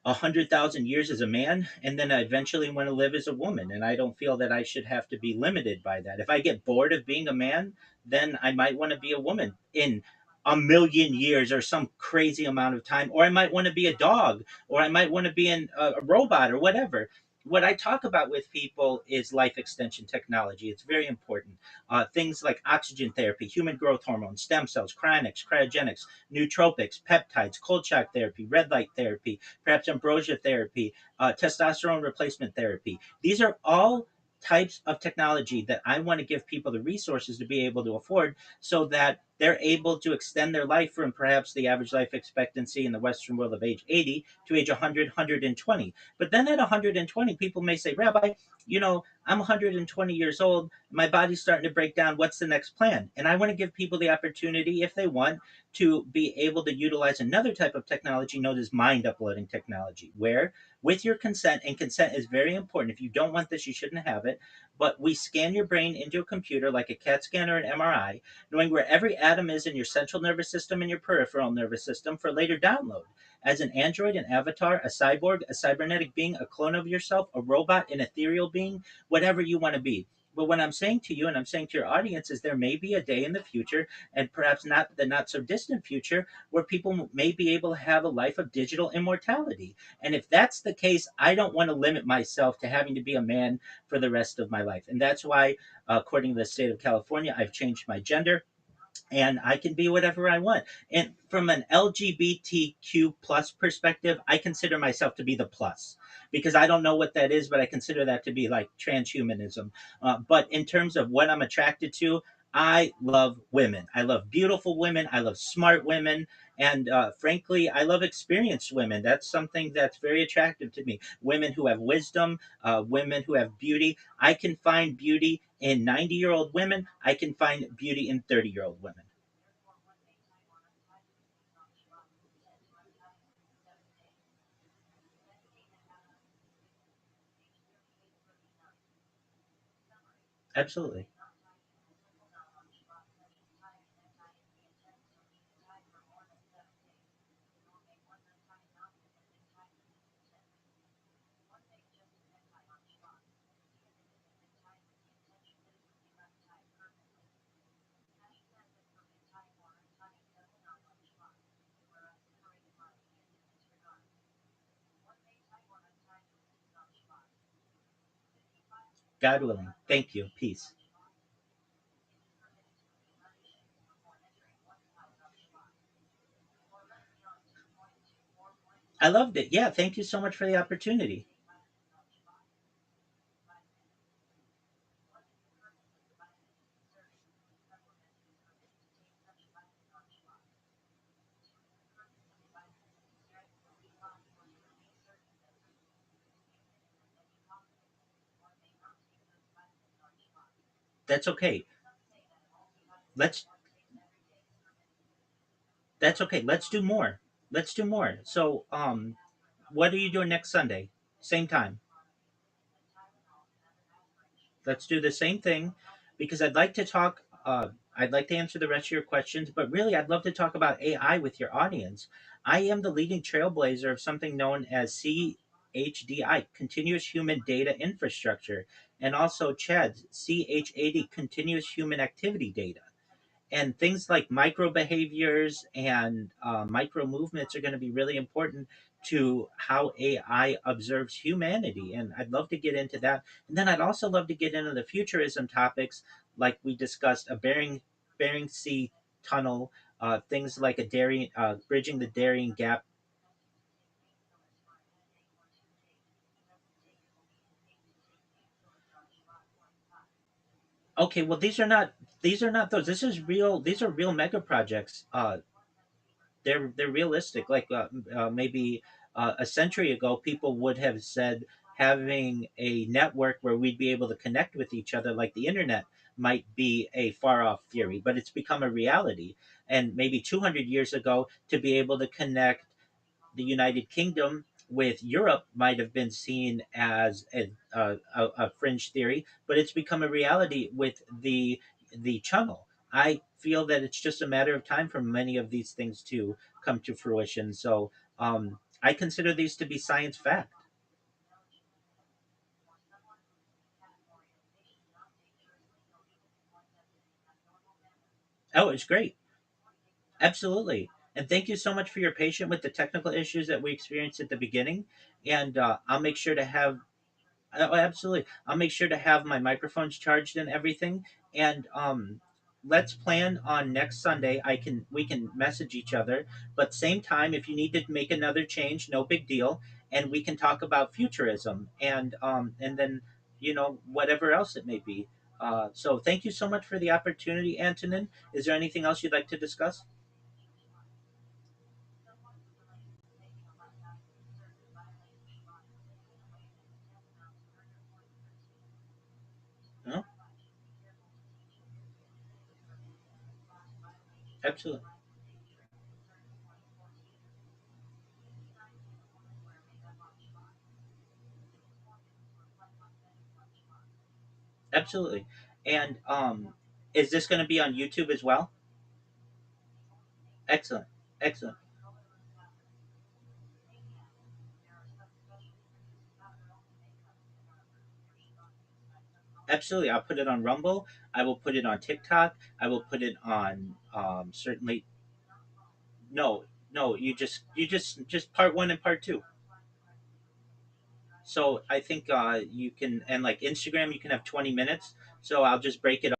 100,000 years as a man, and then I eventually want to live as a woman. And I don't feel that I should have to be limited by that. If I get bored of being a man, then I might want to be a woman in a million years or some crazy amount of time, or I might want to be a dog, or I might want to be a robot or whatever. What I talk about with people is life extension technology. It's very important. Things like oxygen therapy, human growth hormone, stem cells, cryogenics, nootropics, peptides, cold shock therapy, red light therapy, perhaps ambrosia therapy, testosterone replacement therapy. These are all types of technology that I want to give people the resources to be able to afford, so that they're able to extend their life from perhaps the average life expectancy in the Western world of age 80 to age 100, 120. But then at 120, people may say, Rabbi, I'm 120 years old. My body's starting to break down. What's the next plan? And I want to give people the opportunity, if they want, to be able to utilize another type of technology known as mind uploading technology, where with your consent, and consent is very important. If you don't want this, you shouldn't have it. But we scan your brain into a computer like a CAT scan or an MRI, knowing where every atom is in your central nervous system and your peripheral nervous system for later download. As an android, an avatar, a cyborg, a cybernetic being, a clone of yourself, a robot, an ethereal being, whatever you want to be. But what I'm saying to you, and I'm saying to your audience, is there may be a day in the future, and perhaps not the not so distant future, where people may be able to have a life of digital immortality. And if that's the case, I don't want to limit myself to having to be a man for the rest of my life. And that's why, according to the state of California, I've changed my gender, and I can be whatever I want. And from an LGBTQ plus perspective, I consider myself to be the plus, because I don't know what that is, but I consider that to be like transhumanism. But in terms of what I'm attracted to, I love women. I love beautiful women. I love smart women. And frankly, I love experienced women. That's something that's very attractive to me. Women who have wisdom, women who have beauty. I can find beauty in 90-year-old women. I can find beauty in 30-year-old women. Absolutely. God willing. Thank you. Peace. I loved it. Yeah. Thank you so much for the opportunity. That's okay. Let's that's okay. Let's do more. Let's do more. So, what are you doing next Sunday? Same time. Let's do the same thing, because I'd like to talk. I'd like to answer the rest of your questions, but really, I'd love to talk about AI with your audience. I am the leading trailblazer of something known as CHDI, Continuous Human Data Infrastructure, and also CHAD, CHAD, Continuous Human Activity Data. And things like micro behaviors and micro movements are going to be really important to how AI observes humanity. And I'd love to get into that. And then I'd also love to get into the futurism topics, like we discussed, a Bering Sea tunnel, things like a Darien, bridging the Darien Gap. Okay, well these are not those. This is real. These are real mega projects. they're realistic. Like maybe a century ago, people would have said having a network where we'd be able to connect with each other, like the internet, might be a far off theory, but it's become a reality. And maybe 200 years ago, to be able to connect the United Kingdom with Europe might have been seen as a fringe theory, but it's become a reality with the channel. I feel that it's just a matter of time for many of these things to come to fruition. So I consider these to be science fact. Oh, it's great. Absolutely. And thank you so much for your patience with the technical issues that we experienced at the beginning. And I'll make sure to have Oh, absolutely. I'll make sure to have my microphones charged and everything. And let's plan on next Sunday. We can message each other, but same time, if you need to make another change, no big deal. And we can talk about futurism and then whatever else it may be. So thank you so much for the opportunity, Antonin. Is there anything else you'd like to discuss? No, absolutely, absolutely. And is this going to be on YouTube as well? Excellent, excellent. Absolutely, I'll put it on Rumble. I will put it on TikTok. I will put it on certainly. No, no, you just part one and part two. So I think you can, and like Instagram, you can have 20 minutes. So I'll just break it